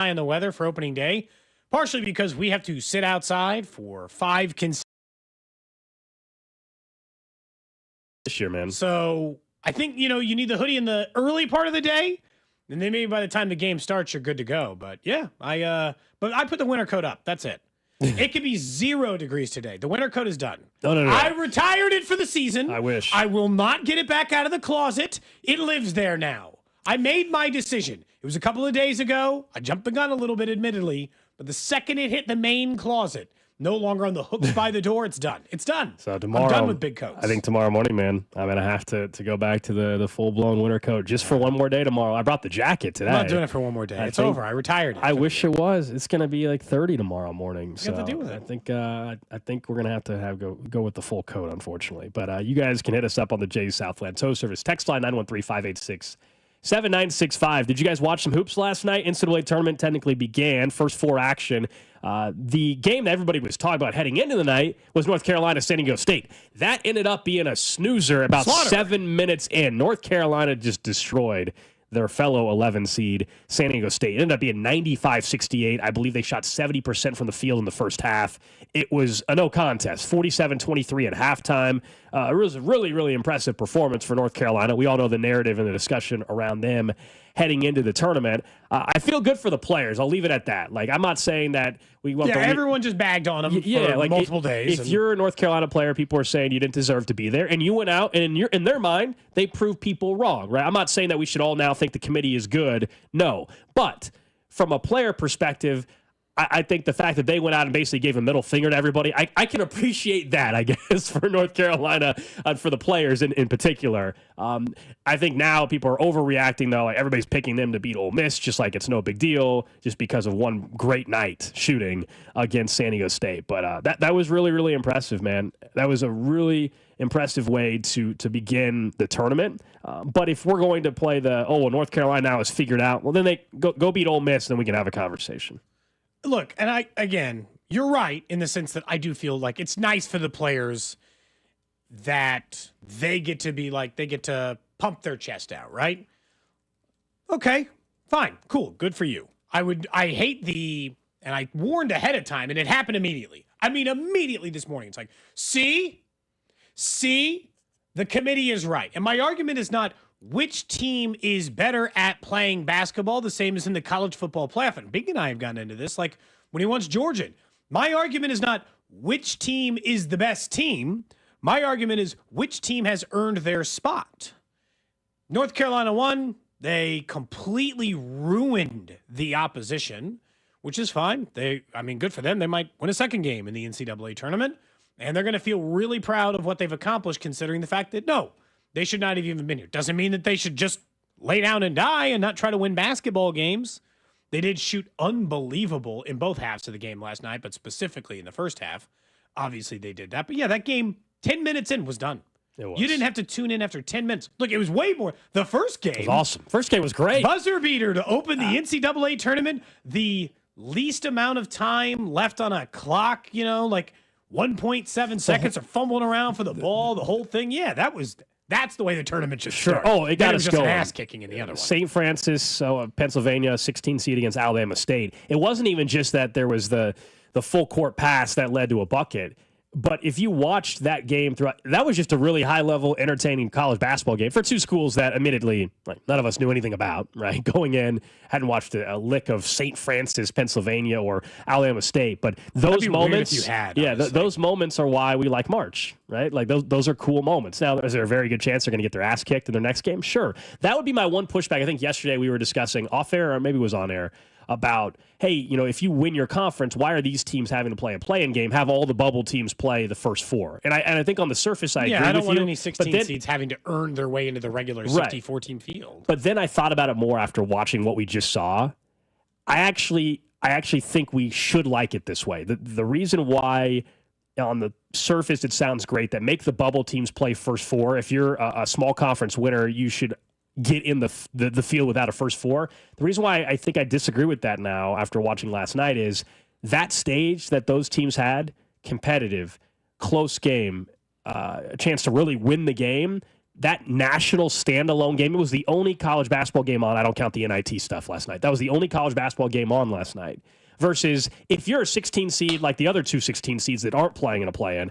on the weather for opening day, partially because we have to sit outside for 5 consecutive this year, man. So I think, you need the hoodie in the early part of the day, and then maybe by the time the game starts, you're good to go. But yeah, but I put the winter coat up. That's it. It could be 0 degrees today. The winter coat is done. No. I retired it for the season. I wish. I will not get it back out of the closet. It lives there now. I made my decision. It was a couple of days ago. I jumped the gun a little bit, admittedly, but the second it hit the main closet, no longer on the hooks by the door, it's done. It's done. So tomorrow, I'm done with big coats. I think tomorrow morning, man, I'm going to have to go back to the full-blown winter coat just for one more day tomorrow. I brought the jacket today. I'm not doing it for one more day. It's over. I retired it. I wish it was. It's going to be like 30 tomorrow morning. So have to deal with it. I think we're going to have go with the full coat, unfortunately. But you guys can hit us up on the Jay's Southland Tow Service. Text line 913-586-7965. Did you guys watch some hoops last night? NCAA tournament technically began. First 4 action. The game that everybody was talking about heading into the night was North Carolina, San Diego State. That ended up being a snoozer about 7 minutes in. North Carolina just destroyed their fellow 11 seed, San Diego State. It ended up being 95-68. I believe they shot 70% from the field in the first half. It was a no contest, 47-23 at halftime. It was a really, really impressive performance for North Carolina. We all know the narrative and the discussion around them heading into the tournament. I feel good for the players. I'll leave it at that. Like, I'm not saying that we want everyone just bagged on them for multiple days. If you're a North Carolina player, people are saying you didn't deserve to be there, and you went out, and in their mind, they proved people wrong, right? I'm not saying that we should all now think the committee is good. No. But from a player perspective, I think the fact that they went out and basically gave a middle finger to everybody, I can appreciate that, I guess, for North Carolina and for the players in particular. I think now people are overreacting, though. Like, everybody's picking them to beat Ole Miss, just like it's no big deal, just because of one great night shooting against San Diego State. But that was really, really impressive, man. That was a really impressive way to begin the tournament. But if we're going to play North Carolina now has figured out, well, then they go beat Ole Miss, and then we can have a conversation. Look, and you're right in the sense that I do feel like it's nice for the players that they get to pump their chest out, right? Okay, fine, cool, good for you. I hate and I warned ahead of time, and it happened immediately. I mean, immediately this morning. It's like, see, the committee is right. And my argument is not which team is better at playing basketball, the same as in the college football playoff. And Big and I have gotten into this, like when he wants Georgia. My argument is not which team is the best team. My argument is which team has earned their spot. North Carolina won. They completely ruined the opposition, which is fine. Good for them. They might win a second game in the NCAA tournament, and they're going to feel really proud of what they've accomplished, considering the fact that, no, they should not have even been here. Doesn't mean that they should just lay down and die and not try to win basketball games. They did shoot unbelievable in both halves of the game last night, but specifically in the first half. Obviously, they did that. But yeah, that game, 10 minutes in, was done. It was. You didn't have to tune in after 10 minutes. Look, it was way more. The first game. It was awesome. First game was great. Buzzer beater to open the NCAA tournament. The least amount of time left on a clock, 1.7 seconds of fumbling around for the ball, the whole thing. Yeah, that's the way the tournament should start. Oh, it got us just going. An ass kicking in the other one. St. Francis, Pennsylvania, 16 seed against Alabama State. It wasn't even just that there was the full court pass that led to a bucket. But if you watched that game throughout, that was just a really high-level, entertaining college basketball game for two schools that, admittedly, none of us knew anything about, right? Going in, hadn't watched a lick of St. Francis, Pennsylvania, or Alabama State. But those moments, if you had, those moments are why we like March, right? Like, those are cool moments. Now, is there a very good chance they're going to get their ass kicked in their next game? Sure. That would be my one pushback. I think yesterday we were discussing off-air, or maybe it was on-air, about, hey, if you win your conference, why are these teams having to play a play-in game? Have all the bubble teams play the first 4. And I think on the surface, I agree with you. I don't want any 16 seeds having to earn their way into the regular 64-team field. But then I thought about it more after watching what we just saw. I actually think we should like it this way. The reason why on the surface it sounds great that make the bubble teams play first 4. If you're a small conference winner, you should get in the field without a first 4. The reason why I think I disagree with that now after watching last night is that stage that those teams had, competitive, close game, a chance to really win the game, that national standalone game, it was the only college basketball game on. I don't count the NIT stuff last night. That was the only college basketball game on last night. Versus if you're a 16 seed like the other two 16 seeds that aren't playing in a play-in,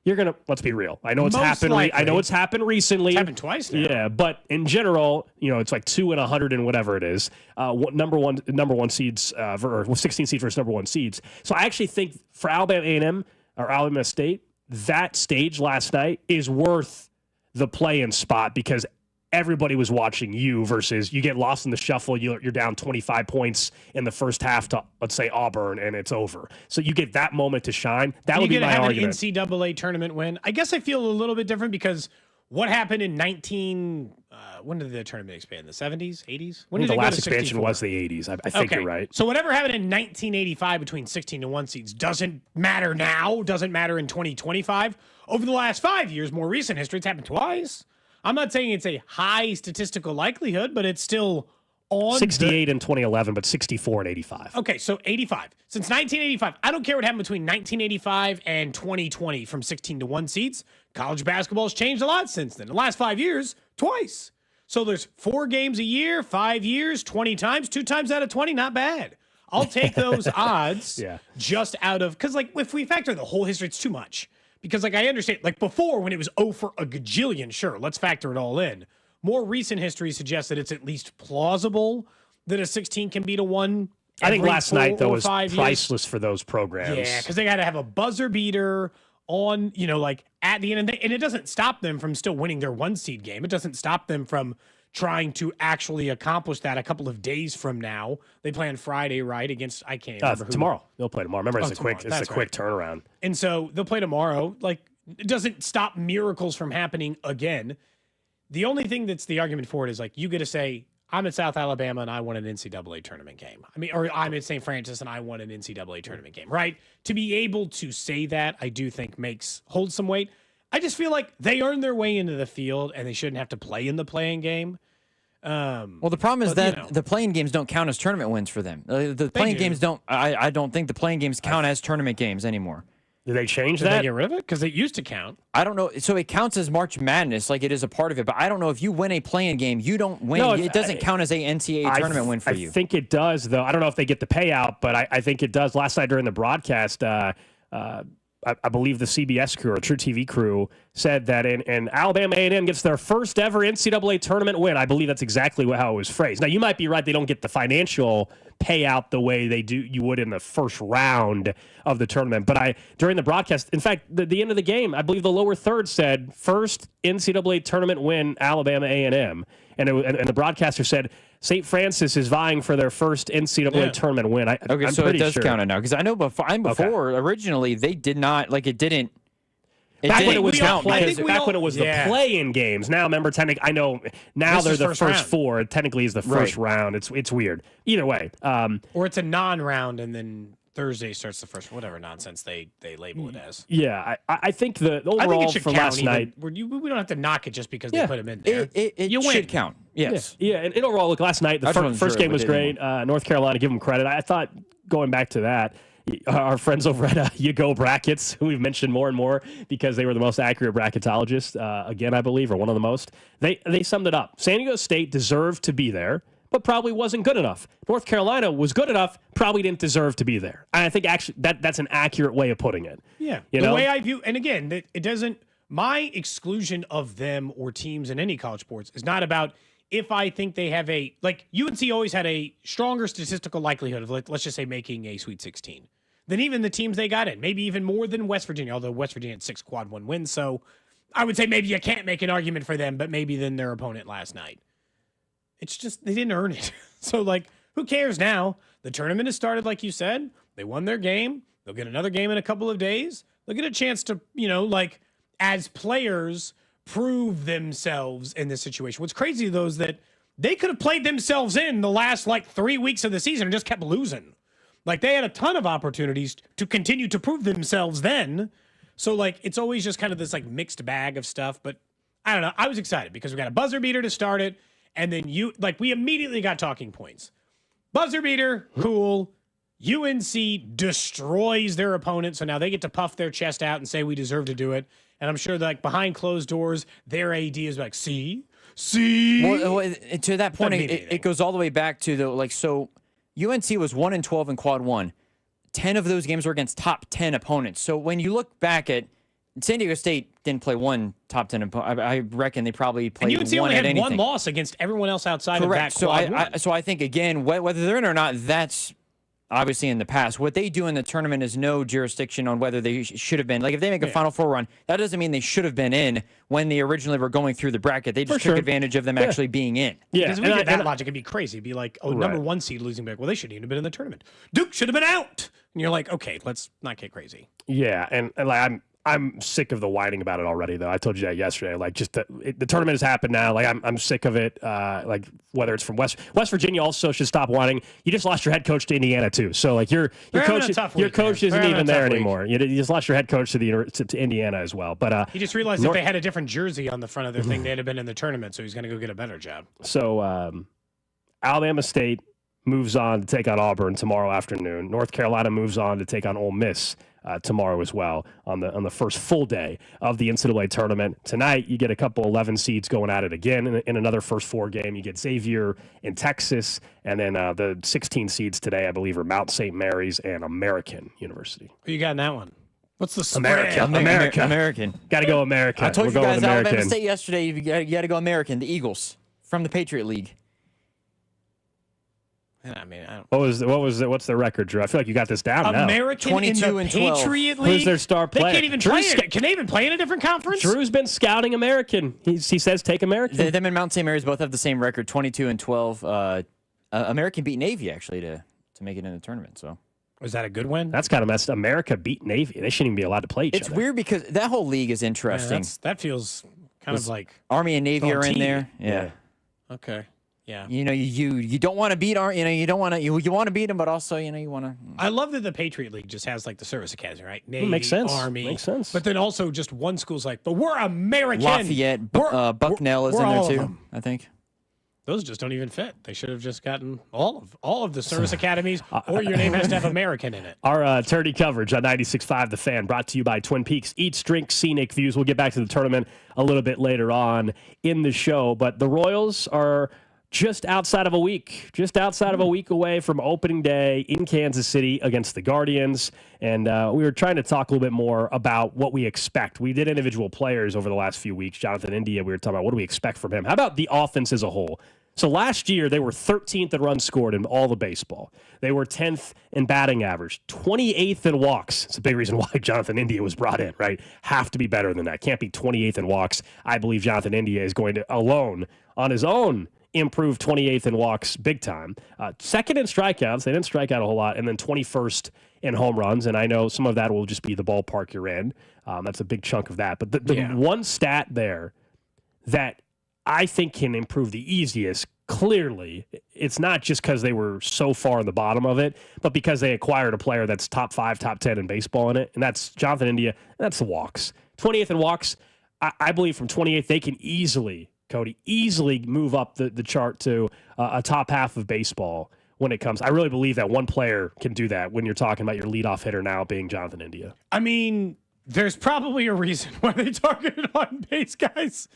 you're going to, let's be real. I know it's happened. I know it's happened recently. It's happened twice now. Yeah, but in general, it's like 2 and 100 and whatever it is. Number one seeds, or 16 seeds versus number one seeds. So I actually think for Alabama A&M or Alabama State, that stage last night is worth the play-in spot because everybody was watching you versus you get lost in the shuffle. You're down 25 points in the first half to, let's say, Auburn, and it's over. So you get that moment to shine. That would be my argument. You get to have an NCAA tournament win. I guess I feel a little bit different because what happened in when did the tournament expand? The 70s, 80s? When did the it last go to expansion 64? was the 80s. I think you're right. So whatever happened in 1985 between 16 to 1 seeds doesn't matter now, doesn't matter in 2025. Over the last 5 years, more recent history, it's happened twice. I'm not saying it's a high statistical likelihood, but it's still on 68 in 2011, but 64 in 85. Okay, so 85. Since 1985, I don't care what happened between 1985 and 2020 from 16 to 1 seeds. College basketball has changed a lot since then. The last 5 years, twice. So there's 4 games a year, 5 years, 20 times, 2 times out of 20, not bad. I'll take those odds just out of, because if we factor the whole history, it's too much. Because I understand, before when it was 0 for a gajillion, sure, let's factor it all in. More recent history suggests that it's at least plausible that a 16 can beat a 1. I think last night, though, was priceless for those programs. Yeah, because they got to have a buzzer beater on, at the end of the day. And it doesn't stop them from still winning their 1 seed game. It doesn't stop them from trying to actually accomplish that a couple of days from now. They play on Friday, right, against, I can't remember who. Tomorrow. They'll play tomorrow. Remember, it's a quick turnaround. And so they'll play tomorrow. It doesn't stop miracles from happening again. The only thing that's the argument for it is, you get to say, I'm at South Alabama and I won an NCAA tournament game. Or I'm at St. Francis and I won an NCAA tournament game, right? To be able to say that, I do think holds some weight. I just feel like they earned their way into the field and they shouldn't have to play in the playing game. Well, the problem is that the playing games don't count as tournament wins for them. The playing games don't. I don't think the playing games count as tournament games anymore. Did they change that? Did they get rid of it? Because it used to count. I don't know. So it counts as March Madness, like it is a part of it. But I don't know if you win a playing game, you don't win. No, it doesn't count as a NCAA tournament win for you. I think it does, though. I don't know if they get the payout, but I think it does. Last night during the broadcast, I believe the CBS crew or True TV crew said that in Alabama A&M gets their first ever NCAA tournament win. I believe that's exactly how it was phrased. Now, you might be right. They don't get the financial payout the way you would in the first round of the tournament. But during the broadcast, in fact, the end of the game, I believe the lower third said, first NCAA tournament win, Alabama A&M. And the broadcaster said, St. Francis is vying for their first NCAA tournament win. So it does count it now. Because I know before originally, they did not, it didn't. Back when it was the play-in games. Now, remember, I know now they're the first 4. It technically is the first round. It's weird. Either way. Or it's a non-round, and then Thursday starts the first, whatever nonsense they label it as. Yeah, I think the overall for last night. We don't have to knock it just because they put them in there. It should count. Yes. Yeah, and overall, look, last night, the first game was great. North Carolina, give them credit. I thought, going back to that, our friends over at You Go Brackets, who we've mentioned more and more because they were the most accurate bracketologists, again, I believe, or one of the most, they summed it up. San Diego State deserved to be there, but probably wasn't good enough. North Carolina was good enough, probably didn't deserve to be there. And I think actually that's an accurate way of putting it. Yeah. The way I view, and again, it doesn't, my exclusion of them or teams in any college sports is not about if I think they have UNC always had a stronger statistical likelihood of, let's just say, making a Sweet 16 than even the teams they got in, maybe even more than West Virginia, although West Virginia had 6 quad 1 wins. So I would say maybe you can't make an argument for them, but maybe than their opponent last night. It's just, they didn't earn it. So, who cares now? The tournament has started, like you said. They won their game. They'll get another game in a couple of days. They'll get a chance to, as players, prove themselves in this situation. What's crazy, though, is that they could have played themselves in the last, 3 weeks of the season and just kept losing. They had a ton of opportunities to continue to prove themselves then. So, it's always just kind of this, mixed bag of stuff. But I don't know. I was excited because we got a buzzer beater to start it. And then we immediately got talking points. Buzzer beater, cool. UNC destroys their opponent. So now they get to puff their chest out and say we deserve to do it. And I'm sure that, like, behind closed doors, their AD is like, see? Well, to that point, it goes all the way back to so UNC was 1-12 in quad one. 10 of those games were against top 10 opponents. So when you look back at San Diego State didn't play one top 10 opponent. I reckon they probably played and UNC one only at had anything. one loss against everyone else outside Correct. of that quad So I think, again, whether they're in or not, that's obviously in the past. What they do in the tournament is no jurisdiction on whether they should have been. Like, if they make a Final Four run, that doesn't mean they should have been in when they originally were going through the bracket. They just took advantage of them actually being in. Yeah, because if we get that logic, it'd be crazy. It'd be like, number one seed losing back. Well, they shouldn't even have been in the tournament. Duke should have been out. And you're like, okay, let's not get crazy. Yeah, and like I'm sick of the whining about it already, though. I told you that yesterday. Like, just the tournament has happened now. Like, I'm sick of it. Like, whether it's from West Virginia, also should stop whining. You just lost your head coach to Indiana too. So like your coach isn't even there anymore. You just lost your head coach to Indiana as well. But he just realized if they had a different jersey on the front of their thing, they'd have been in the tournament. So he's going to go get a better job. So Alabama State moves on to take on Auburn tomorrow afternoon. North Carolina moves on to take on Ole Miss tomorrow as well on the first full day of the NCAA tournament. Tonight, you get a couple 11 seeds going at it again in another first four game. You get Xavier in Texas, and then the 16 seeds today, I believe, are Mount St. Mary's and American University. Who you got in that one? What's the spread? American. Got to go American. I told you guys Alabama State yesterday, you got to go American. The Eagles from the Patriot League. I mean, I don't. What's the record, Drew? I feel like you got this down now. American 22 in the Patriot League. Who's their star player? They can't even play it. Can they even play in a different conference? Drew's been scouting American. He says take American. Them and Mount St. Mary's both have the same record, 22-12. American beat Navy actually to make it in the tournament. So was that a good win? That's kind of messed. America beat Navy. They shouldn't even be allowed to play each other. It's weird because that whole league is interesting. That feels kind of like Army and Navy are in there. Yeah. Okay. Yeah. You know, you don't want to beat you don't want to you want to beat them, but also you want to. I love that the Patriot League just has like the service academy, right? Navy, makes sense. Army, makes sense. But then also just one school's like, but we're American. Lafayette, Bucknell is in there too. I think those just don't even fit. They should have just gotten all of the service academies, or your name has to have American in it. Our tourney coverage on 96.5 The Fan, brought to you by Twin Peaks Eats, Drink, Scenic Views. We'll get back to the tournament a little bit later on in the show, but the Royals are just outside of a week away from opening day in Kansas City against the Guardians. And we were trying to talk a little bit more about what we expect. We did individual players over the last few weeks. Jonathan India, we were talking about what do we expect from him. How about the offense as a whole? So last year, they were 13th in runs scored in all the baseball. They were 10th in batting average, 28th in walks. It's a big reason why Jonathan India was brought in, right? Have to be better than that. Can't be 28th in walks. I believe Jonathan India is going to, alone, on his own, improved 28th in walks big time. Second in strikeouts. They didn't strike out a whole lot. And then 21st in home runs. And I know some of that will just be the ballpark you're in. That's a big chunk of that. But the one stat there that I think can improve the easiest, clearly, it's not just because they were so far in the bottom of it, but because they acquired a player that's top 5, top 10 in baseball in it. And that's Jonathan India. And that's the walks. 28th in walks. I believe from 28th, they can easily move up the chart to a top half of baseball when it comes. I really believe that one player can do that when you're talking about your leadoff hitter now being Jonathan India. I mean, there's probably a reason why they targeted on base guys.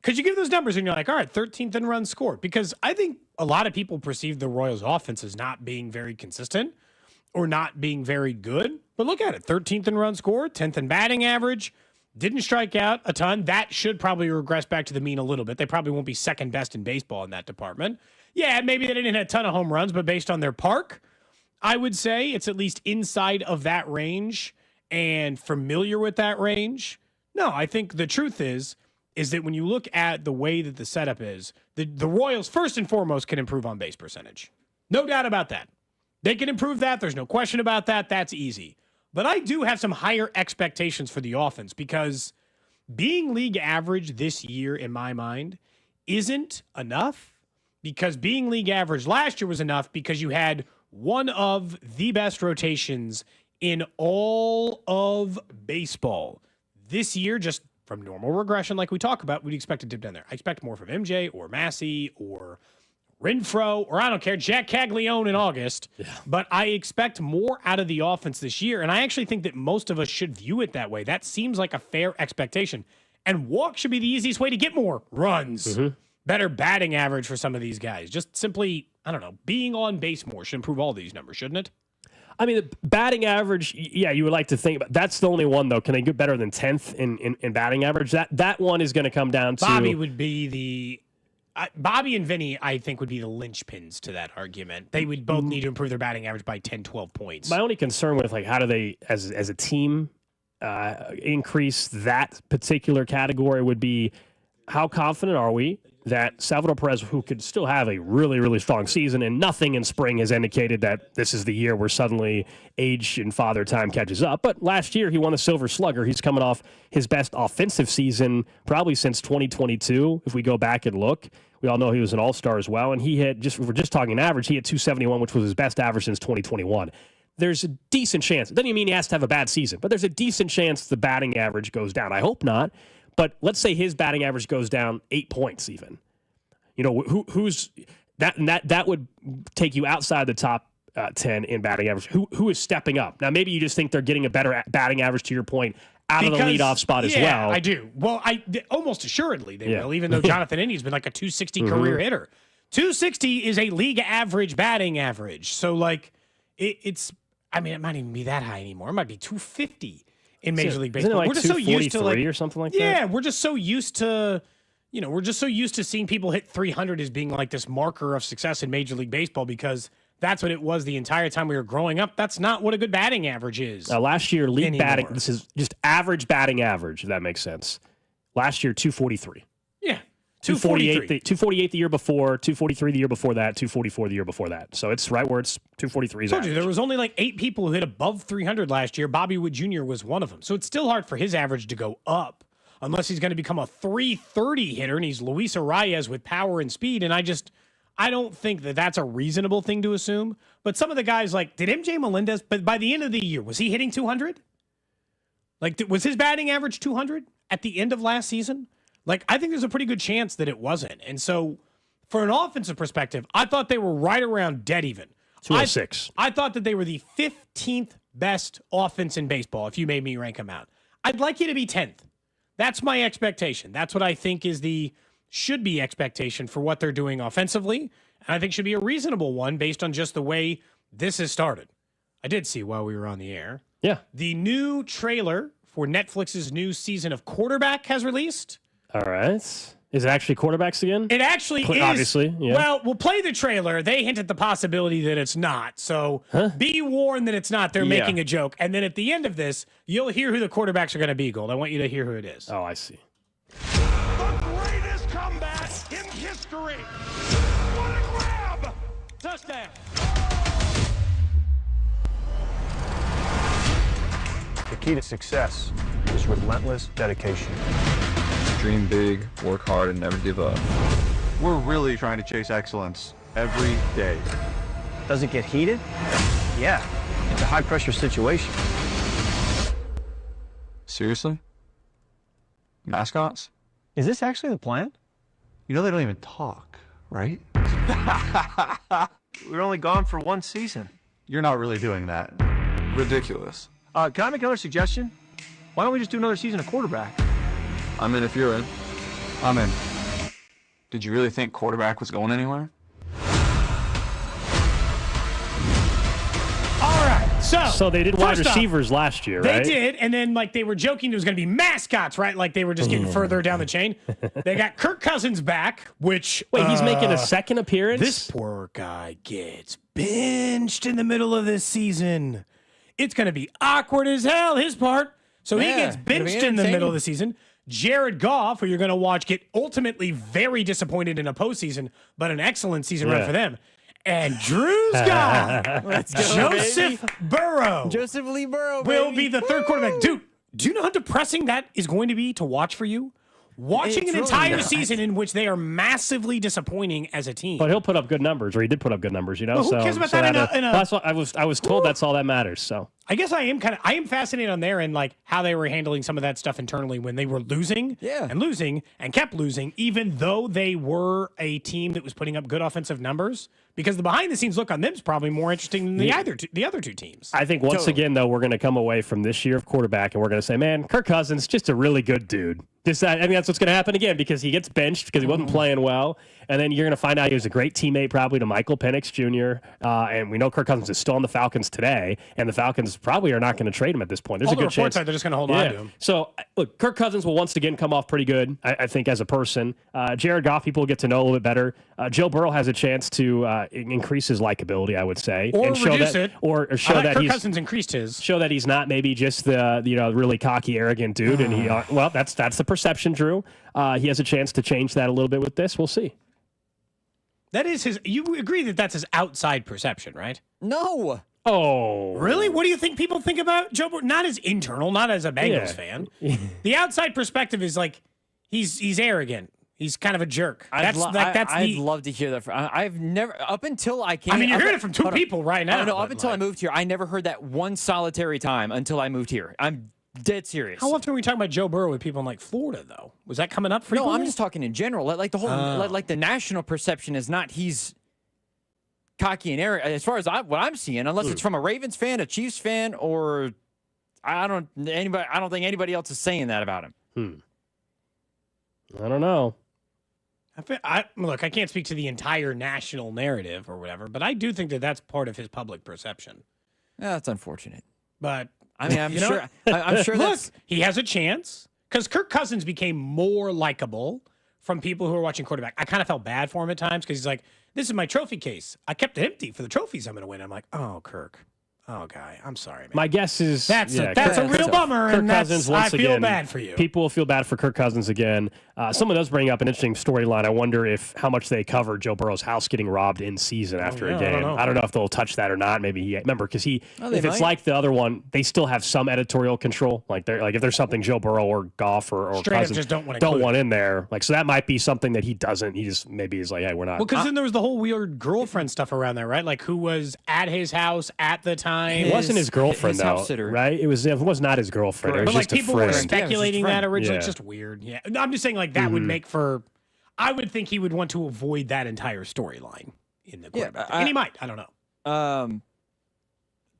Because you give those numbers and you're like, all right, 13th in runs scored. Because I think a lot of people perceive the Royals offense as not being very consistent or not being very good. But look at it, 13th in runs scored, 10th in batting average. Didn't strike out a ton. That should probably regress back to the mean a little bit. They probably won't be second best in baseball in that department. Yeah, maybe they didn't hit a ton of home runs, but based on their park, I would say it's at least inside of that range and familiar with that range. No, I think the truth is that when you look at the way that the setup is, the Royals, first and foremost, can improve on base percentage. No doubt about that. They can improve that. There's no question about that. That's easy. But I do have some higher expectations for the offense because being league average this year, in my mind, isn't enough. Because being league average last year was enough because you had one of the best rotations in all of baseball. This year, just from normal regression like we talk about, we'd expect to dip down there. I expect more from MJ or Massey or Renfro, or I don't care, Jack Caglione in August. Yeah. But I expect more out of the offense this year, and I actually think that most of us should view it that way. That seems like a fair expectation. And walk should be the easiest way to get more runs. Better batting average for some of these guys. Just simply, I don't know, being on base more should improve all these numbers, shouldn't it? I mean, the batting average, yeah, you would like to think about. That's the only one, though. Can they get better than 10th in batting average? That one is going to come down to... Bobby would be the... Bobby and Vinny, I think, would be the linchpins to that argument. They would both need to improve their batting average by 10, 12 points. My only concern with, like, how do they, as a team, increase that particular category would be, how confident are we that Salvador Perez, who could still have a really, really strong season, and nothing in spring has indicated that this is the year where suddenly age and father time catches up. But last year, he won the Silver Slugger. He's coming off his best offensive season probably since 2022, if we go back and look. We all know he was an all-star as well, and he had, if we're just talking average, he had 271, which was his best average since 2021. There's a decent chance. It doesn't even mean he has to have a bad season, but there's a decent chance the batting average goes down. I hope not. But let's say his batting average goes down 8 points even. You know, who's that? And that would take you outside the top 10 in batting average. Who is stepping up? Now, maybe you just think they're getting a better batting average, to your point, out of the leadoff spot as well. Yeah, I do. Well, almost assuredly they will, even though Jonathan Indy's been like a 260 career hitter. 260 is a league average batting average. So, like, it's, I mean, it might even be that high anymore. It might be 250 in Major League Baseball. Isn't it like we're just so used to, like, or something like that? Yeah, we're just so used to, you know, we're just so used to seeing people hit 300 as being like this marker of success in Major League Baseball, because that's what it was the entire time we were growing up. That's not what a good batting average is. Last year, league batting, this is just average batting average, if that makes sense. Last year, 243. Yeah. 248 the year before, 243 the year before that, 244 the year before that. So it's right where it's 243 is I told you, average. there was only like 8 people who hit above 300 last year. Bobby Wood Jr. was one of them. So it's still hard for his average to go up unless he's going to become a 330 hitter, and he's Luis Arias with power and speed. And I don't think that that's a reasonable thing to assume. But some of the guys, like, did MJ Melendez, but by the end of the year, was he hitting 200? Like, was his batting average 200 at the end of last season? Like, I think there's a pretty good chance that it wasn't. And so, for an offensive perspective, I thought they were right around dead even. 206. I thought that they were the 15th best offense in baseball, if you made me rank them out. I'd like you to be 10th. That's my expectation. That's what I think is should be expectation for what they're doing offensively. And I think should be a reasonable one based on just the way this has started. I did see while we were on the air. Yeah. The new trailer for Netflix's new season of Quarterback has released. All right. Is it actually quarterbacks again? It actually is. Obviously, yeah. Well, we'll play the trailer. They hint at the possibility that it's not. So be warned that it's not. They're making a joke. And then at the end of this, you'll hear who the quarterbacks are going to be, Gold. I want you to hear who it is. Oh, I see. The greatest comeback in history. What a grab! Touchdown. The key to success is relentless dedication. Dream big, work hard, and never give up. We're really trying to chase excellence every day. Does it get heated? Yeah, it's a high-pressure situation. Seriously? Mascots? Is this actually the plan? You know they don't even talk, right? We're only gone for one season. You're not really doing that. Ridiculous. Can I make another suggestion? Why don't we just do another season of quarterback? I'm in if you're in. I'm in. Did you really think quarterback was going anywhere? All right. So they did wide receivers last year, right? They did, and then like they were joking there was going to be mascots, right? Like they were just getting further down the chain. They got Kirk Cousins back, which Wait, he's making a second appearance? This poor guy gets benched in the middle of this season. It's going to be awkward as hell, his part. So he gets benched in the middle of the season. Jared Goff, who you're going to watch get ultimately very disappointed in a postseason, but an excellent season run for them. And Drew's guy, Joseph Burrow. Joseph Lee Burrow will be the third quarterback. Dude, do you know how depressing that is going to be to watch for you? watching It's an really entire not. season in which they are massively disappointing as a team. But he'll put up good numbers, or he did put up good numbers, you know? Well, who cares about that in a- That's what I was told that's all that matters, so. I guess I am fascinated on their end, like how they were handling some of that stuff internally when they were losing and kept losing, even though they were a team that was putting up good offensive numbers. Because the behind the scenes look on them is probably more interesting than the other two teams. I think once again, though, we're going to come away from this year of quarterback and we're going to say, man, Kirk Cousins, just a really good dude. I mean, that's what's going to happen again because he gets benched because he wasn't playing well. And then you're going to find out he was a great teammate probably to Michael Penix Jr. And we know Kirk Cousins is still on the Falcons today. And the Falcons probably are not going to trade him at this point. There's All a the good reports chance. are they're just going to hold on to him. So, look, Kirk Cousins will once again come off pretty good, I think, as a person. Jared Goff, people will get to know a little bit better. Joe Burrow has a chance to increase his likability, I would say. Or and show reduce that, it. Or show that Kirk he's... Cousins increased his. Show that he's not maybe just the really cocky, arrogant dude. And he well, that's the perception, Drew. He has a chance to change that a little bit with this. We'll see. That is his. You agree that that's his outside perception, right? No. Oh, Really? What do you think people think about Joe Burrow? Not as internal, not as a Bengals fan. The outside perspective is like he's arrogant. He's kind of a jerk. I'd love to hear that. I've never, up until I came. I mean, you're hearing it from two people right now. No, up until I moved here, I never heard that one solitary time until I moved here. I'm dead serious. How often are we talking about Joe Burrow with people in like Florida, though? Was that coming up frequently? No, I'm just talking in general. Like the whole, like the national perception is not he's cocky and arrogant. As far as what I'm seeing, unless it's from a Ravens fan, a Chiefs fan, or I don't think anybody else is saying that about him. I don't know. Look, I can't speak to the entire national narrative or whatever, but I do think that that's part of his public perception. Yeah, that's unfortunate. But I mean, I'm sure look, that's he has a chance because Kirk Cousins became more likable from people who are watching quarterback. I kind of felt bad for him at times because he's like, "This is my trophy case. I kept it empty for the trophies I'm going to win." I'm like, "Oh, Kirk. Oh, guy, I'm sorry, man." My guess is that's a real bummer, Kirk and Cousins, I once feel again, bad for you. People will feel bad for Kirk Cousins again. Someone does bring up an interesting storyline. I wonder how much they cover Joe Burrow's house getting robbed in season after a game. I don't know if they'll touch that or not. Maybe because if it's like the other one, they still have some editorial control. Like if there's something Joe Burrow or Goff or Cousins just don't want in there. Like so that might be something that he doesn't. He just maybe is like, hey, we're not. Well, because then there was the whole weird girlfriend stuff around there, right? Like who was at his house at the time? It wasn't his girlfriend his though, house sitter. right? It was not his girlfriend. It was But just like people a were friend. speculating that originally. Yeah. It's just weird. Yeah, no, I'm just saying like that would make for. I would think he would want to avoid that entire storyline in the quarterback, and he might. I don't know.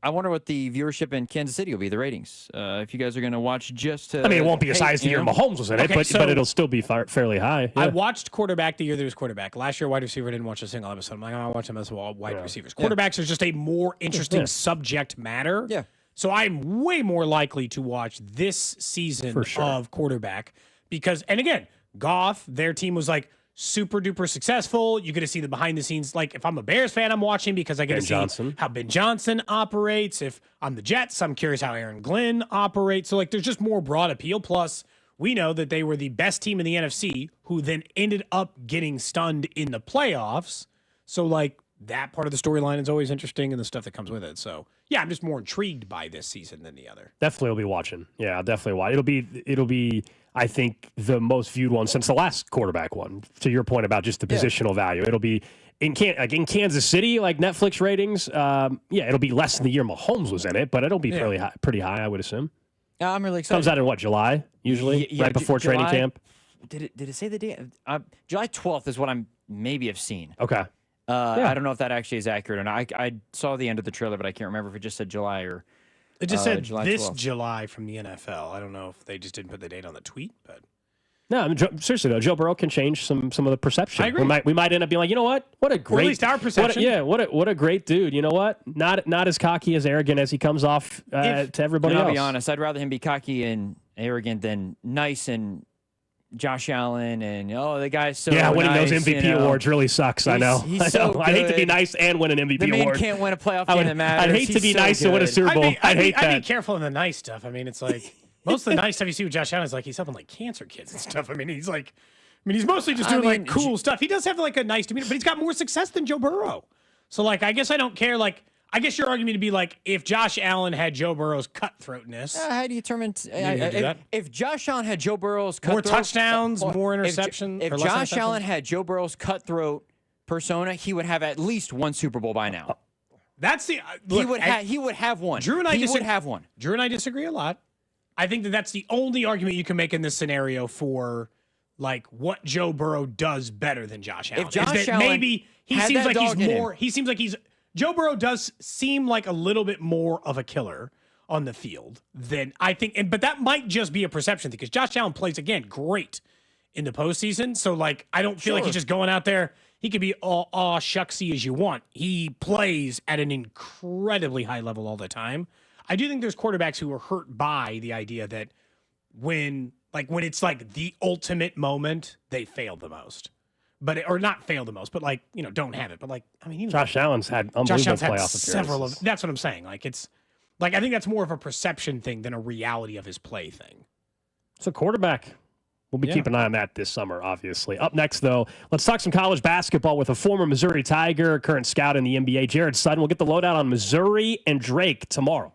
I wonder what the viewership in Kansas City will be, the ratings. If you guys are going to watch just to... I mean, it won't be as high as the year Mahomes was in it, but it'll still be fairly high. Yeah. I watched quarterback the year there was quarterback. Last year, wide receiver, didn't watch a single episode. I'm like, I'll watch them as well, wide receivers. Quarterbacks are just a more interesting subject matter. Yeah. So I'm way more likely to watch this season of quarterback because, and again, Goff, their team was like super duper successful. You get to see the behind the scenes. Like if I'm a Bears fan, I'm watching because I get to see how Ben Johnson operates. If I'm the Jets, I'm curious how Aaron Glenn operates. So like there's just more broad appeal. Plus, we know that they were the best team in the NFC who then ended up getting stunned in the playoffs. So like that part of the storyline is always interesting and the stuff that comes with it. So yeah, I'm just more intrigued by this season than the other. Definitely will be watching. Yeah, I'll definitely watch. It'll be I think the most viewed one since the last quarterback one. To your point about just the positional value, it'll be in Kansas City, like Netflix ratings. It'll be less than the year Mahomes was in it, but it'll be pretty high, I would assume. I'm really excited. Comes out in what, July usually, right before training camp. Did it say the day? July 12th is what I'm maybe have seen. Okay. I don't know if that actually is accurate or not. I saw the end of the trailer, but I can't remember if it just said July or. It just said July this 12th. July from the NFL. I don't know if they just didn't put the date on the tweet, but no, I mean, seriously though, Joe Burrow can change some of the perception. I agree. We might end up being like, you know what a great, or at least our perception. What a great dude. You know what? Not as cocky, as arrogant as he comes off to everybody else. I'll be honest, I'd rather him be cocky and arrogant than nice and Josh Allen and the guy's so winning nice, those MVP awards really sucks. I know. He's so good. I hate to be nice and win an MVP the man award. can't win a playoff game that matters. I'd hate to be nice and win a Super Bowl. I'd hate that. I'd be careful in the nice stuff. I mean, it's like most of the nice stuff you see with Josh Allen is like he's helping like cancer kids and stuff. I mean, he's mostly just doing like cool stuff. He does have like a nice demeanor, but he's got more success than Joe Burrow. So like, I guess I don't care. Like, I guess your argument would be like if Josh Allen had Joe Burrow's cutthroatness. How do you determine? If Josh Allen had Joe Burrow's more cutthroat, touchdowns, more interceptions. If Josh Allen had Joe Burrow's cutthroat persona, he would have at least one Super Bowl by now. That's the he would have one. Drew and I would have one. Drew and I disagree a lot. I think that's the only argument you can make in this scenario for like what Joe Burrow does better than Josh Allen. If Josh Allen maybe he seems like he's more. He seems like Joe Burrow does seem like a little bit more of a killer on the field than I think. But that might just be a perception thing because Josh Allen plays again great in the postseason. So like I don't feel like he's just going out there. He could be all shucksy as you want. He plays at an incredibly high level all the time. I do think there's quarterbacks who are hurt by the idea that when it's like the ultimate moment, they fail the most. Or not fail the most, but like, don't have it. But like, I mean, Josh Allen's had unbelievable playoff several appearances. That's what I'm saying. Like it's like I think that's more of a perception thing than a reality of his play thing. So quarterback. We'll be keeping an eye on that this summer, obviously. Up next, though, let's talk some college basketball with a former Missouri Tiger, current scout in the NBA, Jarrett Sutton. We'll get the lowdown on Missouri and Drake tomorrow.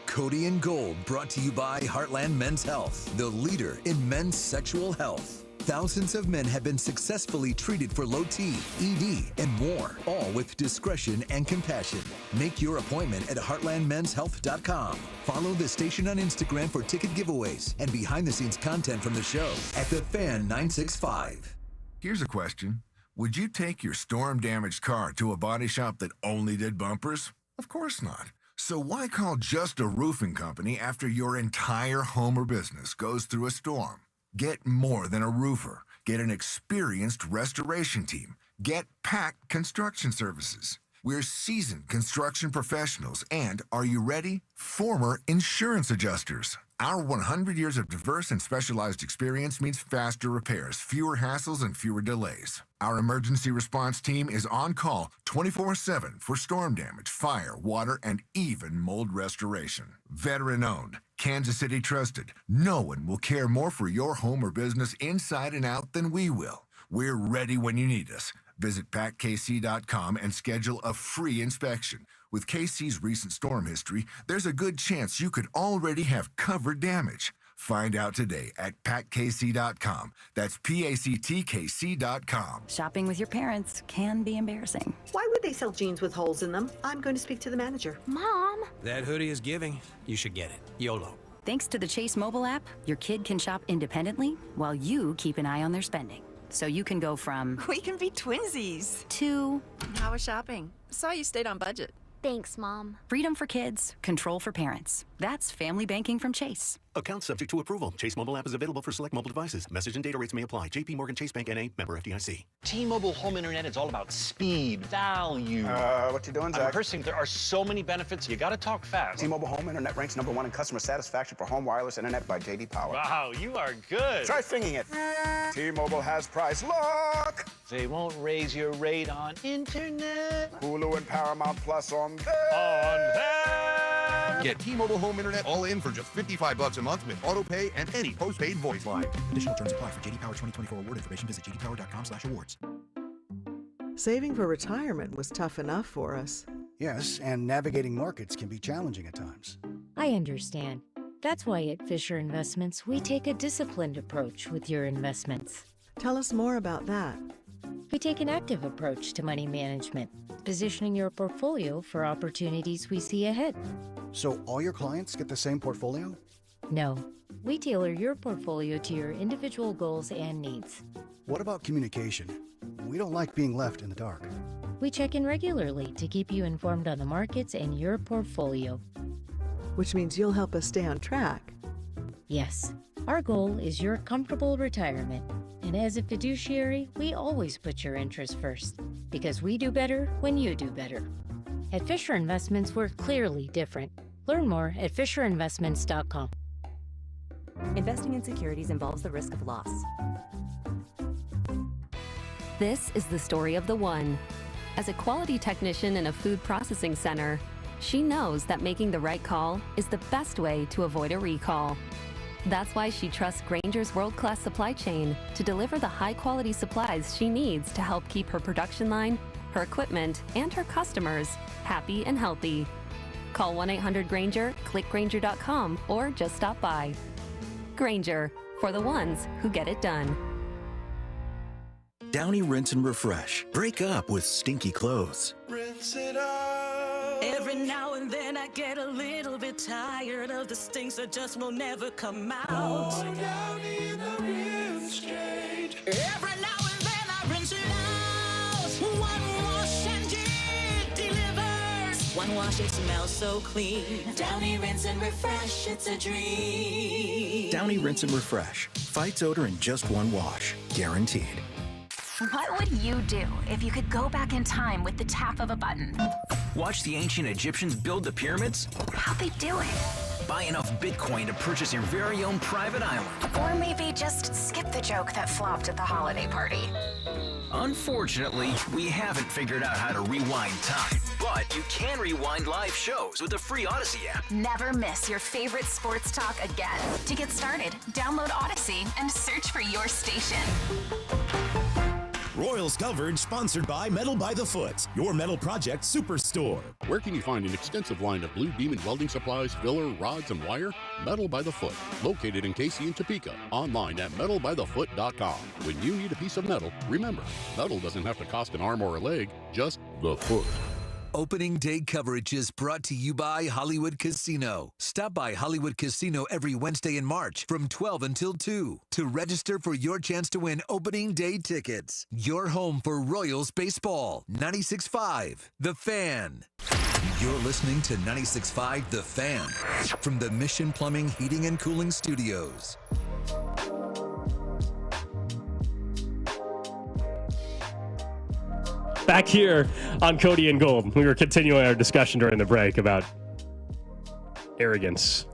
Cody and Gold, brought to you by Heartland Men's Health, the leader in men's sexual health. Thousands of men have been successfully treated for low T, ED, and more, all with discretion and compassion. Make your appointment at heartlandmenshealth.com. Follow the station on Instagram for ticket giveaways and behind-the-scenes content from the show at The Fan 965. Here's a question. Would you take your storm-damaged car to a body shop that only did bumpers? Of course not. So why call just a roofing company after your entire home or business goes through a storm? Get more than a roofer. Get an experienced restoration team. Get Pack Construction Services. We're seasoned construction professionals and, are you ready? Former insurance adjusters. Our 100 years of diverse and specialized experience means faster repairs, fewer hassles, and fewer delays. Our emergency response team is on call 24/7 for storm damage, fire, water, and even mold restoration. Veteran-owned, Kansas City trusted. No one will care more for your home or business inside and out than we will. We're ready when you need us. Visit PackKC.com and schedule a free inspection. With KC's recent storm history, there's a good chance you could already have covered damage. Find out today at PackKC.com. That's PACTKC.com. Shopping with your parents can be embarrassing. Why would they sell jeans with holes in them? I'm going to speak to the manager. Mom! That hoodie is giving. You should get it. YOLO. Thanks to the Chase mobile app, your kid can shop independently while you keep an eye on their spending. So you can go from... We can be twinsies. ...to... How was shopping? Saw you stayed on budget. Thanks, Mom. Freedom for kids, control for parents. That's family banking from Chase. Account subject to approval. Chase mobile app is available for select mobile devices. Message and data rates may apply. JP Morgan Chase Bank N.A. member FDIC. T-Mobile home internet is all about speed, value. What you doing, Zach? I'm rehearsing. There are so many benefits. You got to talk fast. T-Mobile home internet ranks #1 in customer satisfaction for home wireless internet by J.D. Power. Wow, you are good. Try singing it. T-Mobile has price lock. They won't raise your rate on internet. Hulu and Paramount Plus on them. Get T-Mobile home internet all in for just $55 a month with auto pay and any postpaid voice line. Additional terms apply for JD Power 2024 award information. Visit jdpower.com/awards. Saving for retirement was tough enough for us. Yes, and navigating markets can be challenging at times. I understand. That's why at Fisher Investments, we take a disciplined approach with your investments. Tell us more about that. We take an active approach to money management, positioning your portfolio for opportunities we see ahead. So all your clients get the same portfolio? No. We tailor your portfolio to your individual goals and needs. What about communication? We don't like being left in the dark. We check in regularly to keep you informed on the markets and your portfolio. Which means you'll help us stay on track. Yes. Our goal is your comfortable retirement. And as a fiduciary, we always put your interests first. Because we do better when you do better. At Fisher Investments, we're clearly different. Learn more at FisherInvestments.com. Investing in securities involves the risk of loss. This is the story of the one. As a quality technician in a food processing center, she knows that making the right call is the best way to avoid a recall. That's why she trusts Grainger's world-class supply chain to deliver the high-quality supplies she needs to help keep her production line, her equipment, and her customers happy and healthy. Call 1-800-GRANGER, click Grainger.com, or just stop by. Grainger, for the ones who get it done. Downy Rinse and Refresh. Break up with stinky clothes. Rinse it out. Every now and then I get a little bit tired of the stinks that just will never come out. Oh, Downy in the rinse change. Every now and then I rinse it out. One wash and it delivers. One wash, it smells so clean. Downy Rinse and Refresh, it's a dream. Downy Rinse and Refresh. Fights odor in just one wash. Guaranteed. What would you do if you could go back in time with the tap of a button? Watch the ancient Egyptians build the pyramids? How'd they do it? Buy enough Bitcoin to purchase your very own private island. Or maybe just skip the joke that flopped at the holiday party. Unfortunately, we haven't figured out how to rewind time. But you can rewind live shows with the free Odyssey app. Never miss your favorite sports talk again. To get started, download Odyssey and search for your station. Royals coverage sponsored by Metal by the Foot, your metal project superstore. Where can you find an extensive line of Blue Demon welding supplies, filler, rods, and wire? Metal by the Foot, located in Casey and Topeka. Online at metalbythefoot.com. When you need a piece of metal, remember, metal doesn't have to cost an arm or a leg, just the foot. Opening day coverage is brought to you by Hollywood Casino. Stop by Hollywood Casino every Wednesday in March from 12 until 2 to register for your chance to win opening day tickets. Your home for Royals baseball. 96.5 The Fan. You're listening to 96.5 The Fan from the Mission Plumbing, Heating, and Cooling Studios. Back here on Cody and Gold, we were continuing our discussion during the break about arrogance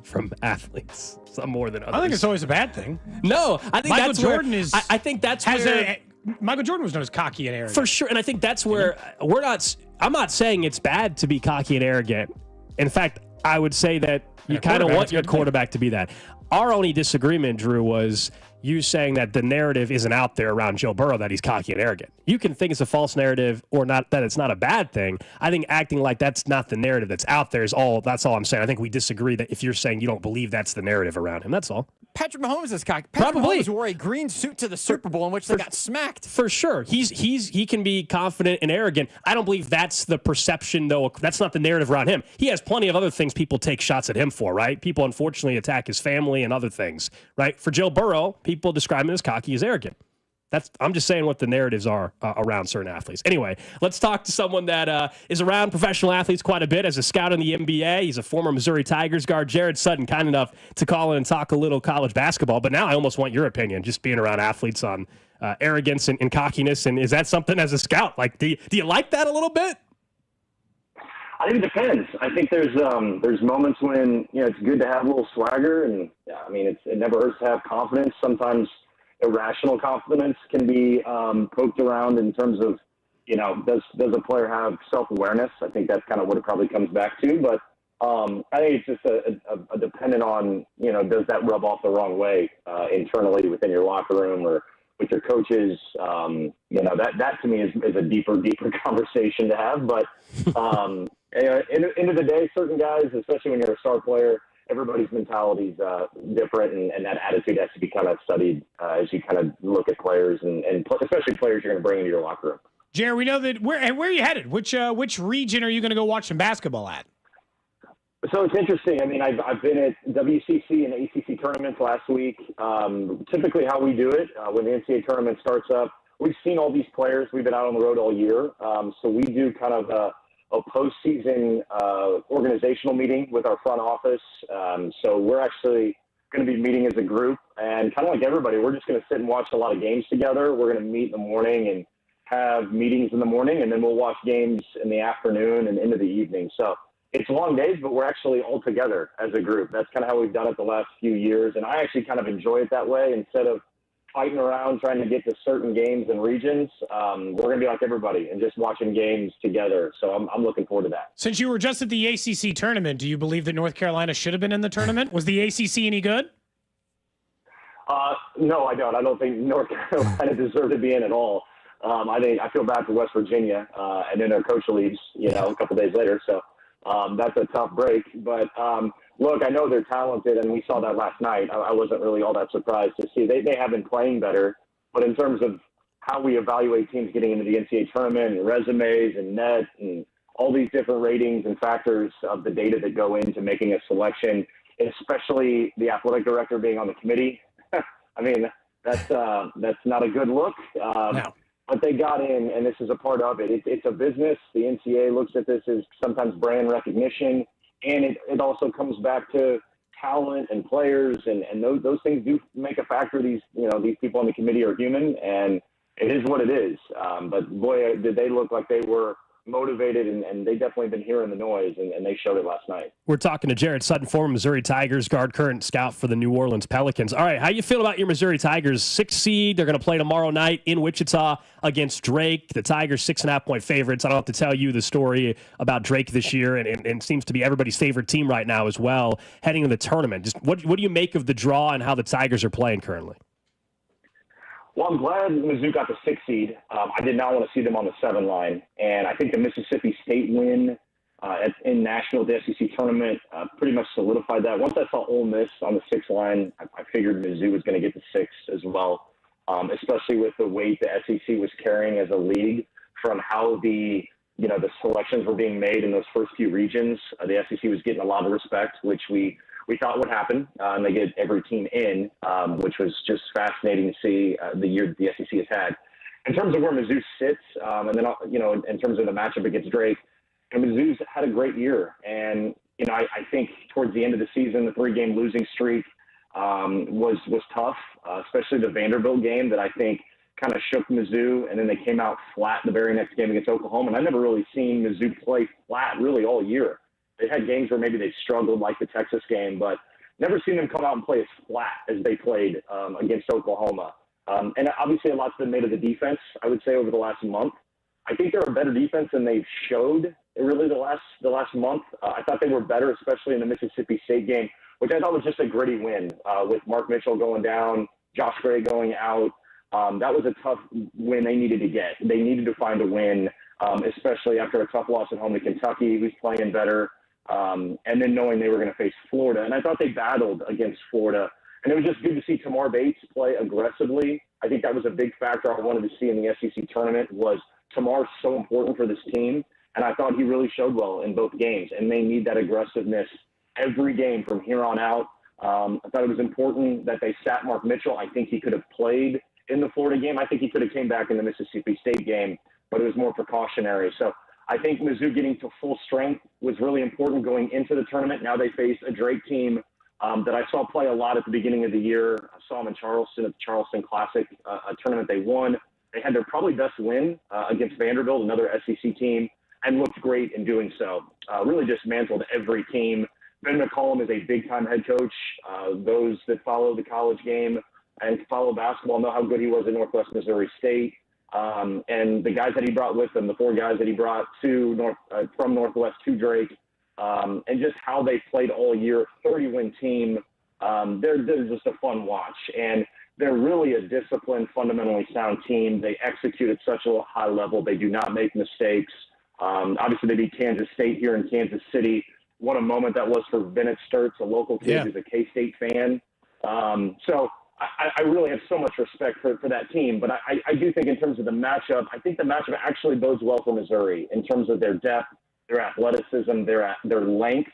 from athletes, some more than others. I think it's always a bad thing. No, I think Michael Jordan is. I think that's where Michael Jordan was known as cocky and arrogant for sure, and I think that's where I'm not saying it's bad to be cocky and arrogant. In fact, I would say that you kind of want your quarterback to be that. Our only disagreement, Drew, was you saying that the narrative isn't out there around Joe Burrow that he's cocky and arrogant. You can think it's a false narrative or not, that it's not a bad thing. I think acting like that's not the narrative that's out there that's all I'm saying. I think we disagree that if you're saying you don't believe that's the narrative around him, that's all. Patrick Mahomes is cocky. Patrick Mahomes wore a green suit to the Super Bowl in which they got smacked. For sure. He can be confident and arrogant. I don't believe that's the perception, though. That's not the narrative around him. He has plenty of other things people take shots at him for, right? People unfortunately attack his family and other things, right? For Joe Burrow, people describe him as cocky, as arrogant. I'm just saying what the narratives are around certain athletes. Anyway, let's talk to someone that is around professional athletes quite a bit as a scout in the NBA. He's a former Missouri Tigers guard. Jarrett Sutton, kind enough to call in and talk a little college basketball. But now I almost want your opinion, just being around athletes on arrogance and cockiness. And is that something as a scout? Like, do you like that a little bit? I think it depends. I think there's moments when it's good to have a little swagger, and I mean it never hurts to have confidence. Sometimes irrational confidence can be poked around in terms of does a player have self-awareness? I think that's kind of what it probably comes back to. But I think it's just a dependent on does that rub off the wrong way internally within your locker room or with your coaches. That to me is a deeper conversation to have. But end of the day, certain guys, especially when you're a star player, everybody's mentality is different, and that attitude has to be kind of studied as you kind of look at players and especially players you're going to bring into your locker room. Jared, we know that where are you headed? Which region are you going to go watch some basketball at? So it's interesting. I mean, I've been at WCC and ACC tournaments last week. Typically how we do it, when the NCAA tournament starts up, we've seen all these players. We've been out on the road all year. So we do kind of a postseason organizational meeting with our front office. So we're actually going to be meeting as a group, and kind of like everybody, we're just going to sit and watch a lot of games together. We're going to meet in the morning and have meetings in the morning, and then we'll watch games in the afternoon and into the evening. So it's long days, but we're actually all together as a group. That's kind of how we've done it the last few years. And I actually kind of enjoy it that way. Instead of fighting around trying to get to certain games and regions, we're going to be like everybody and just watching games together. So I'm looking forward to that. Since you were just at the ACC tournament, do you believe that North Carolina should have been in the tournament? Was the ACC any good? No, I don't. I don't think North Carolina deserved to be in at all. I feel bad for West Virginia, and then their coach leaves, a couple days later. So that's a tough break. But look, I know they're talented, and we saw that last night. I wasn't really all that surprised to see they have been playing better. But in terms of how we evaluate teams getting into the NCAA tournament and resumes and net and all these different ratings and factors of the data that go into making a selection, especially the athletic director being on the committee. I mean, that's not a good look. No. But they got in, and this is a part of it. It's a business. The NCAA looks at this as sometimes brand recognition, and it also comes back to talent and players, and those things do make a factor. These people on the committee are human, and it is what it is. But boy, did they look like they were motivated, and they definitely been hearing the noise, and they showed it last night. We're talking to Jarrett Sutton, former Missouri Tigers guard, current scout for the New Orleans Pelicans. All right, how you feel about your Missouri Tigers? 6th seed, they're going to play tomorrow night in Wichita against Drake. The Tigers 6.5-point favorites. I don't have to tell you the story about Drake this year, and seems to be everybody's favorite team right now as well, heading to the tournament. Just what do you make of the draw and how the Tigers are playing currently? Well, I'm glad Mizzou got the 6th seed. I did not want to see them on the 7 line. And I think the Mississippi State win in Nashville, the SEC tournament, pretty much solidified that. Once I saw Ole Miss on the 6th line, I figured Mizzou was going to get the 6th as well, especially with the weight the SEC was carrying as a league from how the selections were being made in those first few regions. The SEC was getting a lot of respect, which we thought would happen, and they get every team in, which was just fascinating to see the year the SEC has had. In terms of where Mizzou sits, and then, in terms of the matchup against Drake, Mizzou's had a great year. And, I think towards the end of the season, the 3-game losing streak was tough, especially the Vanderbilt game that I think kind of shook Mizzou, and then they came out flat the very next game against Oklahoma. And I've never really seen Mizzou play flat really all year. They had games where maybe they struggled, like the Texas game, but never seen them come out and play as flat as they played against Oklahoma. And obviously a lot's been made of the defense, I would say, over the last month. I think they're a better defense than they've showed really the last month. I thought they were better, especially in the Mississippi State game, which I thought was just a gritty win with Mark Mitchell going down, Josh Gray going out. That was a tough win they needed to get. They needed to find a win, especially after a tough loss at home to Kentucky, who's playing better. And then knowing they were going to face Florida. And I thought they battled against Florida. And it was just good to see Tamar Bates play aggressively. I think that was a big factor I wanted to see in the SEC tournament was Tamar's so important for this team. And I thought he really showed well in both games. And they need that aggressiveness every game from here on out. I thought it was important that they sat Mark Mitchell. I think he could have played in the Florida game. I think he could have came back in the Mississippi State game, but it was more precautionary. So I think Mizzou getting to full strength was really important going into the tournament. Now they face a Drake team that I saw play a lot at the beginning of the year. I saw them in Charleston at the Charleston Classic, a tournament they won. They had their probably best win against Vanderbilt, another SEC team, and looked great in doing so. Really dismantled every team. Ben McCollum is a big-time head coach. Those that follow the college game and follow basketball know how good he was at Northwest Missouri State. And the guys that he brought with him, the 4 guys that he brought from Northwest to Drake, and just how they played all year, 30-win team, they're just a fun watch. And they're really a disciplined, fundamentally sound team. They execute at such a high level. They do not make mistakes. Obviously, they beat Kansas State here in Kansas City. What a moment that was for Bennett Sturts, a local kid who's a K-State fan. So I really have so much respect for that team. But I do think in terms of the matchup, I think the matchup actually bodes well for Missouri in terms of their depth, their athleticism, their length,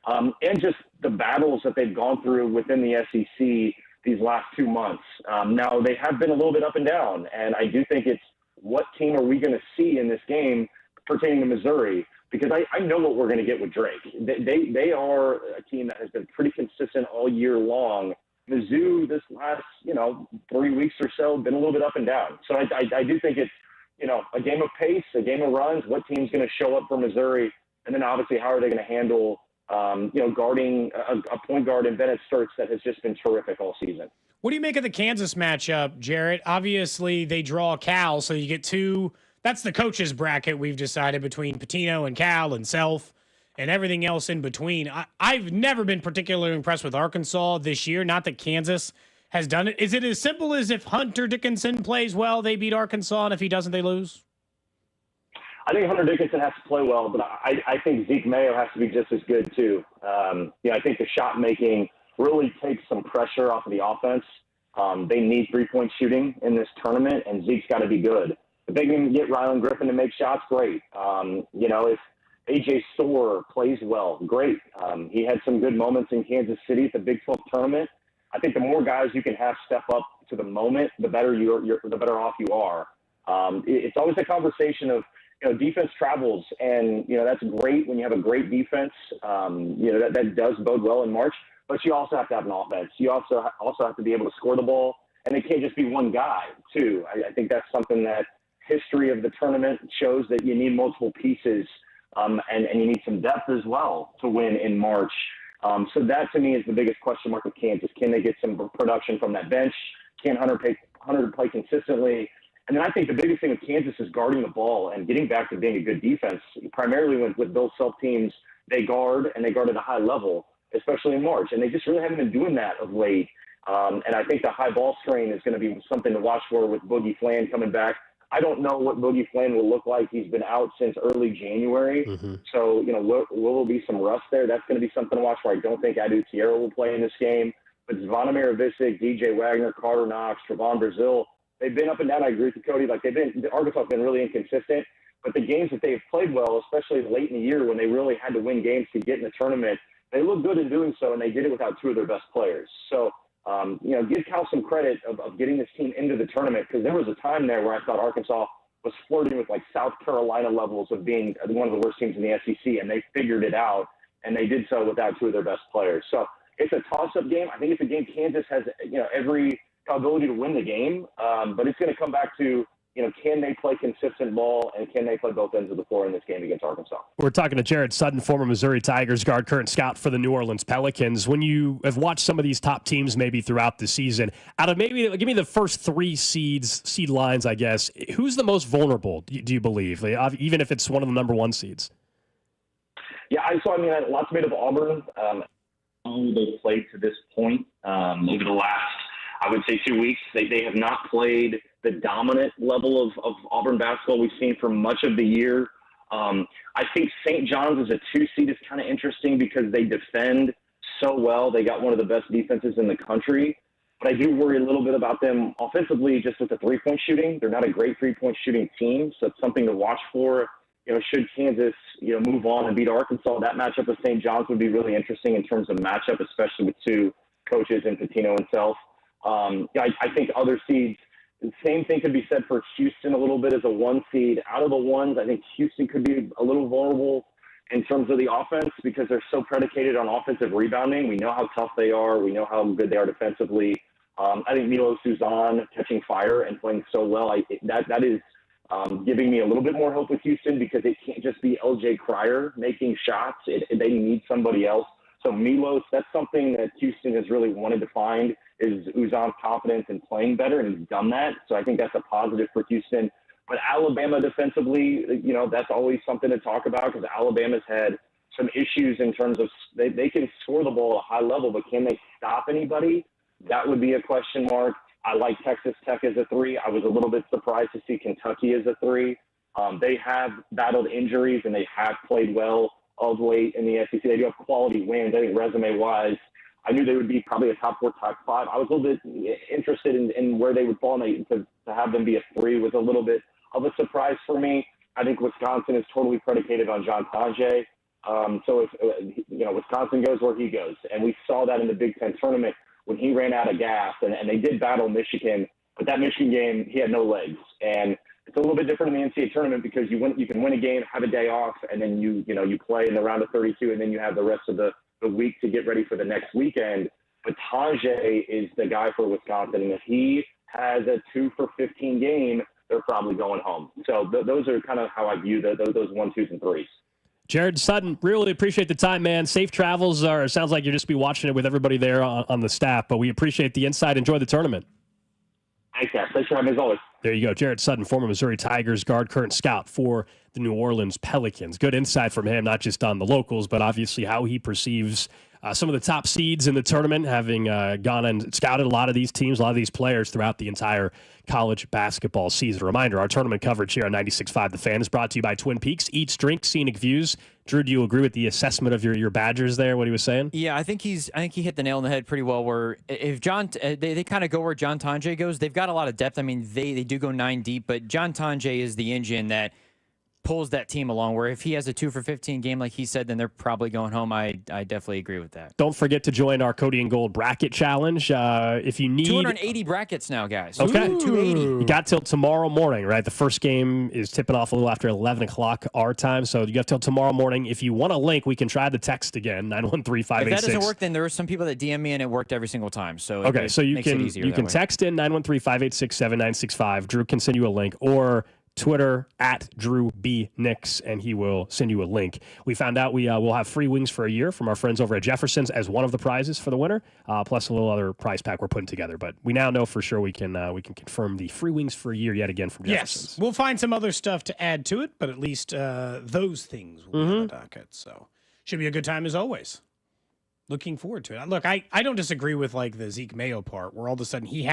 and just the battles that they've gone through within the SEC these last 2 months. Now, they have been a little bit up and down, and I do think it's what team are we going to see in this game pertaining to Missouri, because I know what we're going to get with Drake. They are a team that has been pretty consistent all year long. Mizzou, this last, 3 weeks or so, been a little bit up and down. So I do think it's, a game of pace, a game of runs, what team's going to show up for Missouri, and then obviously how are they going to handle, guarding a point guard in Bennett Sturts that has just been terrific all season. What do you make of the Kansas matchup, Jarrett? Obviously, they draw Cal, so you get 2. That's the coaches bracket we've decided between Pitino and Cal and Self and everything else in between. I've never been particularly impressed with Arkansas this year. Not that Kansas has done it. Is it as simple as if Hunter Dickinson plays well, they beat Arkansas, and if he doesn't, they lose? I think Hunter Dickinson has to play well, but I think Zeke Mayo has to be just as good too. I think the shot making really takes some pressure off of the offense. They need 3-point shooting in this tournament, and Zeke's got to be good. If they can get Rylan Griffin to make shots, great. If A.J. Storr plays well, great. He had some good moments in Kansas City at the Big 12 tournament. I think the more guys you can have step up to the moment, the better the better off you are. It's always a conversation of, defense travels, and, that's great when you have a great defense. That does bode well in March, but you also have to have an offense. You also have to be able to score the ball, and it can't just be one guy, too. I think that's something that history of the tournament shows, that you need multiple pieces, and you need some depth as well to win in March. So that, to me, is the biggest question mark with Kansas. Can they get some production from that bench? Can Hunter play consistently? And then I think the biggest thing with Kansas is guarding the ball and getting back to being a good defense. Primarily with Bill Self teams, they guard, and they guard at a high level, especially in March. And they just really haven't been doing that of late. And I think the high ball strain is going to be something to watch for with Boogie Flan coming back. I don't know what Boogie Flan will look like. He's been out since early January. Mm-hmm. So, will there be some rust there? That's going to be something to watch for. I don't think Adu Tierra will play in this game. But Zvonimir Visic, DJ Wagner, Carter Knox, Trevon Brazile, they've been up and down. I agree with you, Cody. Arkansas has been really inconsistent. But the games that they've played well, especially late in the year when they really had to win games to get in the tournament, they look good in doing so, and they did it without two of their best players. So, give Cal some credit of getting this team into the tournament, because there was a time there where I thought Arkansas was flirting with South Carolina levels of being one of the worst teams in the SEC, and they figured it out, and they did so without two of their best players. So it's a toss-up game. I think it's a game Kansas has every ability to win the game, but it's going to come back to can they play consistent ball, and can they play both ends of the floor in this game against Arkansas? We're talking to Jarrett Sutton, former Missouri Tigers guard, current scout for the New Orleans Pelicans. When you have watched some of these top teams maybe throughout the season, out of maybe, give me the first three seed lines, I guess, who's the most vulnerable, do you believe, even if it's one of the number one seeds? Yeah, lots made of Auburn. They've played to this point over the last, I would say, 2 weeks. They have not played the dominant level of Auburn basketball we've seen for much of the year. I think St. John's as a 2 seed is kind of interesting because they defend so well. They got one of the best defenses in the country. But I do worry a little bit about them offensively just with the 3-point shooting. They're not a great 3-point shooting team, so it's something to watch for. Should Kansas, move on and beat Arkansas, that matchup with St. John's would be really interesting in terms of matchup, especially with two coaches in Pitino and Self. I think other seeds, the same thing could be said for Houston a little bit as a 1 seed. Out of the ones, I think Houston could be a little vulnerable in terms of the offense because they're so predicated on offensive rebounding. We know how tough they are. We know how good they are defensively. I think Milo Suzan catching fire and playing so well, that is giving me a little bit more hope with Houston because it can't just be LJ Cryer making shots. They need somebody else. So Milos, that's something that Houston has really wanted to find is Uzan's confidence in playing better, and he's done that. So I think that's a positive for Houston. But Alabama defensively, that's always something to talk about because Alabama's had some issues in terms of they can score the ball at a high level, but can they stop anybody? That would be a question mark. I like Texas Tech as a 3. I was a little bit surprised to see Kentucky as a 3. They have battled injuries, and they have played well of late in the SEC. They do have quality wins. I think resume-wise, I knew they would be probably a top 4, top 5. I was a little bit interested in where they would fall, and to have them be a 3 was a little bit of a surprise for me. I think Wisconsin is totally predicated on John Tajay. So if Wisconsin goes where he goes, and we saw that in the Big Ten tournament when he ran out of gas, and they did battle Michigan, but that Michigan game, he had no legs. And it's a little bit different in the NCAA tournament because you can win a game, have a day off, and then you play in the round of 32, and then you have the rest of the week to get ready for the next weekend. But Tajay is the guy for Wisconsin, and if he has a 2 for 15 game, they're probably going home. So those are kind of how I view those 1, 2s, and 3s. Jarrett Sutton, really appreciate the time, man. Safe travels. It sounds like you'll just be watching it with everybody there on the staff, but we appreciate the insight. Enjoy the tournament. Thanks, guys. Thanks for having me as always. There you go. Jarrett Sutton, former Missouri Tigers guard, current scout for the New Orleans Pelicans. Good insight from him, not just on the locals, but obviously how he perceives some of the top seeds in the tournament, having gone and scouted a lot of these teams, a lot of these players throughout the entire college basketball season. A reminder, our tournament coverage here on 96.5 The Fan is brought to you by Twin Peaks. Eats, drink, scenic views. Drew, do you agree with the assessment of your Badgers there, what he was saying? Yeah, I think he hit the nail on the head pretty well, where if they kind of go where John Tonje goes, they've got a lot of depth. I mean, they do go 9 deep, but John Tonje is the engine that pulls that team along, where if he has a 2 for 15 game like he said, then they're probably going home. I definitely agree with that. Don't forget to join our Cody and Gold bracket challenge. If you need 280 brackets now, guys. Okay. Ooh, 280. You got till tomorrow morning, right? The first game is tipping off a little after 11 o'clock our time, so you got till tomorrow morning. If you want a link, we can try the text again, 913-586. If that doesn't work, then there are some people that DM me and it worked every single time. So okay, so you can text in 913-586-7965. Drew can send you a link, or Twitter at Drew B. Nix, and he will send you a link. We found out we will have free wings for a year from our friends over at Jefferson's as one of the prizes for the winner, plus a little other prize pack we're putting together. But we now know for sure we can confirm the free wings for a year yet again from Jefferson's. Yes, we'll find some other stuff to add to it, but at least those things will be on the docket. So should be a good time as always. Looking forward to it. Look, I don't disagree with like the Zeke Mayo part, where all of a sudden he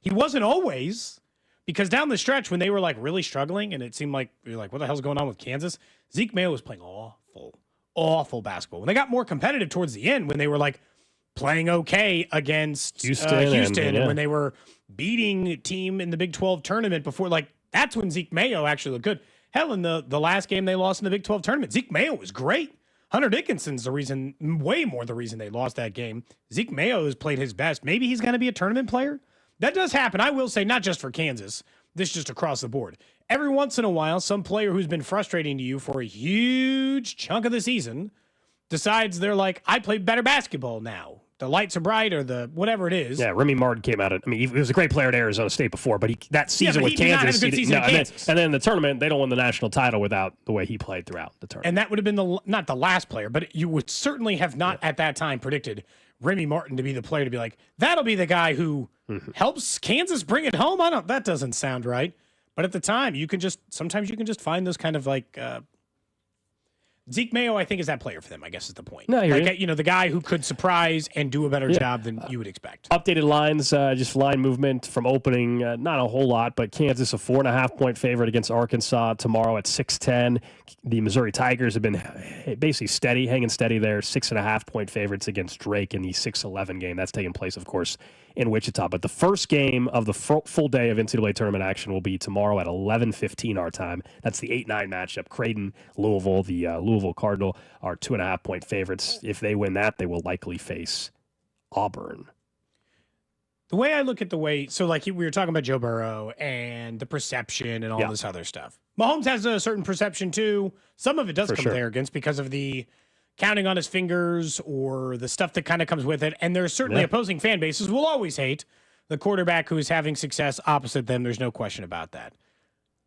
wasn't always. Because down the stretch, when they were like really struggling, and it seemed like you're like, what the hell's going on with Kansas? Zeke Mayo was playing awful basketball. When they got more competitive towards the end, when they were like playing okay against Houston, and when they were beating a team in the Big 12 tournament before, like that's when Zeke Mayo actually looked good. Hell, in the last game they lost in the Big 12 tournament, Zeke Mayo was great. Hunter Dickinson's way more the reason they lost that game. Zeke Mayo has played his best. Maybe he's going to be a tournament player. That does happen. I will say, not just for Kansas. This is just across the board. Every once in a while, some player who's been frustrating to you for a huge chunk of the season decides they're like, I play better basketball now. The lights are bright, or the whatever it is. Yeah, Remy Martin came out. He was a great player at Arizona State before, but that season with Kansas, did not have a good season at Kansas. And then in the tournament, they don't win the national title without the way he played throughout the tournament. And that would have been not the last player, but you would certainly have not at that time predicted Remy Martin to be the player to be like, that'll be the guy who helps Kansas bring it home. That doesn't sound right. But at the time, sometimes you can just find those kind of like, Zeke Mayo, I think, is that player for them, I guess is the point. No, the guy who could surprise and do a better job than you would expect. Updated lines, just line movement from opening, not a whole lot, but Kansas a 4.5-point favorite against Arkansas tomorrow at 6:10. The Missouri Tigers have been basically hanging steady there, 6.5-point favorites against Drake in the 6-11 game. That's taking place, of course, in Wichita. But the first game of the full day of NCAA tournament action will be tomorrow at 11:15 our time. That's the 8-9 matchup. Creighton, Louisville, the Louisville Cardinal are 2.5-point favorites. If they win that, they will likely face Auburn. The way I look at so like we were talking about Joe Burrow and the perception and all this other stuff. Mahomes has a certain perception too. Some of it does come with arrogance because of the counting on his fingers or the stuff that kind of comes with it. And there's certainly opposing fan bases will always hate the quarterback who is having success opposite them. There's no question about that.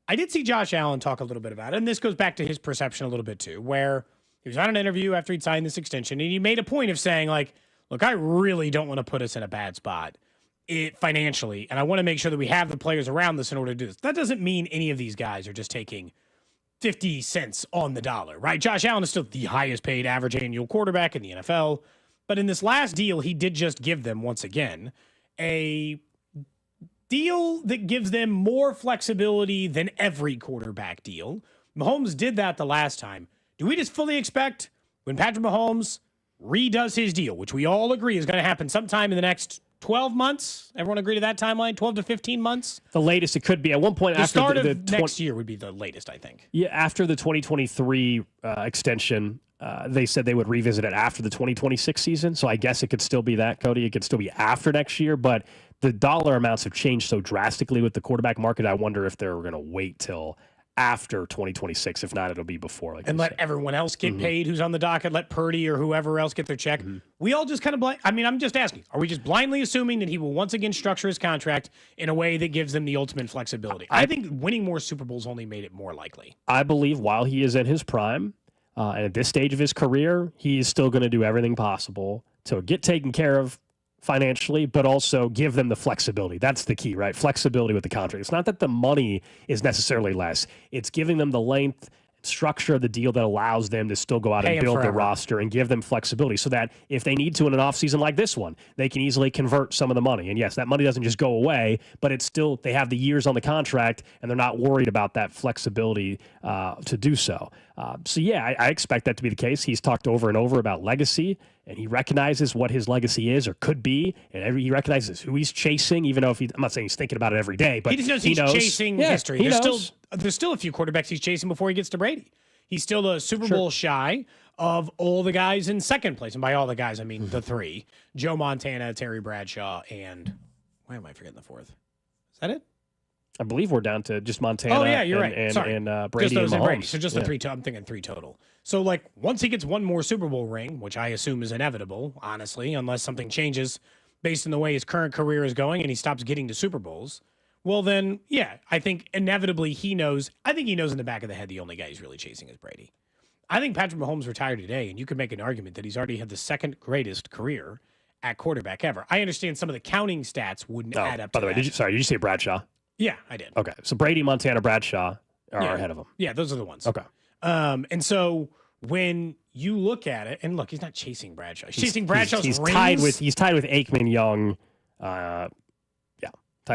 I did see Josh Allen talk a little bit about it, and this goes back to his perception a little bit too, where he was on an interview after he'd signed this extension, and he made a point of saying, like, look, I really don't want to put us in a bad spot financially, and I want to make sure that we have the players around us in order to do this. That doesn't mean any of these guys are just taking 50 cents on the dollar, right? Josh Allen is still the highest paid average annual quarterback in the NFL, but in this last deal, he did just give them, once again, a deal that gives them more flexibility than every quarterback deal. Mahomes did that the last time. Do we just fully expect when Patrick Mahomes redoes his deal, which we all agree is going to happen sometime in the next 12 months? Everyone agree to that timeline? 12 to 15 months? The latest it could be. At one point, after start of next year would be the latest, I think. Yeah, after the 2023 extension, they said they would revisit it after the 2026 season. So I guess it could still be that, Cody. It could still be after next year, but the dollar amounts have changed so drastically with the quarterback market. I wonder if they're going to wait till after 2026. If not, it'll be before. And let everyone else get paid who's on the docket. Let Purdy or whoever else get their check. We all just kind of I'm just asking, are we just blindly assuming that he will once again structure his contract in a way that gives them the ultimate flexibility? I think winning more Super Bowls only made it more likely. I believe while he is in his prime, and at this stage of his career, he is still going to do everything possible to get taken care of financially, but also give them the flexibility. That's the key, right? Flexibility with the contract. It's not that the money is necessarily less. It's giving them the length structure of the deal that allows them to still go out and build the roster and give them flexibility so that if they need to in an offseason like this one, they can easily convert some of the money. And yes, that money doesn't just go away, but it's still, they have the years on the contract and they're not worried about that flexibility to do so. So yeah, I expect that to be the case. He's talked over and over about legacy, and he recognizes what his legacy is or could be, and he recognizes who he's chasing, even though I'm not saying he's thinking about it every day, but he just knows he's chasing history. There's still a few quarterbacks he's chasing before he gets to Brady. He's still a Super Bowl shy of all the guys in second place, and by all the guys, I mean the three: Joe Montana, Terry Bradshaw, and why am I forgetting the fourth? Is that it? I believe we're down to just Montana. Oh yeah, you're and, right. Sorry. And Brady just those and Mahomes. Brady. So just the three. I'm thinking three total. So like once he gets one more Super Bowl ring, which I assume is inevitable, honestly, unless something changes based on the way his current career is going and he stops getting to Super Bowls. Well then, yeah, I think inevitably he knows. I think he knows in the back of the head the only guy he's really chasing is Brady. I think Patrick Mahomes retired today, and you could make an argument that he's already had the second greatest career at quarterback ever. I understand some of the counting stats wouldn't add up. By the way, did you say Bradshaw? Yeah, I did. Okay, so Brady, Montana, Bradshaw are ahead of him. Yeah, those are the ones. Okay. And so when you look at it, and look, he's not chasing Bradshaw. He's chasing Bradshaw's he's rings. He's tied with Aikman, Young. Tied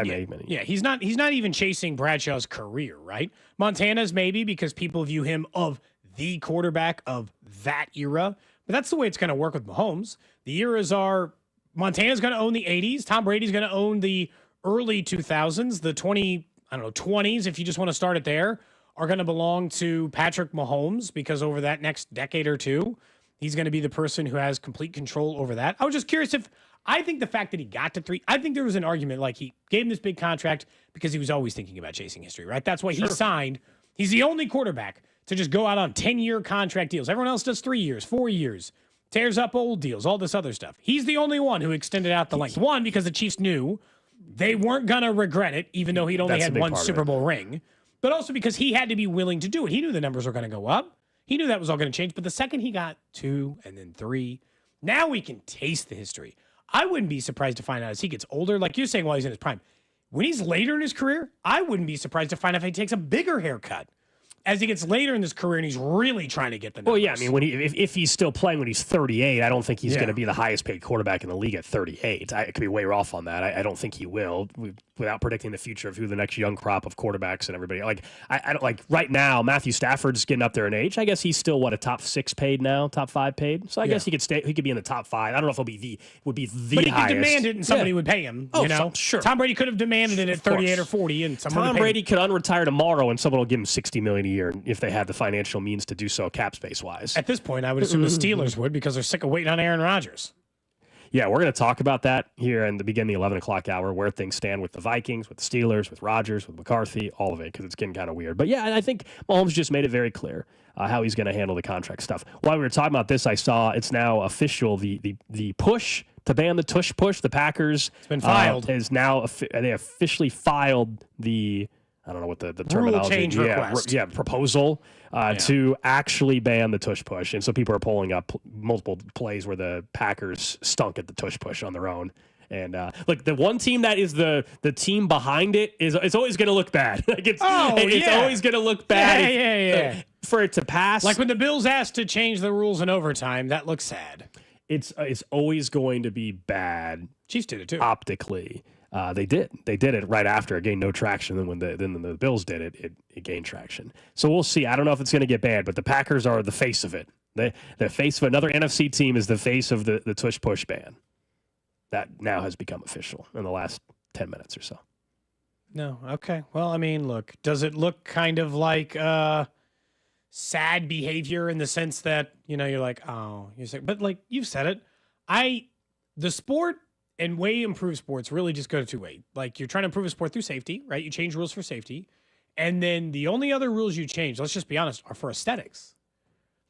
with Aikman. Yeah, he's not even chasing Bradshaw's career, right? Montana's maybe because people view him of the quarterback of that era, but that's the way it's going to work with Mahomes. The eras are Montana's going to own the 80s, Tom Brady's going to own the early 2000s, the 20s, if you just want to start it there, are going to belong to Patrick Mahomes because over that next decade or two, he's going to be the person who has complete control over that. I was just curious I think the fact that he got to 3, I think there was an argument like he gave him this big contract because he was always thinking about chasing history, right? That's why he signed. He's the only quarterback to just go out on 10-year contract deals. Everyone else does 3 years, 4 years, tears up old deals, all this other stuff. He's the only one who extended out the length. One, because the Chiefs knew they weren't going to regret it, even though he'd only had one Super Bowl ring. But also because he had to be willing to do it. He knew the numbers were going to go up. He knew that was all going to change. But the second he got 2 and then 3, now we can taste the history. I wouldn't be surprised to find out as he gets older, like you're saying while he's in his prime. When he's later in his career, I wouldn't be surprised to find out if he takes a bigger haircut as he gets later in his career and he's really trying to get the numbers. Well, yeah, I mean, if he's still playing when he's 38, I don't think he's going to be the highest paid quarterback in the league at 38. I could be way off on that. I don't think he will, without predicting the future of who the next young crop of quarterbacks and everybody. Like, I don't like right now. Matthew Stafford's getting up there in age. I guess he's still a top 6 paid now, top 5 paid. So I guess he could stay. He could be in the top 5. I don't know if he'll be the But he highest. could demand it and somebody would pay him. Oh, you know, sure. Tom Brady could have demanded it at 38 or 40, and someone Tom would pay Brady him. could unretire tomorrow, and someone will give him $60 million a year if they had the financial means to do so, cap space wise. At this point, I would assume the Steelers would because they're sick of waiting on Aaron Rodgers. Yeah, we're going to talk about that here in the beginning of the 11 o'clock hour, where things stand with the Vikings, with the Steelers, with Rodgers, with McCarthy, all of it, because it's getting kind of weird. But yeah, I think Mahomes just made it very clear how he's going to handle the contract stuff. While we were talking about this, I saw it's now official, the push to ban the Tush push. The Packers it's been filed. Is now they officially filed the I don't know what the terminology. Rule change request. Proposal to actually ban the Tush push. And so people are pulling up multiple plays where the Packers stunk at the Tush push on their own. And look, the one team that is the team behind it it's always going to look bad. It's always going to look bad for it to pass. Like when the Bills asked to change the rules in overtime, that looks sad. It's always going to be bad. Chiefs did it too. Optically. They did it right after. It gained no traction. Then when the Bills did it, it gained traction. So we'll see. I don't know if it's going to get bad, but the Packers are the face of it. The face of another NFC team is the face of the Tush push ban. That now has become official in the last 10 minutes or so. No. Okay. Well, I mean, look, does it look kind of like sad behavior in the sense that, you're like, oh, you're saying, but like you've said it, the sport and way to improve sports really just go two ways. Like you're trying to improve a sport through safety, right? You change rules for safety. And then the only other rules you change, let's just be honest, are for aesthetics.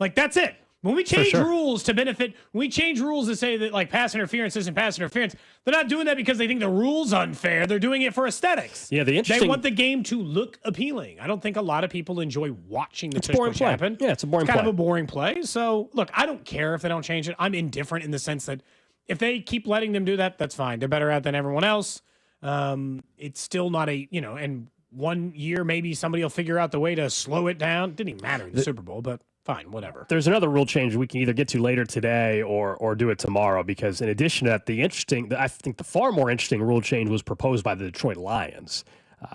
Like that's it. When we change rules to benefit, when we change rules to say that like pass interference isn't pass interference, they're not doing that because they think the rule's unfair. They're doing it for aesthetics. Yeah, they want the game to look appealing. I don't think a lot of people enjoy watching the Tush push happen. Yeah, it's a boring play. It's kind of a boring play. So look, I don't care if they don't change it. I'm indifferent in the sense that if they keep letting them do that, that's fine. They're better at it than everyone else. It's still not and one year maybe somebody will figure out the way to slow it down. Didn't even matter in the Super Bowl, but fine, whatever. There's another rule change we can either get to later today or do it tomorrow, because in addition to that, I think the far more interesting rule change was proposed by the Detroit Lions.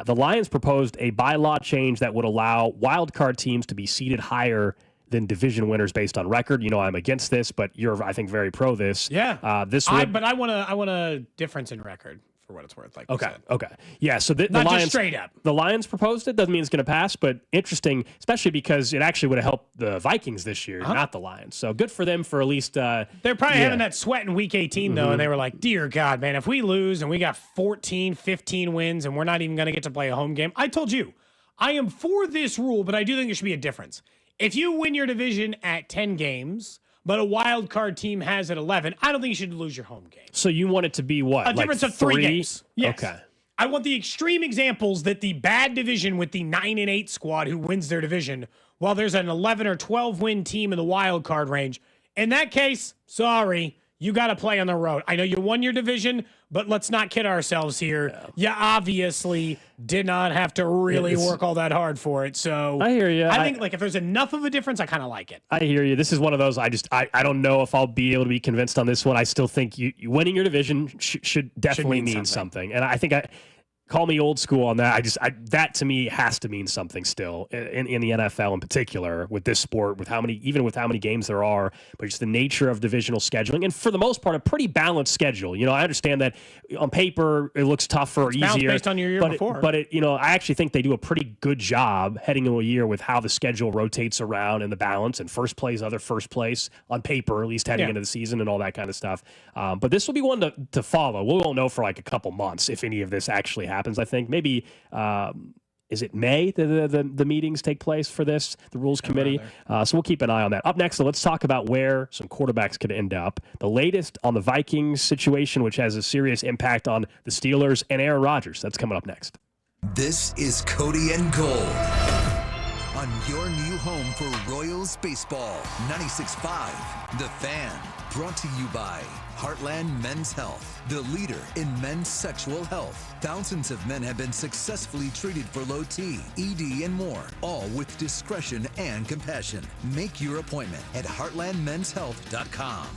The Lions proposed a bylaw change that would allow wildcard teams to be seeded higher than division winners based on record. You know, I'm against this, but you're, I think, very pro this. Yeah. But I want a difference in record for what it's worth. Like you said. Okay. Yeah. So the Not Lions just straight up. The Lions proposed it. Doesn't mean it's going to pass, but interesting, especially because it actually would have helped the Vikings this year, not the Lions. So good for them for at least. They're probably having that sweat in week 18 though, and they were like, "Dear God, man, if we lose and we got 14, 15 wins and we're not even going to get to play a home game." I told you, I am for this rule, but I do think there should be a difference. If you win your division at 10 games, but a wild card team has at 11, I don't think you should lose your home game. So you want it to be what? A difference of 3 games. Yes. Okay. I want the extreme examples that the bad division with the 9-8 squad who wins their division, while there's an 11 or 12 win team in the wild card range. In that case, sorry, you got to play on the road. I know you won your division, but let's not kid ourselves here. You obviously did not have to really work all that hard for it. So I hear you. I think like if there's enough of a difference, I kind of like it. I hear you. This is one of those. I don't know if I'll be able to be convinced on this one. I still think you winning your division should definitely mean something. And I think call me old school on that. That to me has to mean something still in the NFL in particular with this sport, with how many games there are, but just the nature of divisional scheduling. And for the most part, a pretty balanced schedule. You know, I understand that on paper it looks tougher or easier based on your year before. But I actually think they do a pretty good job heading into a year with how the schedule rotates around and the balance and first place on paper, at least heading into the season and all that kind of stuff. But this will be one to follow. We won't know for like a couple months if any of this actually happens. I think maybe is it May that the meetings take place for this, the rules committee? So we'll keep an eye on that. Up next, let's talk about where some quarterbacks could end up. The latest on the Vikings situation, which has a serious impact on the Steelers and Aaron Rodgers. That's coming up next. This is Cody and Gold on your new home for Royals baseball. 96.5 The Fan. Brought to you by Heartland Men's Health, the leader in men's sexual health. Thousands of men have been successfully treated for low T, ED, and more, all with discretion and compassion. Make your appointment at heartlandmenshealth.com.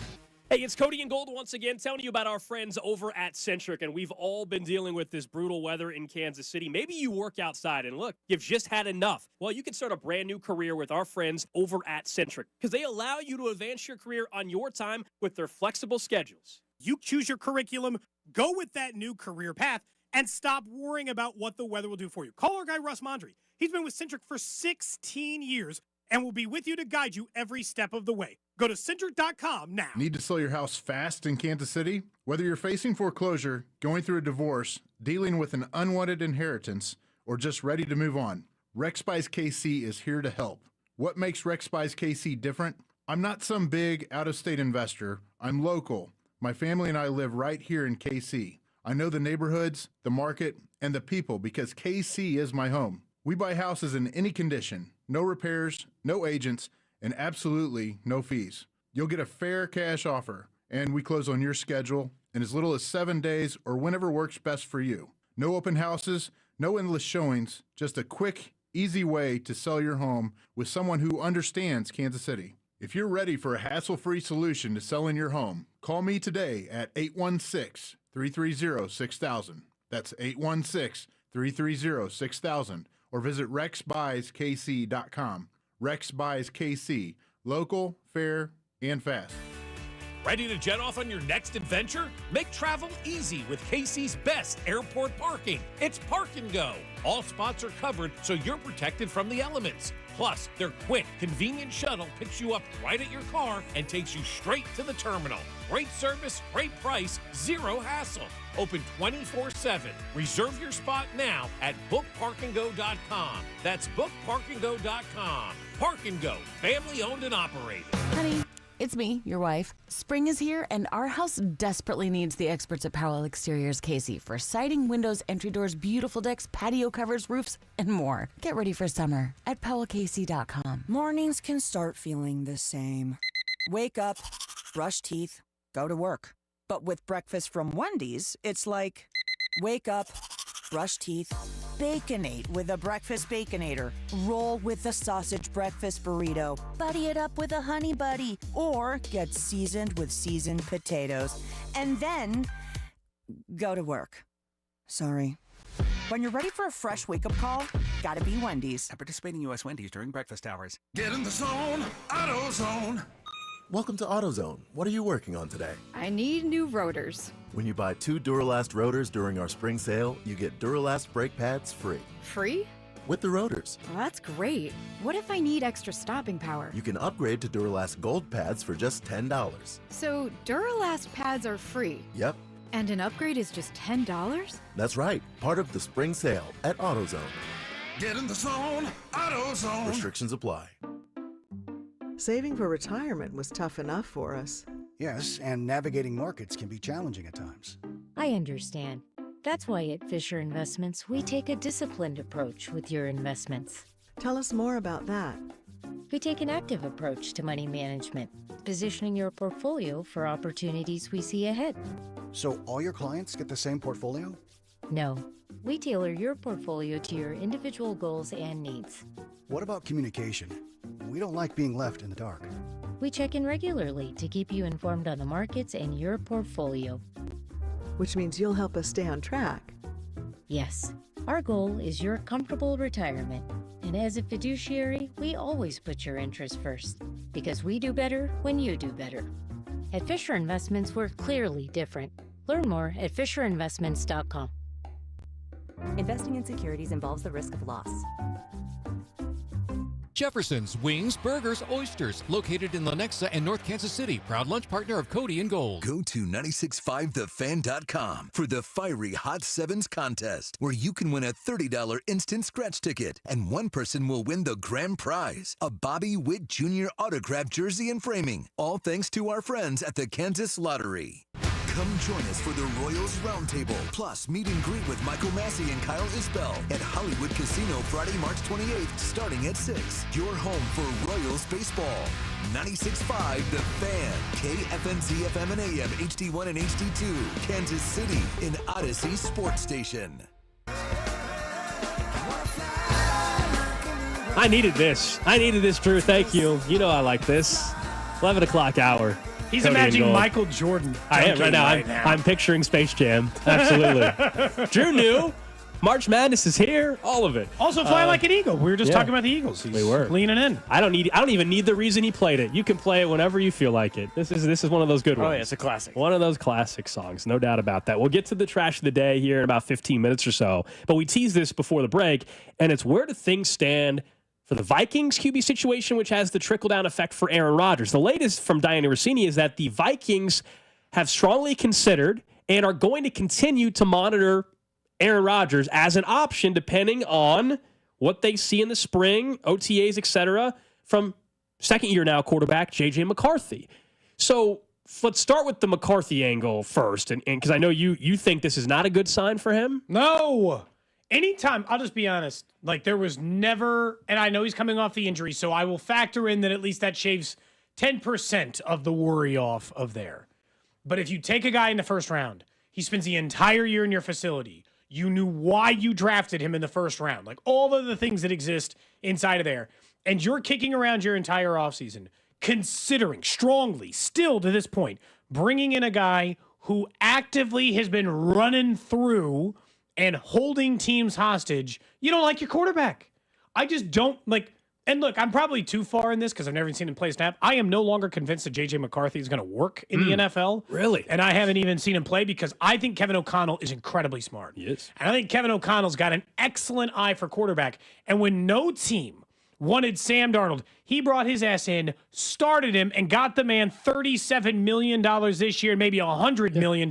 Hey, it's Cody and Gold once again, telling you about our friends over at Centric, and we've all been dealing with this brutal weather in Kansas City. Maybe you work outside, and look, you've just had enough. Well, you can start a brand new career with our friends over at Centric, because they allow you to advance your career on your time with their flexible schedules. You choose your curriculum, go with that new career path, and stop worrying about what the weather will do for you. Call our guy, Russ Mondry. He's been with Centric for 16 years and will be with you to guide you every step of the way. Go to Centric.com now. Need to sell your house fast in Kansas City? Whether you're facing foreclosure, going through a divorce, dealing with an unwanted inheritance, or just ready to move on, RexBuys KC is here to help. What makes RexBuys KC different? I'm not some big out-of-state investor. I'm local. My family and I live right here in KC. I know the neighborhoods, the market, and the people because KC is my home. We buy houses in any condition, no repairs, no agents, and absolutely no fees. You'll get a fair cash offer, and we close on your schedule in as little as 7 days or whenever works best for you. No open houses, no endless showings, just a quick, easy way to sell your home with someone who understands Kansas City. If you're ready for a hassle-free solution to selling your home, call me today at 816-330-6000. That's 816-330-6000. Or visit RexBuysKC.com. Rex Buys KC. Local, fair, and fast. Ready to jet off on your next adventure? Make travel easy with KC's best airport parking. It's Park and Go. All spots are covered so you're protected from the elements. Plus, their quick, convenient shuttle picks you up right at your car and takes you straight to the terminal. Great service, great price, zero hassle. Open 24/7. Reserve your spot now at bookparkandgo.com. That's bookparkandgo.com. Park and Go, family owned and operated. Honey, it's me, your wife. Spring is here, and our house desperately needs the experts at Powell Exteriors Casey for siding, windows, entry doors, beautiful decks, patio covers, roofs, and more. Get ready for summer at powellkc.com. Mornings can start feeling the same. Wake up, brush teeth, go to work. But with breakfast from Wendy's, it's like, wake up, Brush teeth. Baconate with a breakfast Baconator. Roll with the sausage breakfast burrito. Buddy it up with a honey buddy. Or get seasoned with seasoned potatoes. And then go to work. Sorry. When you're ready for a fresh wake-up call, gotta be Wendy's. At participating U.S. Wendy's during breakfast hours. Get in the zone, AutoZone. Welcome to AutoZone. What are you working on today? I need new rotors. When you buy 2 Duralast rotors during our spring sale, you get Duralast brake pads free. Free? With the rotors. Well, that's great. What if I need extra stopping power? You can upgrade to Duralast Gold pads for just $10. So Duralast pads are free? Yep. And an upgrade is just $10? That's right. Part of the spring sale at AutoZone. Get in the zone, AutoZone. Restrictions apply. Saving for retirement was tough enough for us. Yes, and navigating markets can be challenging at times. I understand. That's why at Fisher Investments, we take a disciplined approach with your investments. Tell us more about that. We take an active approach to money management, positioning your portfolio for opportunities we see ahead. So all your clients get the same portfolio? No, we tailor your portfolio to your individual goals and needs. What about communication? We don't like being left in the dark. We check in regularly to keep you informed on the markets and your portfolio. Which means you'll help us stay on track. Yes, our goal is your comfortable retirement. And as a fiduciary, we always put your interests first, because we do better when you do better. At Fisher Investments, we're clearly different. Learn more at FisherInvestments.com. Investing in securities involves the risk of loss. Jefferson's Wings, Burgers, Oysters, located in Lenexa and North Kansas City, proud lunch partner of Cody and Gold. Go to 965thefan.com for the Fiery Hot Sevens contest, where you can win a $30 instant scratch ticket, and one person will win the grand prize, a Bobby Witt Jr. autographed jersey and framing, all thanks to our friends at the Kansas Lottery. Come join us for the Royals Roundtable, plus meet and greet with Michael Massey and Kyle Isbell at Hollywood Casino Friday, March 28th, starting at 6. Your home for Royals baseball. 96.5 The Fan, KFNC FM and AM, HD1 and HD2, Kansas City, an Odyssey sports station. I needed this, Drew. Thank you. You know I like this. 11 o'clock hour. He's Cody imagining Michael Jordan. I am right now. I'm picturing Space Jam. Absolutely. Drew knew. March Madness is here. All of it. Also fly like an eagle. We were just talking about the Eagles. We were leaning in. I don't even need the reason he played it. You can play it whenever you feel like it. This is one of those good ones. Oh, yeah, it's a classic. One of those classic songs, no doubt about that. We'll get to the trash of the day here in about 15 minutes or so. But we teased this before the break, and it's where do things stand for the Vikings QB situation, which has the trickle-down effect for Aaron Rodgers. The latest from Diana Rossini is that the Vikings have strongly considered and are going to continue to monitor Aaron Rodgers as an option depending on what they see in the spring, OTAs, etc., from second-year now quarterback J.J. McCarthy. So let's start with the McCarthy angle first, and because I know you think this is not a good sign for him. No. Anytime, I'll just be honest, like there was never, and I know he's coming off the injury, so I will factor in that at least that shaves 10% of the worry off of there. But if you take a guy in the first round, he spends the entire year in your facility, you knew why you drafted him in the first round, like all of the things that exist inside of there, and you're kicking around your entire offseason, considering strongly, still to this point, bringing in a guy who actively has been running through and holding teams hostage, you don't like your quarterback. I just don't like, and look, I'm probably too far in this because I've never seen him play a snap. I am no longer convinced that J.J. McCarthy is going to work in the NFL. Really? And I haven't even seen him play because I think Kevin O'Connell is incredibly smart. He is. And I think Kevin O'Connell's got an excellent eye for quarterback. And when no team wanted Sam Darnold, he brought his ass in, started him, and got the man $37 million this year, maybe $100 million,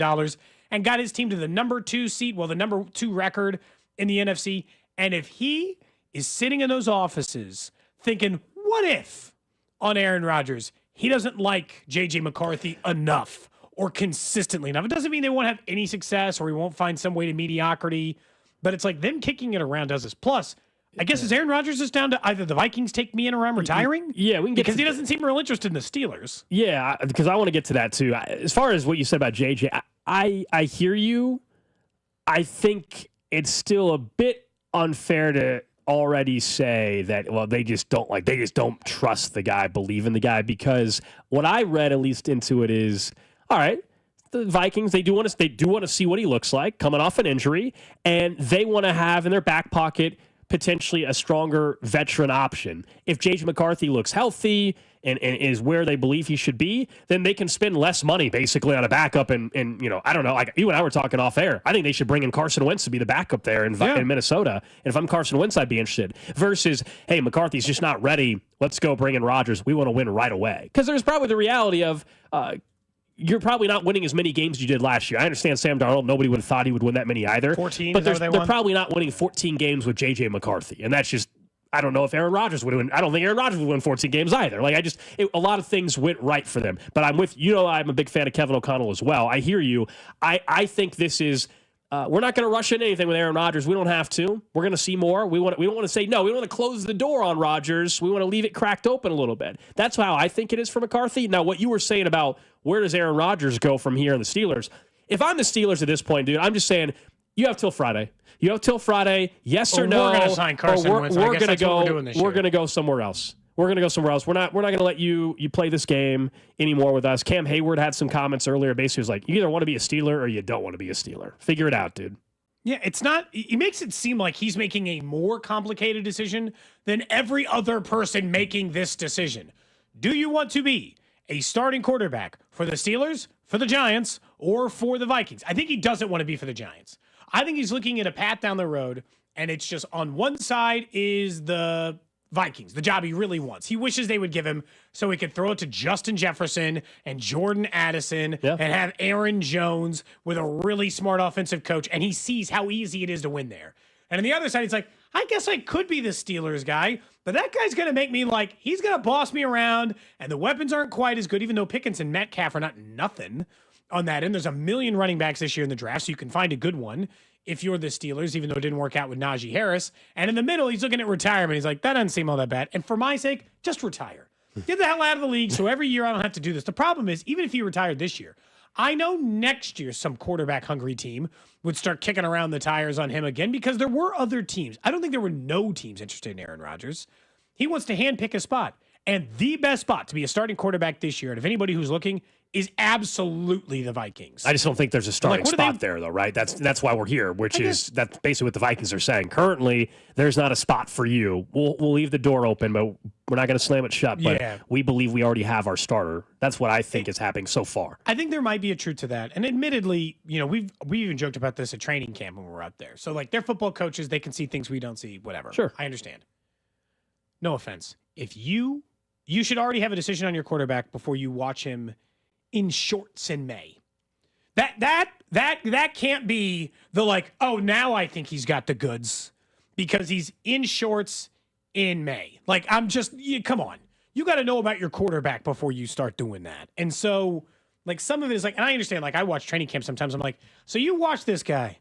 and got his team to the number 2 seat, the number 2 record in the NFC. And if he is sitting in those offices thinking, what if on Aaron Rodgers, he doesn't like J.J. McCarthy enough or consistently enough, it doesn't mean they won't have any success or he won't find some way to mediocrity, but it's like them kicking it around does this. Plus, I guess is Aaron Rodgers is down to either the Vikings take me in or I'm retiring? Yeah, we can get because he doesn't seem real interested in the Steelers. Yeah, because I want to get to that too. As far as what you said about JJ, I hear you. I think it's still a bit unfair to already say that, well, they just don't trust the guy, believe in the guy, because what I read at least into it is, all right, the Vikings, they do want to see what he looks like coming off an injury, and they want to have in their back pocket potentially a stronger veteran option. If J.J. McCarthy looks healthy and is where they believe he should be, then they can spend less money basically on a backup. And I don't know, like you and I were talking off air. I think they should bring in Carson Wentz to be the backup there in Minnesota. And if I'm Carson Wentz, I'd be interested. Versus, hey, McCarthy's just not ready. Let's go bring in Rodgers. We want to win right away. Because there's probably the reality of you're probably not winning as many games as you did last year. I understand Sam Darnold. Nobody would have thought he would win that many either. 14, but they're probably not winning 14 games with J.J. McCarthy. And that's just, I don't know if Aaron Rodgers would win. I don't think Aaron Rodgers would win 14 games either. Like, a lot of things went right for them. But I'm I'm a big fan of Kevin O'Connell as well. I hear you. I think this is, we're not going to rush into anything with Aaron Rodgers. We don't have to. We're going to see more. We don't want to say no. We don't want to close the door on Rodgers. We want to leave it cracked open a little bit. That's how I think it is for McCarthy. Now, what you were saying about where does Aaron Rodgers go from here in the Steelers? If I'm the Steelers at this point, dude, I'm just saying you have till Friday. You have till Friday, yes or no. We're going to sign Carson Wentz. We're going to go. We're going to go somewhere else. We're going to go somewhere else. We're not going to let you play this game anymore with us. Cam Hayward had some comments earlier. Basically, was like, you either want to be a Steeler or you don't want to be a Steeler. Figure it out, dude. Yeah, it's not. He makes it seem like he's making a more complicated decision than every other person making this decision. Do you want to be a starting quarterback for the Steelers, for the Giants, or for the Vikings? I think he doesn't want to be for the Giants. I think he's looking at a path down the road, and it's just on one side is the Vikings, the job he really wants. He wishes they would give him so he could throw it to Justin Jefferson and Jordan Addison and have Aaron Jones with a really smart offensive coach, and he sees how easy it is to win there. And on the other side, he's like, I guess I could be the Steelers guy, but that guy's going to make me he's going to boss me around, and the weapons aren't quite as good, even though Pickens and Metcalf are not nothing on that end. There's a million running backs this year in the draft, so you can find a good one if you're the Steelers, even though it didn't work out with Najee Harris. And in the middle, he's looking at retirement. He's like, that doesn't seem all that bad. And for my sake, just retire. Get the hell out of the league so every year I don't have to do this. The problem is, even if he retired this year, I know next year some quarterback-hungry team would start kicking around the tires on him again because there were other teams. I don't think there were no teams interested in Aaron Rodgers. He wants to handpick a spot. And the best spot to be a starting quarterback this year, and if anybody who's looking, is absolutely the Vikings. I just don't think there's a starting spot there, though, right? That's why we're here, that's basically what the Vikings are saying. Currently, there's not a spot for you. We'll leave the door open, but we're not going to slam it shut. But we believe we already have our starter. That's what I think is happening so far. I think there might be a truth to that. And admittedly, we even joked about this at training camp when we were out there. So, they're football coaches. They can see things we don't see, whatever. Sure. I understand. No offense. If you should already have a decision on your quarterback before you watch him in shorts in May. That can't be the now I think he's got the goods because he's in shorts in May. Come on. You got to know about your quarterback before you start doing that. And so some of it is and I understand, I watch training camp sometimes. I'm like, so you watch this guy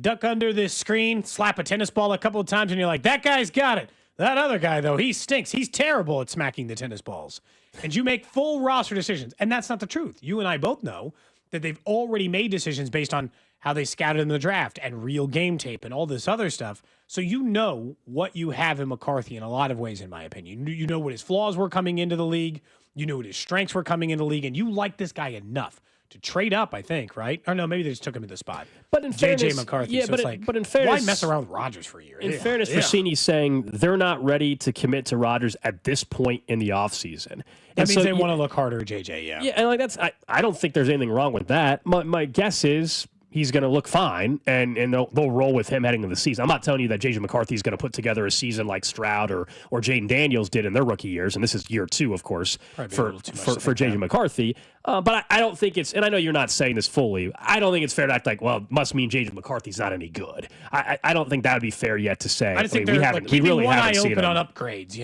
duck under this screen, slap a tennis ball a couple of times and you're like, that guy's got it. That other guy, though, he stinks. He's terrible at smacking the tennis balls. And you make full roster decisions. And that's not the truth. You and I both know that they've already made decisions based on how they scouted in the draft and real game tape and all this other stuff. So you know what you have in McCarthy in a lot of ways, in my opinion. You know what his flaws were coming into the league. You know what his strengths were coming into the league. And you like this guy enough to trade up, I think, right? Or no, maybe they just took him to the spot. But in J.J. fairness, McCarthy. So but in fairness, why mess around with Rodgers for a year? In fairness, Rossini's saying they're not ready to commit to Rodgers at this point in the offseason. That means they want to look harder at J.J., Yeah, and I don't think there's anything wrong with that. My guess is he's going to look fine, and they'll roll with him heading into the season. I'm not telling you that J.J. McCarthy is going to put together a season like Stroud or Jaden Daniels did in their rookie years, and this is year 2, of course, for J.J. McCarthy. But I don't think it's, and I know you're not saying this fully, I don't think it's fair to act like, well, it must mean J.J. McCarthy's not any good. I don't think that would be fair yet to say. I just think we really one eye open on upgrades,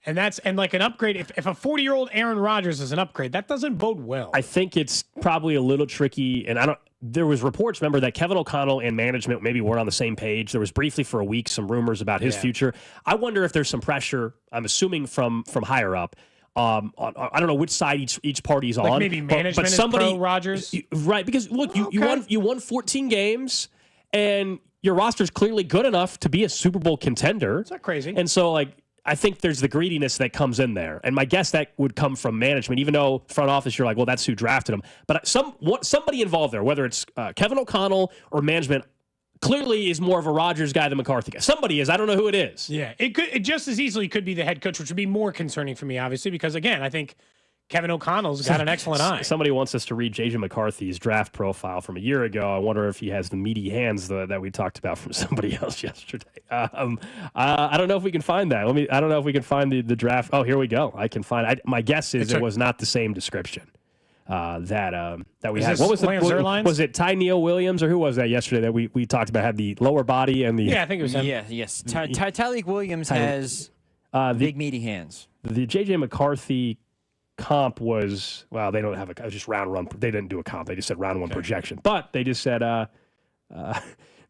And an upgrade, if a 40-year-old Aaron Rodgers is an upgrade, that doesn't bode well. I think it's probably a little tricky, and there was reports, remember, that Kevin O'Connell and management maybe weren't on the same page. There was briefly for a week some rumors about his future. I wonder if there's some pressure, I'm assuming from higher up. I don't know which side each party's on. Maybe management but somebody, is pro Rodgers? Right, because look, you won 14 games, and your roster's clearly good enough to be a Super Bowl contender. It's not crazy. And so, I think there's the greediness that comes in there. And my guess that would come from management, even though front office, you're like, well, that's who drafted him. But somebody involved there, whether it's Kevin O'Connell or management, clearly is more of a Rogers guy than McCarthy guy. Somebody is. I don't know who it is. Yeah, it just as easily could be the head coach, which would be more concerning for me, obviously, because, again, I think Kevin O'Connell's got an excellent eye. Somebody wants us to read J.J. McCarthy's draft profile from a year ago. I wonder if he has the meaty hands that we talked about from somebody else yesterday. I don't know if we can find that. I don't know if we can find the draft. Oh, here we go. I can find. My guess is it was not the same description that we had. What was was it Ty Neal Williams or who was that yesterday that we talked about? Had the lower body and the I think it was him. Yes. Tyleek Williams has big meaty hands. The J.J. McCarthy comp was, well, they don't have it was just round one. They didn't do a comp. They just said round one projection. But they just said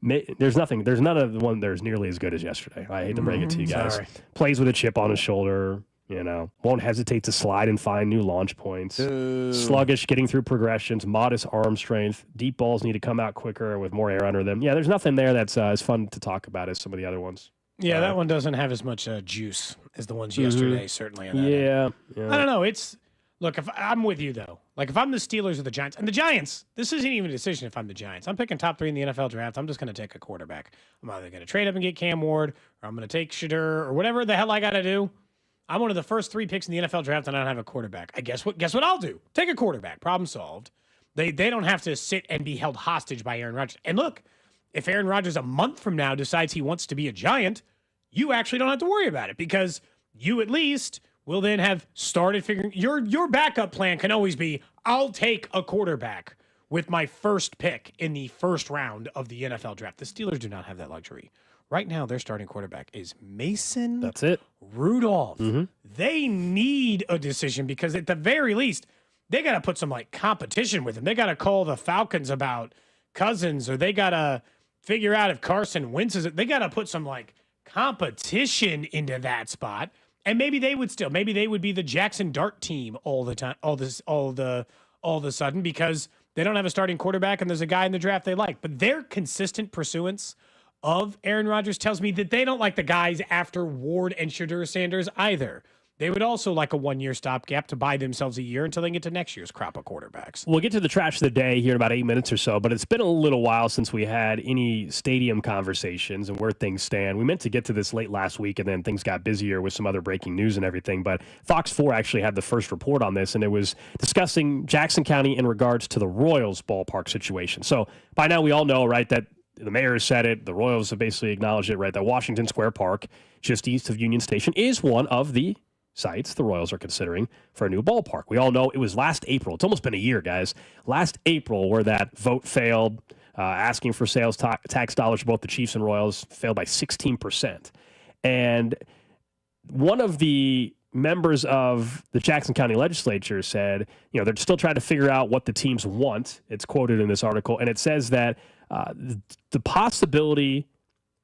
there's none of the one there's nearly as good as yesterday. I hate to break it to you guys. Sorry. Plays with a chip on his shoulder, won't hesitate to slide and find new launch points. Sluggish getting through progressions, modest arm strength, deep balls need to come out quicker with more air under them. Yeah, there's nothing there that's as fun to talk about as some of the other ones. Yeah, that one doesn't have as much juice as the ones yesterday, certainly. On that end. I don't know. Look, if I'm with you, though. Like, if I'm the Steelers or the Giants, and the Giants, this isn't even a decision if I'm the Giants. I'm picking top 3 in the NFL draft. I'm just going to take a quarterback. I'm either going to trade up and get Cam Ward, or I'm going to take Shadur, or whatever the hell I got to do. I'm one of the first 3 picks in the NFL draft, and I don't have a quarterback. Guess what I'll do? Take a quarterback. Problem solved. They don't have to sit and be held hostage by Aaron Rodgers. And look, if Aaron Rodgers a month from now decides he wants to be a Giant, you actually don't have to worry about it because you at least will then have started figuring your backup plan can always be, I'll take a quarterback with my first pick in the first round of the NFL draft. The Steelers do not have that luxury. Right now, their starting quarterback is Mason That's it. Rudolph. Mm-hmm. They need a decision because at the very least, they got to put some competition with him. They got to call the Falcons about Cousins, or they got to figure out if Carson Wentz is. They got to put some competition into that spot. And maybe they would be the Jackson Dart team all the time, all of a sudden, because they don't have a starting quarterback and there's a guy in the draft they like. But their consistent pursuance of Aaron Rodgers tells me that they don't like the guys after Ward and Shadur Sanders either. They would also like a 1-year stopgap to buy themselves a year until they get to next year's crop of quarterbacks. We'll get to the trash of the day here in about 8 minutes or so, but it's been a little while since we had any stadium conversations and where things stand. We meant to get to this late last week, and then things got busier with some other breaking news and everything, but Fox 4 actually had the first report on this, and it was discussing Jackson County in regards to the Royals ballpark situation. So by now we all know, right, that the mayor has said it, the Royals have basically acknowledged it, right, that Washington Square Park, just east of Union Station, is one of the sites the Royals are considering for a new ballpark. We all know it was last April. It's almost been a year, guys. Last April where that vote failed, asking for sales tax dollars for both the Chiefs and Royals failed by 16%. And one of the members of the Jackson County legislature said, they're still trying to figure out what the teams want. It's quoted in this article, and it says that the possibility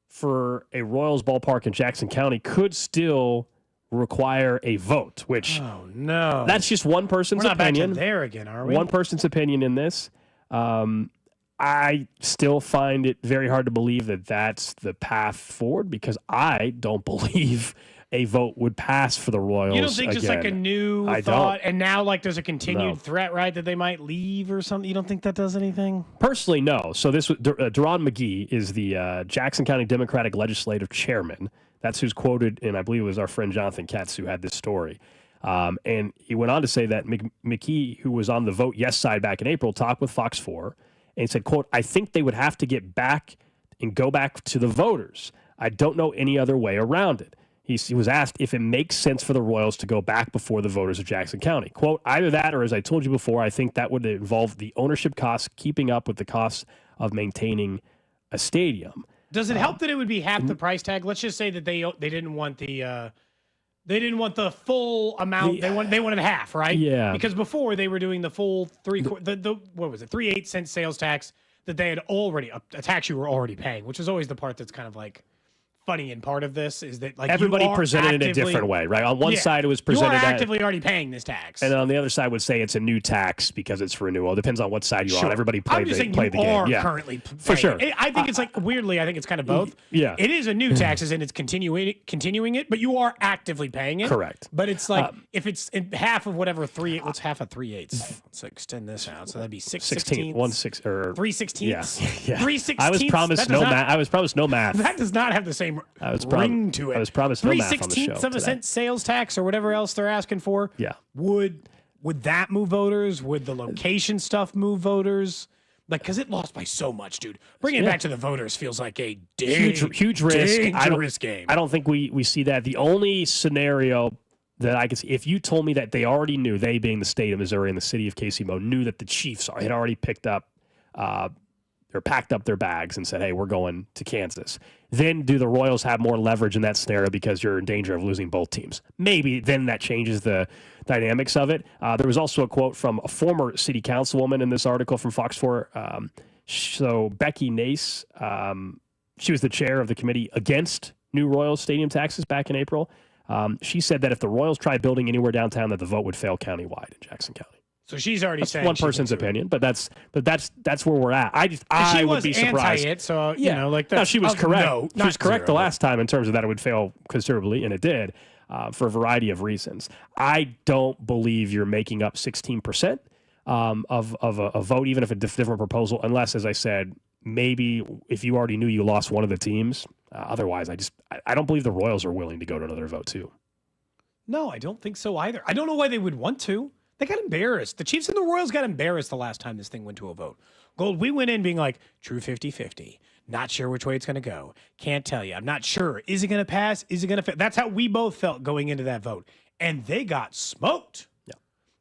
for a Royals ballpark in Jackson County could still require a vote, which that's just one person's opinion. Back to there again, are we? One person's opinion in this. I still find it very hard to believe that that's the path forward because I don't believe a vote would pass for the Royals. You don't think again. Just a new thought, and now there's a continued threat, right, that they might leave or something? You don't think that does anything? Personally, no. So this Deron McGee is the Jackson County Democratic Legislative Chairman. That's who's quoted, and I believe it was our friend Jonathan Katz who had this story. And he went on to say that McKee, who was on the vote yes side back in April, talked with Fox 4 and said, quote, I think they would have to get back and go back to the voters. I don't know any other way around it. He was asked if it makes sense for the Royals to go back before the voters of Jackson County. Quote, either that or, as I told you before, I think that would involve the ownership costs keeping up with the costs of maintaining a stadium. Does it help that it would be half the price tag? Let's just say that they didn't want the full amount. They wanted half, right? Yeah. Because before they were doing the full 3/8 cent sales tax that they had already a tax you were already paying, which is always the part that's kind of funny in part of this is that like everybody presented it a different way, right? On one side, it was presented you are actively already paying this tax, and on the other side would say it's a new tax because it's renewal. It depends on what side you're on. Everybody played the game. Yeah, currently for sure. I think it's like weirdly. I think it's kind of both. Yeah, it is a new tax, and it's continuing it, but you are actively paying it. Correct. But it's like if it's in half of whatever 3/8. What's half of 3/8? Let's extend this out. So that'd be 6/16. 3/16. Yeah. 3/16. I was promised no math. I was promised no math. That does not have the same ring to it. I was promised no math on the show. 3/16 of a cent sales tax or whatever else they're asking for. Yeah. Would that move voters? Would the location stuff move voters? Like, because it lost by so much, dude. Bringing it back to the voters feels like a huge risk. Dangerous game. I don't think we see that. The only scenario that I could see, if you told me that they already knew, they being the state of Missouri and the city of KCMO, knew that the Chiefs had already picked up or packed up their bags and said, hey, we're going to Kansas. Then do the Royals have more leverage in that scenario because you're in danger of losing both teams? Maybe then that changes the dynamics of it. There was also a quote from a former city councilwoman in this article from Fox 4. So Becky Nace, she was the chair of the committee against new Royals stadium taxes back in April. She said that if the Royals tried building anywhere downtown, that the vote would fail countywide in Jackson County. So she's already that's saying one person's opinion, but that's where we're at. I would be surprised. It, so you know, like that. No, she was correct. No, she was correct the last time in terms of that it would fail considerably, and it did for a variety of reasons. I don't believe you're making up 16% of a vote, even if it's a different proposal, unless, as I said, maybe if you already knew you lost one of the teams. Otherwise, I don't believe the Royals are willing to go to another vote too. No, I don't think so either. I don't know why they would want to. They got embarrassed. The Chiefs and the Royals got embarrassed the last time this thing went to a vote. Gold, we went in being like, true 50-50. Not sure which way it's going to go. Can't tell you. I'm not sure. Is it going to pass? Is it going to fail? That's how we both felt going into that vote. And they got smoked. Yeah.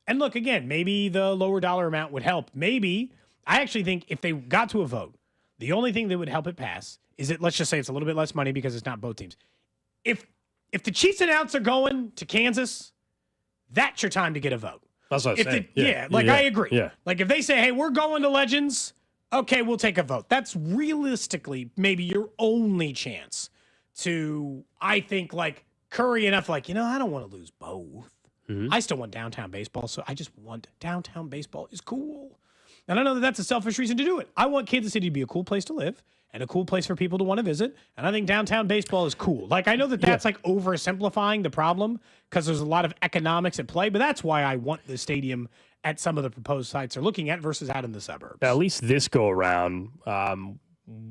And look, again, maybe the lower dollar amount would help. Maybe. I actually think if they got to a vote, the only thing that would help it pass is it, let's just say it's a little bit less money because it's not both teams. If the Chiefs announce they're going to Kansas, that's your time to get a vote. That's what I'm saying. I agree. Yeah. Like if they say, hey, we're going to Legends, okay, we'll take a vote. That's realistically maybe your only chance to, I think, like curry enough, like, I don't want to lose both. Mm-hmm. I still want downtown baseball, so I just want downtown baseball is cool. And I know that that's a selfish reason to do it. I want Kansas City to be a cool place to live and a cool place for people to want to visit. And I think downtown baseball is cool. Like, I know that that's like oversimplifying the problem because there's a lot of economics at play, but that's why I want the stadium at some of the proposed sites they're looking at versus out in the suburbs. Now, at least this go around,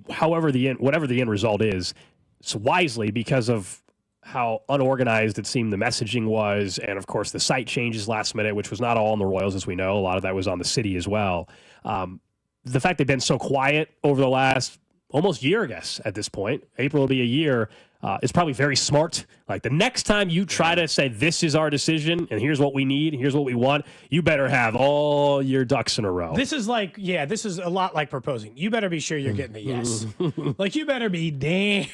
whatever the end result is, it's wisely because of how unorganized it seemed the messaging was, and of course the site changes last minute, which was not all on the Royals, as we know. A lot of that was on the city as well. The fact they've been so quiet over the last almost year, I guess, at this point, April will be a year, is probably very smart. Like the next time you try to say this is our decision and here's what we need, here's what we want, you better have all your ducks in a row. This is like, this is a lot like proposing. You better be sure you're getting a yes. Like you better be damn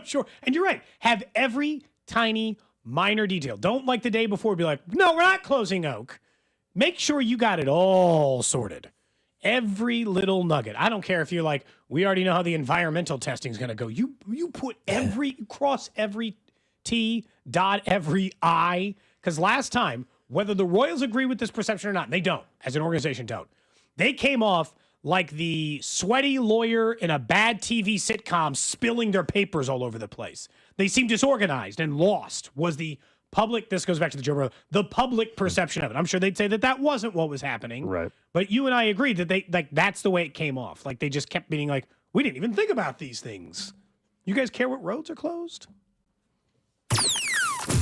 sure. And you're right. Have every tiny minor detail. Don't like the day before be like, no, we're not closing Oak. Make sure you got it all sorted. Every little nugget. I don't care if you're like, we already know how the environmental testing is going to go. You put cross every T, dot every I. Because last time, whether the Royals agree with this perception or not, they don't, as an organization don't. They came off like the sweaty lawyer in a bad TV sitcom spilling their papers all over the place. They seemed disorganized and lost was the public, this goes back to the Joe Rogan, the public perception of it. I'm sure they'd say that wasn't what was happening. Right. But you and I agreed that that's the way it came off. Like they just kept being like, we didn't even think about these things. You guys care what roads are closed?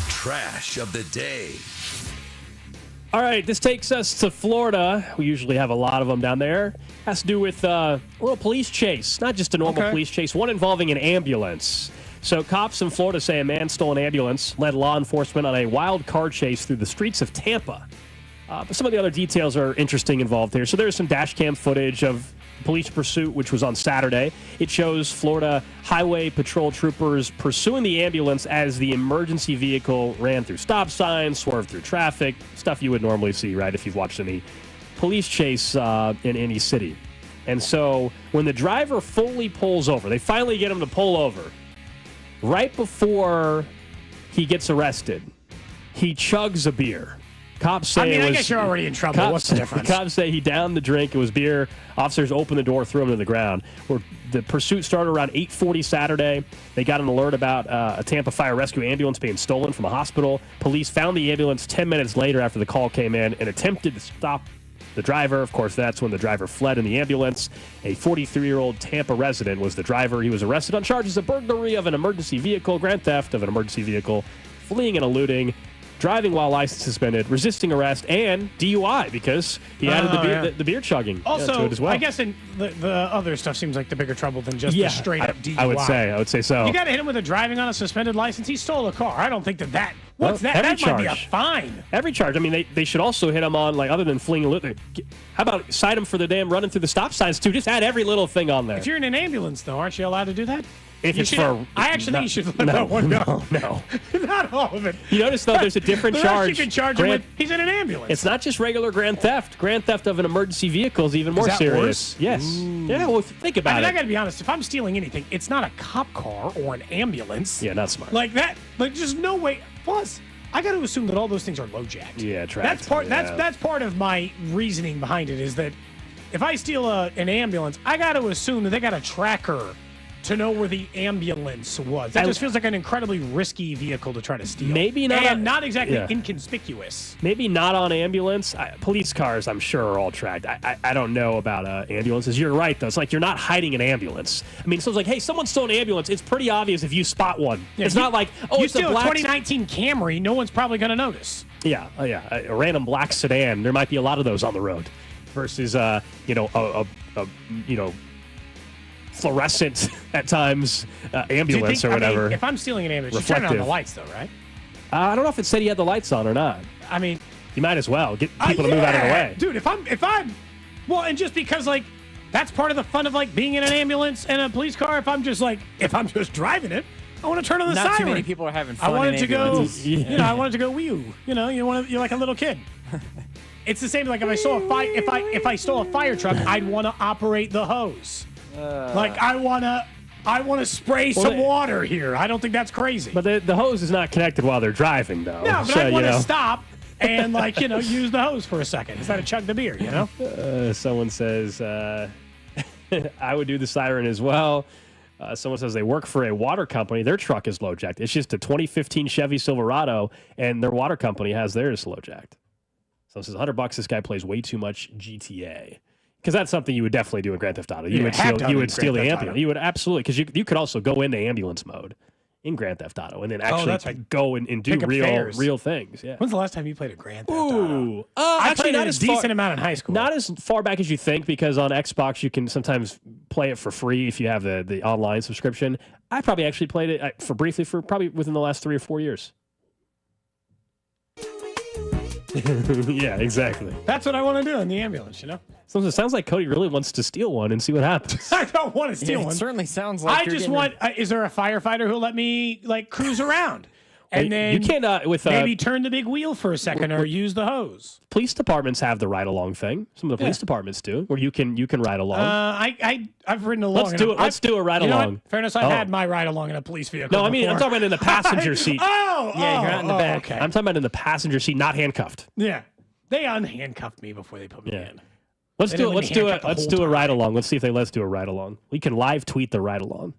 Trash of the day. All right, this takes us to Florida. We usually have a lot of them down there. Has to do with a little police chase, not just a normal police chase, one involving an ambulance. So cops in Florida say a man stole an ambulance, led law enforcement on a wild car chase through the streets of Tampa. But some of the other details are interesting involved here. So there's some dash cam footage of police pursuit, which was on Saturday. It shows Florida Highway Patrol troopers pursuing the ambulance as the emergency vehicle ran through stop signs, swerved through traffic, stuff you would normally see, right, if you've watched any police chase in any city. And so when the driver fully pulls over, they finally get him to pull over. Right before he gets arrested, he chugs a beer. Cops say I guess you're already in trouble. What's the difference? Cops say he downed the drink. It was beer. Officers opened the door, threw him to the ground. The pursuit started around 8:40 Saturday. They got an alert about a Tampa Fire Rescue ambulance being stolen from a hospital. Police found the ambulance 10 minutes later after the call came in and attempted to stop the driver. Of course, that's when the driver fled in the ambulance. A 43-year-old Tampa resident was the driver. He was arrested on charges of burglary of an emergency vehicle, grand theft of an emergency vehicle, fleeing and eluding, driving while license suspended, resisting arrest, and DUI because he added the beer chugging also, to it as well. I guess the other stuff seems like the bigger trouble than just the straight-up DUI. I would say so. You got to hit him with a driving on a suspended license. He stole a car. I don't think that. What's that? That might be a fine. Every charge. I mean, they should also hit him on, like, other than fleeing. How about cite him for the damn running through the stop signs, too? Just add every little thing on there. If you're in an ambulance, though, aren't you allowed to do that? If it's for, I actually think you should let that one go. No. Not all of it. You notice, though, there's a different charge. You can charge him with, he's in an ambulance. It's not just regular grand theft. Grand theft of an emergency vehicle is even more serious. Worse? Yes. Ooh. Yeah, well, think about it. I got to be honest. If I'm stealing anything, it's not a cop car or an ambulance. Yeah, not smart. Like that. Like, just no way. Plus, I got to assume that all those things are low-jacked. Yeah, tracked. That's part of my reasoning behind it is that if I steal an ambulance, I got to assume that they got a tracker to know where the ambulance was. That just feels like an incredibly risky vehicle to try to steal. Maybe not. And not exactly inconspicuous. Maybe not on ambulance. Police cars, I'm sure, are all tracked. I don't know about ambulances. You're right, though. It's like you're not hiding an ambulance. I mean, so it's like, hey, someone stole an ambulance. It's pretty obvious if you spot one. Yeah, it's not like, oh, it's a black... 2019 Camry, no one's probably going to notice. Yeah, a random black sedan. There might be a lot of those on the road versus, fluorescent at times ambulance or whatever. If I'm stealing an ambulance, you turn on the lights, though, right? I don't know if it said he had the lights on or not. I mean, you might as well get people to move out of the way, dude. If I'm, well, and just because like that's part of the fun of like being in an ambulance and a police car. If I'm just driving it, I want to turn on the siren. Not too many people are having fun. I want it to go. Yeah. I want it to go wee. You're like a little kid. It's the same. Like if I saw if I stole a fire truck, I'd want to operate the hose. Like I wanna spray some water here. I don't think that's crazy. But the hose is not connected while they're driving, though. No, but I want to stop and use the hose for a second instead of chug the beer. Someone says I would do the siren as well. Someone says they work for a water company. Their truck is low jacked. It's just a 2015 Chevy Silverado, and their water company has theirs low jacked. Someone says $100. This guy plays way too much GTA. Because that's something you would definitely do in Grand Theft Auto. You would steal the ambulance. You would absolutely, because you could also go into ambulance mode in Grand Theft Auto and then actually go and do real things. Yeah. When's the last time you played a Grand Theft Auto? I played a decent amount in high school. Not as far back as you think, because on Xbox you can sometimes play it for free if you have the online subscription. I probably actually played it briefly probably within the last 3 or 4 years. Yeah, exactly. That's what I want to do in the ambulance, So it sounds like Cody really wants to steal one and see what happens. I don't want to steal one. It certainly sounds like I just want. Is there a firefighter who'll let me cruise around? And then you can't maybe turn the big wheel for a second or use the hose. Police departments have the ride along thing. Some of the police departments do, where you can ride along. I've ridden along. Let's do a ride along. Fairness, I've had my ride along in a police vehicle. No, I mean I'm talking about in the passenger seat. Yeah, you're not in the back. Okay. I'm talking about in the passenger seat, not handcuffed. Yeah, they unhandcuffed me before they put me in. Let's do a ride along. Let's see if they let us do a ride along. We can live tweet the ride along.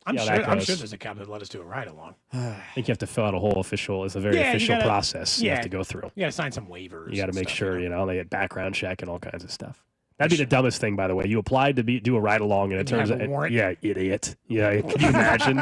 I'm sure there's a cop that let us do a ride along. I think you have to fill out a whole official. It's a very official process you have to go through. You got to sign some waivers. You got to make sure they get background check and all kinds of stuff. That'd be the dumbest thing, by the way. You applied to do a ride along, and it turns out, idiot. Yeah, can you imagine?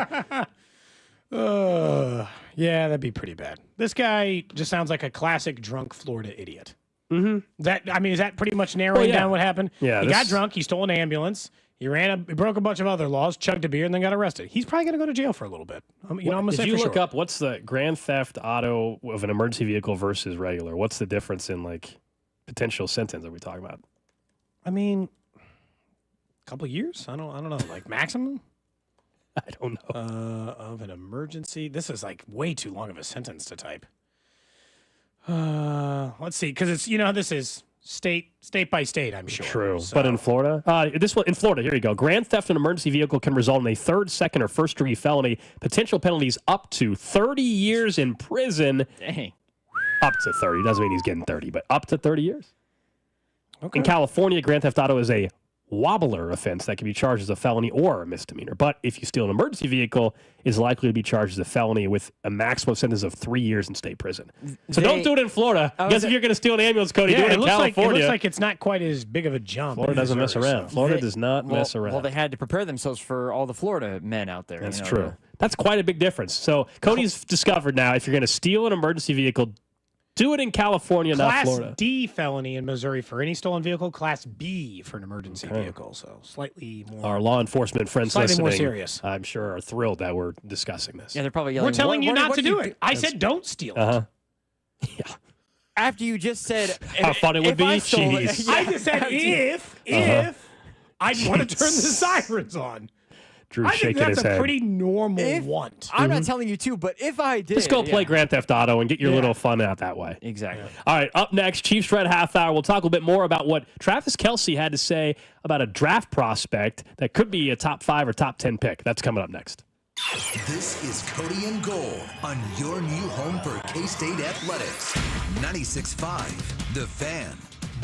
Yeah, that'd be pretty bad. This guy just sounds like a classic drunk Florida idiot. Mm-hmm. Is that pretty much narrowing down what happened? Yeah, he got drunk. He stole an ambulance. He broke a bunch of other laws, chugged a beer, and then got arrested. He's probably going to go to jail for a little bit. I'm going to say for sure. If you look up what's the Grand Theft Auto of an emergency vehicle versus regular, what's the difference in potential sentence that we talk about? I mean, a couple years. I don't know. Like maximum. I don't know. Of an emergency. This is way too long of a sentence to type. Let's see, because it's this is State by state, I'm sure. True. So. But in Florida, this one in Florida, here you go. Grand theft of an emergency vehicle can result in a third, second, or first degree felony. Potential penalties up to 30 years in prison. Dang. Up to 30. Doesn't mean he's getting 30, but up to 30 years. Okay. In California, grand theft auto is a wobbler offense that can be charged as a felony or a misdemeanor. But if you steal an emergency vehicle, it's likely to be charged as a felony with a maximum sentence of 3 years in state prison. So don't do it in Florida. Guess if you're going to steal an ambulance, Cody, do it in California. It looks like it's not quite as big of a jump. Florida doesn't mess around. Florida does not mess around. Well, they had to prepare themselves for all the Florida men out there. That's true. That's quite a big difference. So Cody's discovered now if you're going to steal an emergency vehicle, do it in California, not Florida. Class D felony in Missouri for any stolen vehicle. Class B for an emergency vehicle. So slightly more. Our law enforcement friends slightly listening, more serious. I'm sure, are thrilled that we're discussing this. Yeah, they're probably yelling. We're telling you not to do it. I That's- said don't steal it. Yeah. After you just said How fun it would be. I stole it- Jeez. I just said if I'd want to turn the sirens on. Drew's I think shaking that's his a head. pretty normal want. I'm not telling you to, but if I did, Just go play Grand Theft Auto and get your Yeah. little fun out that way. Exactly. All right, up next, Chiefs Red Half Hour. We'll talk a little bit more about what Travis Kelce had to say about a draft prospect that could be a top 5 or top 10 pick. That's coming up next. This is Cody and Gold on your new home for K-State Athletics. 96.5, The Fan.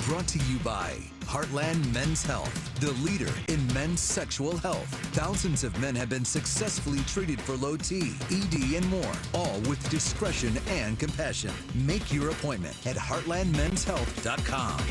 Brought to you by Heartland Men's Health, the leader in men's sexual health. Thousands of men have been successfully treated for low T, ED, and more, all with discretion and compassion. Make your appointment at heartlandmenshealth.com.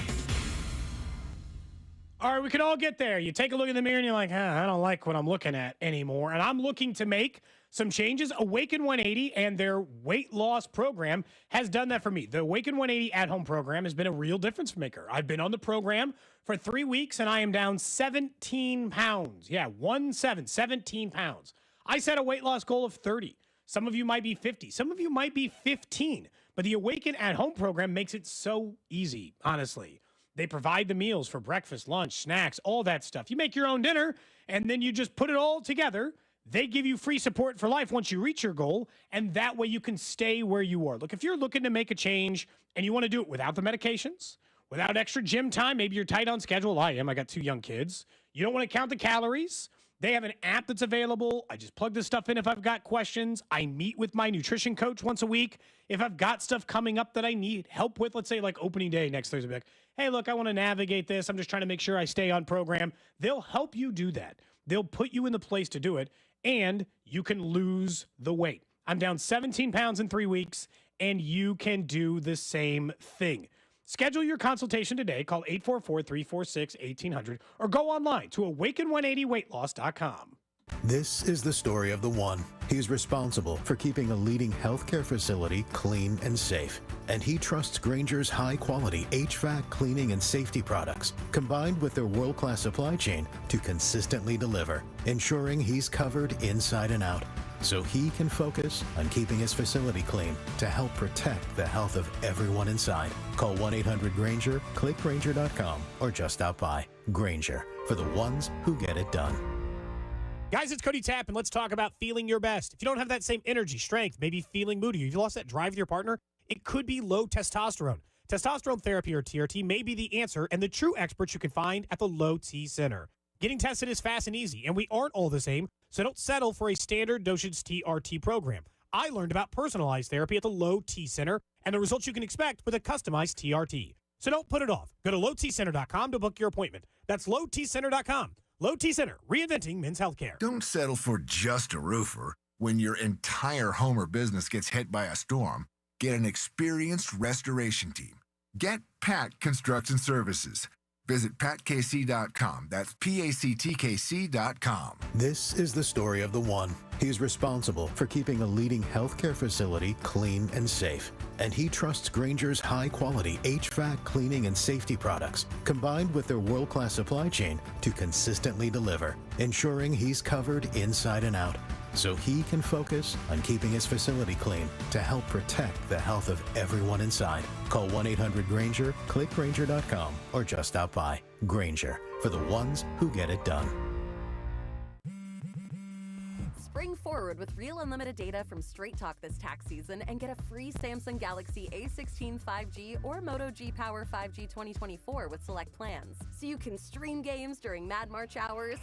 All right, we can all get there. You take a look in the mirror and you're like, I don't like what I'm looking at anymore. And I'm looking to make some changes. Awaken 180 and their weight loss program has done that for me. The Awaken 180 at-home program has been a real difference maker. I've been on the program for 3 weeks and I am down 17 pounds. Yeah, 17 pounds. I set a weight loss goal of 30. Some of you might be 50. Some of you might be 15. But the Awaken at-home program makes it so easy, honestly. They provide the meals for breakfast, lunch, snacks, all that stuff. You make your own dinner, and then you just put it all together. They give you free support for life once you reach your goal, and that way you can stay where you are. Look, if you're looking to make a change and you want to do it without the medications, without extra gym time, maybe you're tight on schedule. I am. I got 2 young kids. You don't want to count the calories. They have an app that's available. I just plug this stuff in if I've got questions. I meet with my nutrition coach once a week. If I've got stuff coming up that I need help with, let's say like opening day next Thursday, I'll be like, hey, look, I want to navigate this. I'm just trying to make sure I stay on program. They'll help you do that. They'll put you in the place to do it, and you can lose the weight. I'm down 17 pounds in 3 weeks, and you can do the same thing. Schedule your consultation today. Call 844-346-1800 or go online to awaken180weightloss.com. This is the story of the one. He's responsible for keeping a leading healthcare facility clean and safe. And he trusts Grainger's high-quality HVAC cleaning and safety products, combined with their world-class supply chain, to consistently deliver, ensuring he's covered inside and out, so he can focus on keeping his facility clean to help protect the health of everyone inside. Call 1-800-GRAINGER, click Grainger.com, or just stop by. Grainger, for the ones who get it done. Guys, it's Cody Tapp, and let's talk about feeling your best. If you don't have that same energy, strength, maybe feeling moody, if you lost that drive with your partner, it could be low testosterone. Testosterone therapy, or TRT, may be the answer, and the true experts you can find at the Low T Center. Getting tested is fast and easy, and we aren't all the same, so don't settle for a standard dosage TRT program. I learned about personalized therapy at the Low T Center and the results you can expect with a customized TRT. So don't put it off. Go to lowtcenter.com to book your appointment. That's lowtcenter.com. Low T Center, reinventing men's healthcare. Don't settle for just a roofer. When your entire home or business gets hit by a storm, get an experienced restoration team. Get Pat Construction Services. Visit patkc.com. That's PACTKC.com. This is the story of the one. He's responsible for keeping a leading healthcare facility clean and safe. And he trusts Grainger's high-quality HVAC cleaning and safety products, combined with their world-class supply chain, to consistently deliver, ensuring he's covered inside and out, so he can focus on keeping his facility clean to help protect the health of everyone inside. Call 1-800-GRAINGER, click Grainger.com, or just stop by. Grainger, for the ones who get it done. Spring forward with real unlimited data from Straight Talk this tax season and get a free Samsung Galaxy A16 5G or Moto G Power 5G 2024 with select plans. So you can stream games during Mad March hours,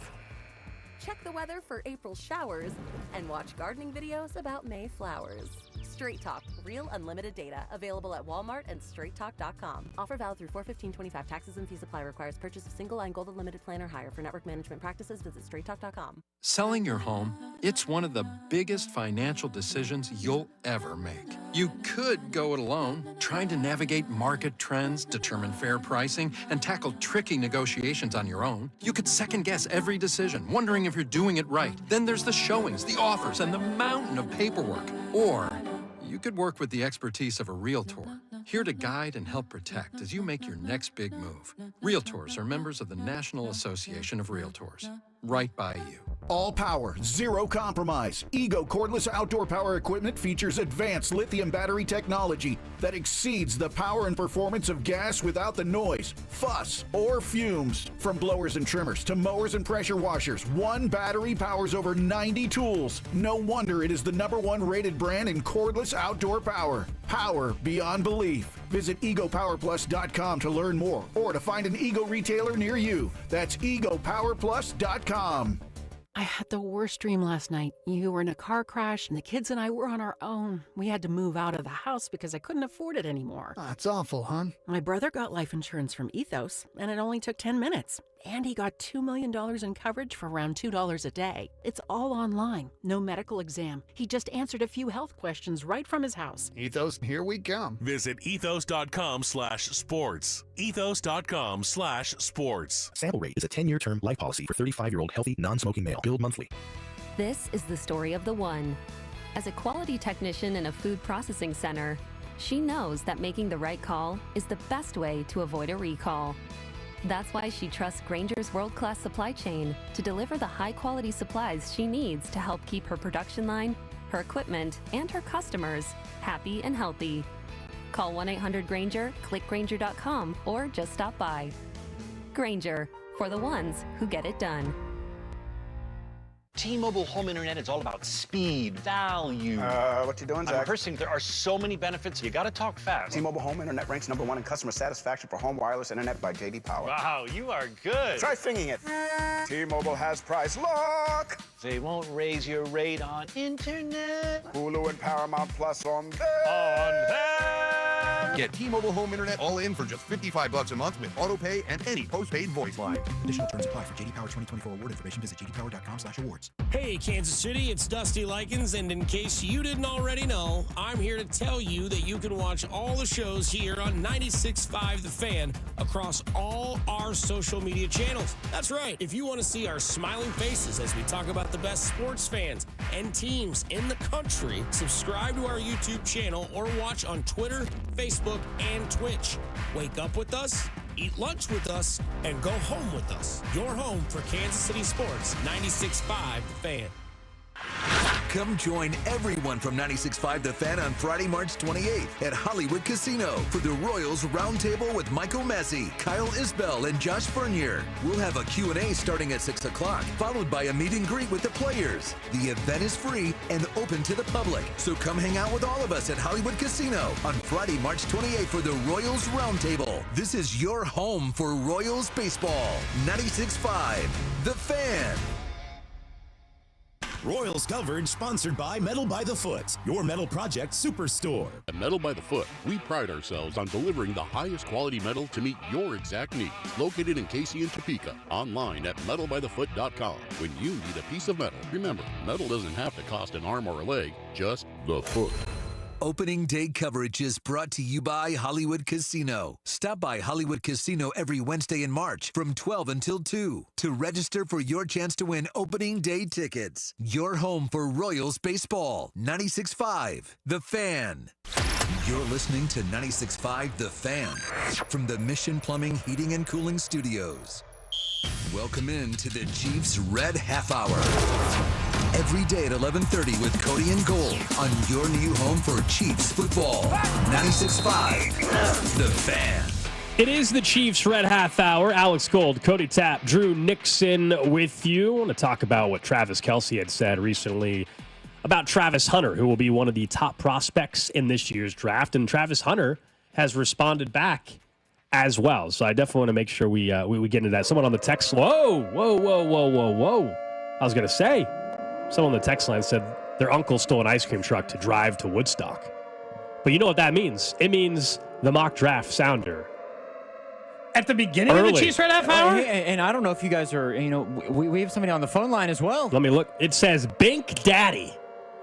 check the weather for April showers, and watch gardening videos about May flowers. Straight Talk, real unlimited data. Available at Walmart and straighttalk.com. Offer valid through 4/15/25. Taxes and fees apply. Requires purchase of single line gold unlimited plan or higher. For network management practices, visit straighttalk.com. Selling your home, it's one of the biggest financial decisions you'll ever make. You could go it alone, trying to navigate market trends, determine fair pricing, and tackle tricky negotiations on your own. You could second guess every decision, wondering if you're doing it right. Then there's the showings, the offers, and the mountain of paperwork. Or you could work with the expertise of a realtor, here to guide and help protect as you make your next big move. Realtors are members of the National Association of Realtors. Right by you. All power, zero compromise. Ego cordless outdoor power equipment features advanced lithium battery technology that exceeds the power and performance of gas without the noise, fuss, or fumes. From blowers and trimmers to mowers and pressure washers, one battery powers over 90 tools. No wonder it is the #1 rated brand in cordless outdoor power. Power beyond belief. Visit egopowerplus.com to learn more or to find an Ego retailer near you. That's egopowerplus.com. I had the worst dream last night. You were in a car crash and the kids and I were on our own. We had to move out of the house because I couldn't afford it anymore. That's awful, hon. My brother got life insurance from Ethos, and it only took 10 minutes. And he got $2 million in coverage for around $2 a day. It's all online, no medical exam. He just answered a few health questions right from his house. Ethos, here we come. Visit ethos.com/sports. Ethos.com/sports. Sample rate is a 10-year term life policy for 35-year-old healthy, non-smoking male. Billed monthly. This is the story of the one. As a quality technician in a food processing center, she knows that making the right call is the best way to avoid a recall. That's why she trusts Grainger's world-class supply chain to deliver the high-quality supplies she needs to help keep her production line, her equipment, and her customers happy and healthy. Call 1-800-GRAINGER, click Grainger.com, or just stop by. Grainger, for the ones who get it done. T-Mobile home internet is all about speed, value. What you doing, Zach? I'm rehearsing. There are so many benefits. You got to talk fast. T-Mobile home internet ranks #1 in customer satisfaction for home wireless internet by J.D. Power. Wow, you are good. Try singing it. T-Mobile has price lock. They won't raise your rate on internet. Hulu and Paramount Plus on them. Get T-Mobile home internet all in for just $55 a month with auto pay and any postpaid voice line. Additional terms apply. For J.D. Power 2024 award information, visit jdpower.com/awards. Hey, Kansas City, it's Dusty Likens, and in case you didn't already know, I'm here to tell you that you can watch all the shows here on 96.5 The Fan across all our social media channels. That's right. If you want to see our smiling faces as we talk about the best sports fans and teams in the country, subscribe to our YouTube channel or watch on Twitter, Facebook, and Twitch. Wake up with us, eat lunch with us, and go home with us. Your home for Kansas City sports, 96.5 The Fan. Come join everyone from 96.5 The Fan on Friday, March 28th at Hollywood Casino for the Royals Roundtable with Michael Messi, Kyle Isbell, and Josh Bernier. We'll have a Q&A starting at 6 o'clock, followed by a meet and greet with the players. The event is free and open to the public, so come hang out with all of us at Hollywood Casino on Friday, March 28th for the Royals Roundtable. This is your home for Royals baseball. 96.5 The Fan. Royals coverage sponsored by Metal by the Foot, your metal project superstore. At Metal by the Foot, we pride ourselves on delivering the highest quality metal to meet your exact needs. Located in Casey and Topeka, online at metalbythefoot.com. When you need a piece of metal, remember, metal doesn't have to cost an arm or a leg, just the foot. Opening day coverage is brought to you by Hollywood Casino. Stop by Hollywood Casino every Wednesday in March from 12 until 2 to register for your chance to win opening day tickets. Your home for Royals baseball. 96.5 The Fan. You're listening to 96.5 The Fan from the Mission Plumbing, Heating, and Cooling Studios. Welcome in to the Chiefs Red Half Hour. Every day at 11:30 with Cody and Gold on your new home for Chiefs football. 96.5 The Fan. It is the Chiefs Red Half Hour. Alex Gold, Cody Tapp, Drew Nixon with you. I want to talk about what Travis Kelce had said recently about Travis Hunter, who will be one of the top prospects in this year's draft. And Travis Hunter has responded back as well. So I definitely want to make sure we get into that. Someone on the text, whoa. I was going to say, someone on the text line said their uncle stole an ice cream truck to drive to Woodstock. But you know what that means? It means the mock draft sounder. At the beginning of the Chiefs Red Half Hour? And I don't know if you guys are, we have somebody on the phone line as well. Let me look. It says Bink Daddy.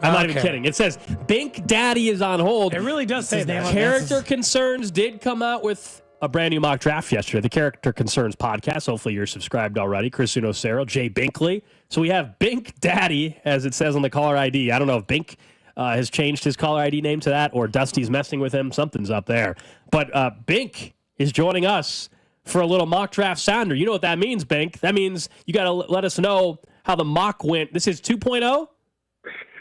I'm not even kidding. It says Bink Daddy is on hold. It really does say that. Character Concerns did come out with a brand new mock draft yesterday. The Character Concerns podcast. Hopefully you're subscribed already. Chris Unocero, Jay Binkley. So we have Bink Daddy, as it says on the caller ID. I don't know if Bink has changed his caller ID name to that or Dusty's messing with him. Something's up there. But Bink is joining us for a little mock draft sounder. You know what that means, Bink. That means you got to let us know how the mock went. This is 2.0?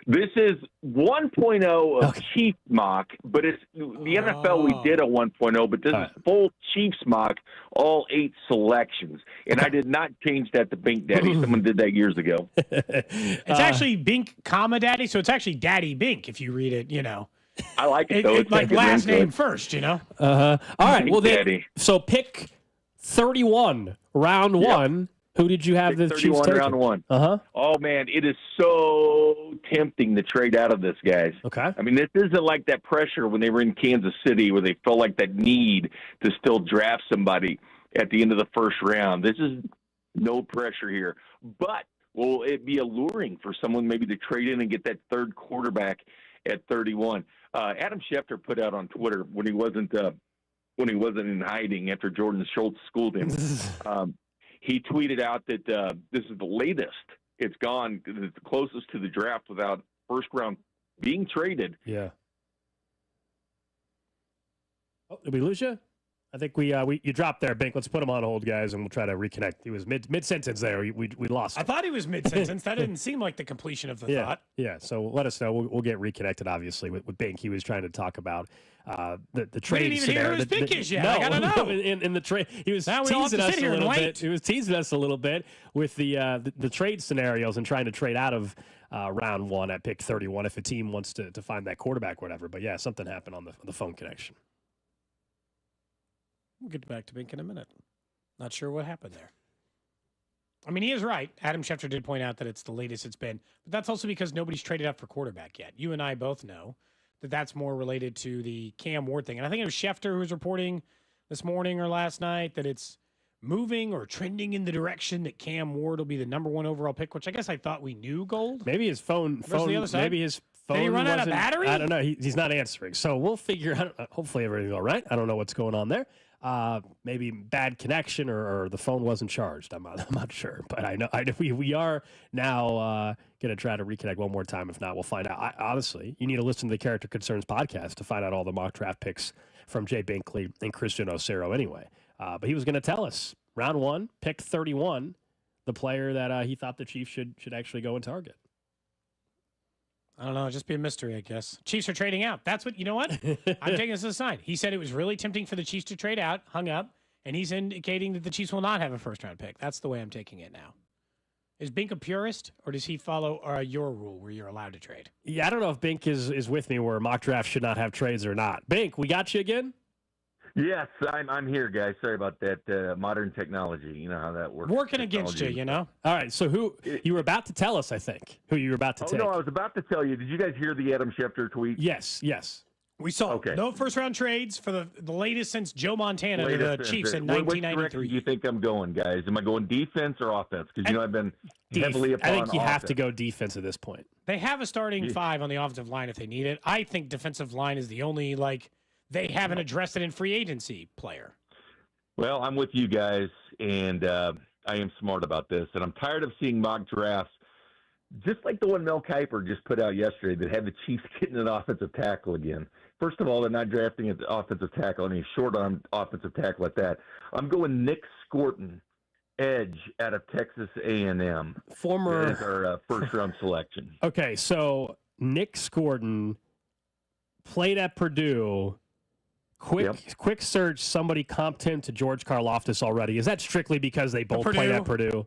This is 1.0 of Chiefs mock, but it's the NFL. We did a 1.0, but this is full Chiefs mock, all 8 selections. And I did not change that to Bink Daddy. Someone did that years ago. It's actually Bink, Daddy, so it's actually Daddy Bink if you read it, I like it, though. It's like last name first, All right. Well, Daddy. So pick 31, round 1. Who did you have the Chiefs taking? Round 1. Oh, man, it is so tempting to trade out of this, guys. Okay. I mean, this isn't like that pressure when they were in Kansas City where they felt like that need to still draft somebody at the end of the first round. This is no pressure here. But will it be alluring for someone maybe to trade in and get that third quarterback at 31? Adam Schefter put out on Twitter when he wasn't in hiding after Jordan Schultz schooled him. He tweeted out that this is the latest it's gone. It's the closest to the draft without first round being traded. Yeah. Oh, did we lose you? I think you dropped there, Bink. Let's put him on hold, guys, and we'll try to reconnect. He was mid sentence there. We lost him. I thought he was mid sentence. That didn't seem like the completion of the thought. Yeah. So let us know. We'll get reconnected. Obviously with Bink. He was trying to talk about the trade. We didn't even hear who his pick is yet. No, I gotta know. In the trade, he was teasing us a little bit. He was teasing us a little bit with the trade scenarios and trying to trade out of round 1 at pick 31 if a team wants to find that quarterback, or whatever. But yeah, something happened on the phone connection. We'll get back to Bink in a minute. Not sure what happened there. I mean, he is right. Adam Schefter did point out that it's the latest it's been. But that's also because nobody's traded up for quarterback yet. You and I both know that that's more related to the Cam Ward thing. And I think it was Schefter who was reporting this morning or last night that it's moving or trending in the direction that Cam Ward will be the number 1 overall pick, which I guess I thought we knew, Gold. Maybe his phone the other side? Maybe his phone Did he run out of battery? I don't know. He's not answering. So we'll figure out. Hopefully everything's all right. I don't know what's going on there. Maybe bad connection or the phone wasn't charged. I'm not sure, but I know we are now going to try to reconnect one more time. If not, we'll find out. Honestly, you need to listen to the Character Concerns podcast to find out all the mock draft picks from Jay Binkley and Christian Osero anyway. But he was going to tell us round 1, pick 31, the player that he thought the Chiefs should actually go and target. I don't know. It'll just be a mystery, I guess. Chiefs are trading out. That's what, you know what? I'm taking this as a sign. He said it was really tempting for the Chiefs to trade out, hung up, and he's indicating that the Chiefs will not have a first-round pick. That's the way I'm taking it now. Is Bink a purist, or does he follow your rule where you're allowed to trade? Yeah, I don't know if Bink is with me where mock draft should not have trades or not. Bink, we got you again? Yes, I'm here, guys. Sorry about that. Modern technology, you know how that works. Working against you, you know? All right, so who you were about to tell us, I think, who you were about to take. No, I was about to tell you. Did you guys hear the Adam Schefter tweet? Yes. We saw no first-round trades for the latest since Joe Montana to the Chiefs in 1993. Which direction do you think I'm going, guys? Am I going defense or offense? Because, I've been heavily upon I think you offense. have to go defense at this point. They have a starting 5 on the offensive line if they need it. I think defensive line is the only, they haven't addressed it in free agency player. Well, I'm with you guys, and I am smart about this. And I'm tired of seeing mock drafts, just like the one Mel Kiper just put out yesterday that had the Chiefs getting an offensive tackle again. First of all, they're not drafting an offensive tackle, any short-arm offensive tackle at that. I'm going Nick Scorton, edge out of Texas A&M. Former as our first-round selection. Okay, so Nick Scorton played at Purdue. Quick search, somebody comped him to George Karlaftis already. Is that strictly because they both played at Purdue?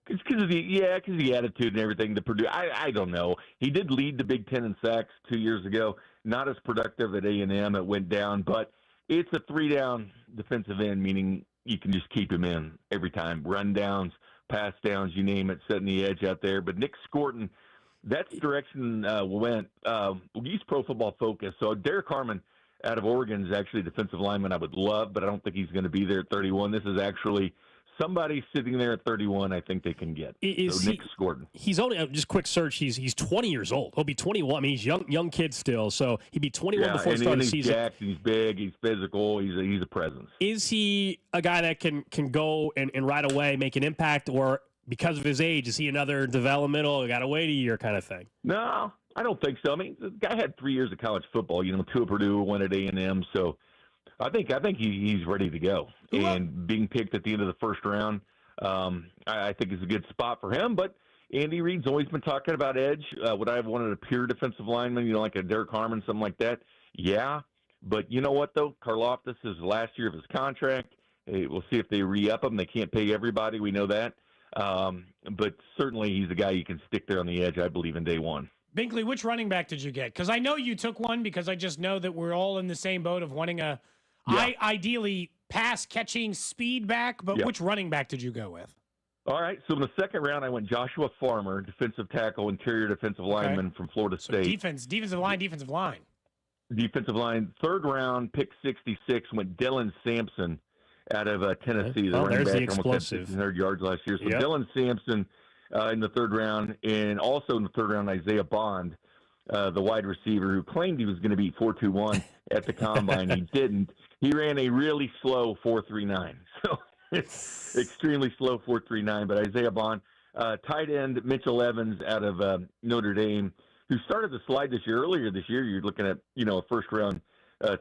Because of the attitude and everything. The Purdue, I don't know. He did lead the Big Ten in sacks 2 years ago. Not as productive at A&M. It went down, but it's a 3-down defensive end, meaning you can just keep him in every time. Run downs, pass downs, you name it, setting the edge out there. But Nick Scorton, that's the direction went. We'll use Pro Football Focus. So Derek Harmon out of Oregon is actually a defensive lineman I would love, but I don't think he's going to be there at 31. This is actually somebody sitting there at 31, I think they can get. So Nick Scorton. He's only, just quick search, he's 20 years old. He'll be 21. I mean, he's young kid still, so he'd be 21 before the start of the season. He's jacked, he's big, he's physical, he's a presence. Is he a guy that can go and right away make an impact, or because of his age, is he another developmental, got to wait a year kind of thing? No, I don't think so. I mean, the guy had 3 years of college football, 2 at Purdue, 1 at A&M, so I think he's ready to go. And being picked at the end of the first round, I think is a good spot for him. But Andy Reid's always been talking about edge. Would I have wanted a pure defensive lineman, like a Derek Harmon, something like that? Yeah. But you know what, though? Karlaftis is the last year of his contract. We'll see if they re-up him. They can't pay everybody. We know that. But certainly he's a guy you can stick there on the edge, I believe, in day one. Binkley, which running back did you get? Because I know you took one, because I just know that we're all in the same boat of wanting ideally pass-catching speed back, but which running back did you go with? All right, so in the second round, I went Joshua Farmer, defensive tackle, interior defensive lineman from Florida State. Defensive line. Defensive line. Third round, pick 66, went Dylan Sampson out of Tennessee. The running back, almost 1,500 yards last year. So Dylan Sampson in the third round, and also in the third round, Isaiah Bond, the wide receiver who claimed he was going to beat 4.21 at the combine. He didn't. He ran a really slow 4.39. So it's extremely slow 4.39. But Isaiah Bond, tight end Mitchell Evans out of Notre Dame, who started to slide this year. Earlier this year, you're looking at a first round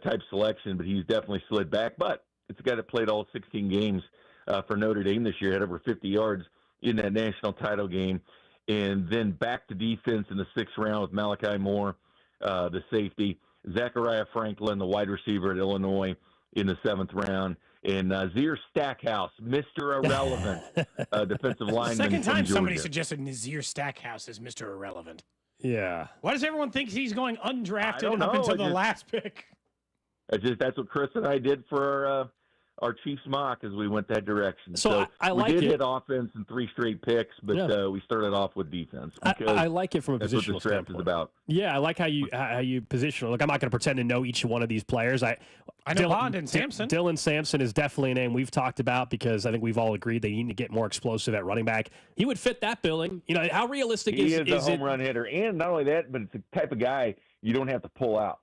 type selection, but he's definitely slid back. But it's a guy that played all 16 games for Notre Dame this year, had over 50 yards in that national title game. And then back to defense in the sixth round with Malachi Moore, the safety, Zachariah Franklin, the wide receiver at Illinois, in the seventh round, and Nazir Stackhouse, Mr. Irrelevant, defensive lineman. Second time somebody suggested Nazir Stackhouse as Mr. Irrelevant. Yeah. Why does everyone think he's going undrafted up until the last pick? That's what Chris and I did for our Chiefs mock as we went that direction. So we did hit offense in 3 straight picks, but we started off with defense. I like it from a that's positional what this draft standpoint. is about. Yeah, I like how you position. Look, I'm not going to pretend to know each one of these players. I know Bond and Sampson. Dylan Sampson is definitely a name we've talked about, because I think we've all agreed they need to get more explosive at running back. He would fit that billing. How realistic is it? He is a home run hitter, and not only that, but it's the type of guy you don't have to pull out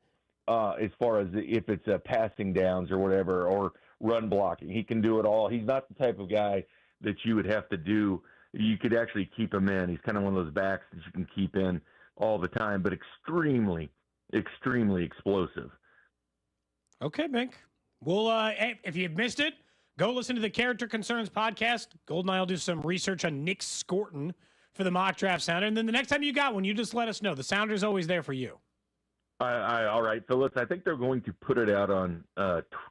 as far as if it's passing downs or whatever, or run blocking. He can do it all. He's not the type of guy that you would have to do. You could actually keep him in. He's kind of one of those backs that you can keep in all the time, but extremely, extremely explosive. Okay, Bink. Well, if you've missed it, go listen to the Character Concerns podcast. Gold and I will do some research on Nick Scorton for the mock draft sounder. And then the next time you got one, you just let us know. The sounder's always there for you. All right, Phyllis. I think they're going to put it out on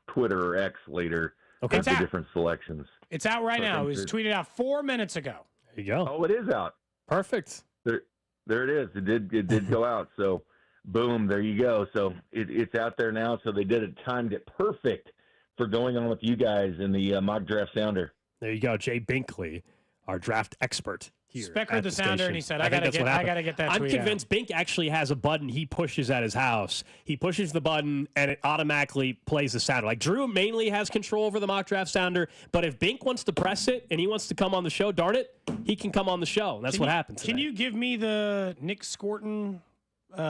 Twitter or X later. Okay, the different selections. It's out right now. It was tweeted out 4 minutes ago. There you go. Oh, it is out. Perfect. There it is. It did go out. So, boom, there you go. So it's out there now. So they timed it perfect for going on with you guys in the mock draft sounder. There you go, Jay Binkley, our draft expert. Specker the sounder, and he said, I gotta get that I'm tweet convinced out. Bink actually has a button he pushes at his house. He pushes the button, and it automatically plays the sounder. Like, Drew mainly has control over the mock draft sounder, but if Bink wants to press it and he wants to come on the show, darn it, he can come on the show. And that's what happens. Can you give me the Nick Scorton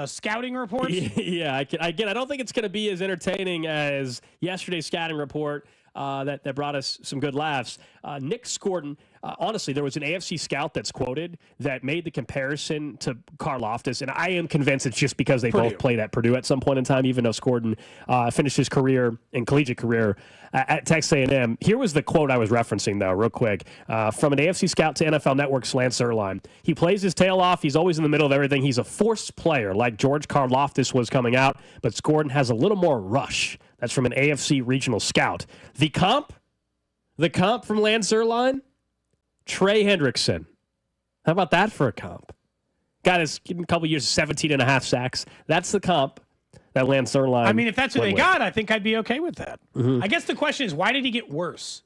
scouting report? Yeah, I can. Again, I don't think it's going to be as entertaining as yesterday's scouting report that brought us some good laughs. Nick Scorton, honestly, there was an AFC scout that's quoted that made the comparison to Karlaftis, and I am convinced it's just because they both played at Purdue at some point in time, even though Scorton finished his collegiate career at Texas A&M. Here was the quote I was referencing, though, real quick. From an AFC scout to NFL Network's Lance Erline. He plays his tail off. He's always in the middle of everything. He's a forced player like George Karlaftis was coming out, but Scorton has a little more rush. That's from an AFC regional scout. The comp from Lance Erline, Trey Hendrickson. How about that for a comp? Got his a couple years, 17.5 sacks. That's the comp that Lance Zierlein. I mean, if that's what they got, I think I'd be okay with that. Mm-hmm. I guess the question is, why did he get worse?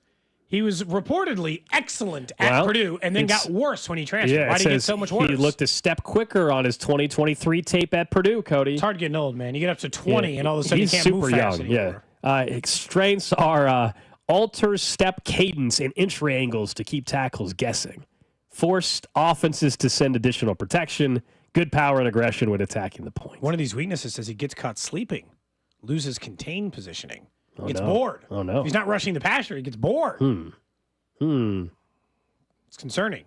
He was reportedly excellent at Purdue and then got worse when he transferred. Yeah, why did he get so much worse? He looked a step quicker on his 2023 tape at Purdue, Cody. It's hard getting old, man. You get up to 20 and all of a sudden you can't move fast anymore. Strengths are alter step cadence and entry angles to keep tackles guessing. Forced offenses to send additional protection. Good power and aggression when attacking the point. One of these weaknesses is he gets caught sleeping, loses contained positioning, gets no. bored. Oh, no. If he's not rushing the passer, he gets bored. It's concerning.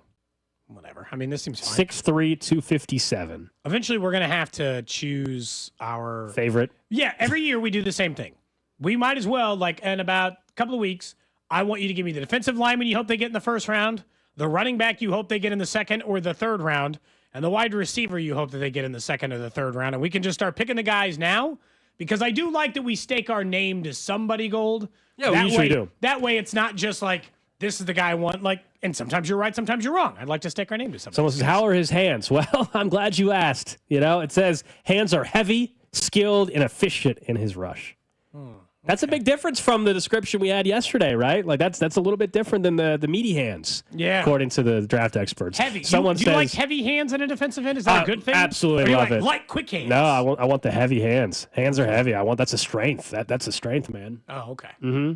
Whatever. I mean, this seems fine. 6'3", 257. Eventually, we're going to have to choose our favorite. Yeah, every year we do the same thing. We might as well, like, in about a couple of weeks, I want you to give me the defensive lineman you hope they get in the first round, the running back you hope they get in the second or the third round, and the wide receiver you hope that they get in the second or the third round. And we can just start picking the guys now, because I do like that we stake our name to somebody, Gold. Yeah, we usually do. That way it's not just like, this is the guy I want. Like, and sometimes you're right, sometimes you're wrong. I'd like to stake our name to somebody. Someone says, how are his hands? Well, I'm glad you asked. You know, it says hands are heavy, skilled, and efficient in his rush. That's a big difference from the description we had yesterday, right? Like that's a little bit different than the meaty hands, according to the draft experts. Heavy. Someone do you says, like heavy hands in a defensive end? Is that a good thing? Absolutely love it. Light, quick hands. No, I want the heavy hands. Hands are heavy. That's a strength. That's a strength, man. Oh, okay. Mm-hmm.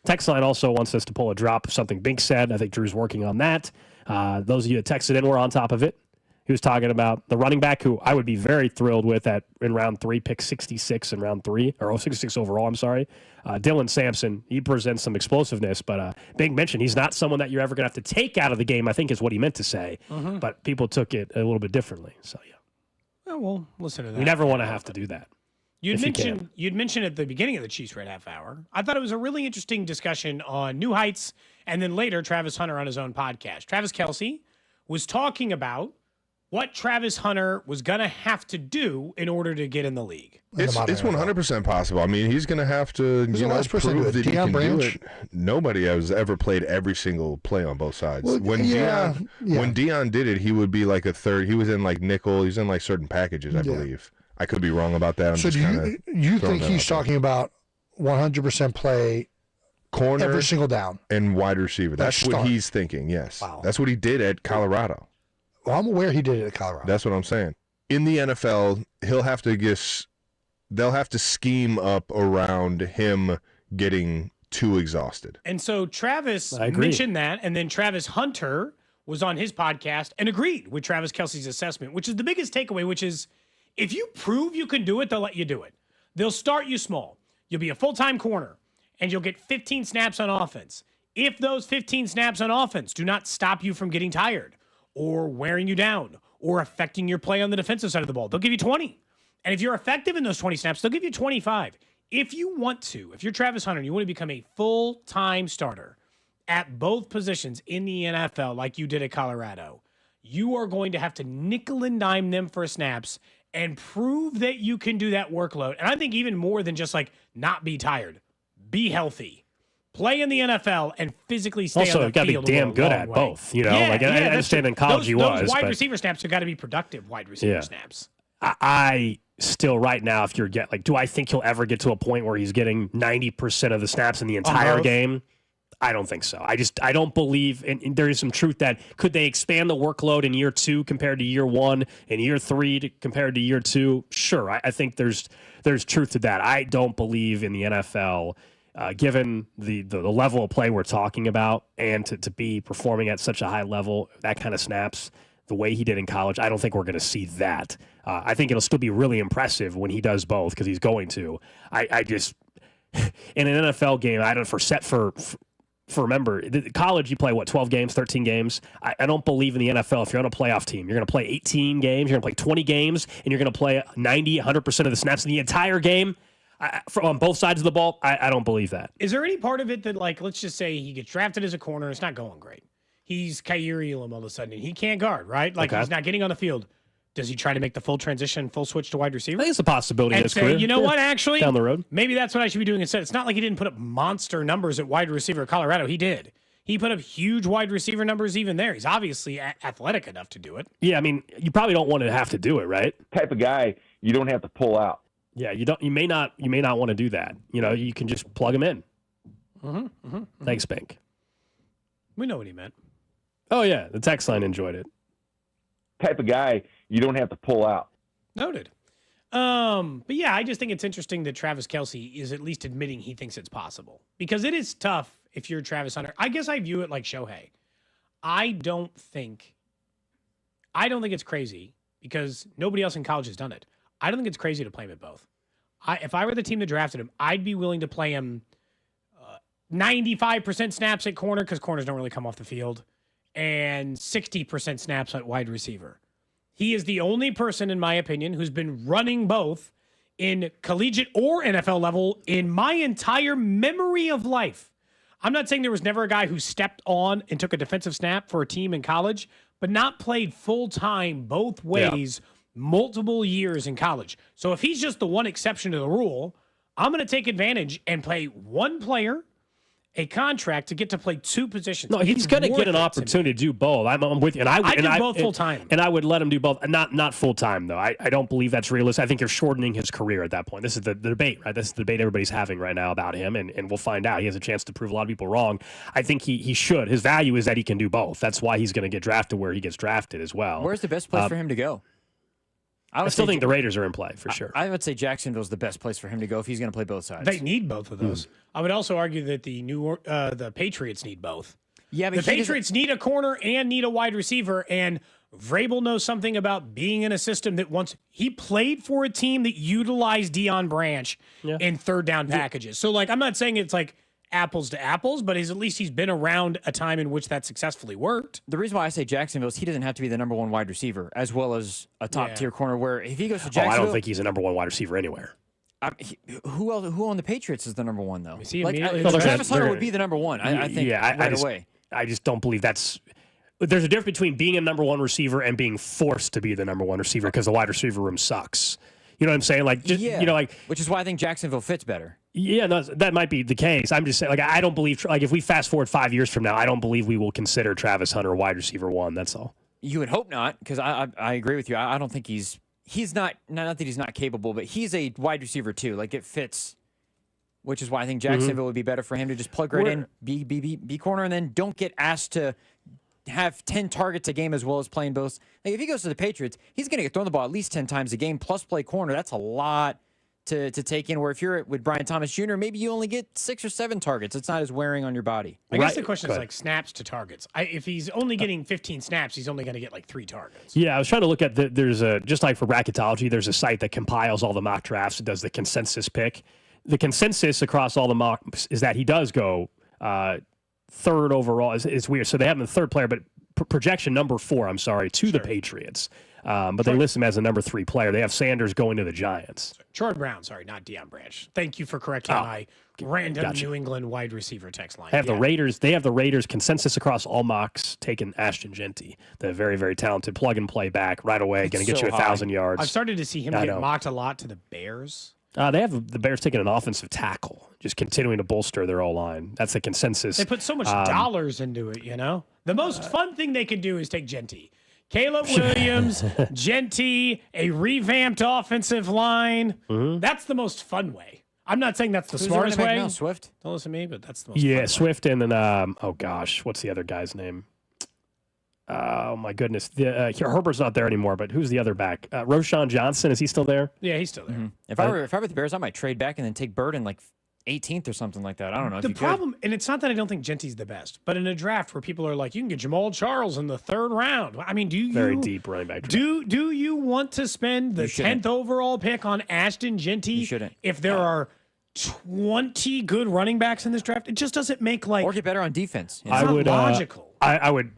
Text line also wants us to pull a drop of something Bink said. I think Drew's working on that. Those of you that texted in were on top of it. He was talking about the running back who I would be very thrilled with in round 3, pick 66 in round 3, or 66 overall, I'm sorry. Dylan Sampson, he presents some explosiveness, but Bink mentioned he's not someone that you're ever going to have to take out of the game, I think is what he meant to say. Mm-hmm. But people took it a little bit differently. So, yeah. Oh, well, listen to that. We never want to have to do that. You'd mentioned at the beginning of the Chiefs Red Half Hour, I thought it was a really interesting discussion on New Heights, and then later Travis Hunter on his own podcast. Travis Kelce was talking about what Travis Hunter was going to have to do in order to get in the league. It's 100% possible. I mean, he's going to have to prove that he can do it. Nobody has ever played every single play on both sides. Well, when Deion did it, he would be like a third. He was in like nickel. He's in like certain packages, I believe. I could be wrong about that. So do you think he's talking about 100% play corner every single down and wide receiver? That's what he's thinking. Yes, that's what he did at Colorado. Well, I'm aware he did it at Colorado. That's what I'm saying. In the NFL, they'll have to scheme up around him getting too exhausted. And so Travis mentioned that, and then Travis Hunter was on his podcast and agreed with Travis Kelce's assessment, which is the biggest takeaway, which is if you prove you can do it, they'll let you do it. They'll start you small. You'll be a full-time corner, and you'll get 15 snaps on offense. If those 15 snaps on offense do not stop you from getting tired or wearing you down or affecting your play on the defensive side of the ball, they'll give you 20. And if you're effective in those 20 snaps, they'll give you 25. If you're Travis Hunter and you want to become a full-time starter at both positions in the NFL like you did at Colorado, you are going to have to nickel and dime them for snaps and prove that you can do that workload. And I think even more than just like not be tired, be healthy. Play in the NFL and physically stay on the field. Also, got to be damn good at both. You know, I understand in college those wide receiver snaps have got to be productive wide receiver snaps. I still right now, if you're do I think he'll ever get to a point where he's getting 90% of the snaps in the entire game? I don't think so. I don't believe, and there is some truth that could they expand the workload in year 2 compared to year 1 and year 3 compared to year 2? Sure, I think there's truth to that. I don't believe in the NFL. Given the level of play we're talking about and to be performing at such a high level, that kind of snaps, the way he did in college, I don't think we're going to see that. I think it'll still be really impressive when he does both because he's going to. I just, in an NFL game, I don't, remember, college, you play, 12 games, 13 games? I don't believe in the NFL. If you're on a playoff team, you're going to play 18 games, you're going to play 20 games, and you're going to play 90, 100% of the snaps in the entire game. On both sides of the ball, I don't believe that. Is there any part of it that, let's just say he gets drafted as a corner and it's not going great? He's Kyrie Elam all of a sudden, and he can't guard, right? He's not getting on the field. Does he try to make the full transition, full switch to wide receiver? I think it's a possibility in his career. You know what, actually? Down the road. Maybe that's what I should be doing instead. It's not like he didn't put up monster numbers at wide receiver at Colorado. He did. He put up huge wide receiver numbers even there. He's obviously athletic enough to do it. Yeah, I mean, you probably don't want to have to do it, right? Type of guy you don't have to pull out. Yeah, you don't. You may not want to do that. You can just plug him in. Thanks, Bink. We know what he meant. Oh yeah, the text line enjoyed it. Type of guy you don't have to pull out. Noted. But yeah, I just think it's interesting that Travis Kelce is at least admitting he thinks it's possible, because it is tough if you're Travis Hunter. I guess I view it like Shohei. I don't think it's crazy because nobody else in college has done it. I don't think it's crazy to play him at both. If I were the team that drafted him, I'd be willing to play him 95% snaps at corner, because corners don't really come off the field, and 60% snaps at wide receiver. He is the only person, in my opinion, who's been running both in collegiate or NFL level in my entire memory of life. I'm not saying there was never a guy who stepped on and took a defensive snap for a team in college, but not played full-time both ways multiple years in college. So if he's just the one exception to the rule, I'm going to take advantage and play one player a contract to get to play two positions. No, he's going to get an opportunity to do both. I'm with you. And I do both full time. And I would let him do both. Not full time, though. I don't believe that's realistic. I think you're shortening his career at that point. This is the debate, right? This is the debate everybody's having right now about him, and we'll find out. He has a chance to prove a lot of people wrong. I think he should. His value is that he can do both. That's why he's going to get drafted where he gets drafted as well. Where's the best place for him to go? I still think the Raiders are in play for sure. I would say Jacksonville's the best place for him to go if he's going to play both sides. They need both of those. I would also argue that the Patriots need both. Yeah, but the Patriots need a corner and need a wide receiver, and Vrabel knows something about being in a system that once he played for a team that utilized Deion Branch in third down packages. So, I'm not saying it's like apples to apples, but at least he's been around a time in which that successfully worked. The reason why I say Jacksonville is he doesn't have to be the number one wide receiver as well as a top tier corner, where if he goes to Jacksonville... I don't think he's a number one wide receiver anywhere. Who on the Patriots is the number one, though? Travis Hunter would be the number one, I think, away. I just don't believe that's... There's a difference between being a number one receiver and being forced to be the number one receiver because the wide receiver room sucks. You know what I'm saying? Which is why I think Jacksonville fits better. Yeah, no, that might be the case. I'm just saying, I don't believe, if we fast forward 5 years from now, I don't believe we will consider Travis Hunter wide receiver one. That's all. You would hope not, because I agree with you. I don't think he's not that he's not capable, but he's a wide receiver too. It fits, which is why I think Jacksonville would be better for him to just plug right in, be corner, and then don't get asked to have 10 targets a game as well as playing both. If he goes to the Patriots, he's going to get thrown the ball at least 10 times a game, plus play corner. That's a lot to take in, where if you're with Brian Thomas Jr., maybe you only get 6 or 7 targets. It's not as wearing on your body. I guess the question is snaps to targets. If he's only getting 15 snaps, he's only going to get 3 targets. Yeah, I was trying to look at there's just like for Bracketology, there's a site that compiles all the mock drafts. It does the consensus pick. The consensus across all the mocks is that he does go third overall. It's weird. So they have him the third player, but projection number 4, to the Patriots. But they list him as a number 3 player. They have Sanders going to the Giants. Jordan Brown, not Deion Branch. Thank you for correcting my random New England wide receiver text line. They have the Raiders. They have the Raiders consensus across all mocks taking Ashton Genty, the very, very talented plug and play back right away, going to get you 1,000 yards. I've started to see him get mocked a lot to the Bears. They have the Bears taking an offensive tackle, just continuing to bolster their O-line. That's the consensus. They put so much dollars into it, The most fun thing they could do is take Genty. Caleb Williams, Genty, a revamped offensive line. That's the most fun way. I'm not saying that's the smartest way. Now, Swift? Don't listen to me, but that's the most fun way. Swift and then, what's the other guy's name? Oh, my goodness. Herbert's not there anymore, but who's the other back? Roshan Johnson, is he still there? Yeah, he's still there. If I were the Bears, I might trade back and then take Burden 18th or something like that. I don't know. The problem, and it's not that I don't think Genty's the best, but in a draft where people are like, you can get Jamal Charles in the 3rd round. I mean, do you... Very deep running back draft. Do you want to spend the 10th overall pick on Ashton Genty? You shouldn't. If there are 20 good running backs in this draft, it just doesn't make Or get better on defense. It's not logical. I would...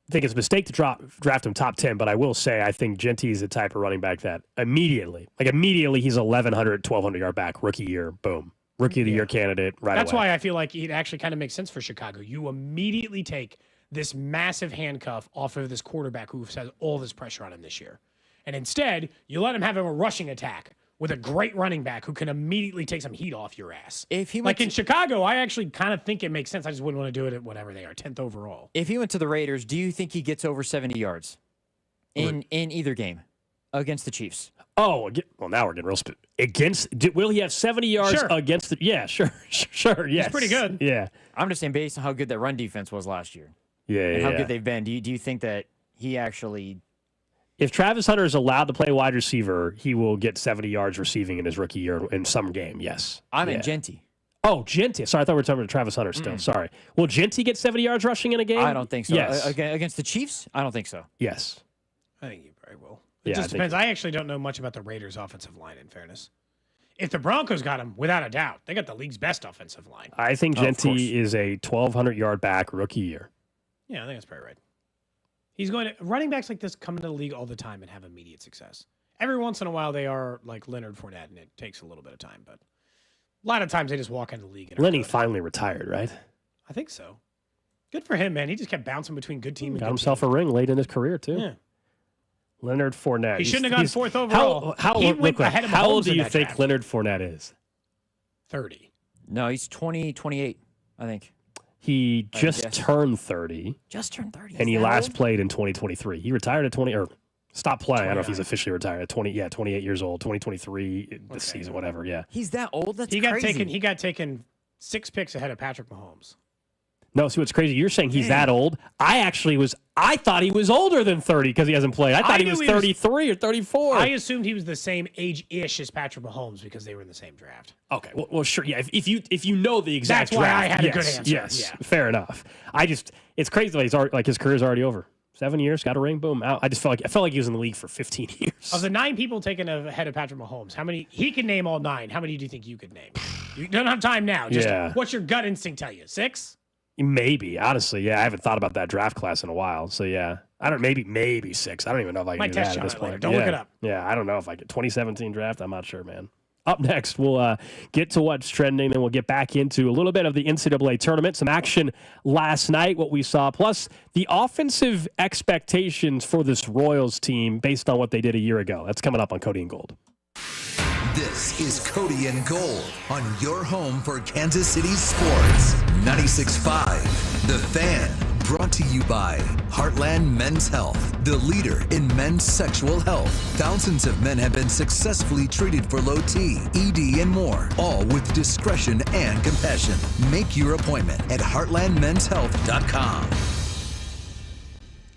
I think it's a mistake to draft him top 10, but I will say I think Genty is the type of running back that immediately he's 1,100, 1,200 yard back, rookie year, boom. Rookie of the year candidate right That's away. Why I feel like it actually kind of makes sense for Chicago. You immediately take this massive handcuff off of this quarterback who has all this pressure on him this year. And instead, you let him have a rushing attack with a great running back who can immediately take some heat off your ass. If he in Chicago, I actually kind of think it makes sense. I just wouldn't want to do it at whatever they are, 10th overall. If he went to the Raiders, do you think he gets over 70 yards in either game against the Chiefs? Oh, well, now we're getting real will he have 70 yards against the? Yeah, sure, yes. He's pretty good. Yeah. I'm just saying based on how good that run defense was last year. Yeah, and how good they've been. Do you think that he actually... If Travis Hunter is allowed to play wide receiver, he will get 70 yards receiving in his rookie year in some game, yes. I'm in Genty. Oh, Genty. Sorry, I thought we were talking about Travis Hunter still. Sorry. Will Genty get 70 yards rushing in a game? I don't think so. Yes. Against the Chiefs? I don't think so. Yes. I think you probably will. It just depends. I actually don't know much about the Raiders' offensive line, in fairness. If the Broncos got him, without a doubt, they got the league's best offensive line. I think Genty is a 1,200-yard back rookie year. Yeah, I think that's probably right. He's going to running backs like this come into the league all the time and have immediate success. Every once in a while, they are like Leonard Fournette, and it takes a little bit of time. But a lot of times, they just walk into the league. And Lenny finally retired, right? I think so. Good for him, man. He just kept bouncing between good team and got good himself team. a ring late in his career too. Yeah. Leonard Fournette. He shouldn't have gone 4th overall. How old do you think draft. Leonard Fournette is? 30. No, he's 28, I think. He just turned 30. Just turned 30. And he last played in 2023. He retired at 20, or stopped playing. I don't know if he's officially retired at 28 years old, 2023 this season, whatever. Yeah. He's that old? That's He crazy. got taken 6 picks ahead of Patrick Mahomes. No, see what's crazy? You're saying he's that old. I thought he was older than 30 because he hasn't played. I thought he was 33 or 34. I assumed he was the same age-ish as Patrick Mahomes because they were in the same draft. Okay, well, sure, yeah. If you know the exact That's why draft, I had a good answer. Yes, Yeah. fair enough. It's crazy that he's already, like his career's already over. 7 years, got a ring, boom, out. I felt like he was in the league for 15 years. Of the 9 people taken ahead of Patrick Mahomes, how many he can name all 9? How many do you think you could name? You don't have time now. Just what's your gut instinct tell you? 6? Maybe, honestly, yeah. I haven't thought about that draft class in a while. So yeah, I don't. Maybe 6. I don't even know if I can do that at this point. Don't look it up. Yeah, I don't know if I get 2017 draft. I'm not sure, man. Up next, we'll get to what's trending, then we'll get back into a little bit of the NCAA tournament, some action last night, what we saw, plus the offensive expectations for this Royals team based on what they did a year ago. That's coming up on Cody and Gold. This is Cody and Gold on your home for Kansas City sports. 96.5, The Fan. Brought to you by Heartland Men's Health, the leader in men's sexual health. Thousands of men have been successfully treated for low T, ED, and more, all with discretion and compassion. Make your appointment at heartlandmenshealth.com.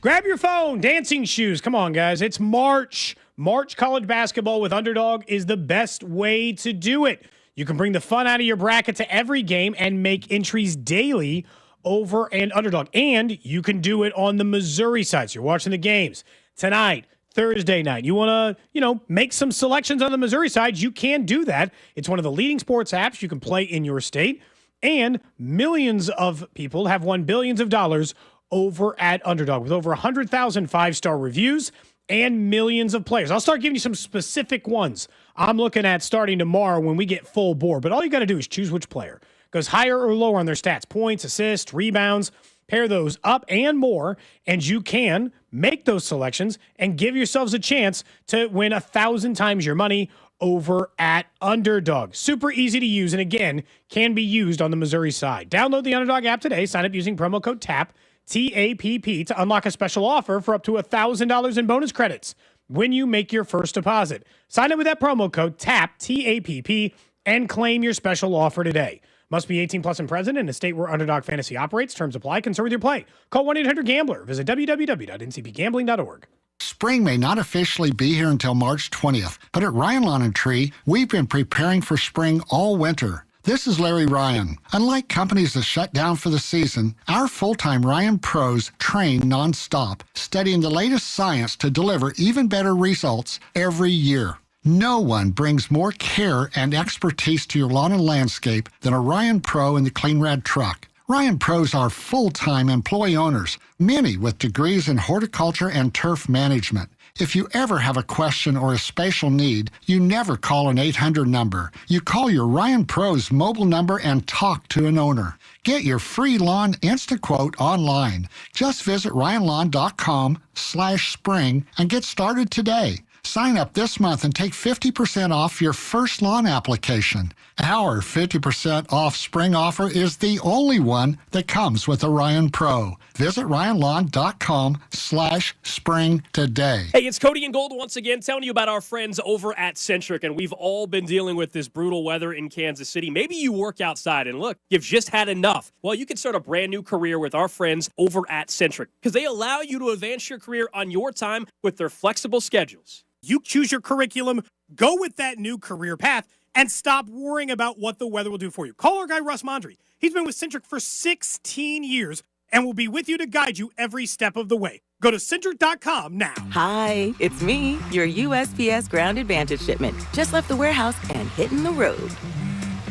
Grab your phone, dancing shoes. Come on, guys. It's March. March college basketball with Underdog is the best way to do it. You can bring the fun out of your bracket to every game and make entries daily over and Underdog. And you can do it on the Missouri side. So you're watching the games tonight, Thursday night. You want to, make some selections on the Missouri side. You can do that. It's one of the leading sports apps you can play in your state. And millions of people have won billions of dollars over at Underdog with over 100,000 5-star reviews and millions of players. I'll start giving you some specific ones I'm looking at starting tomorrow when we get full board. But all you got to do is choose which player goes higher or lower on their stats, points, assists, rebounds, pair those up and more, and you can make those selections and give yourselves a chance to win 1,000 times your money over at Underdog. Super easy to use, and again, can be used on the Missouri side. Download the Underdog app today. Sign up using promo code TAPP, T-A-P-P, to unlock a special offer for up to $1,000 in bonus credits when you make your first deposit. Sign up with that promo code TAPP, T-A-P-P, and claim your special offer today. Must be 18 plus and present in a state where Underdog Fantasy operates. Terms apply. Concern with your play. Call 1-800-GAMBLER. Visit www.ncpgambling.org. Spring may not officially be here until March 20th, but at Ryan Lawn & Tree, we've been preparing for spring all winter. This is Larry Ryan. Unlike companies that shut down for the season, our full-time Ryan pros train nonstop, studying the latest science to deliver even better results every year. No one brings more care and expertise to your lawn and landscape than a Ryan Pro in the Clean Rad truck. Ryan Pros are full-time employee owners, many with degrees in horticulture and turf management. If you ever have a question or a special need, you never call an 800 number. You call your Ryan Pros mobile number and talk to an owner. Get your free lawn instant quote online. Just visit ryanlawn.com/spring and get started today. Sign up this month and take 50% off your first lawn application. Our 50% off spring offer is the only one that comes with Orion Pro. Visit RyanLawn.com/spring today. Hey, it's Cody and Gold once again telling you about our friends over at Centric, and we've all been dealing with this brutal weather in Kansas City. Maybe you work outside and look, you've just had enough. Well, you can start a brand new career with our friends over at Centric because they allow you to advance your career on your time with their flexible schedules. You choose your curriculum, go with that new career path, and stop worrying about what the weather will do for you. Call our guy, Russ Mondry. He's been with Centric for 16 years and will be with you to guide you every step of the way. Go to Centric.com now. Hi, it's me, your USPS Ground Advantage shipment. Just left the warehouse and hitting the road.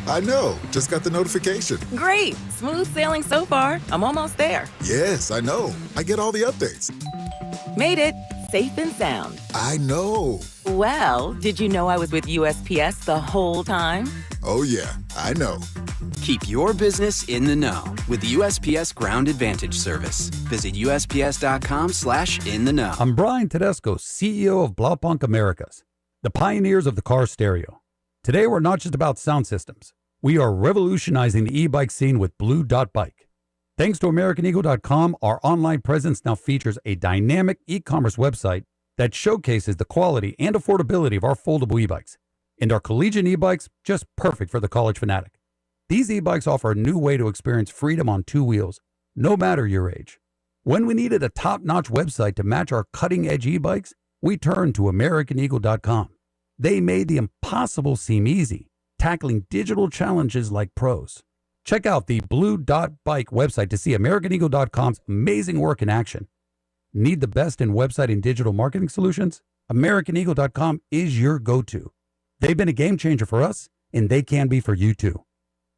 I know. Just got the notification. Great. Smooth sailing so far. I'm almost there. Yes, I know. I get all the updates. Made it. Safe and sound. I know. Well, did you know I was with USPS the whole time? Oh, yeah. I know. Keep your business in the know with the USPS Ground Advantage service. Visit USPS.com/in-the-know. I'm Brian Tedesco, CEO of Blaupunkt Americas, the pioneers of the car stereo. Today, we're not just about sound systems. We are revolutionizing the e-bike scene with Blue Dot Bike. Thanks to AmericanEagle.com, our online presence now features a dynamic e-commerce website that showcases the quality and affordability of our foldable e-bikes. And our collegiate e-bikes, just perfect for the college fanatic. These e-bikes offer a new way to experience freedom on two wheels, no matter your age. When we needed a top-notch website to match our cutting-edge e-bikes, we turned to AmericanEagle.com. They made the impossible seem easy, tackling digital challenges like pros. Check out the Blue Dot Bike website to see AmericanEagle.com's amazing work in action. Need the best in website and digital marketing solutions? AmericanEagle.com is your go-to. They've been a game changer for us, and they can be for you too.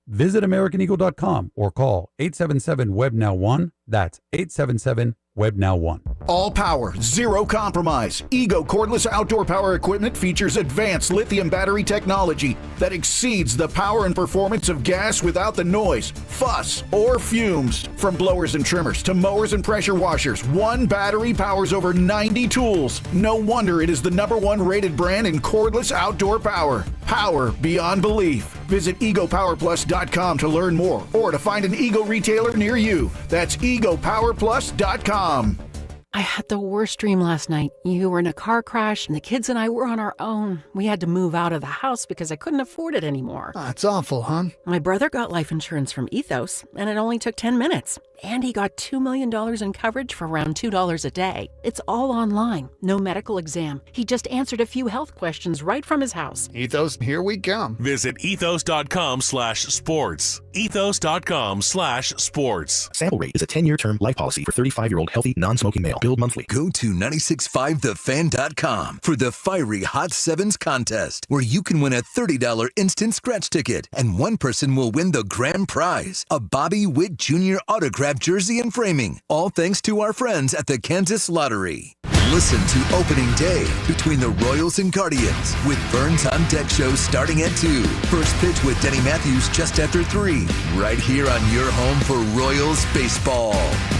Visit AmericanEagle.com or call 877-WEB-NOW-1. That's 877-WEB-NOW-1. All power, zero compromise. Ego cordless outdoor power equipment features advanced lithium battery technology that exceeds the power and performance of gas without the noise, fuss, or fumes. From blowers and trimmers to mowers and pressure washers, one battery powers over 90 tools. No wonder it is the #1 rated brand in cordless outdoor power. Power beyond belief. Visit EgoPowerPlus.com to learn more or to find an Ego retailer near you. That's EgoPowerPlus.com. I had the worst dream last night. You were in a car crash, and the kids and I were on our own. We had to move out of the house because I couldn't afford it anymore. It's awful, hon. My brother got life insurance from Ethos, and it only took 10 minutes. And he got $2 million in coverage for around $2 a day. It's all online, no medical exam. He just answered a few health questions right from his house. Ethos, here we come. Visit ethos.com/sports. Ethos.com/sports. Sample rate is a 10-year term life policy for 35-year-old healthy, non-smoking male. Billed monthly. Go to 965thefan.com for the Fiery Hot Sevens contest, where you can win a $30 instant scratch ticket, and one person will win the grand prize, a Bobby Witt Jr. autograph jersey and framing, all thanks to our friends at the Kansas Lottery. Listen to Opening Day between the Royals and Guardians with Burns on Deck show starting at 2. First pitch with Denny Matthews just after 3. Right here on your home for Royals baseball.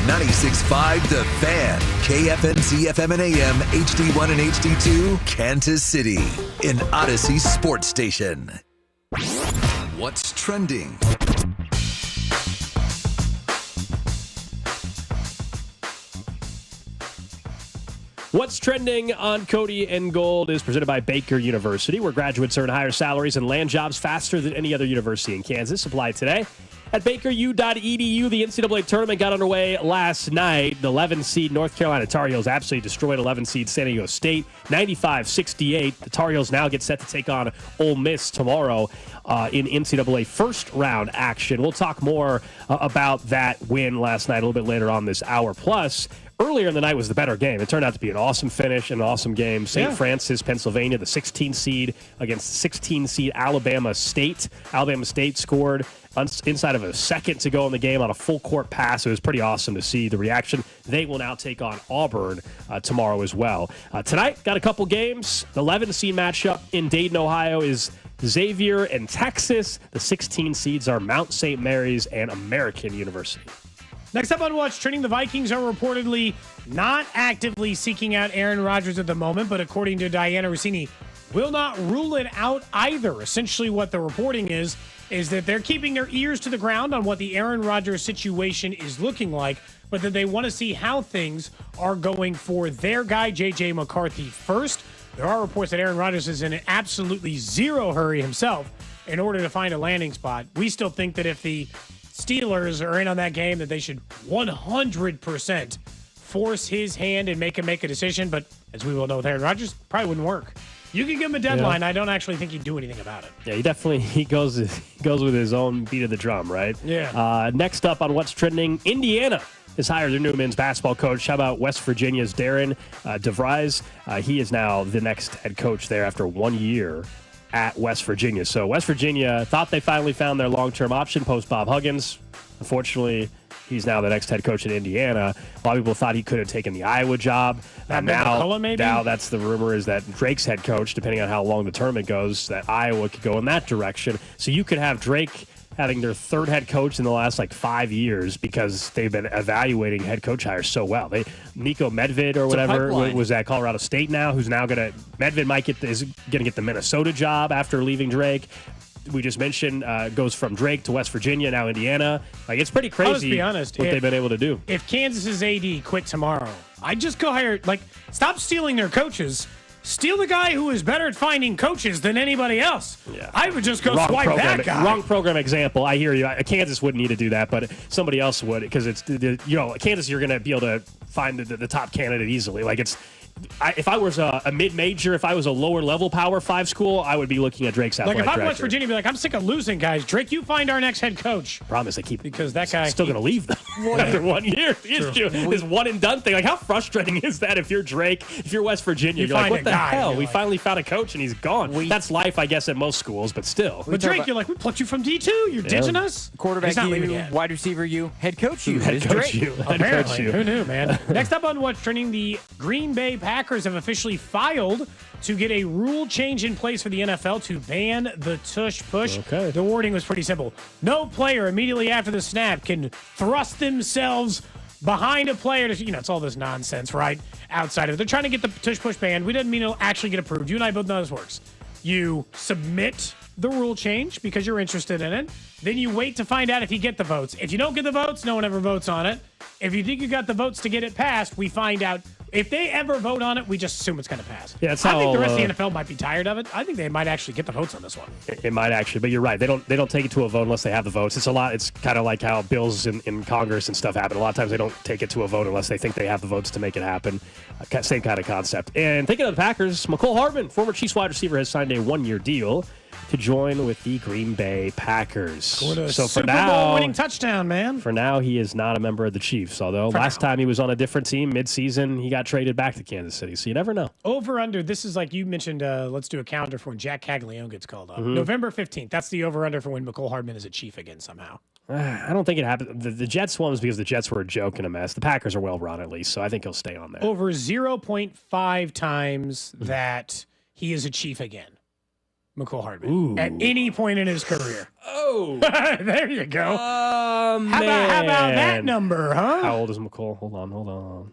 96.5 The Fan, KFNC FM and AM, HD1 and HD2, Kansas City, an Odyssey sports station. What's trending? What's trending on Cody and Gold is presented by Baker University, where graduates earn higher salaries and land jobs faster than any other university in Kansas. Apply today at bakeru.edu. The NCAA tournament got underway last night. The 11-seed North Carolina Tar Heels absolutely destroyed 11-seed San Diego State, 95-68. The Tar Heels now get set to take on Ole Miss tomorrow in NCAA first-round action. We'll talk more about that win last night a little bit later on this hour. Plus, earlier in the night was the better game. It turned out to be an awesome finish and an awesome game. St. Francis, Pennsylvania, the 16 seed against 16 seed Alabama State. Alabama State scored inside of a second to go in the game on a full court pass. It was pretty awesome to see the reaction. They will now take on Auburn tomorrow as well. Tonight, got a couple games. The 11 seed matchup in Dayton, Ohio is Xavier and Texas. The 16 seeds are Mount St. Mary's and American University. Next up on What's Trending, the Vikings are reportedly not actively seeking out Aaron Rodgers at the moment, but according to Diana Rossini, will not rule it out either. Essentially what the reporting is that they're keeping their ears to the ground on what the Aaron Rodgers situation is looking like, but that they want to see how things are going for their guy, J.J. McCarthy, first. There are reports that Aaron Rodgers is in an absolutely zero hurry himself in order to find a landing spot. We still think that if the Steelers are in on that game, that they should 100% force his hand and make him make a decision. But as we will know with Aaron Rodgers, probably wouldn't work. You can give him a deadline. Yeah. I don't actually think he'd do anything about it. Yeah, he goes with his own beat of the drum, right? Yeah. Next up on What's Trending, Indiana has hired their new men's basketball coach. How about West Virginia's Darren DeVries? He is now the next head coach there after 1 year at West Virginia. So West Virginia thought they finally found their long-term option post Bob Huggins. Unfortunately, he's now the next head coach in Indiana. A lot of people thought he could have taken the Iowa job. Now that's the rumor is that Drake's head coach, depending on how long the tournament goes, that Iowa could go in that direction. So you could have Drake having their third head coach in the last 5 years because they've been evaluating head coach hires so well. Nico Medved or whatever was at Colorado State now, who's now Medved is going to get the Minnesota job after leaving Drake. We just mentioned goes from Drake to West Virginia, now Indiana. It's pretty crazy. Let's be honest, what they've been able to do. If Kansas's AD quit tomorrow, I'd just go hire, stop stealing their coaches. Steal the guy who is better at finding coaches than anybody else. Yeah. I would just go swipe that guy. Wrong program example. I hear you. Kansas wouldn't need to do that, but somebody else would because it's Kansas. You're going to be able to find the top candidate easily. If I was a mid-major, if I was a lower-level Power 5 school, I would be looking at Drake's athletic director. If I'm director. West Virginia, I'd be I'm sick of losing guys. Drake, you find our next head coach. Problem is they keep because that guy still going to leave them after 1 year. This one-and-done thing. How frustrating is that if you're Drake, if you're West Virginia, you're like, what the hell? We finally found a coach and he's gone. That's life, I guess, at most schools, but still. But Drake, you're like, we plucked you from D2. You're ditching us. Quarterback you, wide receiver you, head coach you. Head coach you. Apparently. Who knew, man? Next up on What's Trending, the Green Bay Packers have officially filed to get a rule change in place for the NFL to ban the tush push. Okay. The wording was pretty simple. No player immediately after the snap can thrust themselves behind a player to, it's all this nonsense, right? Outside of it. They're trying to get the tush push banned. We didn't mean it'll actually get approved. You and I both know how this works. You submit the rule change because you're interested in it. Then you wait to find out if you get the votes. If you don't get the votes, no one ever votes on it. If you think you got the votes to get it passed, we find out. If they ever vote on it, we just assume it's going to pass. Yeah, I think the rest of the NFL might be tired of it. I think they might actually get the votes on this one. It might actually, but you're right. They don't take it to a vote unless they have the votes. It's kind of like how bills in Congress and stuff happen. A lot of times they don't take it to a vote unless they think they have the votes to make it happen. Same kind of concept. And thinking of the Packers, McCole Hardman, former Chiefs wide receiver, has signed a 1-year deal to join with the Green Bay Packers. Scored a Super Bowl winning touchdown, man. For now, he is not a member of the Chiefs, although last time he was on a different team mid-season, he got traded back to Kansas City, so you never know. Over-under, this is like you mentioned, let's do a calendar for when Jack Caglione gets called up. November 15th, that's the over-under for when McCole Hardman is a Chief again somehow. I don't think it happened. The Jets one was because the Jets were a joke and a mess. The Packers are well-run at least, so I think he'll stay on there. Over 0.5 times that he is a Chief again. McCole Hardman. Ooh. At any point in his career. Oh. There you go. How about that number, huh? How old is McCole? Hold on.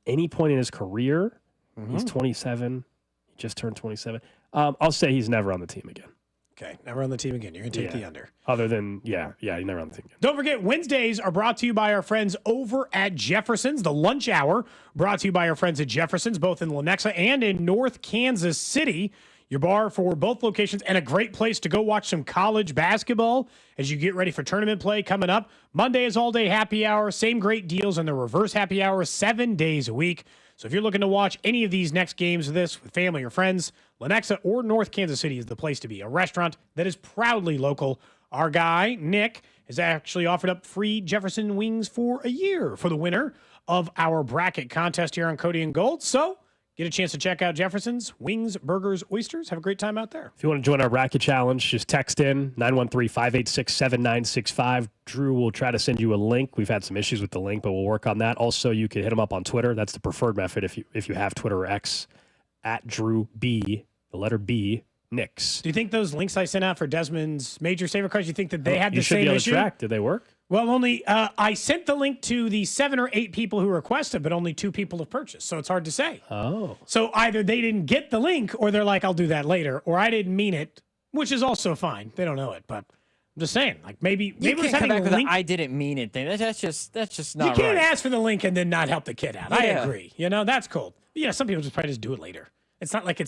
Any point in his career, he's 27. He just turned 27. I'll say he's never on the team again. Okay, never on the team again. You're going to take the under. Other than, he's never on the team again. Don't forget, Wednesdays are brought to you by our friends over at Jefferson's. The lunch hour brought to you by our friends at Jefferson's, both in Lenexa and in North Kansas City. Your bar for both locations and a great place to go watch some college basketball as you get ready for tournament play coming up. Monday is all-day happy hour. Same great deals on the reverse happy hour 7 days a week. So if you're looking to watch any of these next games of this with family or friends, Lenexa or North Kansas City is the place to be. A restaurant that is proudly local. Our guy, Nick, has actually offered up free Jefferson wings for a year for the winner of our bracket contest here on Cody and Gold. So get a chance to check out Jefferson's Wings, Burgers, Oysters. Have a great time out there. If you want to join our bracket challenge, just text in 913-586-7965. Drew will try to send you a link. We've had some issues with the link, but we'll work on that. Also, you can hit him up on Twitter. That's the preferred method if you have Twitter or X, at Drew B, the letter B, Nix. Do you think those links I sent out for Desmond's major saver cards, you think that they had the same issue? You should be able to track. Did they work? Well, only I sent the link to the 7 or 8 people who requested, but only 2 people have purchased. So it's hard to say. Oh. So either they didn't get the link or they're like, I'll do that later, or I didn't mean it, which is also fine. They don't know it, but I'm just saying, like maybe You we're can't come sending back a with link. I didn't mean it thing. That's just not You can't right. ask for the link and then not help the kid out. I Yeah. agree. That's cool. Some people just probably just do it later. It's not like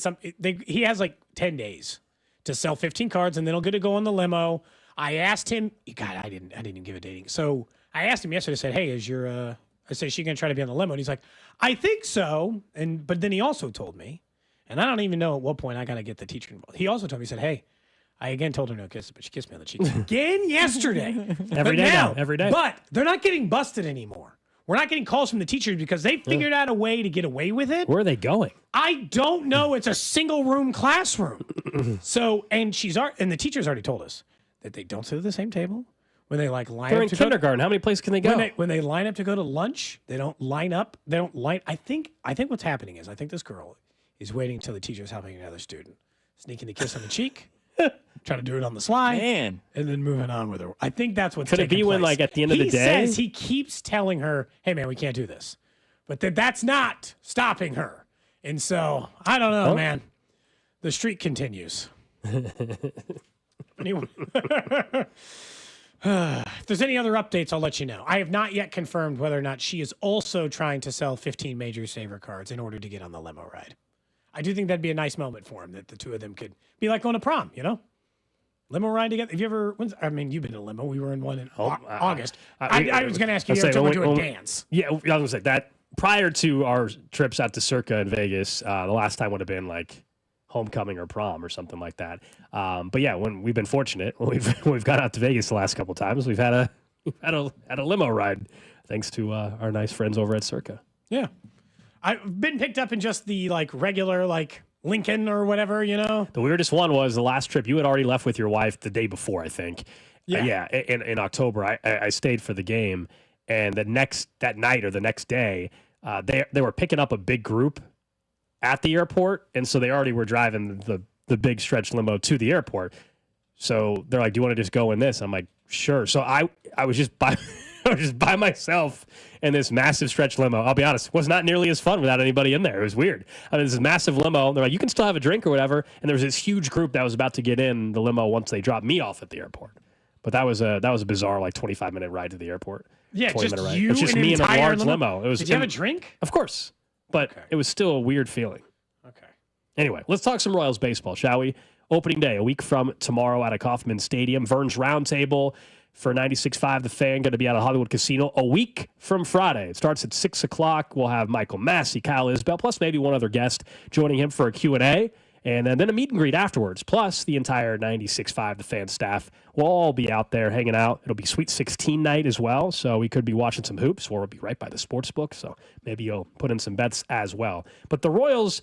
he has like 10 days to sell 15 cards and then he'll get to go on the limo. I asked him, God, I didn't even give a dating. So I asked him yesterday, I said, hey, I said, is she going to try to be on the limo? And he's like, I think so. But then he also told me, and I don't even know at what point I got to get the teacher involved. He also told me, he said, hey, I again told her no kisses, but she kissed me on the cheek again yesterday. Every day now. Every day. But they're not getting busted anymore. We're not getting calls from the teachers because they figured out a way to get away with it. Where are they going? I don't know. It's a single room classroom. And the teachers already told us that they don't sit at the same table. When they line They're up in to kindergarten. How many places can they go? When they line up to go to lunch, they don't line up. They don't line. I think what's happening is this girl is waiting until the teacher's helping another student, sneaking the kiss on the cheek, trying to do it on the sly, and then moving on with her. I think that's what's Could it be when, like, at the end of the day? He keeps telling her, hey, man, we can't do this. But that's not stopping her. And so, I don't know, man. The streak continues. Anyway. If there's any other updates, I'll let you know. I have not yet confirmed whether or not she is also trying to sell 15 Major Saver cards in order to get on the limo ride. I do think that'd be a nice moment for him, that the two of them could be like going to prom, Limo ride together. Have you ever, you've been in a limo. We were in one in August. I was going to ask you, you ever do a dance? Yeah, I was going to say that prior to our trips out to Circa in Vegas, the last time would have been like homecoming or prom or something like that. But yeah, when we've been fortunate, when we've gone out to Vegas the last couple of times, we've had a limo ride thanks to our nice friends over at Circa. Yeah, I've been picked up in just the regular Lincoln or whatever, The weirdest one was the last trip. You had already left with your wife the day before, I think. Yeah. In October, I stayed for the game, and that night or the next day, they were picking up a big group at the airport, and so they already were driving the big stretch limo to the airport. So they're like, "Do you want to just go in this?" I'm like, "Sure." So I was just by myself in this massive stretch limo. I'll be honest, it was not nearly as fun without anybody in there. It was weird. This massive limo. They're like, "You can still have a drink or whatever." And there was this huge group that was about to get in the limo once they dropped me off at the airport. But that was a bizarre 25-minute ride to the airport. Yeah, just ride. you. It's just and me in a entire large limo. Did you have a drink? Of course. But it was still a weird feeling. Okay. Anyway, let's talk some Royals baseball, shall we? Opening day, a week from tomorrow at Kauffman Stadium. Vern's Roundtable for 96.5 The Fan, going to be out at Hollywood Casino a week from Friday. It starts at 6 o'clock. We'll have Michael Massey, Kyle Isbell, plus maybe one other guest joining him for a Q&A. And then a meet and greet afterwards. Plus, the entire 96.5 The Fan staff will all be out there hanging out. It'll be Sweet 16 night as well, so we could be watching some hoops, or we'll be right by the sports book, so maybe you'll put in some bets as well. But the Royals,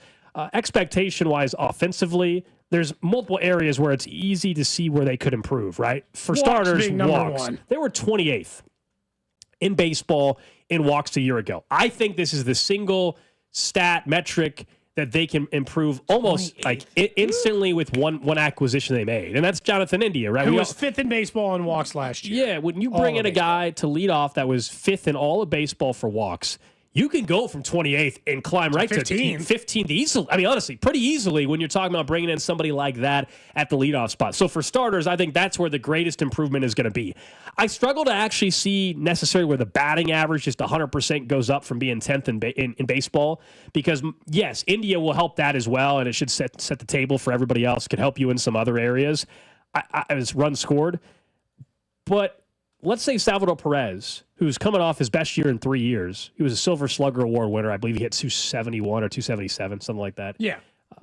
expectation-wise offensively, there's multiple areas where it's easy to see where they could improve, right? For starters, walks. They were 28th in baseball in walks a year ago. I think this is the single stat metric that they can improve almost instantly with one acquisition they made. And that's Jonathan India, right? Who was 5th in baseball in walks last year. Yeah, when you bring in a guy to lead off that was 5th in all of baseball for walks, you can go from 28th and climb right to 15th easily. I mean, honestly, pretty easily when you're talking about bringing in somebody like that at the leadoff spot. So for starters, I think that's where the greatest improvement is going to be. I struggle to actually see necessarily where the batting average just 100% goes up from being 10th in baseball because, yes, India will help that as well, and it should set the table for everybody else. It could help you in some other areas. I was run scored. But let's say Salvador Perez, who's coming off his best year in 3 years. He was a Silver Slugger Award winner. I believe he hit 271 or 277, something like that. Yeah.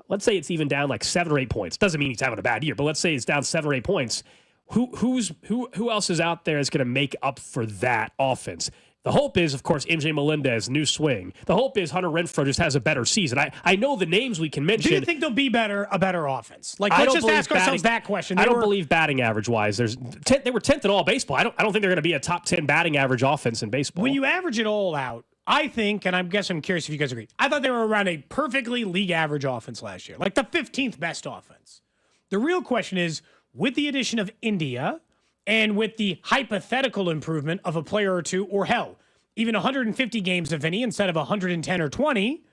Let's say it's even down like 7 or 8 points. Doesn't mean he's having a bad year, but let's say it's down 7 or 8 points. Who else is out there is going to make up for that offense? The hope is, of course, MJ Melendez, new swing. The hope is Hunter Renfroe just has a better season. I know the names we can mention. Do you think they'll be a better offense? Let's just ask ourselves that question. I don't believe batting average-wise. They were 10th in all baseball. I don't think they're going to be a top 10 batting average offense in baseball. When you average it all out, I think, and I'm curious if you guys agree, I thought they were around a perfectly league average offense last year, like the 15th best offense. The real question is, with the addition of India And with the hypothetical improvement of a player or two, or hell, even 150 games of Vinny instead of 110 or 20,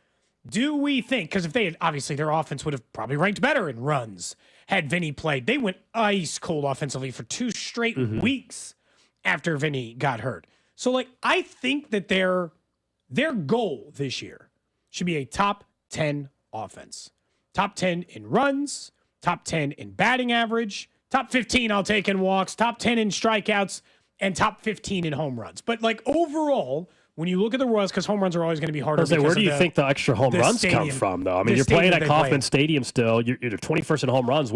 do we think, because if they had, obviously their offense would have probably ranked better in runs had Vinny played. They went ice cold offensively for 2 straight weeks after Vinny got hurt. So, like, I think that their goal this year should be a top 10 offense. Top 10 in runs, top 10 in batting average, top 15 I'll take in walks, top 10 in strikeouts, and top 15 in home runs. But, like, overall, when you look at the Royals, because home runs are always going to be harder. Where do you think the extra home runs come from, though? I mean, you're playing at Kauffman Stadium still. You're 21st in home runs.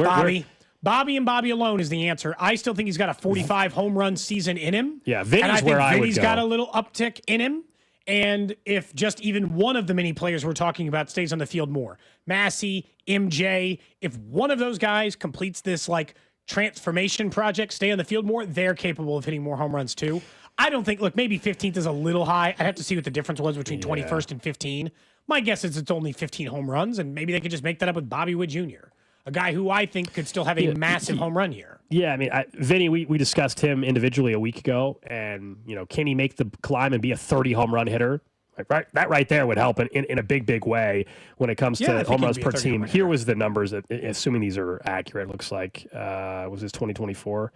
Bobby and Bobby alone is the answer. I still think he's got a 45 home run season in him. Yeah, Vinny's and I think where I would Vinny's go. got a little uptick in him. And if just even one of the many players we're talking about stays on the field more, Massey, MJ, if one of those guys completes this like transformation project, stay on the field more, they're capable of hitting more home runs too. I don't think, look, maybe 15th is a little high. I'd have to see what the difference was between 21st and 15. My guess is it's only 15 home runs, and maybe they could just make that up with Bobby Wood Jr., a guy who I think could still have a massive home run year. Yeah, I mean, Vinny, we discussed him individually a week ago, and, can he make the climb and be a 30 home run hitter? Like, that right there would help in a big, big way when it comes to home runs per team. Here was the numbers, assuming these are accurate, looks like. Was this 2024?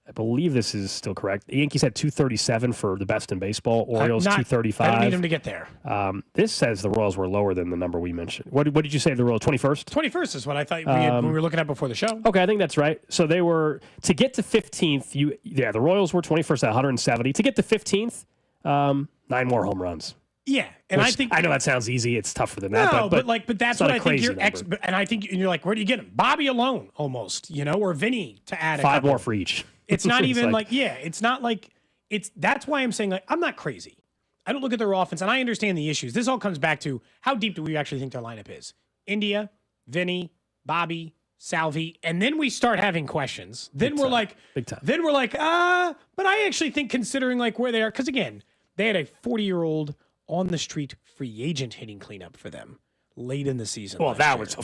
I believe this is still correct. The Yankees had 237 for the best in baseball. Orioles 235. I don't need him to get there. This says the Royals were lower than the number we mentioned. What did you say the Royals? 21st? 21st is what I thought we were looking at before the show. Okay, I think that's right. So they were, to get to 15th, the Royals were 21st at 170. To get to 15th, 9 more home runs. Yeah, and I think I know that sounds easy. It's tougher than that. No, but that's what I think you're. And I think you're like, where do you get him? Bobby alone, almost, or Vinny to add 5 more for each. It's not even it's not like that's why I'm saying, like, I'm not crazy. I don't look at their offense, and I understand the issues. This all comes back to how deep do we actually think their lineup is? India, Vinny, Bobby, Salvi, and then we start having questions. Then we're like, big time. Then we're like, but I actually think, considering like where they are, because again, they had a 40-year-old on the street free agent hitting cleanup for them late in the season. Well, that was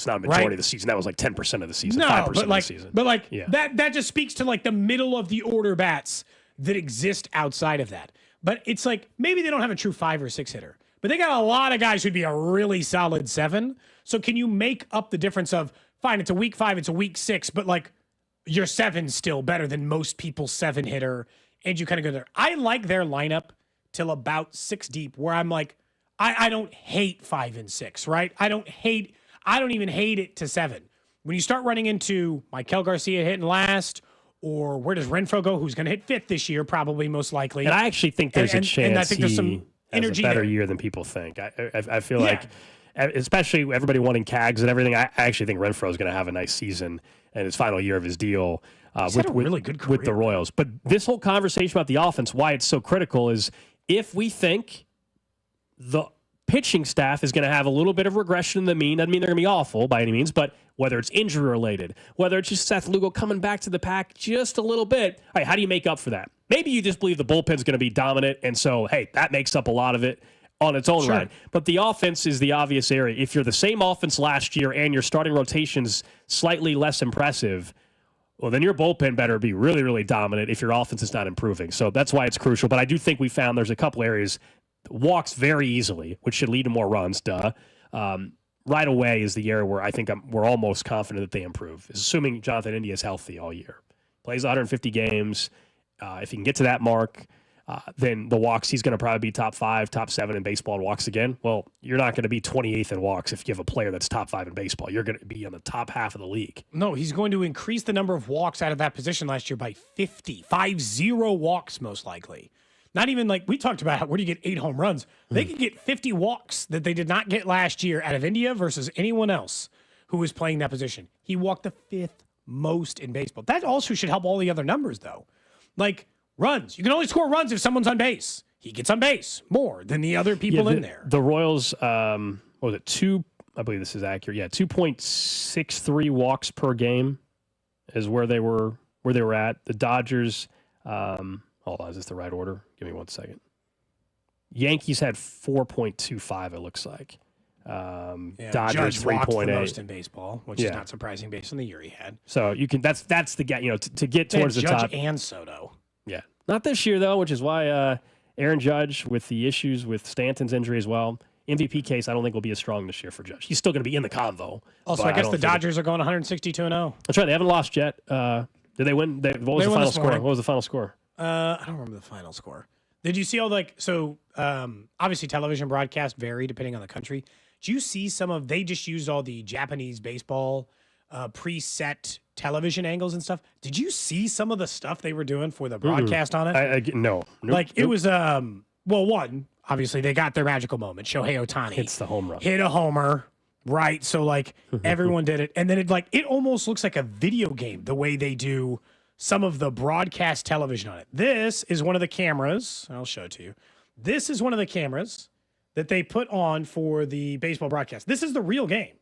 not a majority of the season. That was like 10% of the season, 5% of the season. But that just speaks to like the middle of the order bats that exist outside of that. But it's like, maybe they don't have a true 5 or 6 hitter, but they got a lot of guys who'd be a really solid 7. So can you make up the difference of, fine, it's a week 5, it's a week 6, but like your 7's still better than most people's 7 hitter. And you kind of go there. I like their lineup till about 6 deep, where I'm like, I don't hate 5 and 6, right? I don't even hate it to 7. When you start running into Maikel Garcia hitting last, or where does Renfroe go, who's going to hit 5th this year, probably most likely. And I actually think there's a chance and I think there's some energy has a better there. year than people think. I feel like, especially everybody wanting Cags and everything, I actually think Renfroe is going to have a nice season and his final year of his deal with really good career with the Royals. But this whole conversation about the offense, why it's so critical is if we think the pitching staff is going to have a little bit of regression in the mean. Doesn't mean they're going to be awful by any means, but whether it's injury related, whether it's just Seth Lugo coming back to the pack just a little bit, all right, how do you make up for that? Maybe you just believe the bullpen's going to be dominant, and so, hey, that makes up a lot of it on its own right. But the offense is the obvious area. If you're the same offense last year and your starting rotation's slightly less impressive, well, then your bullpen better be really, really dominant if your offense is not improving. So that's why it's crucial. But I do think we found there's a couple areas walks very easily, which should lead to more runs. Right away is the area where I think we're almost confident that they improve, assuming Jonathan India is healthy all year. Plays 150 games. If he can get to that mark, then the walks, he's going to probably be top 5, top 7 in baseball in walks again. Well, you're not going to be 28th in walks if you have a player that's top 5 in baseball. You're going to be on the top half of the league. No, he's going to increase the number of walks out of that position last year by 50 walks, most likely. Not even like we talked about, where do you get 8 home runs? They could get 50 walks that they did not get last year out of India versus anyone else who was playing that position. He walked the 5th most in baseball. That also should help all the other numbers, though. Like runs. You can only score runs if someone's on base. He gets on base more than the other people in there. The Royals, what was it, I believe this is accurate. Yeah, 2.63 walks per game is where they were at. The Dodgers, hold on, is this the right order? Give me 1 second. Yankees had 4.25, it looks like. Dodgers 3.8. The most in baseball, which is not surprising based on the year he had. So you can that's the gap, to get towards the Judge top. And Soto. Yeah, not this year though, which is why Aaron Judge, with the issues with Stanton's injury as well, MVP case I don't think will be as strong this year for Judge. He's still going to be in the convo. Also, I guess the Dodgers are going 162-0. That's right. They haven't lost yet. Did they win? What was the final score? What was the final score? I don't remember the final score. Did you see all obviously television broadcasts vary depending on the country. Did you see they just used all the Japanese baseball preset television angles and stuff? Did you see some of the stuff they were doing for the broadcast on it? No. It was, one, obviously they got their magical moment. Shohei Ohtani hits the home run. Hit a homer, right? So everyone did it. And then it almost looks like a video game the way they do some of the broadcast television on it. This is one of the cameras. I'll show it to you. This is one of the cameras that they put on for the baseball broadcast. This is the real game.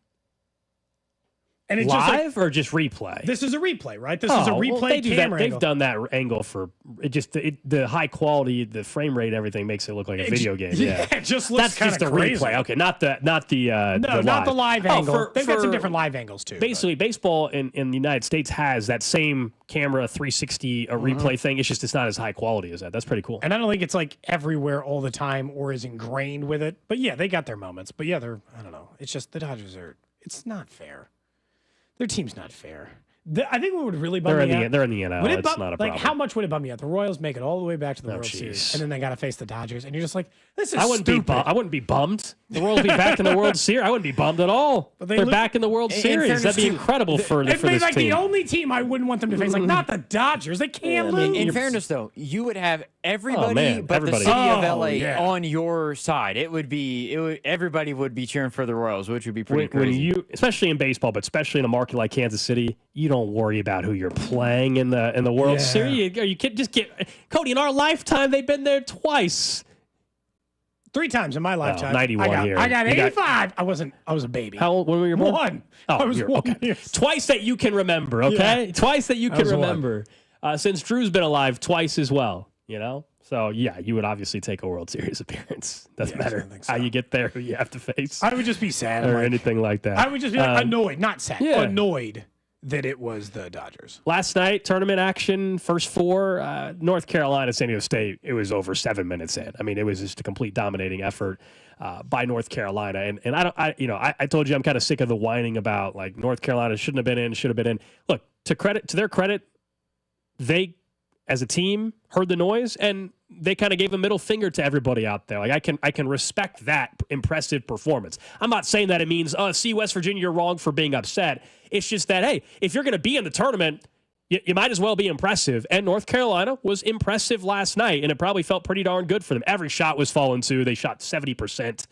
And it's live or just replay? This is a replay, right? This is a replay camera. They've done that angle for the high quality, the frame rate, everything makes it look like a video game. Yeah, it just looks kind of crazy. Replay. Okay, not the not the live angle. They've got some different live angles too. Basically, baseball in the United States has that same camera 360 replay thing. It's not as high quality as that. That's pretty cool. And I don't think it's everywhere all the time or is ingrained with it. But yeah, they got their moments. But yeah, I don't know. It's just the Dodgers it's not fair. Their team's not fair. I think what would really bum me out... They're in the NL. It's not a problem. How much would it bum me out? The Royals make it all the way back to the World Series, and then they got to face the Dodgers, and you're just like, this is stupid. I wouldn't be bummed. The Royals be back in the World Series. I wouldn't be bummed at all. They're back in the World Series. That'd be incredible for this team. The only team I wouldn't want them to face, not the Dodgers. They can't lose. In fairness, though, you would have everybody but the city of LA on your side. Everybody would be cheering for the Royals, which would be pretty crazy. Especially in baseball, but especially in a market like Kansas City, you don't worry about who you're playing in the World Series. Are you kidding? Just get Cody. In our lifetime, they've been there twice. 3 times in my lifetime. 91 here. I got 85. I was a baby. How old? When were you born? 1. I was 1 year. Twice that you can remember. Okay, twice that you can remember. Since Drew's been alive, twice as well. So yeah, you would obviously take a World Series appearance. Doesn't matter how you get there, who you have to face. I would just be sad or anything like that. I would just be annoyed, not sad. Annoyed that it was the Dodgers. Last night, tournament action, first 4, North Carolina, San Diego State. It was over 7 minutes in. I mean, it was just a complete dominating effort by North Carolina. And I told you I'm kind of sick of the whining about North Carolina shouldn't have been in, should have been in. Look, to their credit, they as a team heard the noise and they kind of gave a middle finger to everybody out there. I can respect that impressive performance. I'm not saying that it means, see, West Virginia, you're wrong for being upset. It's just that, hey, if you're going to be in the tournament, you might as well be impressive. And North Carolina was impressive last night, and it probably felt pretty darn good for them. Every shot was falling to. They shot 70%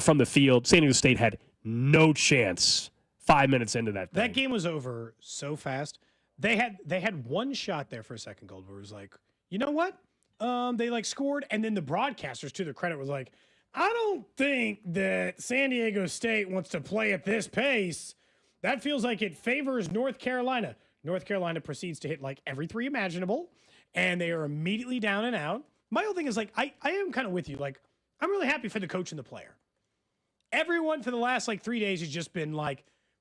from the field. San Diego State had no chance 5 minutes into that thing. That game was over so fast. They had one shot there for a second, Gold, where it was like, you know what? They scored, and then the broadcasters, to their credit, was like, I don't think that San Diego State wants to play at this pace. That feels like it favors North Carolina. North Carolina proceeds to hit every 3 imaginable, and they are immediately down and out. My whole thing is I am kind of with you. I'm really happy for the coach and the player. Everyone for the last 3 days has just been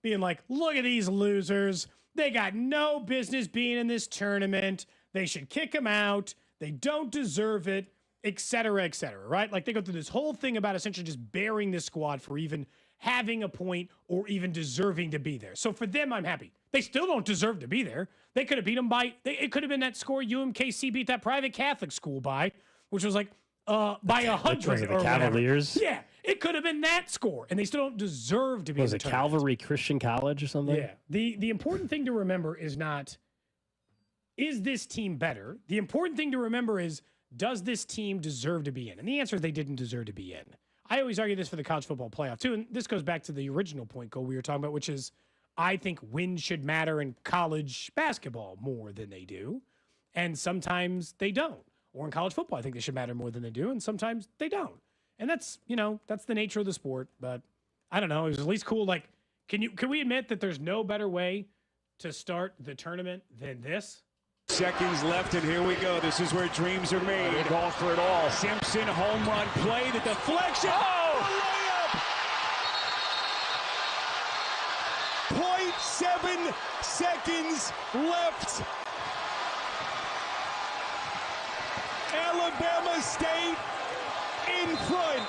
being look at these losers. They got no business being in this tournament. They should kick them out. They don't deserve it, et cetera, right? They go through this whole thing about essentially just bearing this squad for even having a point or even deserving to be there. So for them, I'm happy. They still don't deserve to be there. They could have beat them it could have been that score UMKC beat that private Catholic school by, which was by 100 or Cavaliers. Whatever. Yeah, it could have been that score, and they still don't deserve to be. Was it Calvary Christian College or something? Yeah. The important thing to remember is not, is this team better? The important thing to remember is, does this team deserve to be in? And the answer is they didn't deserve to be in. I always argue this for the college football playoff too, and this goes back to the original point, Cole, we were talking about, which is I think wins should matter in college basketball more than they do, and sometimes they don't. Or in college football, I think they should matter more than they do, and sometimes they don't. And that's the nature of the sport. But I don't know. It was at least cool. Can we admit that there's no better way to start the tournament than this? Seconds left, and here we go. This is where dreams are made. They're going for it all. Simpson, home run play, the deflection. Oh! 7 seconds left. Alabama State in front.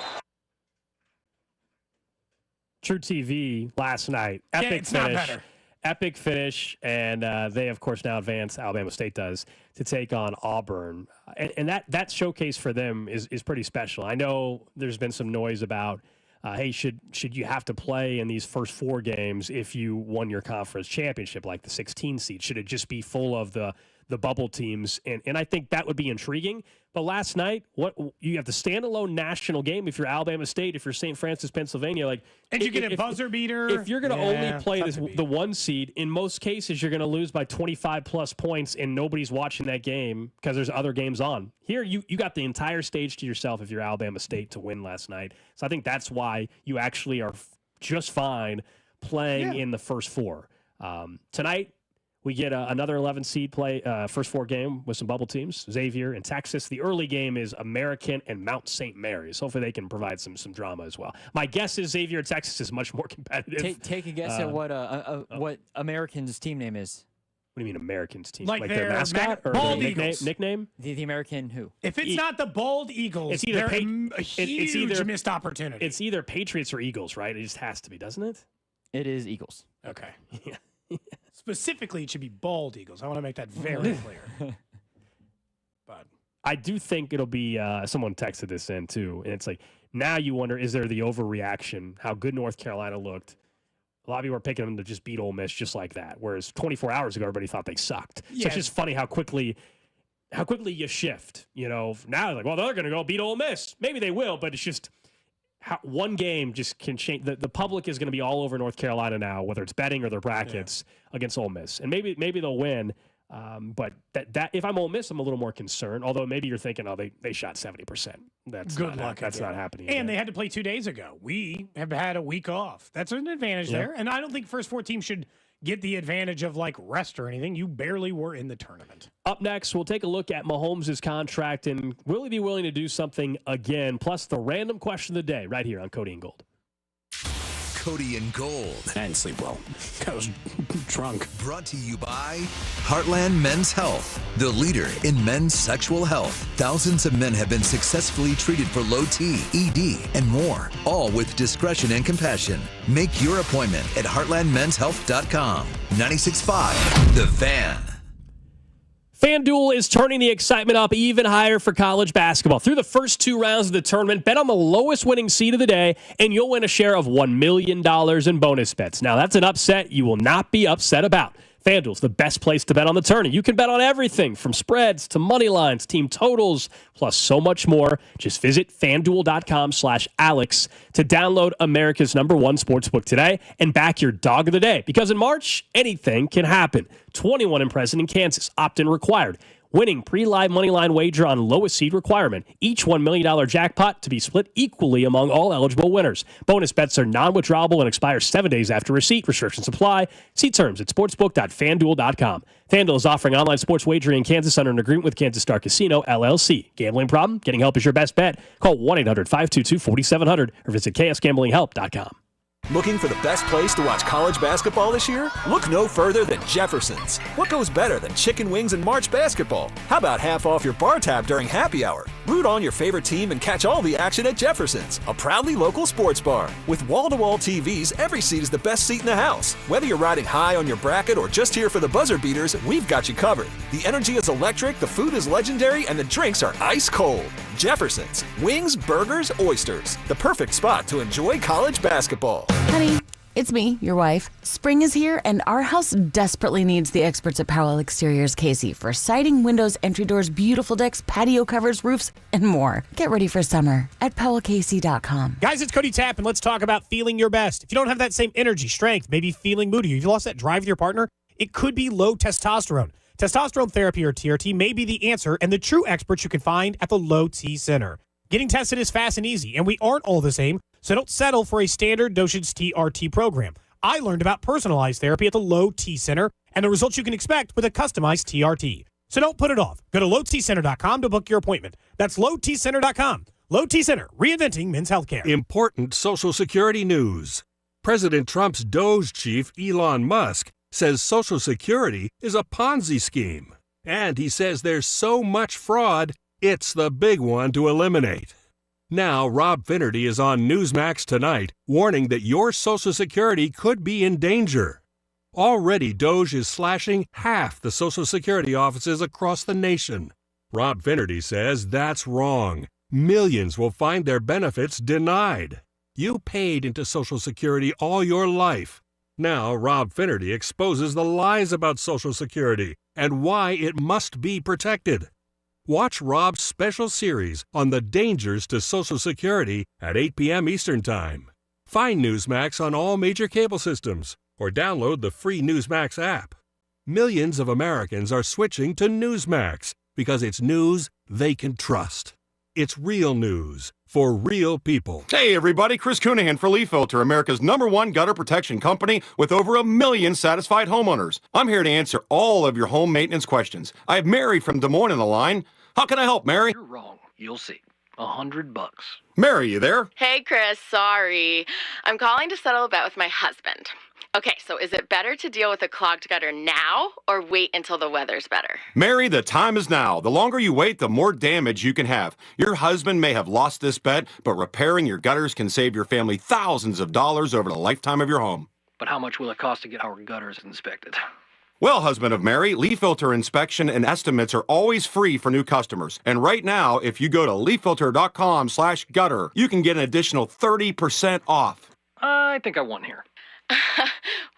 True TV last night. Epic finish. Epic finish. And they, of course, now advance, Alabama State does, to take on Auburn. And that showcase for them is pretty special. I know there's been some noise about, hey, should you have to play in these first 4 games if you won your conference championship, like the 16 seed? Should it just be full of the bubble teams? And I think that would be intriguing. But last night, you have the standalone national game if you're Alabama State, if you're St. Francis, Pennsylvania. And you get a buzzer beater. If you're going to only play the 1 seed, in most cases, you're going to lose by 25-plus points, and nobody's watching that game because there's other games on. Here, you got the entire stage to yourself if you're Alabama State to win last night. So I think that's why you actually are just fine playing in the first 4. Tonight, we get another 11 seed play, first 4 game with some bubble teams, Xavier and Texas. The early game is American and Mount St. Mary's. Hopefully they can provide some drama as well. My guess is Xavier and Texas is much more competitive. Take a guess at what American's team name is. What do you mean American's team? Like their mascot or Bald their Eagles. nickname? The American who? If it's not the Bald Eagles, it's either a huge missed opportunity. It's either Patriots or Eagles, right? It just has to be, doesn't it? It is Eagles. Okay. Yeah. Specifically, it should be Bald Eagles. I want to make that very clear. But I do think it'll be someone texted this in too, and it's like, now you wonder, is there the overreaction? How good North Carolina looked. A lot of people were picking them to just beat Ole Miss just like that, whereas 24 hours ago everybody thought they sucked. So it's just funny how quickly you shift. Now it's like, well, they're going to go beat Ole Miss. Maybe they will, but it's just how one game just can change. The public is going to be all over North Carolina now, whether it's betting or their brackets against Ole Miss, and maybe they'll win. But that if I'm Ole Miss, I'm a little more concerned. Although maybe you're thinking, oh, they shot 70%. That's good luck. That's not happening. And they had to play 2 days ago. We have had a week off. That's an advantage there. And I don't think first 4 teams should get the advantage of like rest or anything. You barely were in the tournament. Up next, we'll take a look at Mahomes' contract and will he be willing to do something again? Plus the random question of the day right here on Cody and Gold. Cody and Gold. I didn't sleep well. I was drunk. Brought to you by Heartland Men's Health, the leader in men's sexual health. Thousands of men have been successfully treated for low T, ED, and more, all with discretion and compassion. Make your appointment at heartlandmenshealth.com. 96.5, The Fan. FanDuel is turning the excitement up even higher for college basketball. Through the first 2 rounds of the tournament, bet on the lowest winning seed of the day, and you'll win a share of $1 million in bonus bets. Now, that's an upset you will not be upset about. FanDuel's the best place to bet on the tournament. You can bet on everything from spreads to money lines, team totals, plus so much more. Just visit FanDuel.com/Alex to download America's #1 sportsbook today and back your dog of the day. Because in March, anything can happen. 21 and present in Kansas. Opt-in required. Winning pre-live moneyline wager on lowest seed requirement. Each $1 million jackpot to be split equally among all eligible winners. Bonus bets are non-withdrawable and expire 7 days after receipt. Restrictions apply. See terms at sportsbook.fanduel.com. FanDuel is offering online sports wagering in Kansas under an agreement with Kansas Star Casino, LLC. Gambling problem? Getting help is your best bet. Call 1-800-522-4700 or visit ksgamblinghelp.com. Looking for the best place to watch college basketball this year? Look no further than Jefferson's. What goes better than chicken wings and March basketball? How about half off your bar tab during happy hour? Root on your favorite team and catch all the action at Jefferson's, a proudly local sports bar. With wall-to-wall TVs, every seat is the best seat in the house. Whether you're riding high on your bracket or just here for the buzzer beaters, we've got you covered. The energy is electric, the food is legendary, and the drinks are ice cold. Jefferson's. Wings, burgers, oysters. The perfect spot to enjoy college basketball. Honey, it's me, your wife. Spring is here, and our house desperately needs the experts at Powell Exteriors Casey for siding, windows, entry doors, beautiful decks, patio covers, roofs, and more. Get ready for summer at PowellCasey.com. Guys, it's Cody Tapp, and let's talk about feeling your best. If you don't have that same energy, strength, maybe feeling moody, if you lost that drive with your partner, it could be low testosterone. Testosterone therapy, or TRT, may be the answer, and the true experts you can find at the Low T Center. Getting tested is fast and easy, and we aren't all the same, so don't settle for a standard dosage TRT program. I learned about personalized therapy at the Low T Center and the results you can expect with a customized TRT. So don't put it off. Go to lowtcenter.com to book your appointment. That's lowtcenter.com. Low T Center, reinventing men's healthcare. Important Social Security news. President Trump's Doge chief, Elon Musk, says Social Security is a Ponzi scheme. And he says there's so much fraud, it's the big one to eliminate. Now, Rob Finnerty is on Newsmax tonight, warning that your Social Security could be in danger. Already, Doge is slashing half the Social Security offices across the nation. Rob Finnerty says that's wrong. Millions will find their benefits denied. You paid into Social Security all your life. Now, Rob Finnerty exposes the lies about Social Security and why it must be protected. Watch Rob's special series on the dangers to Social Security at 8 p.m. Eastern Time. Find Newsmax on all major cable systems or download the free Newsmax app. Millions of Americans are switching to Newsmax because it's news they can trust. It's real news for real people. Hey everybody, Chris Coonihan for Leaf Filter, America's #1 gutter protection company with over 1 million satisfied homeowners. I'm here to answer all of your home maintenance questions. I have Mary from Des Moines on the line. How can I help, Mary? You're wrong. You'll see. $100. Mary, you there? Hey, Chris. Sorry. I'm calling to settle a bet with my husband. Okay, so is it better to deal with a clogged gutter now or wait until the weather's better? Mary, the time is now. The longer you wait, the more damage you can have. Your husband may have lost this bet, but repairing your gutters can save your family thousands of dollars over the lifetime of your home. But how much will it cost to get our gutters inspected? Well, husband of Mary, leaf filter inspection and estimates are always free for new customers. And right now, if you go to leaffilter.com/gutter, you can get an additional 30% off. I think I won here.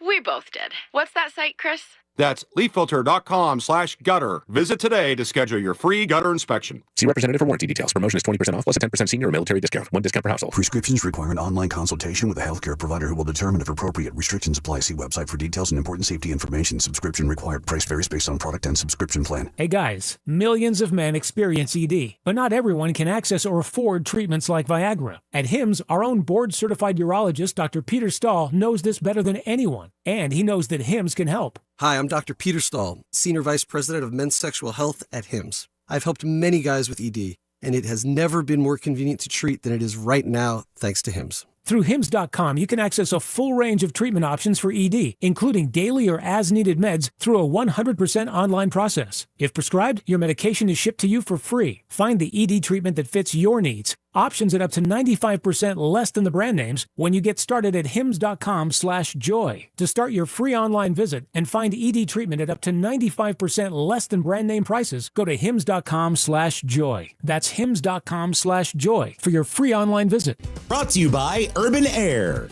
We both did. What's that site, Chris? That's leaffilter.com/gutter. Visit today to schedule your free gutter inspection. See representative for warranty details. Promotion is 20% off plus a 10% senior or military discount. One discount per household. Prescriptions require an online consultation with a healthcare provider who will determine if appropriate. Restrictions apply. See website for details and important safety information. Subscription required. Price varies based on product and subscription plan. Hey guys, millions of men experience ED, but not everyone can access or afford treatments like Viagra. At HIMSS, our own board-certified urologist, Dr. Peter Stahl, knows this better than anyone, and he knows that HIMSS can help. Hi, I'm Dr. Peter Stahl, Senior Vice President of Men's Sexual Health at HIMSS. I've helped many guys with ED, and it has never been more convenient to treat than it is right now, thanks to HIMSS. Through HIMSS.com, you can access a full range of treatment options for ED, including daily or as-needed meds through a 100% online process. If prescribed, your medication is shipped to you for free. Find the ED treatment that fits your needs. Options at up to 95% less than the brand names when you get started at hims.com/joy. To start your free online visit and find ED treatment at up to 95% less than brand name prices, go to hims.com/joy. That's hims.com/joy for your free online visit. Brought to you by Urban Air.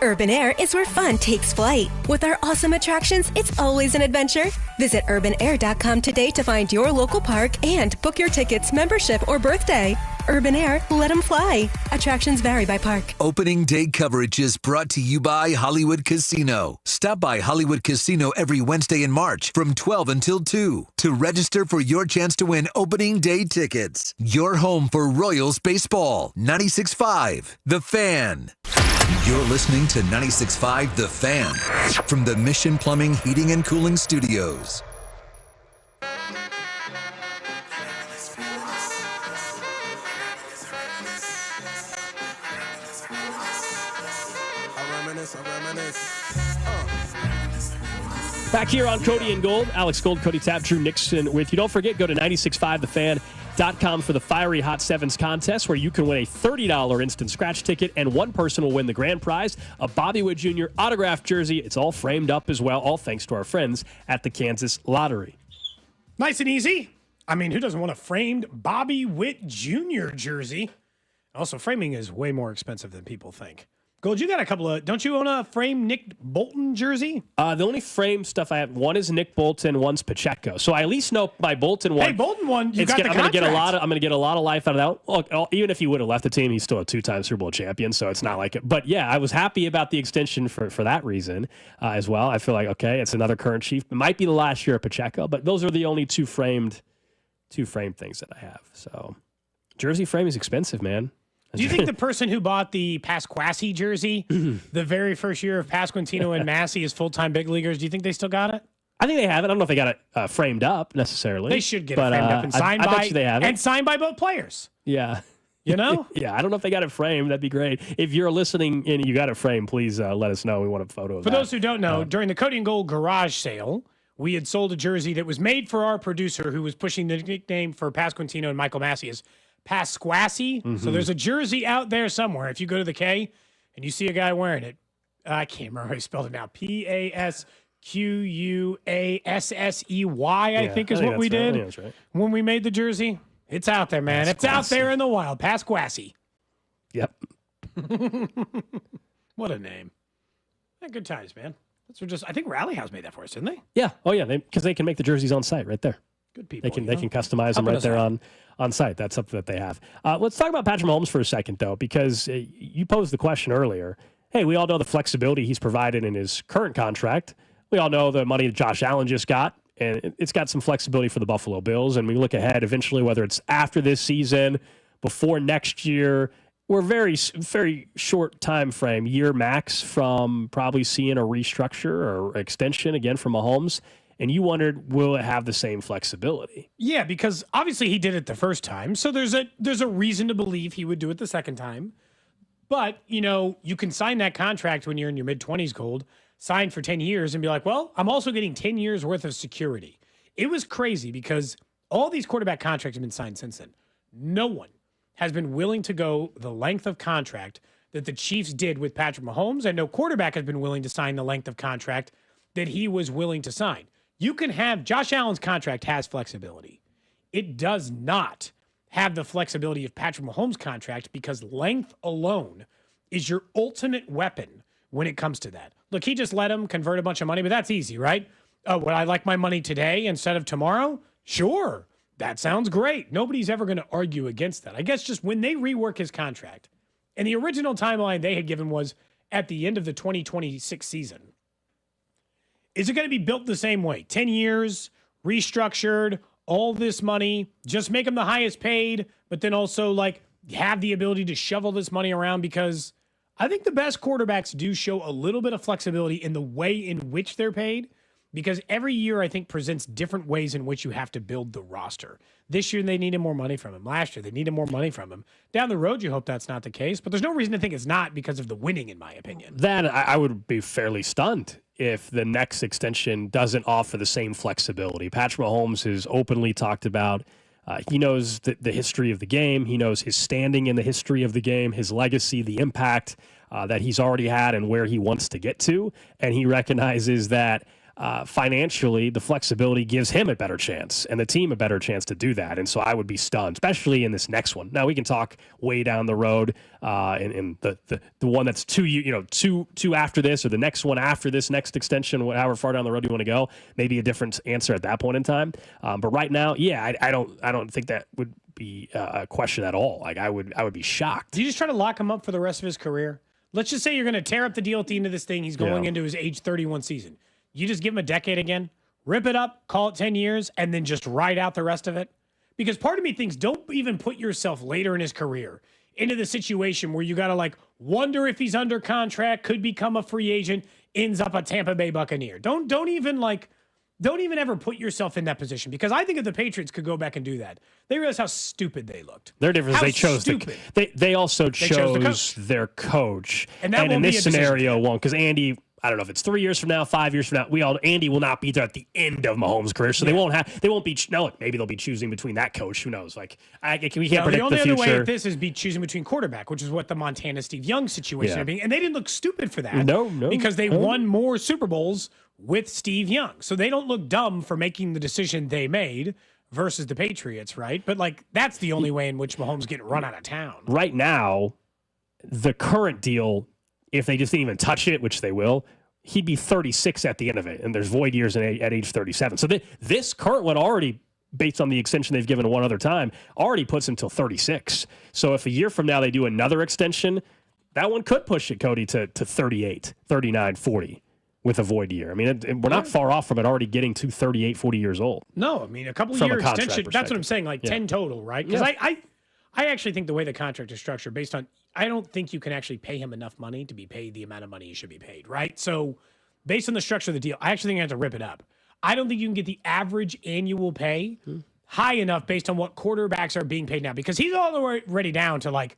Urban Air is where fun takes flight. With our awesome attractions, it's always an adventure. Visit urbanair.com today to find your local park and book your tickets, membership, or birthday. Urban Air, let them fly. Attractions vary by park. Opening day coverage is brought to you by Hollywood Casino. Stop by Hollywood Casino every Wednesday in March from 12 until 2 to register for your chance to win opening day tickets. Your home for Royals baseball. 96.5 The Fan. You're listening to 96.5 The Fan from the Mission Plumbing, Heating, and Cooling Studios. Back here on Cody and Gold, Alex Gold, Cody Tapp, Drew Nixon with you. Don't forget, go to 965thefan.com for the Fiery Hot Sevens contest, where you can win a $30 instant scratch ticket, and one person will win the grand prize, a Bobby Witt Jr. autographed jersey. It's all framed up as well, all thanks to our friends at the Kansas Lottery. Nice and easy. I mean, who doesn't want a framed Bobby Witt Jr. jersey? Also, framing is way more expensive than people think. Gold, you got a couple of, don't you own a framed Nick Bolton jersey? The only frame stuff I have, one is Nick Bolton, one's Pacheco. So I at least know my Bolton one. Hey, Bolton one, you got the I'm going to get a lot of life out of that. Look, even if he would have left the team, he's still a two-time Super Bowl champion, so it's not like it. But yeah, I was happy about the extension for that reason as well. I feel like, okay, it's another current Chief. It might be the last year of Pacheco, but those are the only two framed things that I have. So jersey frame is expensive, man. Do you think the person who bought the Pasquassi jersey the very first year of Pasquantino and Massey as full-time big leaguers, do you think they still got it? I think they have it. I don't know if they got it framed up necessarily. They should get it framed up and signed by. I bet you they have it. And signed by both players. Yeah. You know? Yeah, I don't know if they got it framed. That'd be great. If you're listening and you got it framed, please let us know. We want a photo of For that. those who don't know, during the Cody and Gold garage sale, we had sold a jersey that was made for our producer who was pushing the nickname for Pasquantino and Michael Massey as Pasquassi. So there's a jersey out there somewhere. If you go to the K and you see a guy wearing it, I can't remember how he spelled it now. Pasquassey, I think is what we did. Right. I think that's right. When we made the jersey. It's out there, man. It's out there in the wild. Pasquassi. Yep. What a name. Yeah, good times, man. I think Rally House made that for us, didn't they? Yeah. Oh, yeah. Because they can make the jerseys on site right there. Good people. They can customize them right there on site. That's something that they have. Let's talk about Patrick Mahomes for a second, though, because you posed the question earlier. Hey, we all know the flexibility he's provided in his current contract. We all know the money that Josh Allen just got, and it's got some flexibility for the Buffalo Bills. And we look ahead eventually, whether it's after this season, before next year, we're very, very short time frame, year max, from probably seeing a restructure or extension again from Mahomes. And you wondered, will it have the same flexibility? Yeah, because obviously he did it the first time, so there's a reason to believe he would do it the second time. But, you can sign that contract when you're in your mid-20s, Gold, sign for 10 years and be like, well, I'm also getting 10 years worth of security. It was crazy because all these quarterback contracts have been signed since then. No one has been willing to go the length of contract that the Chiefs did with Patrick Mahomes, and no quarterback has been willing to sign the length of contract that he was willing to sign. You can have Josh Allen's contract has flexibility. It does not have the flexibility of Patrick Mahomes' contract because length alone is your ultimate weapon when it comes to that. Look, he just let him convert a bunch of money, but that's easy, right? Oh, would I like my money today instead of tomorrow? Sure. That sounds great. Nobody's ever going to argue against that. I guess just when they rework his contract, and the original timeline they had given was at the end of the 2026 season. Is it going to be built the same way? 10 years, restructured, all this money, just make them the highest paid, but then also have the ability to shovel this money around, because I think the best quarterbacks do show a little bit of flexibility in the way in which they're paid, because every year I think presents different ways in which you have to build the roster. This year they needed more money from him. Last year they needed more money from him. Down the road you hope that's not the case, but there's no reason to think it's not because of the winning, in my opinion. Then I would be fairly stunned if the next extension doesn't offer the same flexibility. Patrick Mahomes has openly talked about he knows the history of the game. He knows his standing in the history of the game, his legacy, the impact that he's already had and where he wants to get to. And he recognizes that financially, the flexibility gives him a better chance and the team a better chance to do that. And so I would be stunned, especially in this next one. Now we can talk way down the road in the one that's two after this, or the next one after this next extension, however far down the road you want to go. Maybe a different answer at that point in time. But right now, yeah, I don't think that would be a question at all. I would be shocked. Do you just try to lock him up for the rest of his career? Let's just say you're going to tear up the deal at the end of this thing. He's going into his age 31 season. You just give him a decade again, rip it up, call it 10 years, and then just ride out the rest of it? Because part of me thinks don't even put yourself later in his career into the situation where you got to wonder if he's under contract, could become a free agent, ends up a Tampa Bay Buccaneer. Don't even ever put yourself in that position, because I think if the Patriots could go back and do that, they realize how stupid they looked. Their difference, they also chose their coach. And in this scenario won't, because Andy, I don't know if it's 3 years from now, 5 years from now. Andy will not be there at the end of Mahomes' career, so they won't be. No, maybe they'll be choosing between that coach. Who knows? We can't predict the future. The only other way at this is be choosing between quarterback, which is what the Montana Steve Young situation being, and they didn't look stupid for that. No, because they won more Super Bowls with Steve Young, so they don't look dumb for making the decision they made versus the Patriots, right? But that's the only way in which Mahomes getting run out of town right now. The current deal, if they just didn't even touch it, which they will, he'd be 36 at the end of it, and there's void years at age 37. So this current one already, based on the extension they've given one other time, already puts him till 36. So if a year from now they do another extension, that one could push it, Cody, to 38, 39, 40 with a void year. I mean, we're not far off from it already getting to 38, 40 years old. No, I mean, a couple of year extension, that's what I'm saying, 10 total, right? Because I actually think the way the contract is structured, based on, I don't think you can actually pay him enough money to be paid the amount of money he should be paid, right? So based on the structure of the deal, I actually think I have to rip it up. I don't think you can get the average annual pay high enough based on what quarterbacks are being paid now, because he's already down to like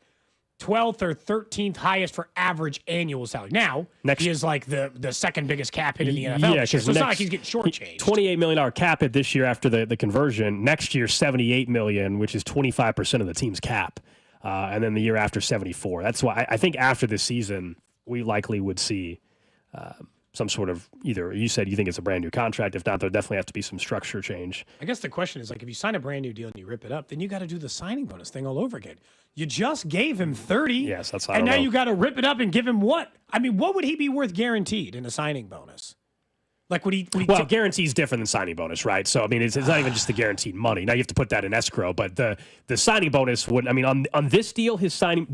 12th or 13th highest for average annual salary. Now, he is like the second biggest cap hit in the NFL. Yeah, so it's not like he's getting shortchanged. $28 million cap hit this year after the conversion. Next year, $78 million, which is 25% of the team's cap. And then the year after, 74. That's why I think after this season, we likely would see some sort of either, you said you think it's a brand new contract. If not, there'll definitely have to be some structure change. I guess the question is, like, if you sign a brand new deal and you rip it up, then you got to do the signing bonus thing all over again. You just gave him 30. Yes, that's and now you got to rip it up and give him what? I mean, what would he be worth guaranteed in a signing bonus? Like, would he guarantee's different than signing bonus, right? So, I mean, it's not even just the guaranteed money. Now you have to put that in escrow, but the signing bonus wouldn't. I mean, on this deal, his signing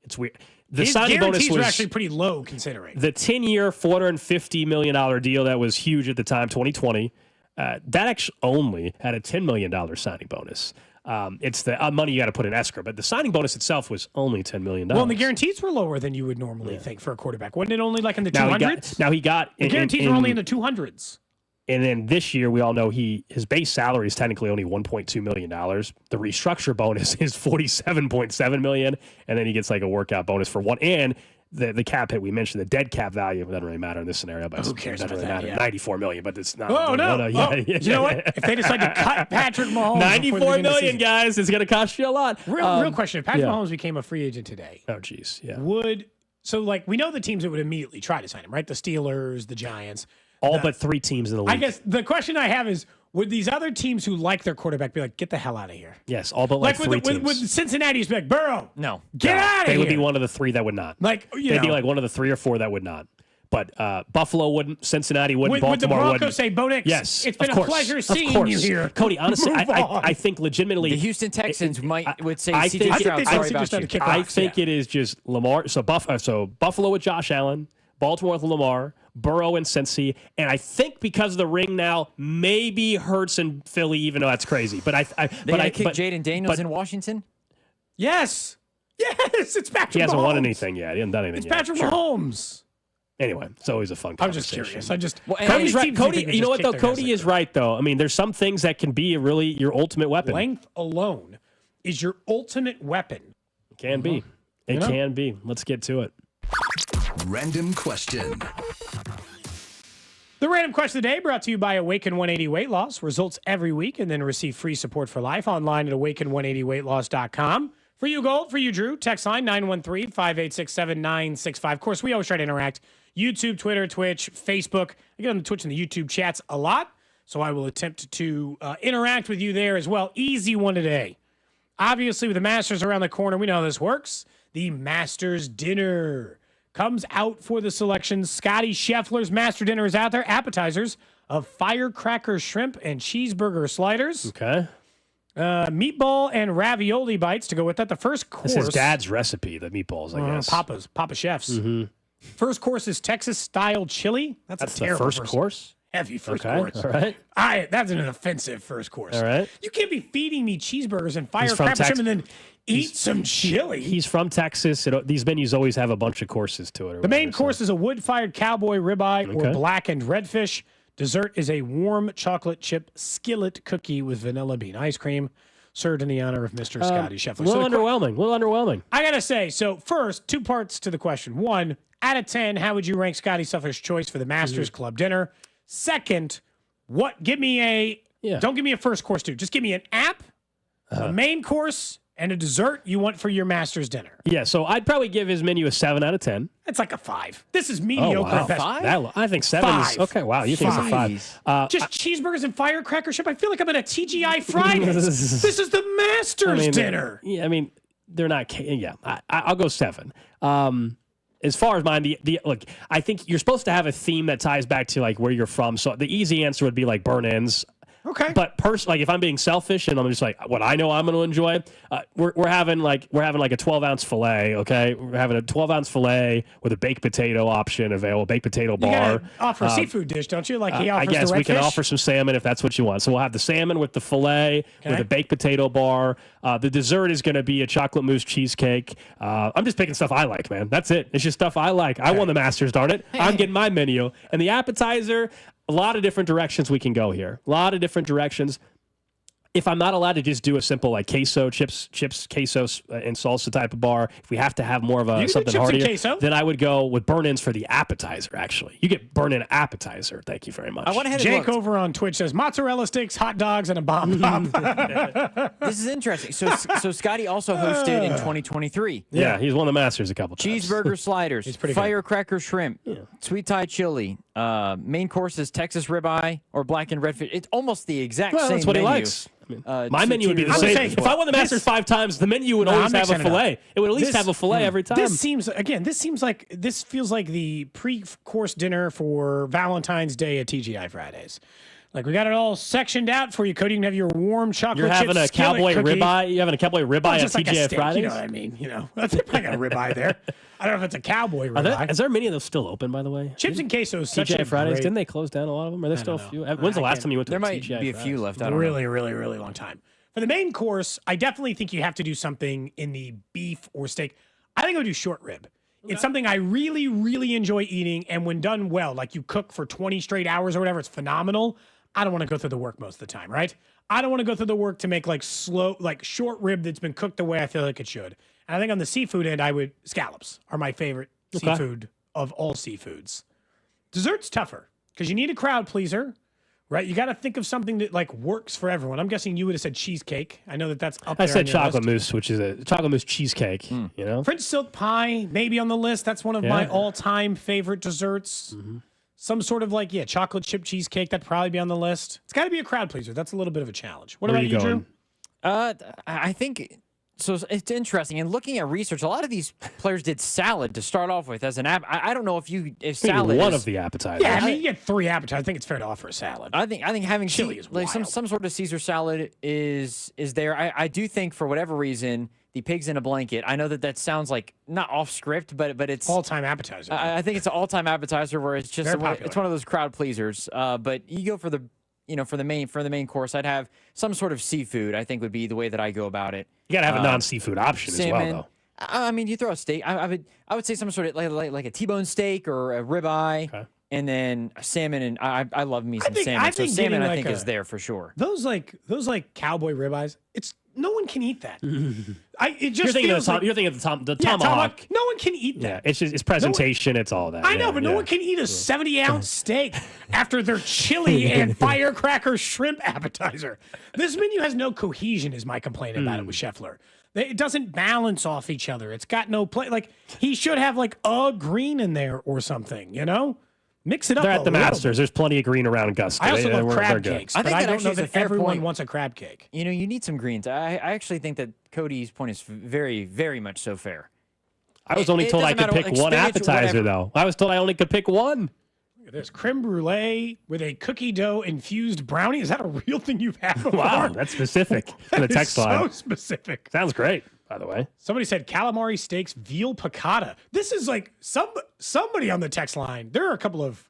it's weird. His signing bonus was actually pretty low considering. The 10-year, $450 million deal that was huge at the time, 2020. That actually only had a $10 million signing bonus. It's the money you got to put in escrow, but the signing bonus itself was only $10 million. Well, and the guarantees were lower than you would normally think for a quarterback. Wasn't it only like in the 200s? The guarantees were only in the 200s. And then this year, we all know his base salary is technically only $1.2 million. The restructure bonus is $47.7 million, and then he gets like a workout bonus for one. And the cap hit we mentioned, the dead cap value doesn't really matter in this scenario, but who cares? It doesn't really matter. Yeah. $94 million, but it's not. Oh no! You know what? If they decide to cut Patrick Mahomes, $94 million, guys, it's going to cost you a lot. Real question: if Patrick Mahomes became a free agent today, we know the teams that would immediately try to sign him, right? The Steelers, the Giants. But 3 teams in the league. I guess the question I have is, would these other teams who like their quarterback be like, get the hell out of here? Yes, all but 3 teams. Would Cincinnati's be like, Burrow, no, get out of here? They would be one of the 3 that would not. They'd be like one of the 3 or 4 that would not. But Buffalo wouldn't, Cincinnati wouldn't, Baltimore wouldn't. Would the Broncos say, Bo Nix, yes, it's been a pleasure seeing you here. Cody, honestly, I think legitimately. The Houston Texans would say, C.J. Stroud, sorry about you. I think it is just Lamar. So Buffalo with Josh Allen, Baltimore with Lamar, Burrow and Cincy, and I think because of the ring now, maybe Hurts and Philly, even though that's crazy. But I kick Jaden Daniels in Washington. Yes, it's Patrick. He hasn't Mahomes. won anything yet. He hasn't done anything it's yet. It's Patrick Mahomes. Anyway, it's always a fun conversation. I'm just curious. Cody's right. Cody, you know what though? Cody is right though. I mean, there's some things that can be really your ultimate weapon. Length alone is your ultimate weapon. It can be. It can be. Let's get to it. Random question. The random question of the day brought to you by Awaken 180 Weight Loss. Results every week and then receive free support for life online at awaken180weightloss.com. For you, Gold. For you, Drew. Text line 913-586-7965. Of course, we always try to interact. YouTube, Twitter, Twitch, Facebook. I get on the Twitch and the YouTube chats a lot, so I will attempt to interact with you there as well. Easy one today. Obviously, with the Masters around the corner, we know how this works. The Masters Dinner comes out for the selection. Scotty Scheffler's Master Dinner is out there. Appetizers of firecracker shrimp and cheeseburger sliders. Okay. Meatball and ravioli bites to go with that. The first course. This is Dad's recipe, the meatballs, I guess. Papa Chef's. Mm-hmm. First course is Texas-style chili. That's a terrible the first course? Heavy first course. All right. That's an offensive first course. All right. You can't be feeding me cheeseburgers and firecracker shrimp and then eat some chili. He's from Texas. These menus always have a bunch of courses to it. The main course is a wood-fired cowboy ribeye or blackened redfish. Dessert is a warm chocolate chip skillet cookie with vanilla bean ice cream, served in the honor of Mr. Scotty Scheffler. A little underwhelming. I got to say, so first, 2 parts to the question. 1, out of 10, how would you rank Scotty Scheffler's choice for the Masters Club dinner? Second, don't give me a first course, too. Just give me an app, a main course, and a dessert you want for your Master's dinner. Yeah, so I'd probably give his menu a 7 out of 10. It's like a 5. This is mediocre. Oh, wow. I think 7 is okay. Wow, you think it's a 5? Just cheeseburgers and firecracker shrimp. I feel like I'm at a TGI Fridays. This is the Masters dinner. Yeah, I mean, they're not. Yeah, I'll go 7. As far as mine, look, I think you're supposed to have a theme that ties back to like where you're from. So the easy answer would be like burn ends. Okay. But like if I'm being selfish and I'm just like what I know I'm going to enjoy, we're having like a 12-ounce fillet. Okay, we're having a 12-ounce fillet with a baked potato option available, baked potato bar. You gotta offer a seafood dish, don't you? Like he offers I guess the we can redfish? offer some salmon if that's what you want. So we'll have the salmon with the fillet with a baked potato bar. The dessert is going to be a chocolate mousse cheesecake. I'm just picking stuff I like, man. That's it. It's just stuff I like. I won the Masters, darn it. I'm getting my menu. And the appetizer, a lot of different directions we can go here. A lot of different directions. if I'm not allowed to just do a simple like queso, chips, queso, and salsa type of bar, if we have to have more of a something heartier, then I would go with burn-ins for the appetizer, actually. You get burn-in appetizer. Thank you very much. I went ahead Jake over on Twitch says mozzarella sticks, hot dogs, and a bomb pop. This is interesting. So Scotty also hosted in 2023. Yeah, he's won the Masters a couple times. Cheeseburger sliders, firecracker shrimp, sweet Thai chili. Main course is Texas ribeye or black and red fish. It's almost the exact same that's what menu. he likes. My menu would be the same. If I won the Masters 5 times, the menu would always have a fillet. It would at least have a fillet every time. This feels like the pre-course dinner for Valentine's Day at TGI Fridays. Like we got it all sectioned out for you, Cody. You can have your warm chocolate. You're having a cowboy ribeye. You having a cowboy ribeye at TGI Fridays. You know what I mean? They probably got a ribeye there. I don't know if it's a cowboy ribeye. Is there many of those still open, by the way? Chips and quesos. TGI Fridays. Didn't they close down a lot of them? Are there still a few? When's the last time you went to there TGI might be a few left. I don't know. Really, really long time. For the main course, I definitely think you have to do something in the beef or steak. I think I would do short rib. Okay. It's something I really, really enjoy eating, and when done well, like you cook for 20 straight hours or whatever, it's phenomenal. I don't want to go through the work most of the time, right? I don't want to go through the work to make short rib that's been cooked the way I feel like it should. And I think on the seafood end, scallops are my favorite seafood of all seafoods. Dessert's tougher because you need a crowd pleaser, right? You got to think of something that works for everyone. I'm guessing you would have said cheesecake. I know that's up there. I said chocolate mousse, which is a chocolate mousse cheesecake. You know, French silk pie maybe on the list. That's one of my all-time favorite desserts. Mm-hmm. Some sort of chocolate chip cheesecake, that'd probably be on the list. It's got to be a crowd pleaser. That's a little bit of a challenge. What about you, Drew? I think so. It's interesting. And looking at research, a lot of these players did salad to start off with as an app. I don't know if salad one of the appetizers. Yeah, I mean you get 3 appetizers. I think it's fair to offer a salad. I think having chili is wild. some sort of Caesar salad is there. I do think for whatever reason the pigs in a blanket. I know that sounds like not off script, but it's all-time appetizer. I think it's an all-time appetizer where it's just it's one of those crowd pleasers. But you go for the main course, I'd have some sort of seafood. I think would be the way that I go about it. You got to have a non-seafood option salmon, as well, though. I mean, you throw a steak. I would say some sort of like a T-bone steak or a ribeye, and then salmon. And I love me some salmon. So salmon, I think, is there for sure. Those cowboy ribeyes. No one can eat that. It just you're thinking of the tomahawk. No one can eat that. Yeah, it's presentation. It's all that. I know, but no one can eat a 70-ounce steak after their chili and firecracker shrimp appetizer. This menu has no cohesion, is my complaint about it with Scheffler. It doesn't balance off each other. It's got no play. He should have a green in there or something, Mix it up. They're at the Masters. There's plenty of green around Augusta. I also love crab cakes, but I don't know that everyone wants a crab cake. You need some greens. I actually think that Cody's point is very, very much so fair. I was only told I could pick one appetizer, though. I was told I only could pick one. Look at this. Creme brulee with a cookie dough infused brownie. Is that a real thing you've had before? Wow, that's specific. In the text line. So specific. Sounds great, by the way. Somebody said calamari steaks, veal piccata. This is somebody on the text line. There are a couple of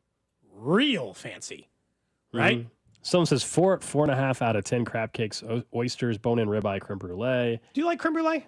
real fancy, right? Mm-hmm. Someone says 4.5 out of 10 crab cakes, oysters, bone-in ribeye, creme brulee. Do you like creme brulee?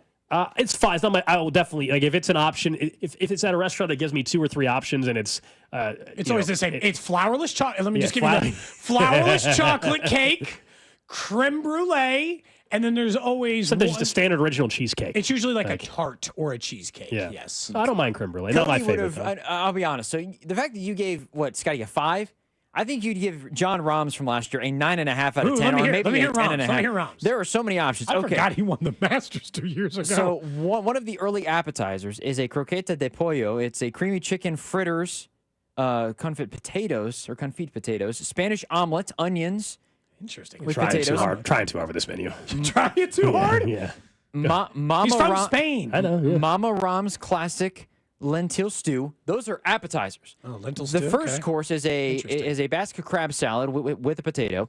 It's fine. It's not I will definitely if it's an option. If it's at a restaurant that gives me 2 or 3 options and it's always the same. It's flourless chocolate. Let me just give you that. Flourless chocolate cake, creme brulee, and then there's always just a standard original cheesecake. It's usually a tart or a cheesecake. Yeah. Yes. I don't mind creme brulee. Not my favorite. I'll be honest. So the fact that you gave Scotty a 5. I think you'd give John Rahms from last year a 9.5 out of 10, or maybe a 10.5. There are so many options. I forgot he won the Masters 2 years ago. So one of the early appetizers is a croqueta de pollo. It's a creamy chicken fritters, confit potatoes, Spanish omelet, onions. Interesting. With potatoes. Trying too hard with this menu. Trying it too hard? Yeah. He's from Spain. I know. Yeah. Mama Rahms classic lentil stew. Those are appetizers. Oh, lentil stew. The first course is a Basque crab salad with a potato.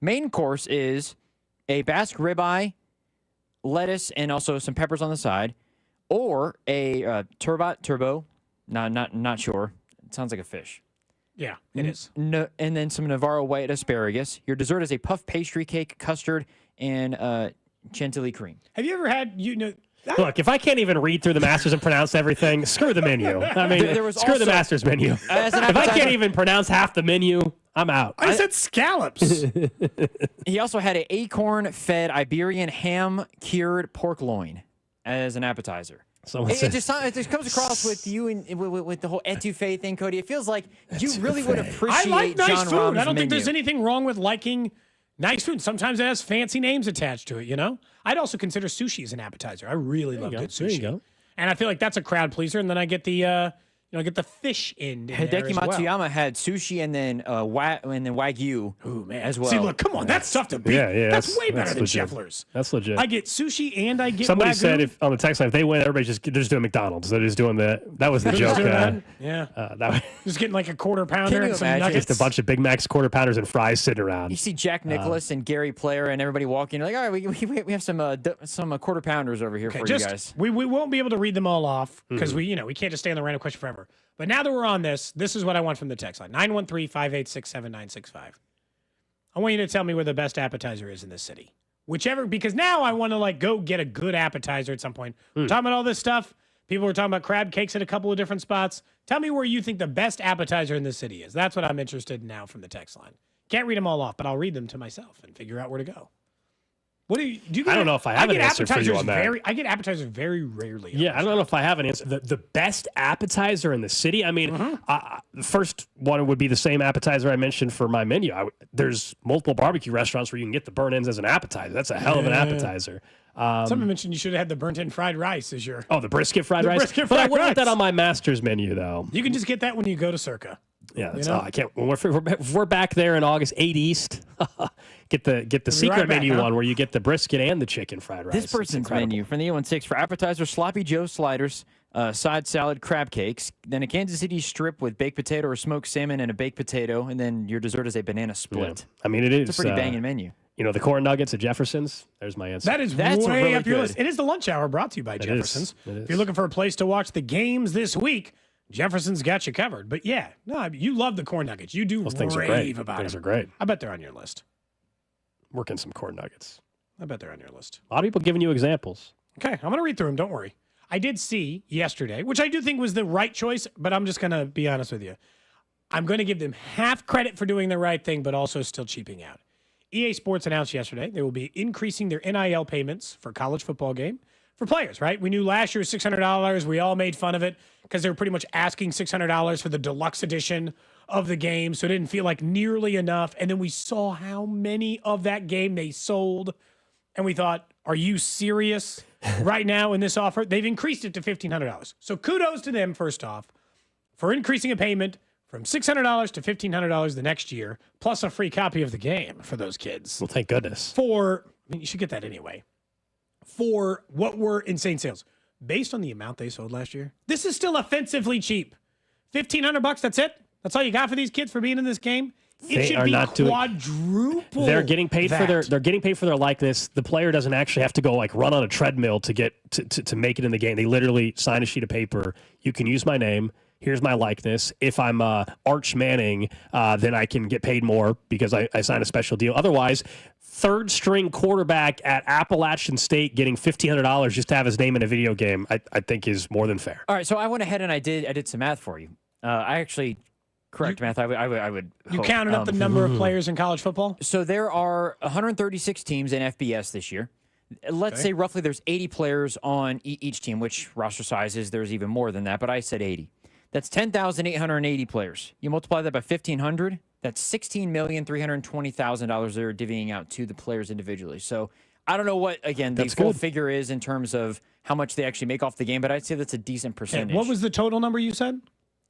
Main course is a Basque ribeye, lettuce, and also some peppers on the side, or a turbo. Not sure. It sounds like a fish. Yeah, it is. No, and then some Navarro white asparagus. Your dessert is a puff pastry cake, custard, and chantilly cream. Have you ever had Look, if I can't even read through the Masters and pronounce everything, screw the menu. I mean, screw the Masters menu. If I can't even pronounce half the menu, I'm out. I said scallops. He also had an acorn-fed Iberian ham-cured pork loin as an appetizer. It just comes across with you and with the whole etouffee thing, Cody. It feels like you really would appreciate I like nice John food. Rahm's I don't think menu. there's anything wrong with liking nice food. Sometimes it has fancy names attached to it, you know? I'd also consider sushi as an appetizer. I really love good sushi. There you go. And I feel like that's a crowd pleaser. And then I get the get the fish end in there Hideki as well. Matsuyama had sushi and then wagyu as well. See, look, come on, that's tough to beat. Yeah, that's way better than legit. Scheffler's. That's legit. I get sushi and I get Somebody wagyu. said if on the text line, if they win, everybody's just doing McDonald's. They're just doing that was the joke. Just getting like a quarter pounder and some nuggets. Just a bunch of Big Macs, quarter pounders, and fries sitting around. You see Jack Nicklaus and Gary Player and everybody walking. Like, all right, we have some quarter pounders over here for you guys. We won't be able to read them all off because we can't just stay on the random question forever. But now that we're on this is what I want from the text line. 913-586-7965. I want you to tell me where the best appetizer is in this city. Whichever, because now I want to go get a good appetizer at some point. We're talking about all this stuff. People were talking about crab cakes at a couple of different spots. Tell me where you think the best appetizer in this city is. That's what I'm interested in now from the text line. Can't read them all off, but I'll read them to myself and figure out where to go. What do you get? I don't know if I have an answer for you on that. I get appetizers very rarely. Yeah, I don't know if I have an answer. The best appetizer in the city? I mean, the first one would be the same appetizer I mentioned for my menu. There's multiple barbecue restaurants where you can get the burnt ends as an appetizer. That's a hell of an appetizer. Someone mentioned you should have had the burnt-in fried rice as your... Oh, the brisket fried rice? But I wouldn't want that on my master's menu, though. You can just get that when you go to Circa. Yeah, that's all. I can't. If we're back there in August 8 East, get the secret menu one where you get the brisket and the chicken fried rice. This person's menu from the 816 for appetizer: sloppy Joe sliders, side salad, crab cakes, then a Kansas City strip with baked potato or smoked salmon and a baked potato, and then your dessert is a banana split. Yeah. I mean, it's a pretty banging menu. You know, the corn nuggets at Jefferson's. There's my answer. That's way really up your list. It is the lunch hour brought to you by Jefferson's. If you're looking for a place to watch the games this week, Jefferson's got you covered. But you love the corn nuggets. You do rave about them. Things are great. I bet they're on your list. Working some corn nuggets. I bet they're on your list. A lot of people giving you examples. Okay, I'm going to read through them. Don't worry. I did see yesterday, which I do think was the right choice, but I'm just going to be honest with you. I'm going to give them half credit for doing the right thing, but also still cheaping out. EA Sports announced yesterday they will be increasing their NIL payments for college football game for players, right? We knew last year was $600. We all made fun of it because they were pretty much asking $600 for the deluxe edition of the game, so it didn't feel like nearly enough. And then we saw how many of that game they sold, and we thought, are you serious right now in this offer? They've increased it to $1,500. So kudos to them, first off, for increasing a payment from $600 to $1,500 the next year, plus a free copy of the game for those kids. Well, thank goodness. You should get that anyway. For what were insane sales. Based on the amount they sold last year, this is still offensively cheap. $1,500, that's it? That's all you got for these kids for being in this game? It should be quadruple. They're getting paid for their likeness. The player doesn't actually have to go run on a treadmill to get to make it in the game. They literally sign a sheet of paper. You can use my name. Here's my likeness. If I'm Arch Manning, then I can get paid more because I signed a special deal. Otherwise, third-string quarterback at Appalachian State getting $1,500 just to have his name in a video game, I think is more than fair. All right, so I went ahead and I did some math for you. I actually correct math. I would. You counted up the number of players in college football. So there are 136 teams in FBS this year. Let's say roughly there's 80 players on each team, which roster sizes there's even more than that, but I said 80. That's 10,880 players. You multiply that by 1,500, that's $16,320,000 they're divvying out to the players individually. So I don't know what, again, the full figure is in terms of how much they actually make off the game, but I'd say that's a decent percentage. What was the total number you said?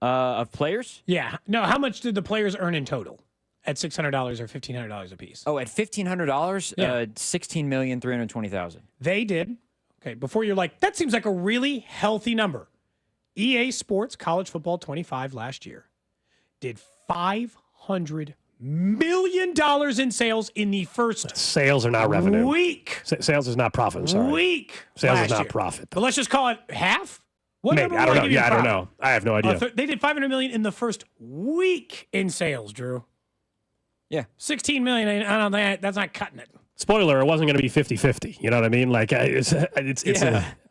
Of players? Yeah. No, how much did the players earn in total at $600 or $1,500 a piece? Oh, at $1,500, Yeah. $16,320,000. They did. Okay, before you're like, that seems like a really healthy number. EA Sports College Football 25 last year did $500 million in sales in the first sales are not revenue. Week. Sales is not profit. I'm sorry. Week. Sales is not profit. But let's just call it half. What Maybe. I don't know. Yeah, I don't know. I have no idea. They did $500 million in the first week in sales, Drew. Yeah. $16 million. I don't think that's not cutting it. Spoiler, it wasn't going to be 50-50. You know what I mean? Like,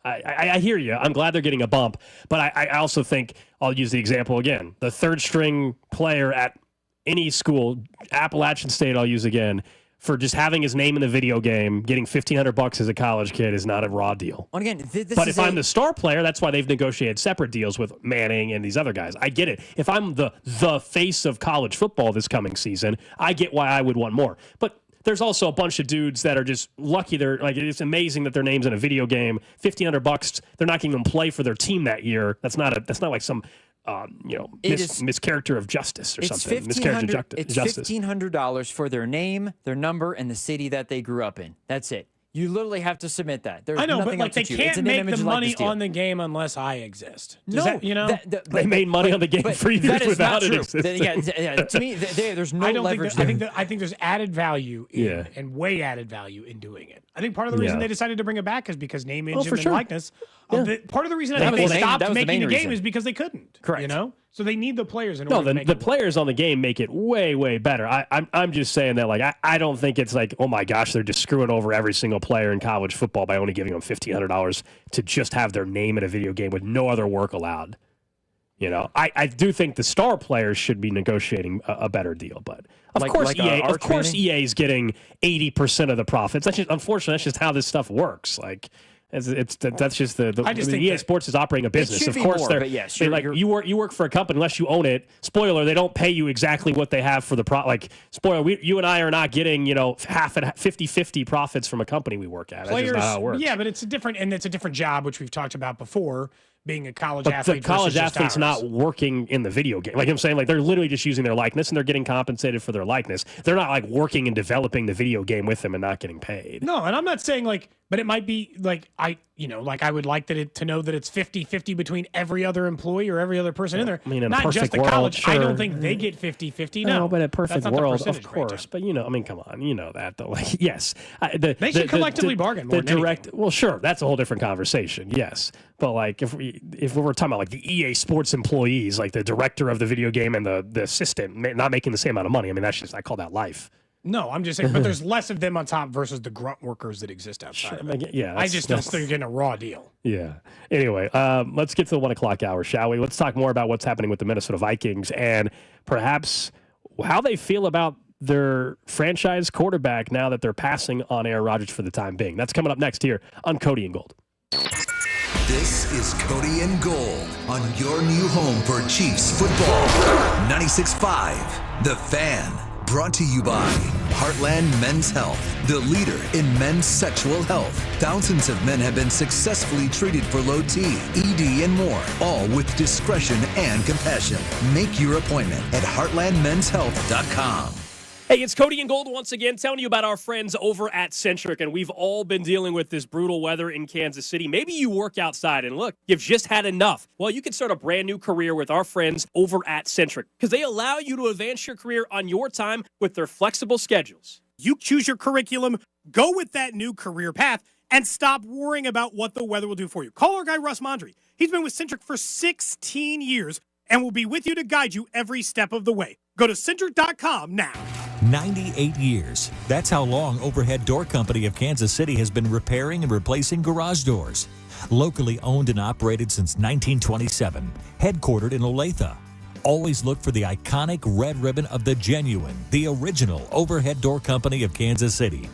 I hear you. I'm glad they're getting a bump. But I also think, I'll use the example again, the third string player at any school, Appalachian State I'll use again, for just having his name in the video game, getting $1,500 as a college kid is not a raw deal. And again, but if I'm the star player, that's why they've negotiated separate deals with Manning and these other guys. I get it. If I'm the face of college football this coming season, I get why I would want more. But there's also a bunch of dudes that are just lucky. They're like, it's amazing that their name's in a video game. $1,500. They're not going to even play for their team that year. That's not like some mischaracter of justice or something. Miscarriage of justice. It's $1,500 for their name, their number, and the city that they grew up in. That's it. You literally have to submit that. There's I know, but nothing like else they to can't make the money deal. on the game unless I exist. No, they made money on the game for years without it existing. To me, there's no leverage there. I think there's added value and way added value in doing it. I think part of the reason they decided to bring it back is because name, image, and likeness. Part of the reason I think they stopped making the game is because they couldn't. Correct. So they need the players in order to make the players on the game make it way, way better. I'm just saying that, like, I don't think it's like, oh my gosh, they're just screwing over every single player in college football by only giving them $1,500 to just have their name in a video game with no other work allowed. I do think the star players should be negotiating a better deal, but of course EA is getting 80% of the profits. Unfortunately, that's just how this stuff works. Like, that's just the EA Sports is operating a business. Of course, you work for a company unless you own it. Spoiler: they don't pay you exactly what they have for the spoiler: you and I are not getting half and 50-50 profits from a company we work at. That's just not how it works. Yeah, but it's a different job, which we've talked about before. Being a college athlete, the college athlete's not working in the video game. Like I'm saying, like they're literally just using their likeness and they're getting compensated for their likeness. They're not like working and developing the video game with them and not getting paid. No, and I'm not saying but it might be I would like to know that it's 50-50 between every other employee or every other person in there. I mean, in not a perfect just the world, college. Sure. I don't think they get 50-50. No, but in a perfect world, of course. Right, but I mean, come on, that though. Like, yes, they should collectively bargain. More than anything. Well, sure, that's a whole different conversation. Yes, but like if we were talking about like the EA Sports employees, like the director of the video game and the assistant not making the same amount of money. I mean, I call that life. No, I'm just saying, but there's less of them on top versus the grunt workers that exist outside. Sure, yeah, I just don't think you're getting a raw deal. Yeah. Anyway, let's get to the 1 o'clock hour, shall we? Let's talk more about what's happening with the Minnesota Vikings and perhaps how they feel about their franchise quarterback now that they're passing on Aaron Rodgers for the time being. That's coming up next here on Cody and Gold. This is Cody and Gold on your new home for Chiefs football. 96.5, The Fan. Brought to you by Heartland Men's Health, the leader in men's sexual health. Thousands of men have been successfully treated for low T, ED, and more, all with discretion and compassion. Make your appointment at heartlandmenshealth.com. Hey, it's Cody and Gold once again, telling you about our friends over at Centric, and we've all been dealing with this brutal weather in Kansas City. Maybe you work outside, and look, you've just had enough. Well, you can start a brand new career with our friends over at Centric, because they allow you to advance your career on your time with their flexible schedules. You choose your curriculum, go with that new career path, and stop worrying about what the weather will do for you. Call our guy, Russ Mondry. He's been with Centric for 16 years and will be with you to guide you every step of the way. Go to Centric.com now. 98 years. That's how long Overhead Door Company of Kansas City has been repairing and replacing garage doors. Locally owned and operated since 1927. Headquartered in Olathe. Always look for the iconic red ribbon of the genuine, the original Overhead Door Company of Kansas City.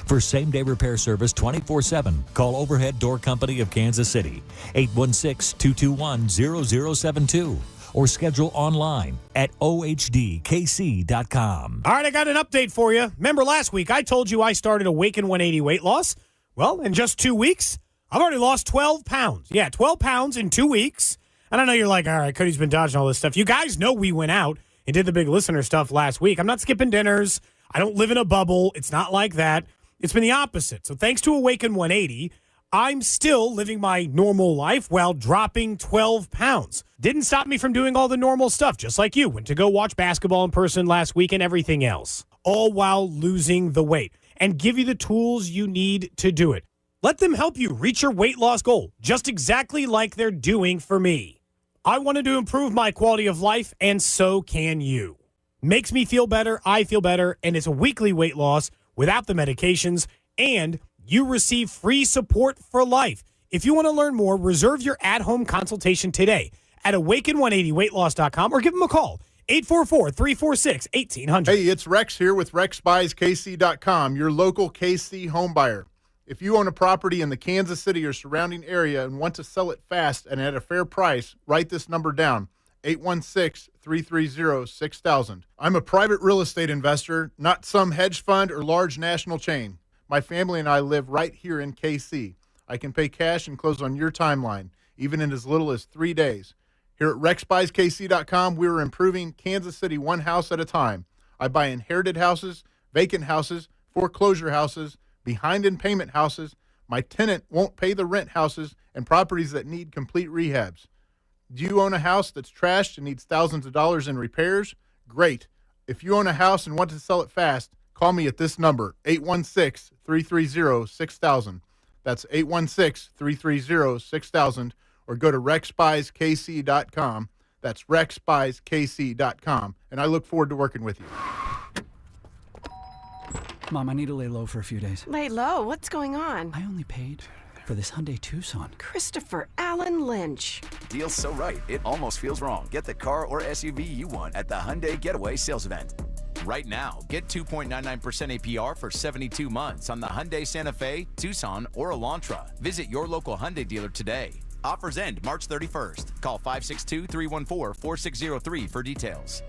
For same-day repair service 24/7, call Overhead Door Company of Kansas City, 816-221-0072. Or schedule online at OHDKC.com. All right, I got an update for you. Remember last week I told you I started Awaken 180 weight loss? Well, in just 2 weeks, I've already lost 12 pounds. Yeah, 12 pounds in 2 weeks. And I know you're like, all right, Cody's been dodging all this stuff. You guys know we went out and did the big listener stuff last week. I'm not skipping dinners. I don't live in a bubble. It's not like that. It's been the opposite. So thanks to Awaken 180, I'm still living my normal life while dropping 12 pounds. Didn't stop me from doing all the normal stuff, just like you. Went to go watch basketball in person last week and everything else, all while losing the weight, and give you the tools you need to do it. Let them help you reach your weight loss goal, just exactly like they're doing for me. I wanted to improve my quality of life, and so can you. Makes me feel better, I feel better, and it's a weekly weight loss without the medications, and you receive free support for life. If you want to learn more, reserve your at-home consultation today at awaken180weightloss.com or give them a call, 844-346-1800. Hey, it's Rex here with RexBuysKC.com, your local KC home buyer. If you own a property in the Kansas City or surrounding area and want to sell it fast and at a fair price, write this number down, 816-330-6000. I'm a private real estate investor, not some hedge fund or large national chain. My family and I live right here in KC. I can pay cash and close on your timeline, even in as little as 3 days. Here at RexBuysKC.com, we're improving Kansas City one house at a time. I buy inherited houses, vacant houses, foreclosure houses, behind in payment houses, my tenant won't pay the rent houses, and properties that need complete rehabs. Do you own a house that's trashed and needs thousands of dollars in repairs? Great. If you own a house and want to sell it fast, call me at this number, 816-330-6000. That's 816-330-6000, or go to RexBuysKC.com. That's RexBuysKC.com, and I look forward to working with you. Mom, I need to lay low for a few days. Lay low? What's going on? I only paid for this Hyundai Tucson. Christopher Allen Lynch. Deal's so right, it almost feels wrong. Get the car or SUV you want at the Hyundai Getaway Sales Event. Right now, get 2.99% APR for 72 months on the Hyundai Santa Fe, Tucson, or Elantra. Visit your local Hyundai dealer today. Offers end March 31st. Call 562-314-4603 for details.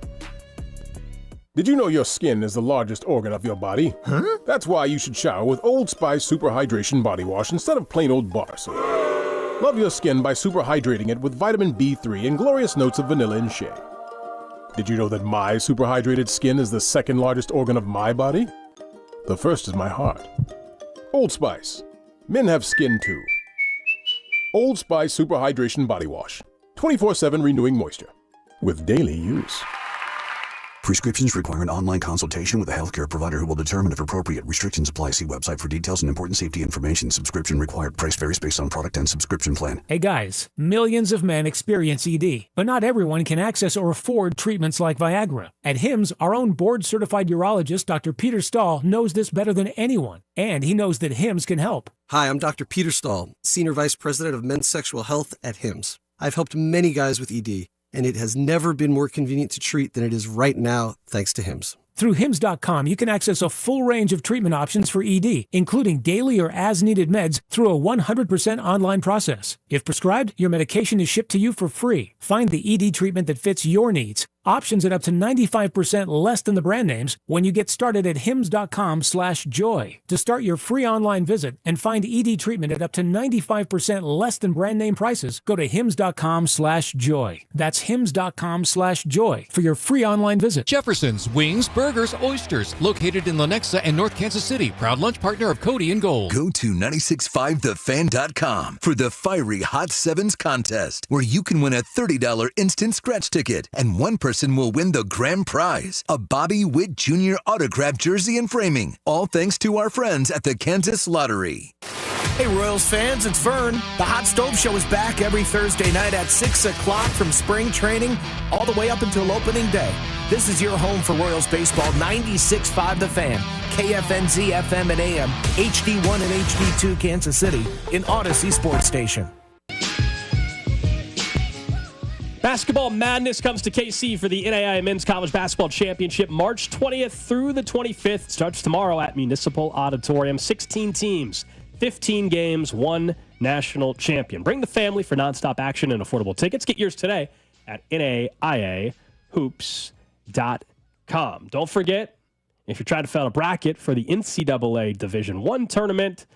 Did you know your skin is the largest organ of your body? Huh? That's why you should shower with Old Spice Super Hydration Body Wash instead of plain old bar soap. Love your skin by super hydrating it with vitamin B3 and glorious notes of vanilla and shea. Did you know that my super hydrated skin is the second largest organ of my body? The first is my heart. Old Spice. Men have skin too. Old Spice Super Hydration Body Wash. 24/7 renewing moisture. With daily use. Prescriptions require an online consultation with a healthcare provider who will determine if appropriate. Restrictions apply. See website for details and important safety information. Subscription required. Price varies based on product and subscription plan. Hey guys, millions of men experience ED, but not everyone can access or afford treatments like Viagra. At HIMSS, our own board-certified urologist, Dr. Peter Stahl, knows this better than anyone, and he knows that HIMSS can help. Hi, I'm Dr. Peter Stahl, Senior Vice President of Men's Sexual Health at HIMSS. I've helped many guys with ED, and it has never been more convenient to treat than it is right now, thanks to HIMSS. Through HIMSS.com, you can access a full range of treatment options for ED, including daily or as-needed meds through a 100% online process. If prescribed, your medication is shipped to you for free. Find the ED treatment that fits your needs. Options at up to 95% less than the brand names when you get started at hims.com/joy. To start your free online visit and find ED treatment at up to 95% less than brand name prices, go to hims.com/joy. That's hims.com/joy for your free online visit. Jefferson's Wings, Burgers, Oysters, located in Lenexa and North Kansas City, proud lunch partner of Cody and Gold. Go to 965thefan.com for the Fiery Hot Sevens contest, where you can win a $30 instant scratch ticket, and one person will win the grand prize, a Bobby Witt Jr. autographed jersey and framing, all thanks to our friends at the Kansas Lottery. Hey Royals fans, it's Vern. The Hot Stove Show is back every Thursday night at 6 o'clock from spring training all the way up until opening day. This is your home for Royals baseball, 96.5 The Fan, KFNZ FM and AM, HD1 and HD2 Kansas City, in Odyssey Sports Station. Basketball madness comes to KC for the NAIA Men's College Basketball Championship, March 20th through the 25th. Starts tomorrow at Municipal Auditorium. 16 teams, 15 games, one national champion. Bring the family for nonstop action and affordable tickets. Get yours today at NAIAHoops.com. Don't forget, if you're trying to fill out a bracket for the NCAA Division I tournament,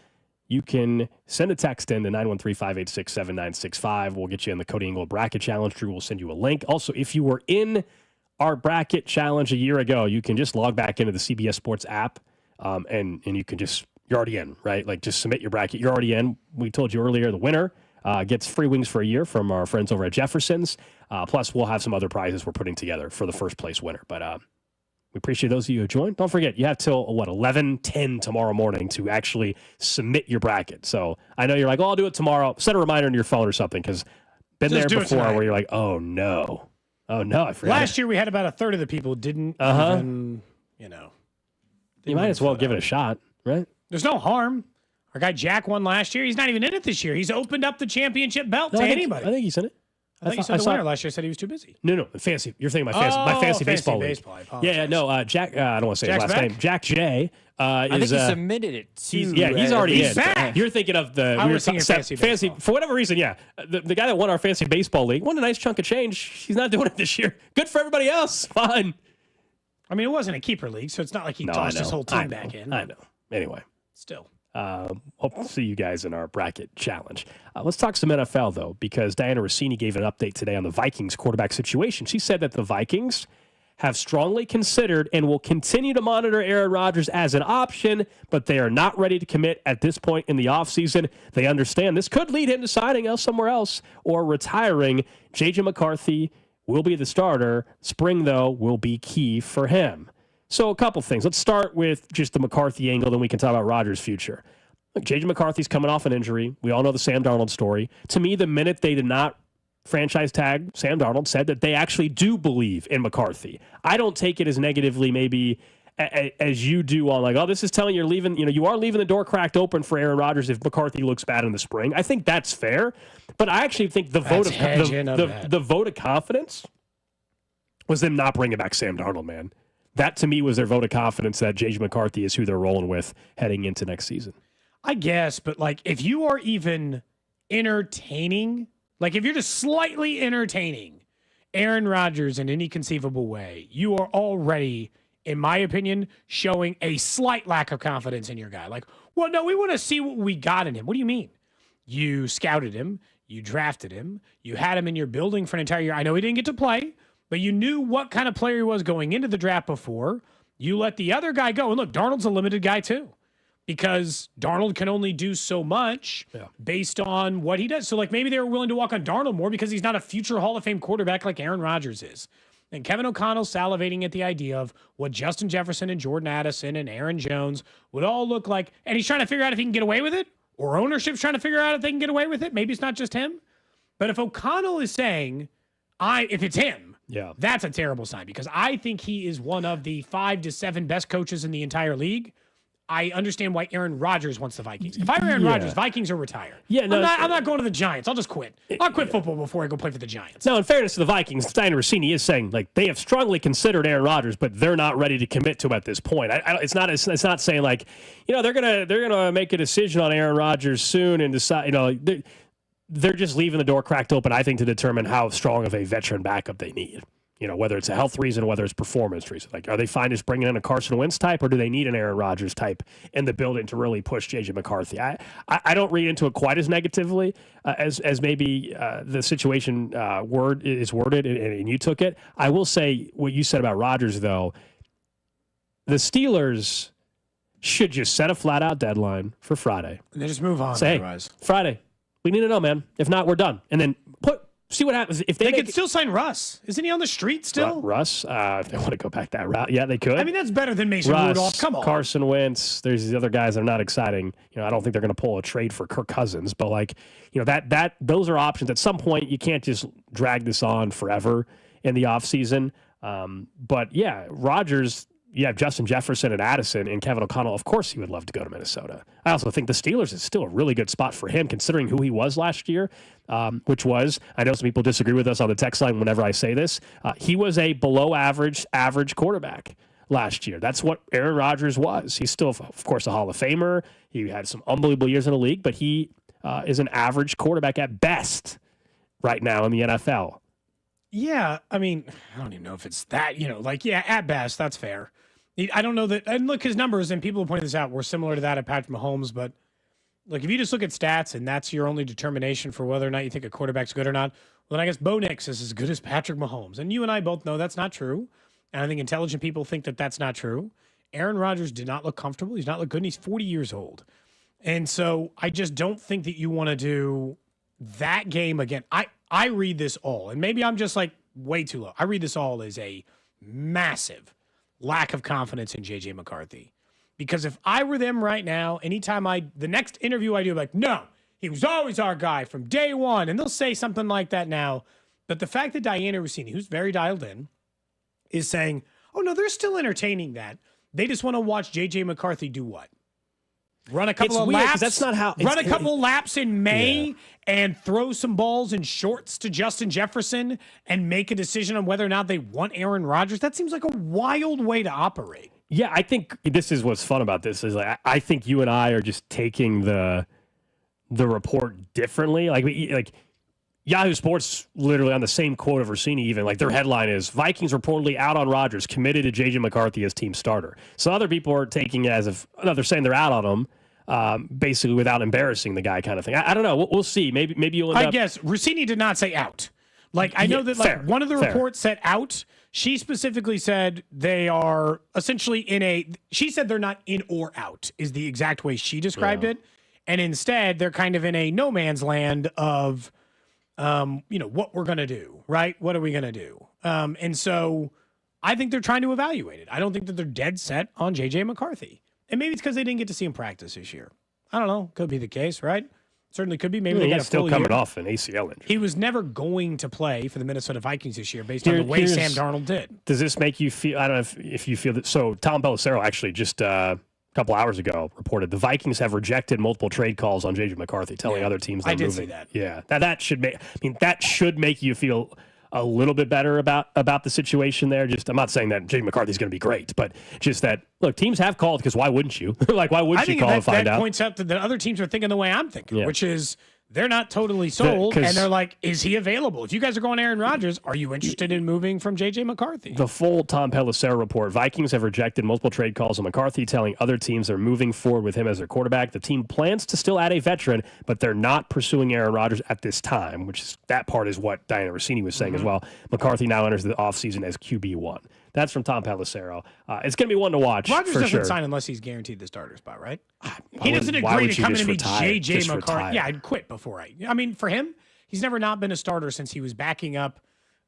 you can send a text in to 913-586-7965. We'll get you in the Cody Gold Bracket Challenge. Drew will send you a link. Also, if you were in our bracket challenge a year ago, you can just log back into the CBS Sports app, and you can just, you're already in, right? Like, just submit your bracket. You're already in. We told you earlier, the winner gets free wings for a year from our friends over at Jefferson's. Plus, we'll have some other prizes we're putting together for the first place winner. But we appreciate those of you who joined. Don't forget, you have till, 11:10 tomorrow morning to actually submit your bracket. So I know you're like, I'll do it tomorrow. Set a reminder on your phone or something, because been Just there before where you're like, oh, no, I forgot. Last year, we had about a third of the people didn't even, You might as well give it a shot, right? There's no harm. Our guy Jack won last year. He's not even in it this year. He's opened up the championship belt to anybody. I think he's in it. I thought you said the winner last year said he was too busy. No, fancy. You're thinking my fantasy baseball league. I apologize. No, Jack. I don't want to say Jack's his last name. Jack J. I think he submitted it. He's already in. Back. You're thinking of the I was thinking fantasy for whatever reason. Yeah, the guy that won our fantasy baseball league won a nice chunk of change. He's not doing it this year. Good for everybody else. Fine. I mean, it wasn't a keeper league, so it's not like he tossed his whole team back in. I know. Anyway, still. Hope to see you guys in our bracket challenge. Let's talk some NFL, though, because Diana Rossini gave an update today on the Vikings quarterback situation. She said that the Vikings have strongly considered and will continue to monitor Aaron Rodgers as an option, but they are not ready to commit at this point in the offseason. They understand this could lead him to signing somewhere else or retiring. J.J. McCarthy will be the starter. Spring, though, will be key for him. So a couple things. Let's start with just the McCarthy angle, then we can talk about Rodgers' future. Look, J.J. McCarthy's coming off an injury. We all know the Sam Darnold story. To me, the minute they did not franchise tag Sam Darnold, said that they actually do believe in McCarthy. I don't take it as negatively maybe as you do on like, oh, this is telling you're leaving, you are leaving the door cracked open for Aaron Rodgers if McCarthy looks bad in the spring. I think that's fair. But I actually think the vote of confidence was them not bringing back Sam Darnold, man. That, to me, was their vote of confidence that J.J. McCarthy is who they're rolling with heading into next season. I guess, but, if you are even entertaining, if you're just slightly entertaining Aaron Rodgers in any conceivable way, you are already, in my opinion, showing a slight lack of confidence in your guy. We want to see what we got in him. What do you mean? You scouted him. You drafted him. You had him in your building for an entire year. I know he didn't get to play, but you knew what kind of player he was going into the draft before. You let the other guy go. And look, Darnold's a limited guy too, because Darnold can only do so much based on what he does. So maybe they were willing to walk on Darnold more because he's not a future Hall of Fame quarterback like Aaron Rodgers is. And Kevin O'Connell's salivating at the idea of what Justin Jefferson and Jordan Addison and Aaron Jones would all look like. And he's trying to figure out if he can get away with it, or ownership's trying to figure out if they can get away with it. Maybe it's not just him. But if O'Connell is saying, if it's him, that's a terrible sign, because I think he is one of the 5 to 7 best coaches in the entire league. I understand why Aaron Rodgers wants the Vikings. If I were Aaron Rodgers, Vikings are retired. I'm not going to the Giants. I'll just quit. I'll quit football before I go play for the Giants. Now, in fairness to the Vikings, Diana Rossini is saying they have strongly considered Aaron Rodgers, but they're not ready to commit to him at this point. It's not saying they're gonna make a decision on Aaron Rodgers soon and decide. They're just leaving the door cracked open, I think, to determine how strong of a veteran backup they need. Whether it's a health reason, whether it's performance reason. Are they fine just bringing in a Carson Wentz type, or do they need an Aaron Rodgers type in the building to really push J.J. McCarthy? I don't read into it quite as negatively as maybe the situation is worded, and you took it. I will say what you said about Rodgers, though. The Steelers should just set a flat-out deadline for Friday. And then just move on. Say, Friday. We need to know, man. If not, we're done. And then see what happens. If they could still sign Russ. Isn't he on the street still? Russ? If they want to go back that route, yeah, they could. I mean, that's better than Mason Rudolph. Come on. Carson Wentz. There's these other guys that are not exciting. I don't think they're going to pull a trade for Kirk Cousins, but those are options. At some point, you can't just drag this on forever in the offseason. But yeah, Rodgers. You have Justin Jefferson and Addison and Kevin O'Connell. Of course, he would love to go to Minnesota. I also think the Steelers is still a really good spot for him, considering who he was last year, which was, I know some people disagree with us on the text line whenever I say this, he was a below average quarterback last year. That's what Aaron Rodgers was. He's still, of course, a Hall of Famer. He had some unbelievable years in the league, but he is an average quarterback at best right now in the NFL. Yeah, I mean, I don't even know if it's that, at best, that's fair. I don't know that, and look, his numbers, and people have pointed this out, were similar to that of Patrick Mahomes, but look, if you just look at stats and that's your only determination for whether or not you think a quarterback's good or not, well, then I guess Bo Nix is as good as Patrick Mahomes. And you and I both know that's not true, and I think intelligent people think that that's not true. Aaron Rodgers did not look comfortable. He's not look good, and he's 40 years old. And so I just don't think that you want to do that game again. I read this all, and maybe I'm just way too low. I read this all as a massive lack of confidence in J.J. McCarthy. Because if I were them right now, anytime the next interview I do, no, he was always our guy from day one. And they'll say something like that now. But the fact that Diana Rossini, who's very dialed in, is saying, oh, no, they're still entertaining that. They just want to watch J.J. McCarthy do what? Run a couple It's of weird, 'cause laps. that's not how- Run a couple laps in May and throw some balls in shorts to Justin Jefferson and make a decision on whether or not they want Aaron Rodgers. That seems like a wild way to operate. Yeah, I think this is what's fun about this is like I think you and I are just taking the report differently. Like Yahoo Sports literally on the same quote of Rossini even like their headline is Vikings reportedly out on Rodgers, committed to JJ McCarthy as team starter. So other people are taking it as if they're saying they're out on him. Basically without embarrassing the guy kind of thing. I don't know. We'll see. Maybe you'll end up. I guess Rossini did not say out. Like I know that like one of the reports said out. She specifically said they are essentially she said they're not in or out is the exact way she described it. And instead they're kind of in a no man's land of, what we're going to do, right? What are we going to do? And so I think they're trying to evaluate it. I don't think that they're dead set on JJ McCarthy. And maybe it's because they didn't get to see him practice this year. I don't know. Could be the case, right? Certainly could be. Maybe they got a still full coming year. off an ACL injury. He was never going to play for the Minnesota Vikings this year based on the way Sam Darnold did. Does this make you feel, I don't know if you feel that, so Tom Pelissero actually just a couple hours ago reported the Vikings have rejected multiple trade calls on JJ McCarthy, telling other teams they're moving. See that. Yeah, that should make you feel a little bit better about the situation there. Just I'm not saying that JJ McCarthy's going to be great, but just that, look, teams have called because why wouldn't you? Like, why wouldn't you call and find out? That points out that the other teams are thinking the way I'm thinking, which is they're not totally sold, and they're like, is he available? If you guys are going Aaron Rodgers, are you interested in moving from JJ McCarthy? The full Tom Pelissero report, Vikings have rejected multiple trade calls on McCarthy, telling other teams they're moving forward with him as their quarterback. The team plans to still add a veteran, but they're not pursuing Aaron Rodgers at this time, which is that part is what Diana Rossini was saying as well. McCarthy now enters the offseason as QB1. That's from Tom Pelissero. It's going to be one to watch. Rodgers for doesn't sure. sign unless he's guaranteed the starter spot, right? He doesn't agree to come in and be JJ McCarthy. Yeah, I'd quit before I mean, for him, he's never not been a starter since he was backing up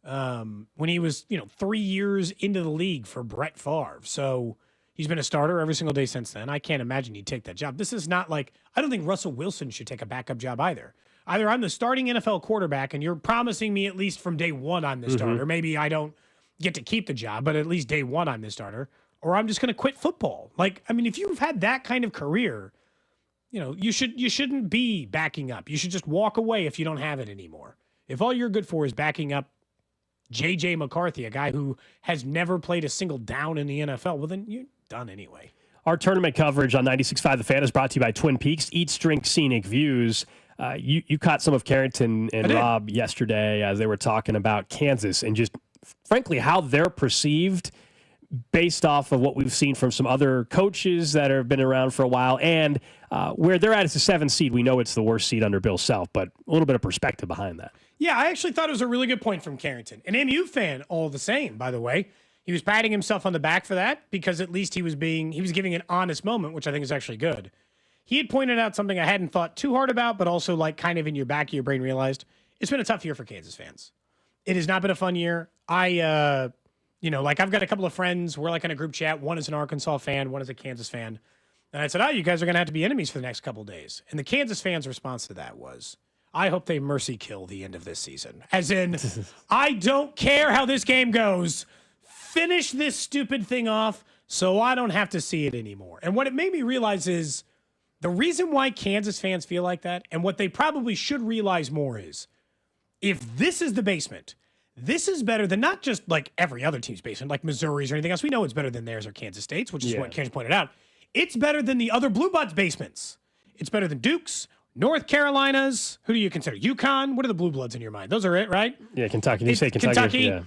when he was, 3 years into the league for Brett Favre. So he's been a starter every single day since then. I can't imagine he'd take that job. This is not like, I don't think Russell Wilson should take a backup job either. Either I'm the starting NFL quarterback and you're promising me at least from day one I'm the starter. Maybe I don't get to keep the job, but at least day one I'm the starter, or I'm just going to quit football. Like, I mean, if you've had that kind of career, you shouldn't be backing up. You should just walk away if you don't have it anymore. If all you're good for is backing up JJ McCarthy, a guy who has never played a single down in the NFL, well, then you're done anyway. Our tournament coverage on 96.5 The Fan is brought to you by Twin Peaks. Eat, drink, scenic views. You caught some of Carrington and Rob yesterday as they were talking about Kansas and just frankly how they're perceived based off of what we've seen from some other coaches that have been around for a while, and where they're at is the 7th seed. We know it's the worst seed under Bill Self, but a little bit of perspective behind that. Yeah, I actually thought it was a really good point from Carrington. An MU fan all the same, by the way. He was patting himself on the back for that because at least he was giving an honest moment, which I think is actually good. He had pointed out something I hadn't thought too hard about, but also like kind of in your back of your brain realized it's been a tough year for Kansas fans. It has not been a fun year. I've got a couple of friends. We're like in a group chat. One is an Arkansas fan. One is a Kansas fan. And I said, you guys are going to have to be enemies for the next couple of days. And the Kansas fans' response to that was, I hope they mercy kill the end of this season. As in, I don't care how this game goes. Finish this stupid thing off so I don't have to see it anymore. And what it made me realize is the reason why Kansas fans feel like that, and what they probably should realize more is, if this is the basement, this is better than not just like every other team's basement, like Missouri's or anything else. We know it's better than theirs or Kansas State's, which is what Kansas pointed out. It's better than the other Blue Bloods basements. It's better than Duke's, North Carolina's. Who do you consider? UConn? What are the Blue Bloods in your mind? Those are it, right? Yeah, Kentucky. You say Kentucky. Yeah.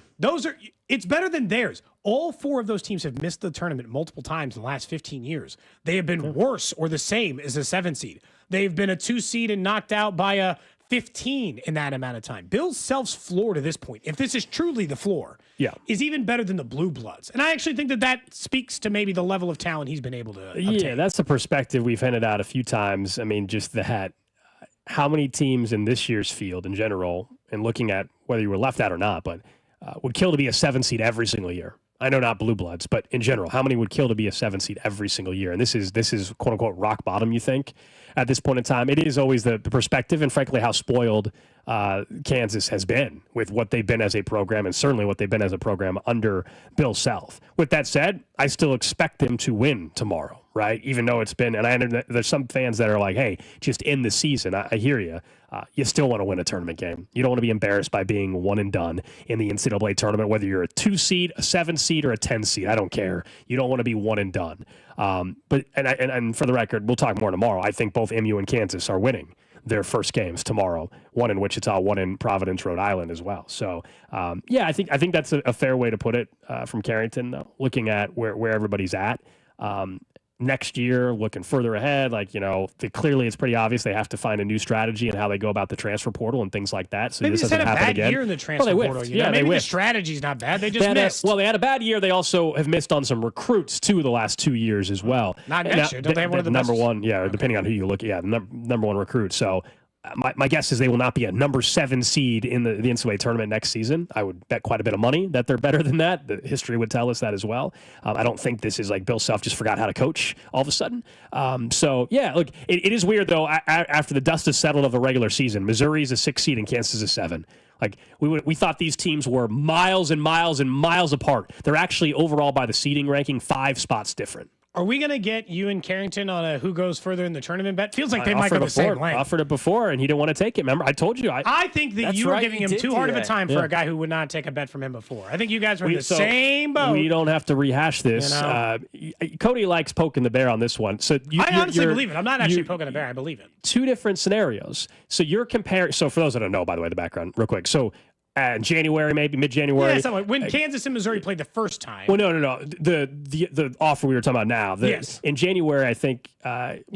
It's better than theirs. All 4 of those teams have missed the tournament multiple times in the last 15 years. They have been worse or the same as a 7 seed. They've been a 2 seed and knocked out by a 15 in that amount of time. Bill Self's floor to this point, if this is truly the floor, is even better than the Blue Bloods. And I actually think that speaks to maybe the level of talent he's been able to obtain. Yeah, that's the perspective we've handed out a few times. I mean, just that how many teams in this year's field in general, and looking at whether you were left out or not, but would kill to be a 7 seed every single year. I know not Blue Bloods, but in general, how many would kill to be a 7 seed every single year? And this is quote unquote rock bottom, you think, at this point in time? It is always the perspective and frankly how spoiled Kansas has been with what they've been as a program, and certainly what they've been as a program under Bill Self. With that said, I still expect them to win tomorrow, right? Even though it's been, and I know there's some fans that are like, hey, just end the season. I hear you. You still want to win a tournament game. You don't want to be embarrassed by being one and done in the NCAA tournament, whether you're a 2 seed, a 7 seed, or a 10 seed. I don't care. You don't want to be one and done. But for the record, we'll talk more tomorrow. I think both MU and Kansas are winning their first games tomorrow. One in Wichita, one in Providence, Rhode Island as well. So, I think that's a fair way to put it from Carrington, looking at where everybody's at. Next year, looking further ahead, clearly it's pretty obvious they have to find a new strategy and how they go about the transfer portal and things like that. So maybe this they doesn't had a happen bad again. year in the transfer portal. Maybe the strategy's not bad. They just missed. They had a bad year. They also have missed on some recruits too the last 2 years as well. Not next year. Don't they have one of the number best? one? Yeah, depending on who you look at. Yeah, number one recruit. So. My guess is they will not be a number 7 seed in the NCAA tournament next season. I would bet quite a bit of money that they're better than that. The history would tell us that as well. I don't think this is like Bill Self just forgot how to coach all of a sudden. Look, it is weird, though, after the dust has settled of the regular season. Missouri is a 6 seed and Kansas is a 7. Like we thought these teams were miles and miles and miles apart. They're actually overall by the seeding ranking 5 spots different. Are we going to get you and Carrington on a who goes further in the tournament bet? Feels like they might go the same length. I offered it before, and he didn't want to take it. Remember, I told you. I think that you were giving him too hard of a time for a guy who would not take a bet from him before. I think you guys were in the same boat. We don't have to rehash this. Cody likes poking the bear on this one. So I honestly believe it. I'm not actually poking the bear. I believe it. 2 different scenarios. So you're comparing. So for those that don't know, by the way, the background, real quick. So. January, maybe mid-January. Yeah, when Kansas and Missouri played the first time. Well, no. The offer we were talking about now. Yes. In January, I think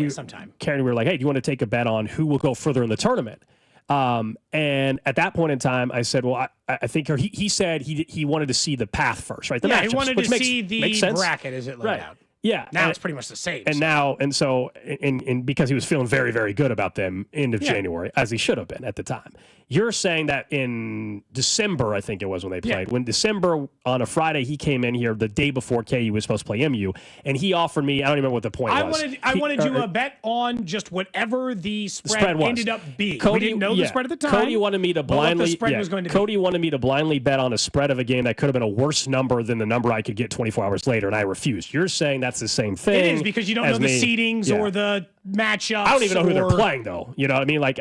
sometime. Karen, we were like, hey, do you want to take a bet on who will go further in the tournament? And at that point in time, I said, well, I think he said he wanted to see the path first, right? The matchups, he wanted to see the bracket as it laid out. Yeah. Now it's pretty much the same. And because he was feeling very, very good about them end of January, as he should have been at the time. You're saying that in December, I think it was when they played. When December, on a Friday, he came in here the day before KU was supposed to play MU, and he offered me, I don't even remember what the point was. I wanted you a bet on just whatever the spread ended up being. Cody, we didn't know the spread at the time. Cody wanted me to blindly wanted me to blindly bet on a spread of a game that could have been a worse number than the number I could get 24 hours later, and I refused. You're saying that's the same thing. It is, because you don't know the seedings or the matchups. I don't even know who they're playing, though. You know what I mean? Like,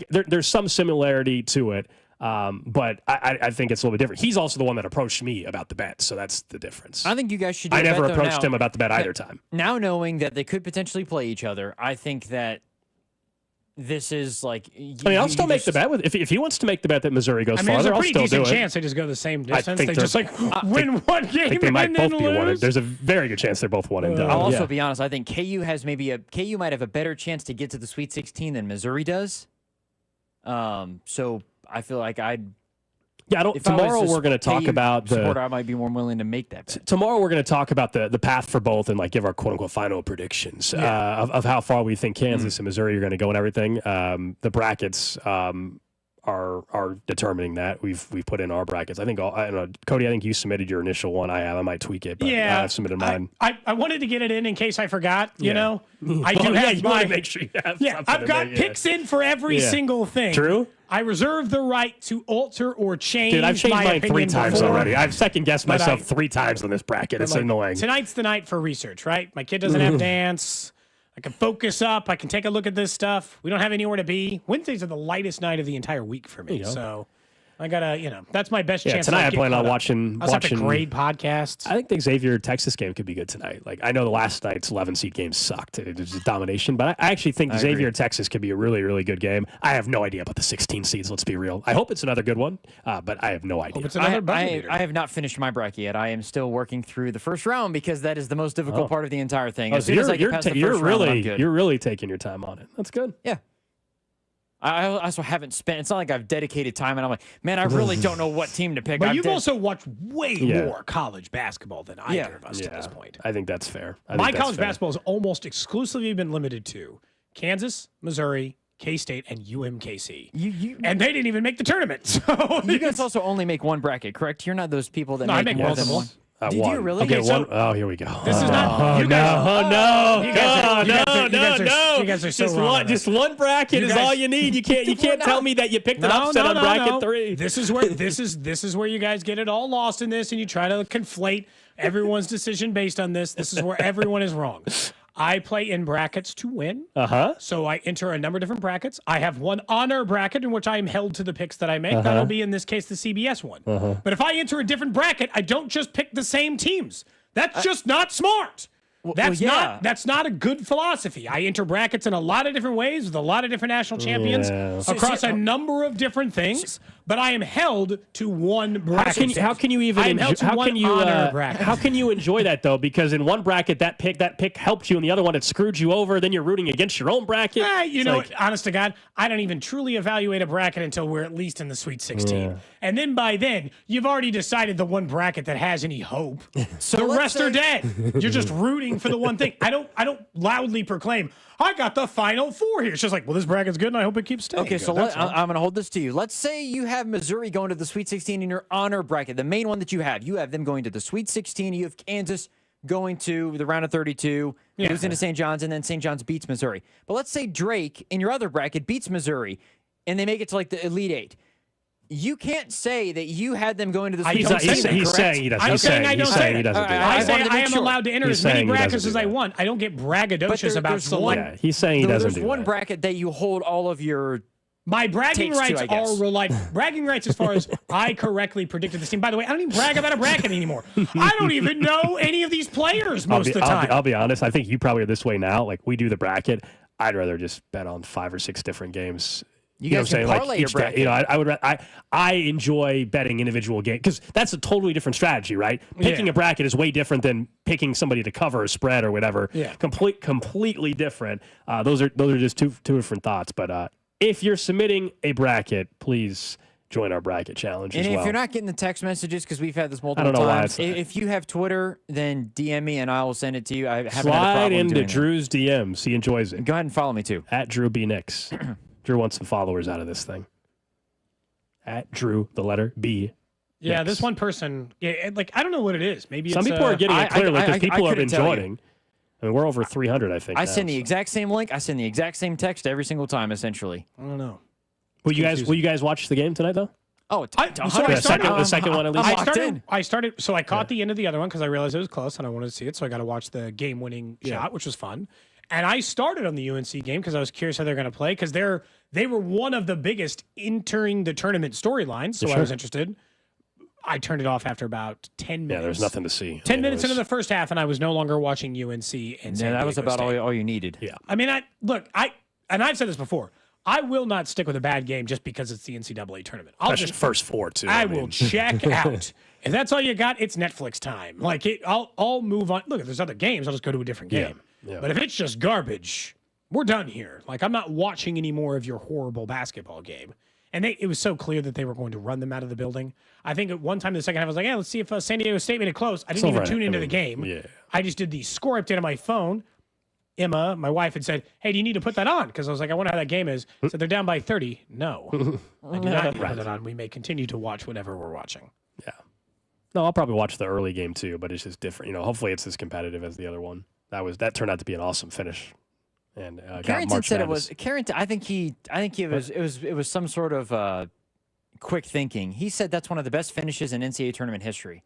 there's some similarity to it, but I think it's a little bit different. He's also the one that approached me about the bet, so that's the difference. I think you guys should do I never approached him about the bet either time. Now knowing that they could potentially play each other, I think that this is like... I'll still make the bet. If he wants to make the bet that Missouri goes farther, I'll still do it. There's a pretty decent chance they just go the same distance. They just win one game I think they might and both then be one. lose. There's a very good chance they're both one and done. I'll also be honest. I think KU might have a better chance to get to the Sweet 16 than Missouri does. So I feel like tomorrow we're going to talk about the supporter. I might be more willing to make that bet. Tomorrow we're going to talk about the path for both and give our quote unquote final predictions of how far we think Kansas and Missouri are going to go and everything. The brackets are determining that. We've put in our brackets. I think Cody, I think you submitted your initial one. I might tweak it, but I've submitted mine. I wanted to get it in case I forgot. You know, I do have you want to make sure you have. I've got picks in for every single thing. True. I reserve the right to alter or change. Dude, I've changed mine 3 times already. I've second-guessed myself 3 times on this bracket. It's annoying. Tonight's the night for research, right? My kid doesn't have dance. I can focus up. I can take a look at this stuff. We don't have anywhere to be. Wednesdays are the lightest night of the entire week for me. So I gotta, that's my best chance. Tonight I plan on watching. I'll have to grade podcasts. I think the Xavier-Texas game could be good tonight. I know the last night's 11-seed game sucked. It was a domination, but I actually think Xavier-Texas could be a really, really good game. I have no idea about the 16 seeds. Let's be real. I hope it's another good one, but I have no idea. I have not finished my bracket yet. I am still working through the first round because that is the most difficult part of the entire thing. As soon as I get past the first round, I'm good. You're really taking your time on it. That's good. Yeah. I also haven't spent. It's not like I've dedicated time, and I'm like, man, I really don't know what team to pick. But you've also watched way more college basketball than either of us to this point. I think that's fair. My college basketball has almost exclusively been limited to Kansas, Missouri, K-State, and UMKC. And they didn't even make the tournament. So you guys also only make one bracket, correct? You're not those people that make I make more multiple. than one. Did you really? Okay, so here we go. This is not. You guys, no. You guys are so wrong. Just one bracket is all you need. You can't tell me that you picked an upset on bracket 3. This is where you guys get it all lost in this, and you try to conflate everyone's decision based on this. This is where everyone is wrong. I play in brackets to win. So I enter a number of different brackets. I have one honor bracket in which I am held to the picks that I make. That'll be, in this case, the CBS one. But if I enter a different bracket, I don't just pick the same teams. That's just not smart. That's not a good philosophy. I enter brackets in a lot of different ways with a lot of different national champions across a number of different things, but I am held to one bracket. How can you enjoy that though? Because in one bracket that pick helped you, and the other one it screwed you over. Then you're rooting against your own bracket. Honest to God, I don't even truly evaluate a bracket until we're at least in the Sweet 16, and then by then you've already decided the one bracket that has any hope. So the rest are dead. You're just rooting for the one thing. I don't loudly proclaim, I got the final 4 here. It's just like, well, this bracket's good and I hope it keeps staying. Okay, so I'm going to hold this to you. Let's say you have Missouri going to the Sweet 16 in your honor bracket, the main one that you have. You have them going to the Sweet 16. You have Kansas going to the round of 32, losing to St. John's, and then St. John's beats Missouri. But let's say Drake in your other bracket beats Missouri and they make it to like the Elite 8. You can't say that you had them going to the Sweet 16. He's saying he doesn't. I'm saying I don't say he doesn't. I say I am allowed to enter as many brackets as I want. I don't get braggadocious about one. Yeah, he's saying he doesn't do that. There's one bracket that you hold all of your my bragging rights are bragging rights as far as I correctly predicted this team. By the way, I don't even brag about a bracket anymore. I don't even know any of these players most of the time. I'll be honest. I think you probably are this way now. Like we do the bracket. I'd rather just bet on 5 or 6 different games. You guys can parlay your bracket. I enjoy betting individual games because that's a totally different strategy, right? Picking a bracket is way different than picking somebody to cover a spread or whatever. Yeah, completely different. Those are just two different thoughts. But if you're submitting a bracket, please join our bracket challenge as well. And if you're not getting the text messages, because we've had this multiple times, if you have Twitter, then DM me and I will send it to you. I haven't had a problem Slide into doing Drew's DMs. He enjoys it. Go ahead and follow me too. At Drew B. Nix. Drew wants some followers out of this thing. At Drew, the letter B. Yeah, this one person, like, I don't know what it is. Maybe some people are getting it clearly because people are enjoying. I mean, we're over 300, I think. I send the exact same link. I send the exact same text every single time, essentially. I don't know. Will you guys watch the game tonight, though? Oh, the second one at least. I started. So I caught the end of the other one because I realized it was close and I wanted to see it. So I got to watch the game-winning shot, which was fun. And I started on the UNC game because I was curious how they're going to play because they were one of the biggest entering the tournament storylines. So I was interested. I turned it off after about 10 minutes. Yeah, there's nothing to see. 10 minutes into the first half, and I was no longer watching UNC. And that was about all you needed. Yeah. I mean, I've said this before. I will not stick with a bad game just because it's the NCAA tournament. I'll just first 4 too. I will check out. If that's all you got, it's Netflix time. Like I'll move on. Look, if there's other games, I'll just go to a different game. Yeah. But if it's just garbage, we're done here. Like I'm not watching any more of your horrible basketball game. And it was so clear that they were going to run them out of the building. I think at one time in the second half, I was like, let's see if San Diego State made it close. I didn't even tune into the game. Yeah. I just did the score update on my phone. Emma, my wife, had said, hey, do you need to put that on? Because I was like, I wonder how that game is. So they're down by 30. No, I do not need to put that on. We may continue to watch whatever we're watching. Yeah. No, I'll probably watch the early game too, but it's just different. Hopefully it's as competitive as the other one. That turned out to be an awesome finish. And Carrington said it was Carrington. I think it was some sort of quick thinking. He said that's one of the best finishes in NCAA tournament history.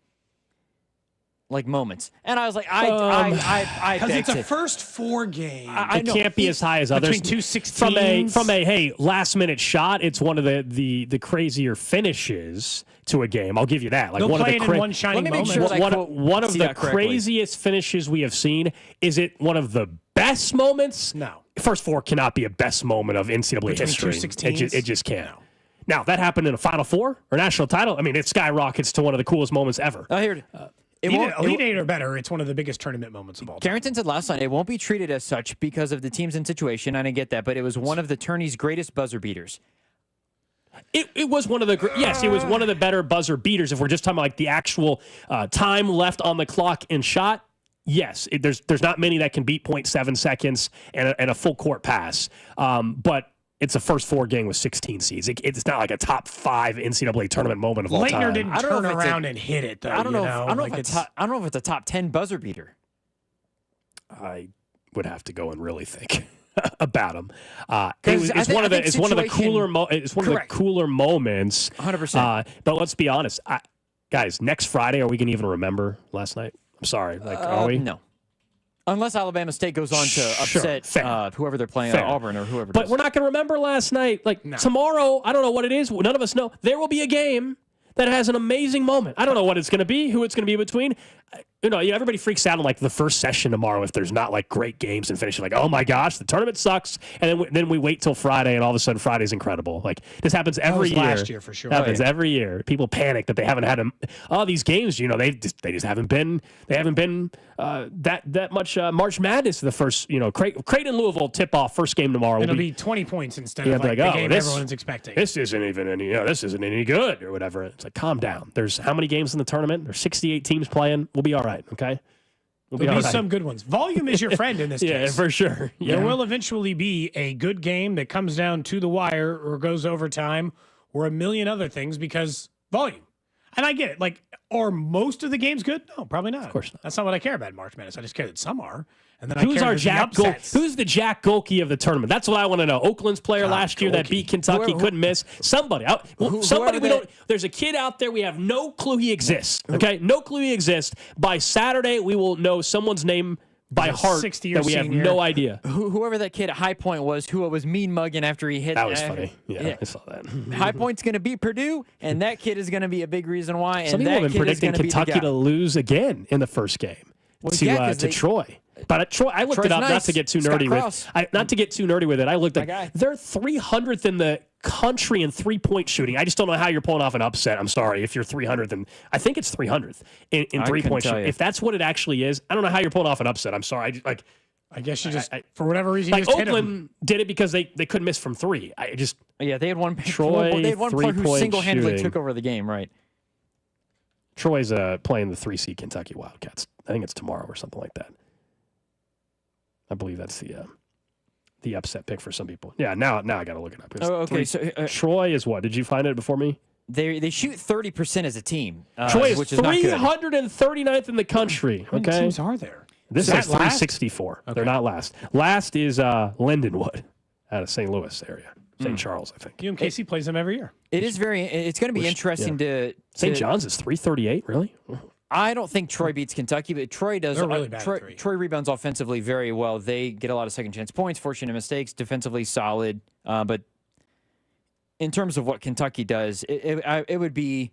Like moments, and I was like, I because it's a first 4 game. It can't be as high as others. Between 216s. From a last minute shot, it's one of the crazier finishes to a game. I'll give you that. Like they'll one play of it the in one shining moment. One of the craziest finishes we have seen. Is it one of the best moments? No. First 4 cannot be a best moment of NCAA history. It just can't. No. Now that happened in a Final Four or national title. I mean, it skyrockets to one of the coolest moments ever. I heard. Elite 8 or better, it's one of the biggest tournament moments of all time. Carrington said last night it won't be treated as such because of the teams and situation. I didn't get that, but it was one of the tourney's greatest buzzer beaters. It was one of the it was one of the better buzzer beaters. If we're just talking about like the actual time left on the clock and shot, yes, there's not many that can beat 0.7 seconds and a full court pass. But it's a first 4 game with 16 seeds. It's not like a top 5 NCAA tournament moment of all time. Leitner didn't turn around and hit it, though. I don't know if it's a top 10 buzzer beater. I would have to go and really think about him. It's one of the cooler moments. 100%. But let's be honest, guys. Next Friday, are we going to even remember last night? I'm sorry. Are we? No. Unless Alabama State goes on to upset whoever they're playing, Auburn or whoever. But we're not going to remember last night. Tomorrow, I don't know what it is. None of us know. There will be a game that has an amazing moment. I don't know what it's going to be, who it's going to be between. Everybody freaks out on the first session tomorrow if there's not great games and finishing oh my gosh, the tournament sucks, and then we wait till Friday and all of a sudden Friday's incredible. This happens every year. Last year for sure. Happens every year. People panic that they haven't had these games. They just haven't been. They haven't been that much March Madness. The first Creighton Louisville tip off first game tomorrow. It'll be 20 points instead of the game everyone's expecting. This isn't even any. This isn't any good or whatever. It's calm down. There's how many games in the tournament? There's 68 teams playing. We'll be all right. Okay. There'll be some good ones. Volume is your friend in this case. Yeah, for sure. Yeah. There will eventually be a good game that comes down to the wire or goes overtime or a million other things because volume. And I get it. Are most of the games good? No, probably not. Of course not. That's not what I care about in March Madness. I just care that some are. And then who's our Jack Golke? Who's the Jack Golke of the tournament? That's what I want to know. Oakland's player last year that beat Kentucky, couldn't miss. Somebody. There's a kid out there. We have no clue he exists. Okay, no clue he exists. By Saturday, we will know someone's name by heart that we have no idea. Whoever that kid at High Point was, who was mean mugging after he hit. That was funny. Yeah, I saw that. High Point's going to beat Purdue, and that kid is going to be a big reason why. Some people have been predicting Kentucky to lose again in the first game to Troy. But Troy, I looked it up not to get too nerdy with it. I looked at they're 300th in the country in 3-point shooting. I just don't know how you're pulling off an upset. I'm sorry if you're 300th, and I think it's 300th in 3-point shooting. If that's what it actually is, I don't know how you're pulling off an upset. I'm sorry. I guess you just for whatever reason you just hit Oakland did it because they couldn't miss from 3. They had one Troy. They had one player who single-handedly took over the game. Right. Troy's playing the 3-seed Kentucky Wildcats. I think it's tomorrow or something like that. I believe that's the upset pick for some people. Yeah, now I got to look it up. Okay, Troy is what? Did you find it before me? They shoot 30% as a team. Troy is 339th in the country. How many teams are there? This is 364. Okay. They're not last. Last is Lindenwood out of St. Louis area. St. Charles, I think. UMKC plays them every year. It's going to be interesting to... St. John's is 338, really? I don't think Troy beats Kentucky, but Troy does. They're really bad Troy rebounds offensively very well. They get a lot of second chance points, fortunate mistakes, defensively solid. But in terms of what Kentucky does, it would be.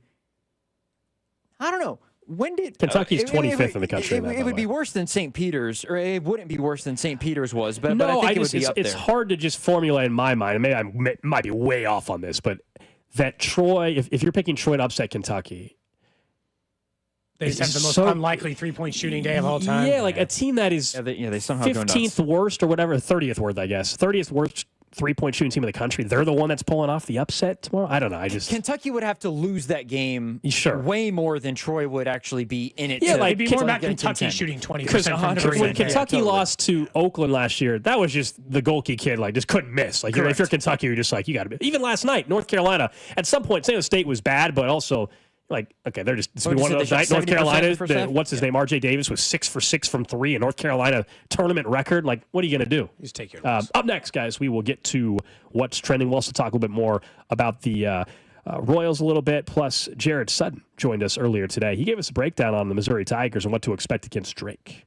I don't know. When did Kentucky's 25th in the country? It would be worse than St. Peter's, or it wouldn't be worse than St. Peter's was. But no, I think it would be up there. It's hard to just formulate in my mind. I might be way off on this, but that Troy, if you're picking Troy to upset Kentucky. They just have the most unlikely 3-point shooting day of all time. Yeah, a team that is they somehow 15th worst or whatever, 30th worst, I guess. 30th worst 3-point shooting team in the country. They're the one that's pulling off the upset tomorrow? I don't know. Kentucky would have to lose that game way more than Troy would actually be in it. Yeah, it'd be more about Kentucky shooting 20% from 3. When Kentucky lost to Oakland last year, that was just the Golke kid, just couldn't miss. If you're Kentucky, you're just you got to be. Even last night, North Carolina, at some point, San Jose State was bad, but also... they're just one of those nights. North Carolina, what's his name? RJ Davis was 6 for 6 from 3, a North Carolina tournament record. What are you going to do? Just take your up next, guys, we will get to what's trending. We'll also talk a little bit more about the Royals a little bit. Plus, Jarrett Sutton joined us earlier today. He gave us a breakdown on the Missouri Tigers and what to expect against Drake.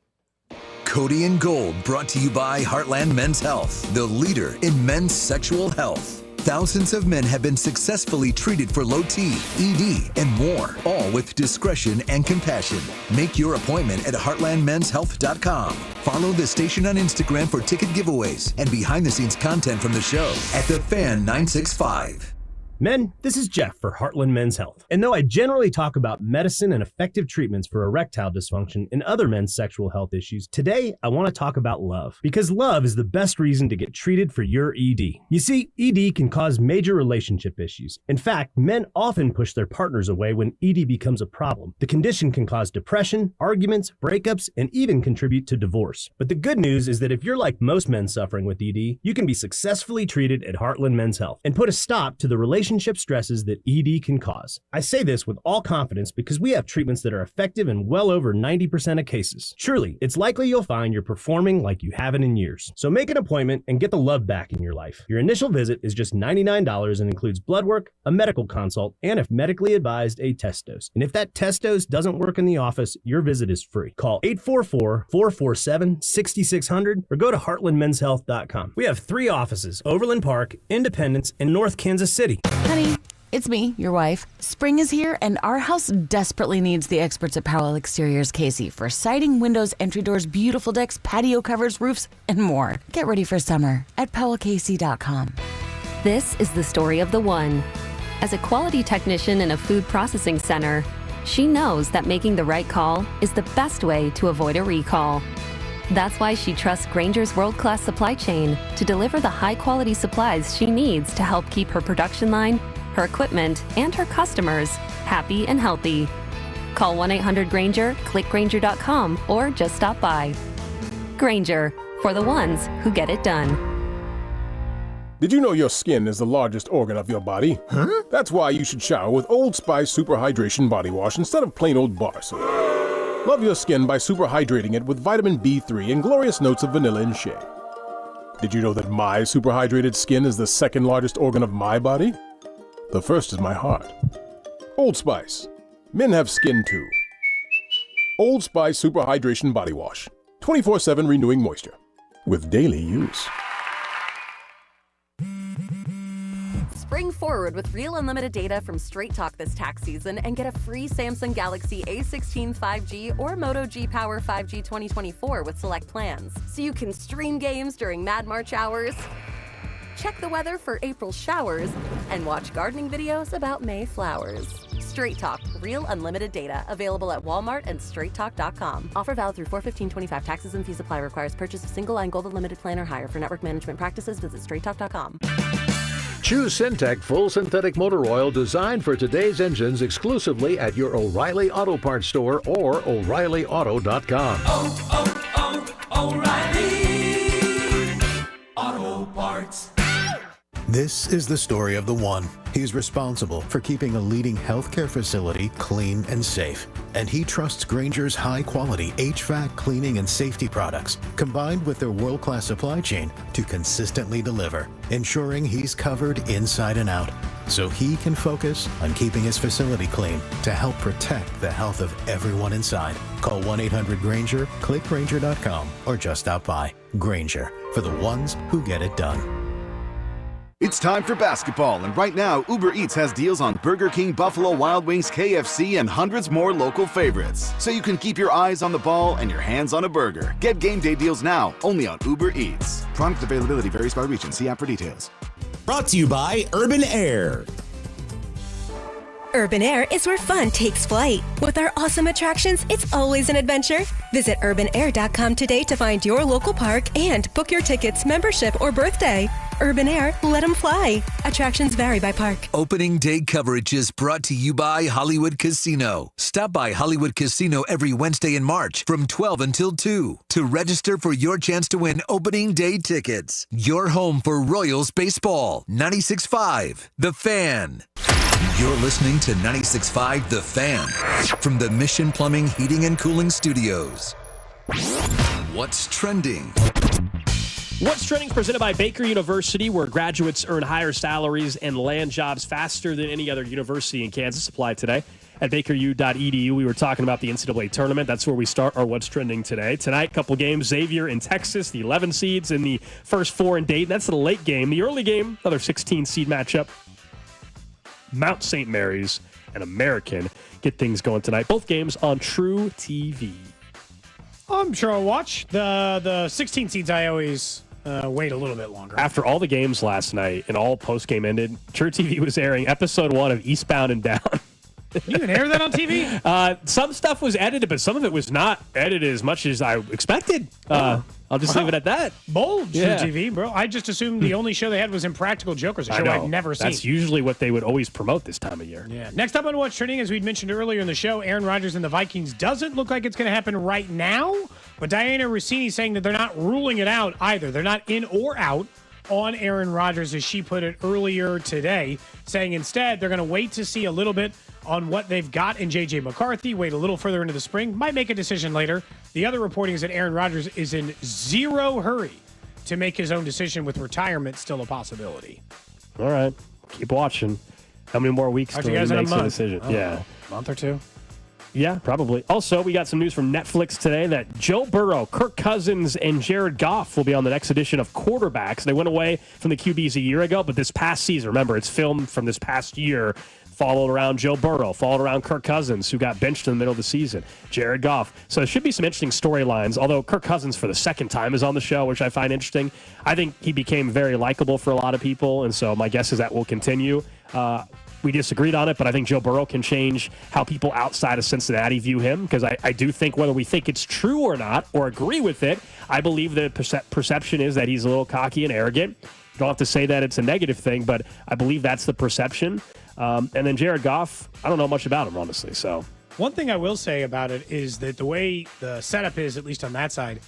Cody and Gold, brought to you by Heartland Men's Health, the leader in men's sexual health. Thousands of men have been successfully treated for low T, ED, and more, all with discretion and compassion. Make your appointment at heartlandmenshealth.com. Follow the station on Instagram for ticket giveaways and behind-the-scenes content from the show at The Fan 965. Men, this is Jeff for Heartland Men's Health. And though I generally talk about medicine and effective treatments for erectile dysfunction and other men's sexual health issues, today I want to talk about love. Because love is the best reason to get treated for your ED. You see, ED can cause major relationship issues. In fact, men often push their partners away when ED becomes a problem. The condition can cause depression, arguments, breakups, and even contribute to divorce. But the good news is that if you're like most men suffering with ED, you can be successfully treated at Heartland Men's Health and put a stop to the relationship stresses that ED can cause. I say this with all confidence because we have treatments that are effective in well over 90% of cases. Surely, it's likely you'll find you're performing like you haven't in years. So make an appointment and get the love back in your life. Your initial visit is just $99 and includes blood work, a medical consult, and if medically advised, a test dose. And if that test dose doesn't work in the office, your visit is free. Call 844-447-6600 or go to heartlandmenshealth.com. We have 3 offices: Overland Park, Independence, and North Kansas City. Honey, it's me, your wife. Spring is here, and our house desperately needs the experts at Powell Exteriors Casey for siding, windows, entry doors, beautiful decks, patio covers, roofs, and more. Get ready for summer at powellkc.com. This is the story of the one. As a quality technician in a food processing center, she knows that making the right call is the best way to avoid a recall. That's why she trusts Grainger's world-class supply chain to deliver the high-quality supplies she needs to help keep her production line, her equipment, and her customers happy and healthy. Call 1-800-GRAINGER, click Grainger.com, or just stop by. Grainger, for the ones who get it done. Did you know your skin is the largest organ of your body? Huh? That's why you should shower with Old Spice Super Hydration Body Wash instead of plain old bar soap. Love your skin by super hydrating it with vitamin B3 and glorious notes of vanilla and shea. Did you know that my super hydrated skin is the second largest organ of my body? The first is my heart. Old Spice. Men have skin too. Old Spice Super Hydration Body Wash. 24/7 renewing moisture. With daily use. Spring forward with real unlimited data from Straight Talk this tax season and get a free Samsung Galaxy A16 5G or Moto G Power 5G 2024 with select plans. So you can stream games during Mad March hours, check the weather for April showers, and watch gardening videos about May flowers. Straight Talk, real unlimited data. Available at Walmart and straighttalk.com. Offer valid through 4/15/25. Taxes and fees apply. Requires purchase of single line gold unlimited plan or higher. For network management practices, visit straighttalk.com. Choose Syntec Full Synthetic Motor Oil designed for today's engines exclusively at your O'Reilly Auto Parts store or O'ReillyAuto.com. O'Reilly Auto Parts. This is the story of the one. He's responsible for keeping a leading healthcare facility clean and safe. And he trusts Grainger's high-quality HVAC cleaning and safety products, combined with their world-class supply chain, to consistently deliver, ensuring he's covered inside and out, so he can focus on keeping his facility clean to help protect the health of everyone inside. Call 1-800-GRAINGER, click Grainger.com, or just stop by. Grainger, for the ones who get it done. It's time for basketball, and right now, Uber Eats has deals on Burger King, Buffalo Wild Wings, KFC, and hundreds more local favorites. So you can keep your eyes on the ball and your hands on a burger. Get game day deals now, only on Uber Eats. Product availability varies by region. See app for details. Brought to you by Urban Air. Urban Air is where fun takes flight. With our awesome attractions, it's always an adventure. Visit urbanair.com today to find your local park and book your tickets, membership, or birthday. Urban Air, let them fly. Attractions vary by park. Opening day coverage is brought to you by Hollywood Casino. Stop by Hollywood Casino every Wednesday in March from 12 until 2 to register for your chance to win opening day tickets. Your home for Royals baseball. 96.5 The Fan. You're listening to 96.5 The Fan from the Mission Plumbing, Heating, and Cooling Studios. What's trending? What's Trending is presented by Baker University, where graduates earn higher salaries and land jobs faster than any other university in Kansas. Applied today at bakeru.edu. We were talking about the NCAA tournament. That's where we start our What's Trending today. Tonight, couple games. Xavier in Texas, the 11 seeds in the first 4 in Dayton. That's the late game. The early game, another 16 seed matchup. Mount St. Mary's and American get things going tonight. Both games on True TV. I'm sure I'll watch. The 16 seeds I always wait a little bit longer. After all the games last night and all post-game ended, True TV was airing episode 1 of Eastbound and Down. You even air that on TV? Some stuff was edited, but some of it was not edited as much as I expected. I'll just leave it at that. Bold True TV, bro. I just assumed the only show they had was Impractical Jokers, a show I've never seen. That's usually what they would always promote this time of year. Yeah. Next up on What's Trending, as we'd mentioned earlier in the show, Aaron Rodgers and the Vikings doesn't look like it's going to happen right now, but Diana Rossini saying that they're not ruling it out either. They're not in or out on Aaron Rodgers, as she put it earlier today, saying instead they're going to wait to see a little bit on what they've got in J.J. McCarthy, wait a little further into the spring, might make a decision later. The other reporting is that Aaron Rodgers is in zero hurry to make his own decision, with retirement still a possibility. All right. Keep watching. How many more weeks till he makes a decision? A month or two? Yeah, probably. Also, we got some news from Netflix today that Joe Burrow, Kirk Cousins, and Jared Goff will be on the next edition of Quarterbacks. They went away from the QBs a year ago, but this past season, remember, it's filmed from this past year, followed around Joe Burrow, followed around Kirk Cousins, who got benched in the middle of the season, Jared Goff. So there should be some interesting storylines, although Kirk Cousins for the second time is on the show, which I find interesting. I think he became very likable for a lot of people, and so my guess is that will continue. We disagreed on it, but I think Joe Burrow can change how people outside of Cincinnati view him, because I do think, whether we think it's true or not, or agree with it, I believe the perception is that he's a little cocky and arrogant. You don't have to say that it's a negative thing, but I believe that's the perception. And then Jared Goff, I don't know much about him, honestly. So one thing I will say about it is that the way the setup is, at least on that side,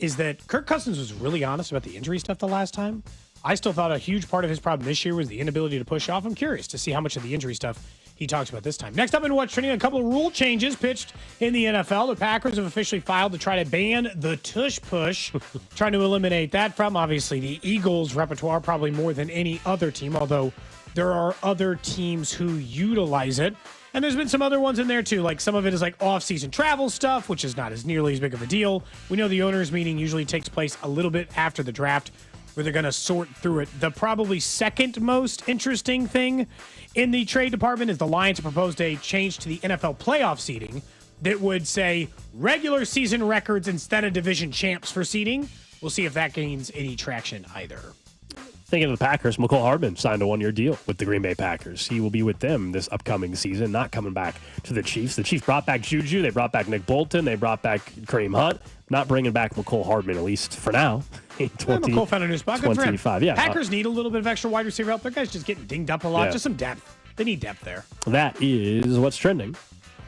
is that Kirk Cousins was really honest about the injury stuff the last time. I still thought a huge part of his problem this year was the inability to push off. I'm curious to see how much of the injury stuff he talks about this time. Next up in What's Trending, a couple of rule changes pitched in the NFL. The Packers have officially filed to try to ban the tush push, trying to eliminate that from, obviously, the Eagles' repertoire, probably more than any other team, although there are other teams who utilize it. And there's been some other ones in there, too. Like, some of it is like off-season travel stuff, which is not as nearly as big of a deal. We know the owners' meeting usually takes place a little bit after the draft, where they're going to sort through it. The probably second most interesting thing in the trade department is the Lions proposed a change to the NFL playoff seeding that would say regular season records instead of division champs for seeding. We'll see if that gains any traction either. Thinking of the Packers, McCole Hardman signed a 1-year deal with the Green Bay Packers. He will be with them this upcoming season, not coming back to the Chiefs. The Chiefs brought back Juju. They brought back Nick Bolton. They brought back Kareem Hunt. Not bringing back McCole Hardman, at least for now. McCole found a new spot. Good for him. 25, yeah. Packers need a little bit of extra wide receiver help. Their guys just getting dinged up a lot. Just some depth. They need depth there. That is What's Trending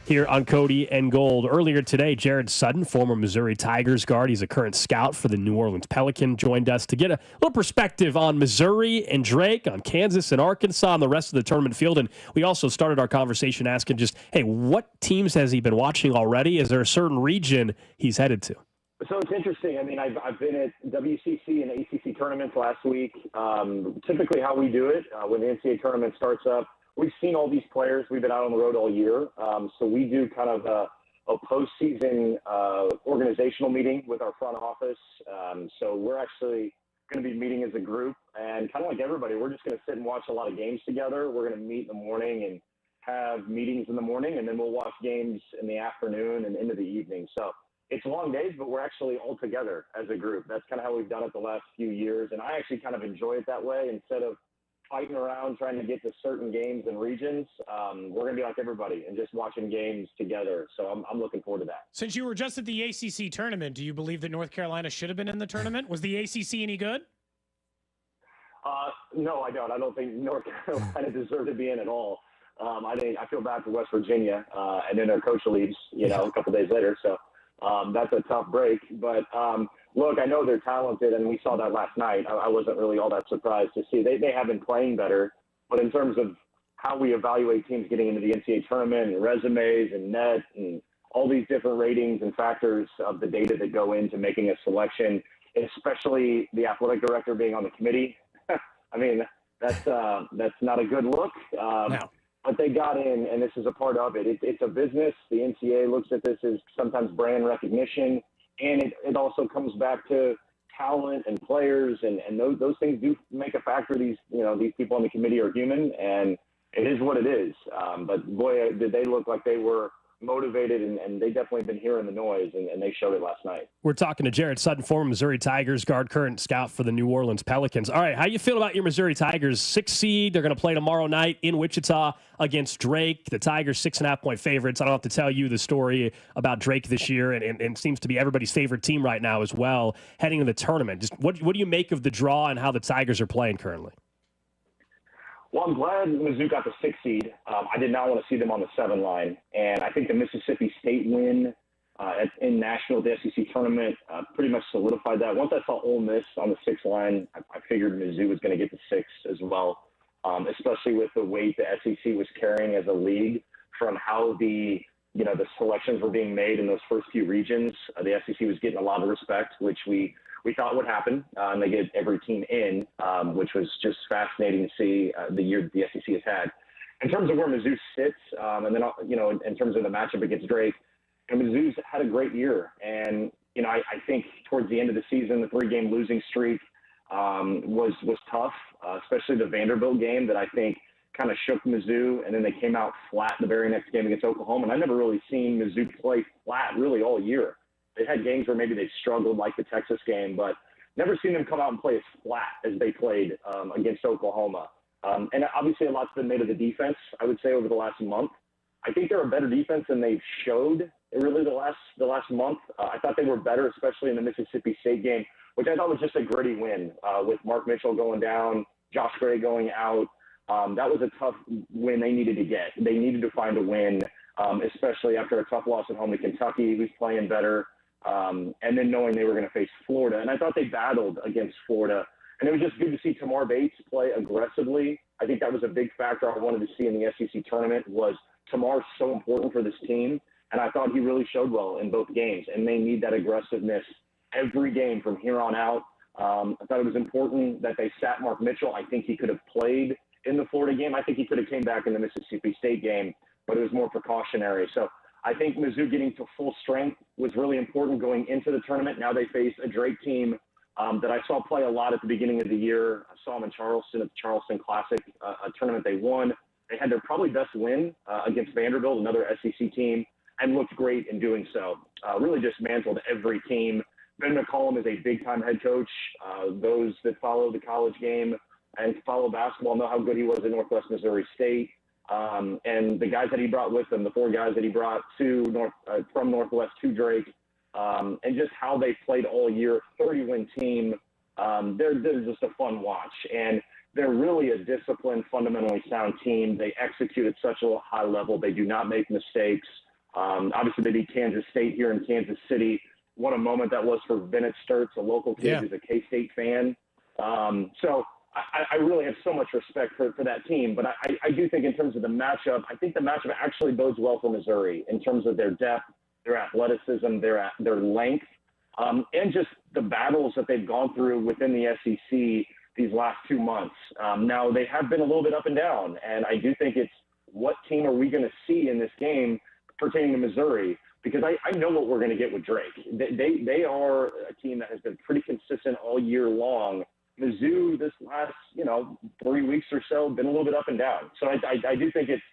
here on Cody and Gold. Earlier today, Jarrett Sutton, former Missouri Tigers guard, he's a current scout for the New Orleans Pelican, joined us to get a little perspective on Missouri and Drake, on Kansas and Arkansas, and the rest of the tournament field. And we also started our conversation asking just, hey, what teams has he been watching already? Is there a certain region he's headed to? So it's interesting. I mean, I've been at WCC and ACC tournaments last week. Typically how we do it, when the NCAA tournament starts up, we've seen all these players. We've been out on the road all year. So we do kind of a postseason organizational meeting with our front office. So we're actually going to be meeting as a group. And kind of like everybody, we're just going to sit and watch a lot of games together. We're going to meet in the morning and have meetings in the morning, and then we'll watch games in the afternoon and into the evening. So it's long days, but we're actually all together as a group. That's kind of how we've done it the last few years. And I actually kind of enjoy it that way. Instead of fighting around trying to get to certain games and regions, we're going to be like everybody and just watching games together. So I'm looking forward to that. Since you were just at the ACC tournament, do you believe that North Carolina should have been in the tournament? Was the ACC any good? No, I don't. I don't think North Carolina deserved to be in at all. I feel bad for West Virginia, and then their coach leaves, a couple days later. So that's a tough break. But look, I know they're talented, and we saw that last night. I wasn't really all that surprised to see. They have been playing better. But in terms of how we evaluate teams getting into the NCAA tournament and resumes and net and all these different ratings and factors of the data that go into making a selection, especially the athletic director being on the committee, I mean, that's not a good look. No. But they got in, and this is a part of it. It's a business. The NCAA looks at this as sometimes brand recognition, and it also comes back to talent and players, and those things do make a factor. These people on the committee are human, and it is what it is. But boy, did they look like they were motivated, and they definitely been hearing the noise, and they showed it last night. We're talking to Jarrett Sutton, former Missouri Tigers guard, current scout for the New Orleans Pelicans. All right, how you feel about your Missouri Tigers? 6th seed, they're going to play tomorrow night in Wichita against Drake. The Tigers 6.5-point favorites. I don't have to tell you the story about Drake this year, and seems to be everybody's favorite team right now as well, heading to the tournament. Just what do you make of the draw and how the Tigers are playing currently? Well, I'm glad Mizzou got the 6th seed. I did not want to see them on the 7 line. And I think the Mississippi State win in Nashville, the SEC tournament, pretty much solidified that. Once I saw Ole Miss on the 6th line, I figured Mizzou was going to get the 6 as well, especially with the weight the SEC was carrying as a league from how the selections were being made in those first few regions. The SEC was getting a lot of respect, which we thought would happen, and they get every team in, which was just fascinating to see the year the SEC has had. In terms of where Mizzou sits, and then, in terms of the matchup against Drake, Mizzou's had a great year. And, I think towards the end of the season, the 3-game losing streak was tough, especially the Vanderbilt game that I think kind of shook Mizzou, and then they came out flat the very next game against Oklahoma. And I've never really seen Mizzou play flat really all year. They had games where maybe they struggled, like the Texas game, but never seen them come out and play as flat as they played against Oklahoma. And obviously a lot's been made of the defense, I would say, over the last month. I think they're a better defense than they've showed really the last month. I thought they were better, especially in the Mississippi State game, which I thought was just a gritty win with Mark Mitchell going down, Josh Gray going out. That was a tough win they needed to get. They needed to find a win, especially after a tough loss at home to Kentucky, who's playing better. And then knowing they were going to face Florida. And I thought they battled against Florida. And it was just good to see Tamar Bates play aggressively. I think that was a big factor I wanted to see in the SEC tournament was Tamar's so important for this team. And I thought he really showed well in both games. And they need that aggressiveness every game from here on out. I thought it was important that they sat Mark Mitchell. I think he could have played in the Florida game. I think he could have came back in the Mississippi State game, but it was more precautionary. So I think Mizzou getting to full strength was really important going into the tournament. Now they face a Drake team that I saw play a lot at the beginning of the year. I saw them in Charleston at the Charleston Classic, a tournament they won. They had their probably best win against Vanderbilt, another SEC team, and looked great in doing so. Really dismantled every team. Ben McCollum is a big-time head coach. Those that follow the college game and follow basketball know how good he was at Northwest Missouri State. And the guys that he brought with him, the 4 guys that he brought from Northwest to Drake, and just how they played all year, 30-win team, they're just a fun watch. And they're really a disciplined, fundamentally sound team. They execute at such a high level. They do not make mistakes. Obviously, they beat Kansas State here in Kansas City. What a moment that was for Bennett Sturtz, a local kid who's a K-State fan. So I really have so much respect for that team. But I do think in terms of the matchup, I think the matchup actually bodes well for Missouri in terms of their depth, their athleticism, their length, and just the battles that they've gone through within the SEC these last 2 months. Now, they have been a little bit up and down, and I do think it's what team are we going to see in this game pertaining to Missouri, because I know what we're going to get with Drake. They are a team that has been pretty consistent all year long. Mizzou, this last, 3 weeks or so, been a little bit up and down. So I do think it's,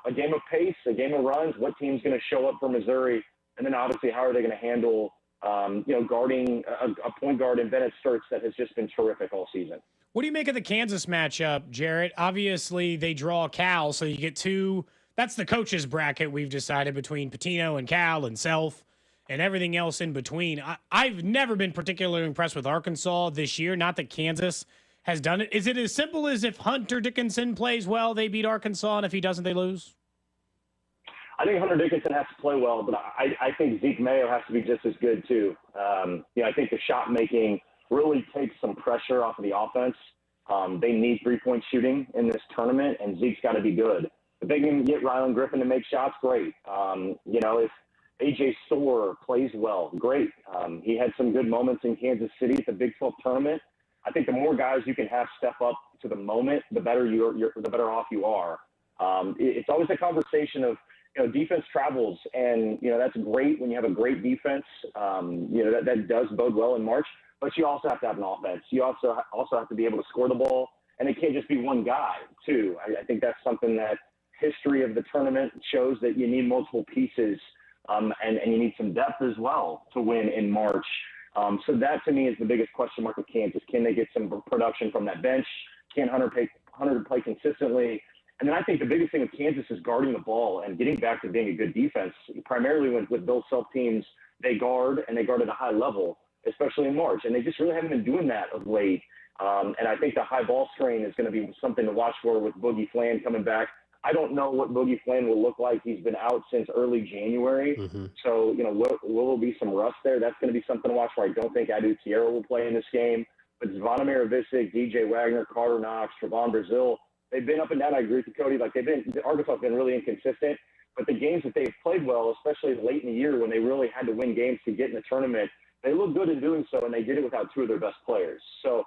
a game of pace, a game of runs, what team's going to show up for Missouri, and then obviously how are they going to handle, guarding a point guard in Bennett Sturtz that has just been terrific all season. What do you make of the Kansas matchup, Jarrett? Obviously, they draw Cal, so you get 2. That's the coaches bracket we've decided between Pitino and Cal and Self and everything else in between. I've never been particularly impressed with Arkansas this year. Not that Kansas has done it. Is it as simple as if Hunter Dickinson plays well, they beat Arkansas, and if he doesn't, they lose? I think Hunter Dickinson has to play well, but I think Zeke Mayo has to be just as good too. I think the shot making really takes some pressure off of the offense. They need 3-point shooting in this tournament, and Zeke's got to be good. If they can get Rylan Griffin to make shots, great. If A.J. Storr plays well, great. He had some good moments in Kansas City at the Big 12 tournament. I think the more guys you can have step up to the moment, the better the better off you are. It's always a conversation of, defense travels, and, that's great when you have a great defense. That does bode well in March, but you also have to have an offense. You also have to be able to score the ball, and it can't just be one guy, too. I think that's something that, history of the tournament shows that you need multiple pieces, and you need some depth as well to win in March. So that, to me, is the biggest question mark with Kansas. Can they get some production from that bench? Can Hunter play consistently? And then I think the biggest thing with Kansas is guarding the ball and getting back to being a good defense. Primarily with Bill Self teams, they guard, and they guard at a high level, especially in March. And they just really haven't been doing that of late. And I think the high ball strain is going to be something to watch for with Boogie Flan coming back. I don't know what Boogie Flan will look like. He's been out since early January. So, will there be some rust there? That's going to be something to watch for. I don't think Adu Tierra will play in this game. But Zvonimir Visic, DJ Wagner, Carter Knox, Trevon Brazile, they've been up and down. I agree with you, Cody. Arkansas has been really inconsistent. But the games that they've played well, especially late in the year when they really had to win games to get in the tournament, they look good in doing so, and they did it without two of their best players. So,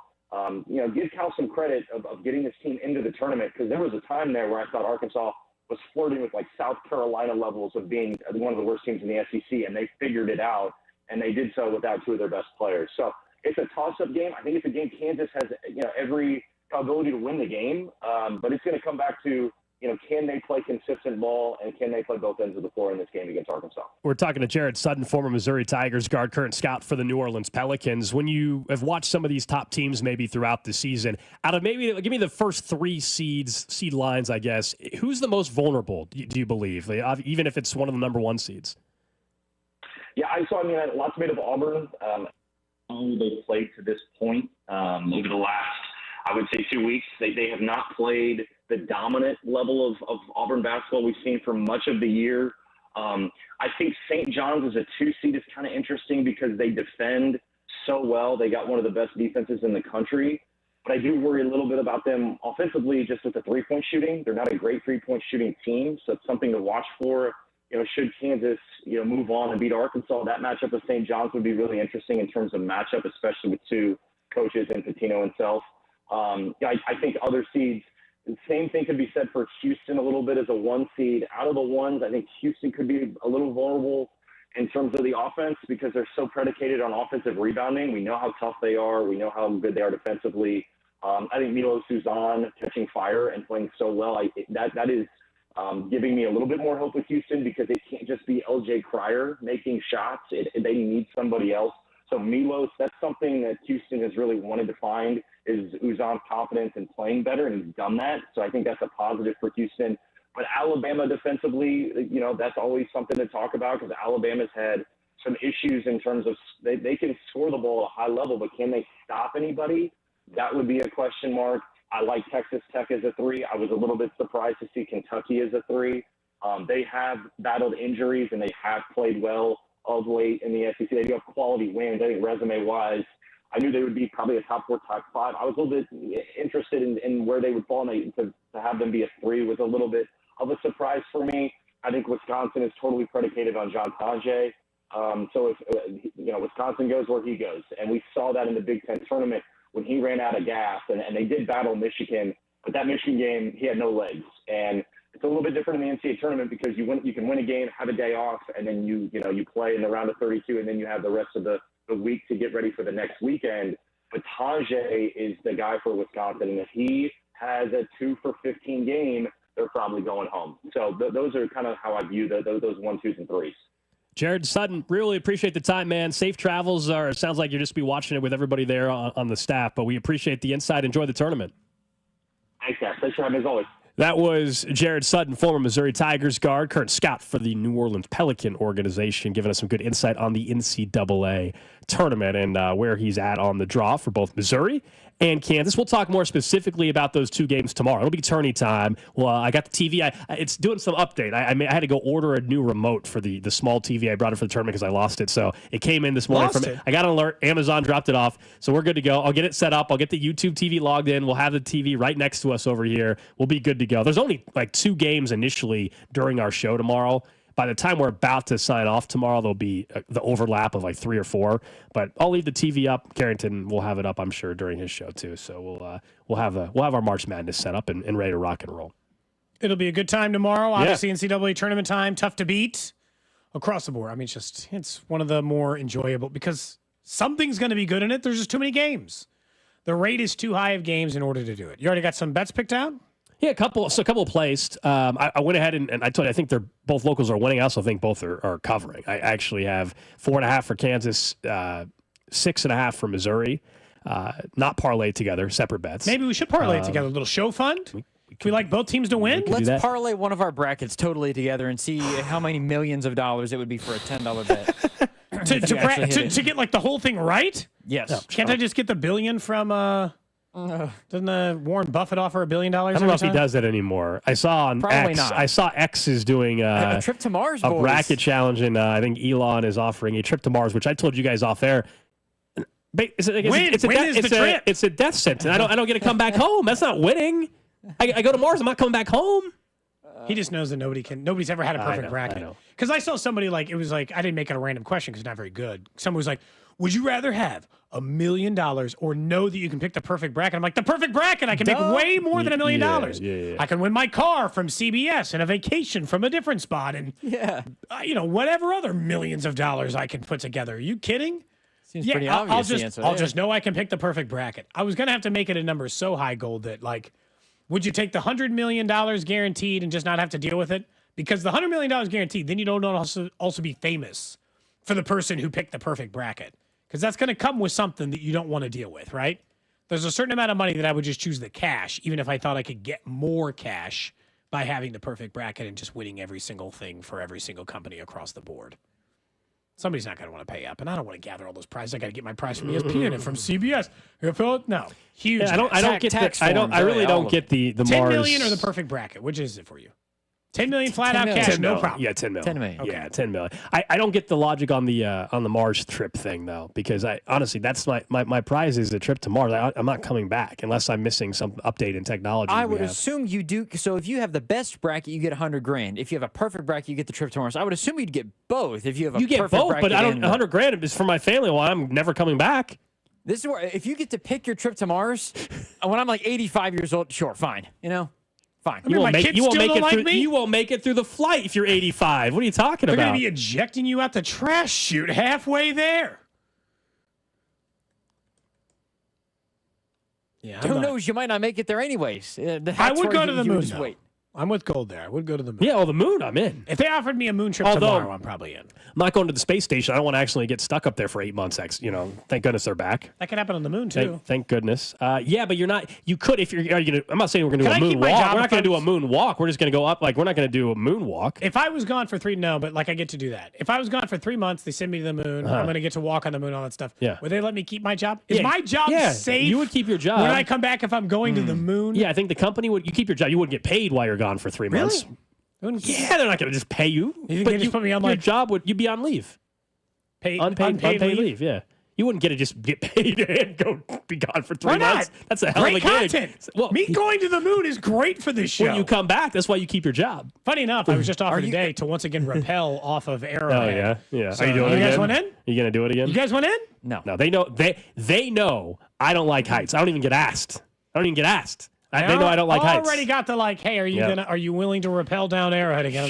give Cal some credit of getting this team into the tournament, because there was a time there where I thought Arkansas was flirting with South Carolina levels of being one of the worst teams in the SEC, and they figured it out, and they did so without two of their best players. So it's a toss-up game. I think it's a game Kansas has every ability to win the game, but it's going to come back to can they play consistent ball, and can they play both ends of the floor in this game against Arkansas? We're talking to Jarrett Sutton, former Missouri Tigers guard, current scout for the New Orleans Pelicans. When you have watched some of these top teams maybe throughout the season, out of maybe, give me the first three seed lines, I guess, who's the most vulnerable, do you believe, even if it's one of the number one seeds? Yeah, lots made of Auburn. They've played to this point over the last, I would say, 2 weeks. They have not played the dominant level of Auburn basketball we've seen for much of the year. I think St. John's as a 2 seed is kind of interesting because they defend so well. They got one of the best defenses in the country. But I do worry a little bit about them offensively just with the three-point shooting. They're not a great three-point shooting team, so it's something to watch for. Should Kansas, move on and beat Arkansas, that matchup with St. John's would be really interesting in terms of matchup, especially with two coaches in Patino and Self. I think other seeds, the same thing could be said for Houston a little bit as a 1 seed. Out of the ones, I think Houston could be a little vulnerable in terms of the offense because they're so predicated on offensive rebounding. We know how tough they are. We know how good they are defensively. I think Milo Suzan catching fire and playing so well, that is giving me a little bit more hope with Houston because it can't just be LJ Cryer making shots. They need somebody else. So Milos, that's something that Houston has really wanted to find is Uzan's confidence in playing better, and he's done that. So I think that's a positive for Houston. But Alabama defensively, that's always something to talk about because Alabama's had some issues in terms of they can score the ball at a high level, but can they stop anybody? That would be a question mark. I like Texas Tech as a 3. I was a little bit surprised to see Kentucky as a 3. They have battled injuries, and they have played well of late in the SEC. They do have quality wins. I think resume-wise, I knew they would be probably a top 4, top 5. I was a little bit interested in where they would fall, and to have them be a 3 was a little bit of a surprise for me. I think Wisconsin is totally predicated on John Tajay. So if Wisconsin goes where he goes, and we saw that in the Big Ten tournament when he ran out of gas, and they did battle Michigan, but that Michigan game, he had no legs. And it's a little bit different in the NCAA tournament because you can win a game, have a day off, and then you play in the round of 32, and then you have the rest of the week to get ready for the next weekend. But Tajay is the guy for Wisconsin, and if he has a 2 for 15 game, they're probably going home. So those are kind of how I view those 1, 2s, and 3s. Jarrett Sutton, really appreciate the time, man. Safe travels. It sounds like you're just be watching it with everybody there on the staff, but we appreciate the insight. Enjoy the tournament. Thanks, guys. Thanks for having me as always. That was Jarrett Sutton, former Missouri Tigers guard, current scout for the New Orleans Pelican organization, giving us some good insight on the NCAA tournament and where he's at on the draw for both Missouri and Kansas. We'll talk more specifically about those 2 games tomorrow. It'll be tourney time. Well, I got the TV. It's doing some update. I had to go order a new remote for the small TV. I brought it for the tournament because I lost it. So it came in this morning. I got an alert. Amazon dropped it off. So we're good to go. I'll get it set up. I'll get the YouTube TV logged in. We'll have the TV right next to us over here. We'll be good to go. There's only 2 games initially during our show tomorrow. By the time we're about to sign off tomorrow, there'll be the overlap of 3 or 4. But I'll leave the TV up. Carrington will have it up, I'm sure, during his show too. So we'll have our March Madness set up and ready to rock and roll. It'll be a good time tomorrow. Obviously, NCAA tournament time, tough to beat across the board. I mean, it's one of the more enjoyable because something's going to be good in it. There's just too many games. The rate is too high of games in order to do it. You already got some bets picked out? Yeah, a couple placed. I went ahead and I told you I think they're both locals are winning. I also think both are covering. I actually have 4.5 for Kansas, 6.5 for Missouri. Not parlay together, separate bets. Maybe we should parlay it together. A little show fund. We like both teams to win. Let's parlay one of our brackets totally together and see how many millions of dollars it would be for a $10 bet. to get like the whole thing right. Yes. No, can't I just get the billion from? Doesn't Warren Buffett offer $1 billion? I don't know if he does that anymore. I saw on Probably X. not. I saw X is doing a trip to Mars. A boys. bracket challenge, and I think Elon is offering a trip to Mars, which I told you guys off air. It's a death sentence. I don't get to come back home. That's not winning. I go to Mars. I'm not coming back home. He just knows that nobody's ever had a perfect bracket. Because I saw somebody it was like, I didn't make it a random question because it's not very good. Someone was like, would you rather have $1 million or know that you can pick the perfect bracket? I'm like, the perfect bracket, I can make way more than $1 million. Yeah. I can win my car from CBS and a vacation from a different spot and whatever other millions of dollars I can put together. Are you kidding? Seems pretty obvious. I'll just know I can pick the perfect bracket. I was going to have to make it a number so high, Gold, that would you take the $100 million guaranteed and just not have to deal with it? Because the $100 million guaranteed, then you don't also be famous for the person who picked the perfect bracket. Because that's going to come with something that you don't want to deal with, right? There's a certain amount of money that I would just choose the cash, even if I thought I could get more cash by having the perfect bracket and just winning every single thing for every single company across the board. Somebody's not going to want to pay up, and I don't want to gather all those prizes. I got to get my prize from ESPN and from CBS. No, huge. Yeah, I don't get the. I really don't get the Mars. $10 million or the perfect bracket. Which is it for you? 10 million flat out cash, no problem. Yeah, 10 million. 10 million. Okay. Yeah, 10 million. I don't get the logic on the Mars trip thing though, because honestly that's my prize is a trip to Mars. I'm not coming back unless I'm missing some update in technology. I would assume you do. So if you have the best bracket, you get $100,000. If you have a perfect bracket, you get the trip to Mars. I would assume you'd get both. If you have a get perfect both, bracket, but I don't. $100,000 is for my family. Well, I'm never coming back. This is where if you get to pick your trip to Mars, when I'm like 85 years old, sure, fine. Fine. You won't make it through the flight if you're 85. What are you talking They're about? going to be ejecting you out the trash chute halfway there. Yeah. Who knows? You might not make it there anyways. I would go to the moon. Wait. I'm with Gold there. I would go to the moon. Yeah, the moon, I'm in. If they offered me a moon trip tomorrow, I'm probably in. I'm not going to the space station. I don't want to actually get stuck up there for 8 months. Thank goodness they're back. That could happen on the moon too. Thank goodness. Yeah, but you're not. You could if you're. I'm not saying we're going to do a moon walk. We're not going to do a moon walk. We're just going to go up. We're not going to do a moon walk. If I was gone for I get to do that. If I was gone for 3 months, they send me to the moon. I'm going to get to walk on the moon, all that stuff. Yeah. Would they let me keep my job? Is my job safe? You would keep your job. When I come back, if I'm going to the moon? Yeah, I think the company would. You keep your job. You wouldn't get paid while you're gone for 3 months. Yeah, they're not going to just pay you. You think they just put me on your job you'd be on leave. Unpaid leave. Yeah. You wouldn't get to just get paid and go be gone for 3 months. That's a hell of a content. gig. Well, me going to the moon is great for this show. When you come back, that's why you keep your job. Funny enough, I was just offered today to once again rappel off of Arrowhead. Oh yeah. So, are you doing it again? You guys went in? Are you going to do it again? You guys went in? No. No, they know. They know I don't like heights. I don't even get asked. They know I don't like heights. Already got the hey, are you willing to rappel down Arrowhead again?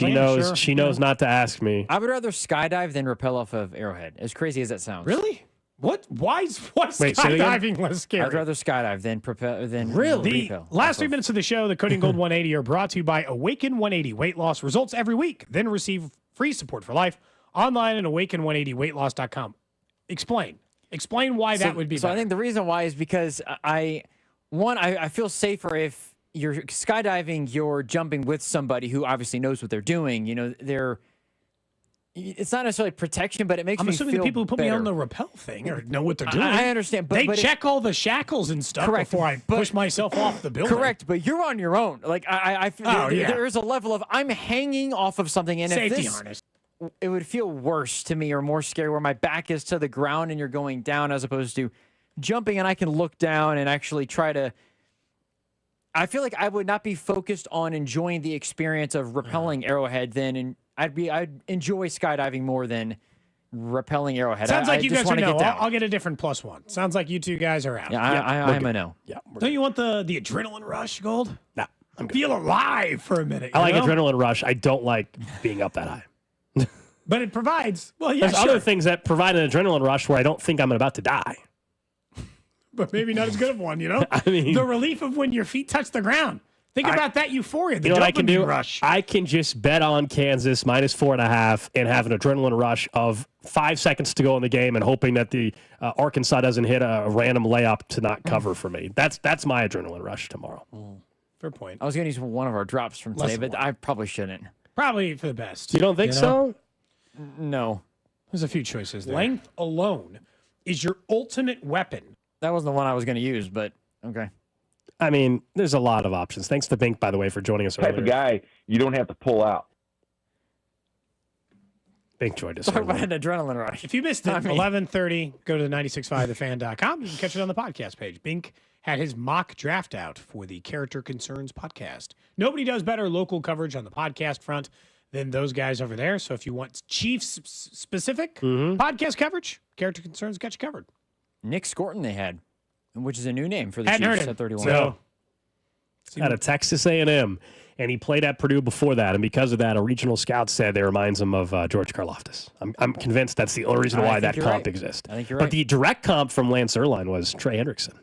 She knows not to ask me. I would rather skydive than rappel off of Arrowhead. As crazy as that sounds. Really? What? Why skydiving less scary? I'd rather skydive than really. The last 3 minutes of the show, the Cody Gold 180 are brought to you by Awaken 180 Weight Loss Results every week. Then receive free support for life online at awaken180weightloss.com. Explain why that would be. So better. I think the reason why is because I feel safer if you're skydiving, you're jumping with somebody who obviously knows what they're doing. It's not necessarily protection, but it makes me feel assuming the people who put me on the rappel thing know what they're doing. I understand, but they check all the shackles and stuff before I push myself off the building. Correct, but you're on your own. I feel there is a level of I'm hanging off of something, and safety harness. It would feel worse to me or more scary where my back is to the ground and you're going down as opposed to jumping and I can look down and actually try to. I feel like I would not be focused on enjoying the experience of rappelling Arrowhead I'd enjoy skydiving more than rappelling Arrowhead. Sounds like you guys are no. I'll get a different +1. Sounds like you two guys are out. Yeah, I'm a no. Yeah. Don't you want the adrenaline rush, Gold? No. Feel alive for a minute. I like adrenaline rush. I don't like being up that high. But it provides. Well, yeah. There's other things that provide an adrenaline rush where I don't think I'm about to die. But maybe not as good of one, I mean, the relief of when your feet touch the ground. Think about that euphoria. The You know what I can do? rush. I can just bet on Kansas minus 4.5 and have an adrenaline rush of 5 seconds to go in the game and hoping that the Arkansas doesn't hit a random layup to not cover for me. That's my adrenaline rush tomorrow. Fair point. I was going to use one of our drops from today, but I probably shouldn't. Probably for the best. You don't think so? No. There's a few choices. Length alone is your ultimate weapon. That wasn't the one I was going to use, but okay. I mean, there's a lot of options. Thanks to Bink, by the way, for joining us earlier. Type of guy you don't have to pull out. Bink joined us. Talk about an adrenaline rush. If you missed it, 11:30, go to the 965thefan.com. You can catch it on the podcast page. Bink had his mock draft out for the Character Concerns podcast. Nobody does better local coverage on the podcast front than those guys over there. So if you want Chiefs-specific podcast coverage, Character Concerns got you covered. Nick Scorton they had, which is a new name for the Hadn't heard Chiefs him. at 31. So, out of Texas A&M, and he played at Purdue before that, and because of that, a regional scout said it reminds him of George Karlaftis. I'm convinced that's the only reason why that comp exists. I think you're But right. the direct comp from Lance Erline was Trey Hendrickson.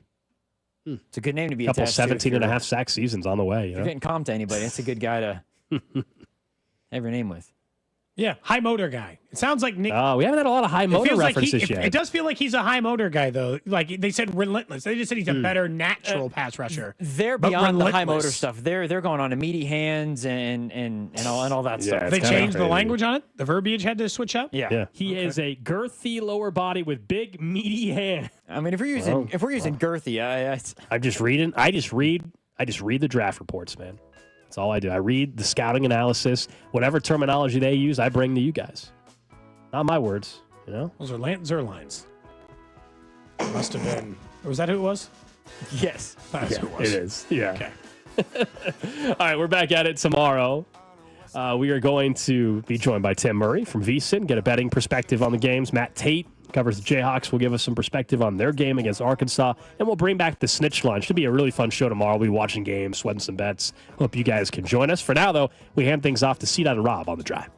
It's a good name to be A couple attached 17 to. and a half sack seasons on the way. If You you're know? getting comped to anybody, it's a good guy to have your name with. Yeah, high motor guy. It sounds like Nick. Oh, we haven't had a lot of high motor references yet. It does feel like he's a high motor guy, though. Like they said, relentless. They just said he's a better natural pass rusher. They're but beyond the high motor relentless. stuff. They're going on to meaty hands and all that stuff. They changed the language on it. The verbiage had to switch up. Yeah. He is a girthy lower body with big meaty hands. I mean, if we're using girthy, I'm just reading. I just read the draft reports, man. That's all I do. I read the scouting analysis. Whatever terminology they use, I bring to you guys. Not my words, you know? Those are Lance Zerlines. Must have been. Or was that who it was? Yes. That's who it was. It is. Yeah. Okay. All right, we're back at it tomorrow. We are going to be joined by Tim Murray from VSiN, get a betting perspective on the games. Matt Tate covers the Jayhawks, will give us some perspective on their game against Arkansas, and we'll bring back the snitch line. Should be a really fun show tomorrow. We'll be watching games, sweating some bets. Hope you guys can join us. For now, though, we hand things off to C-Dot and Rob on the drive.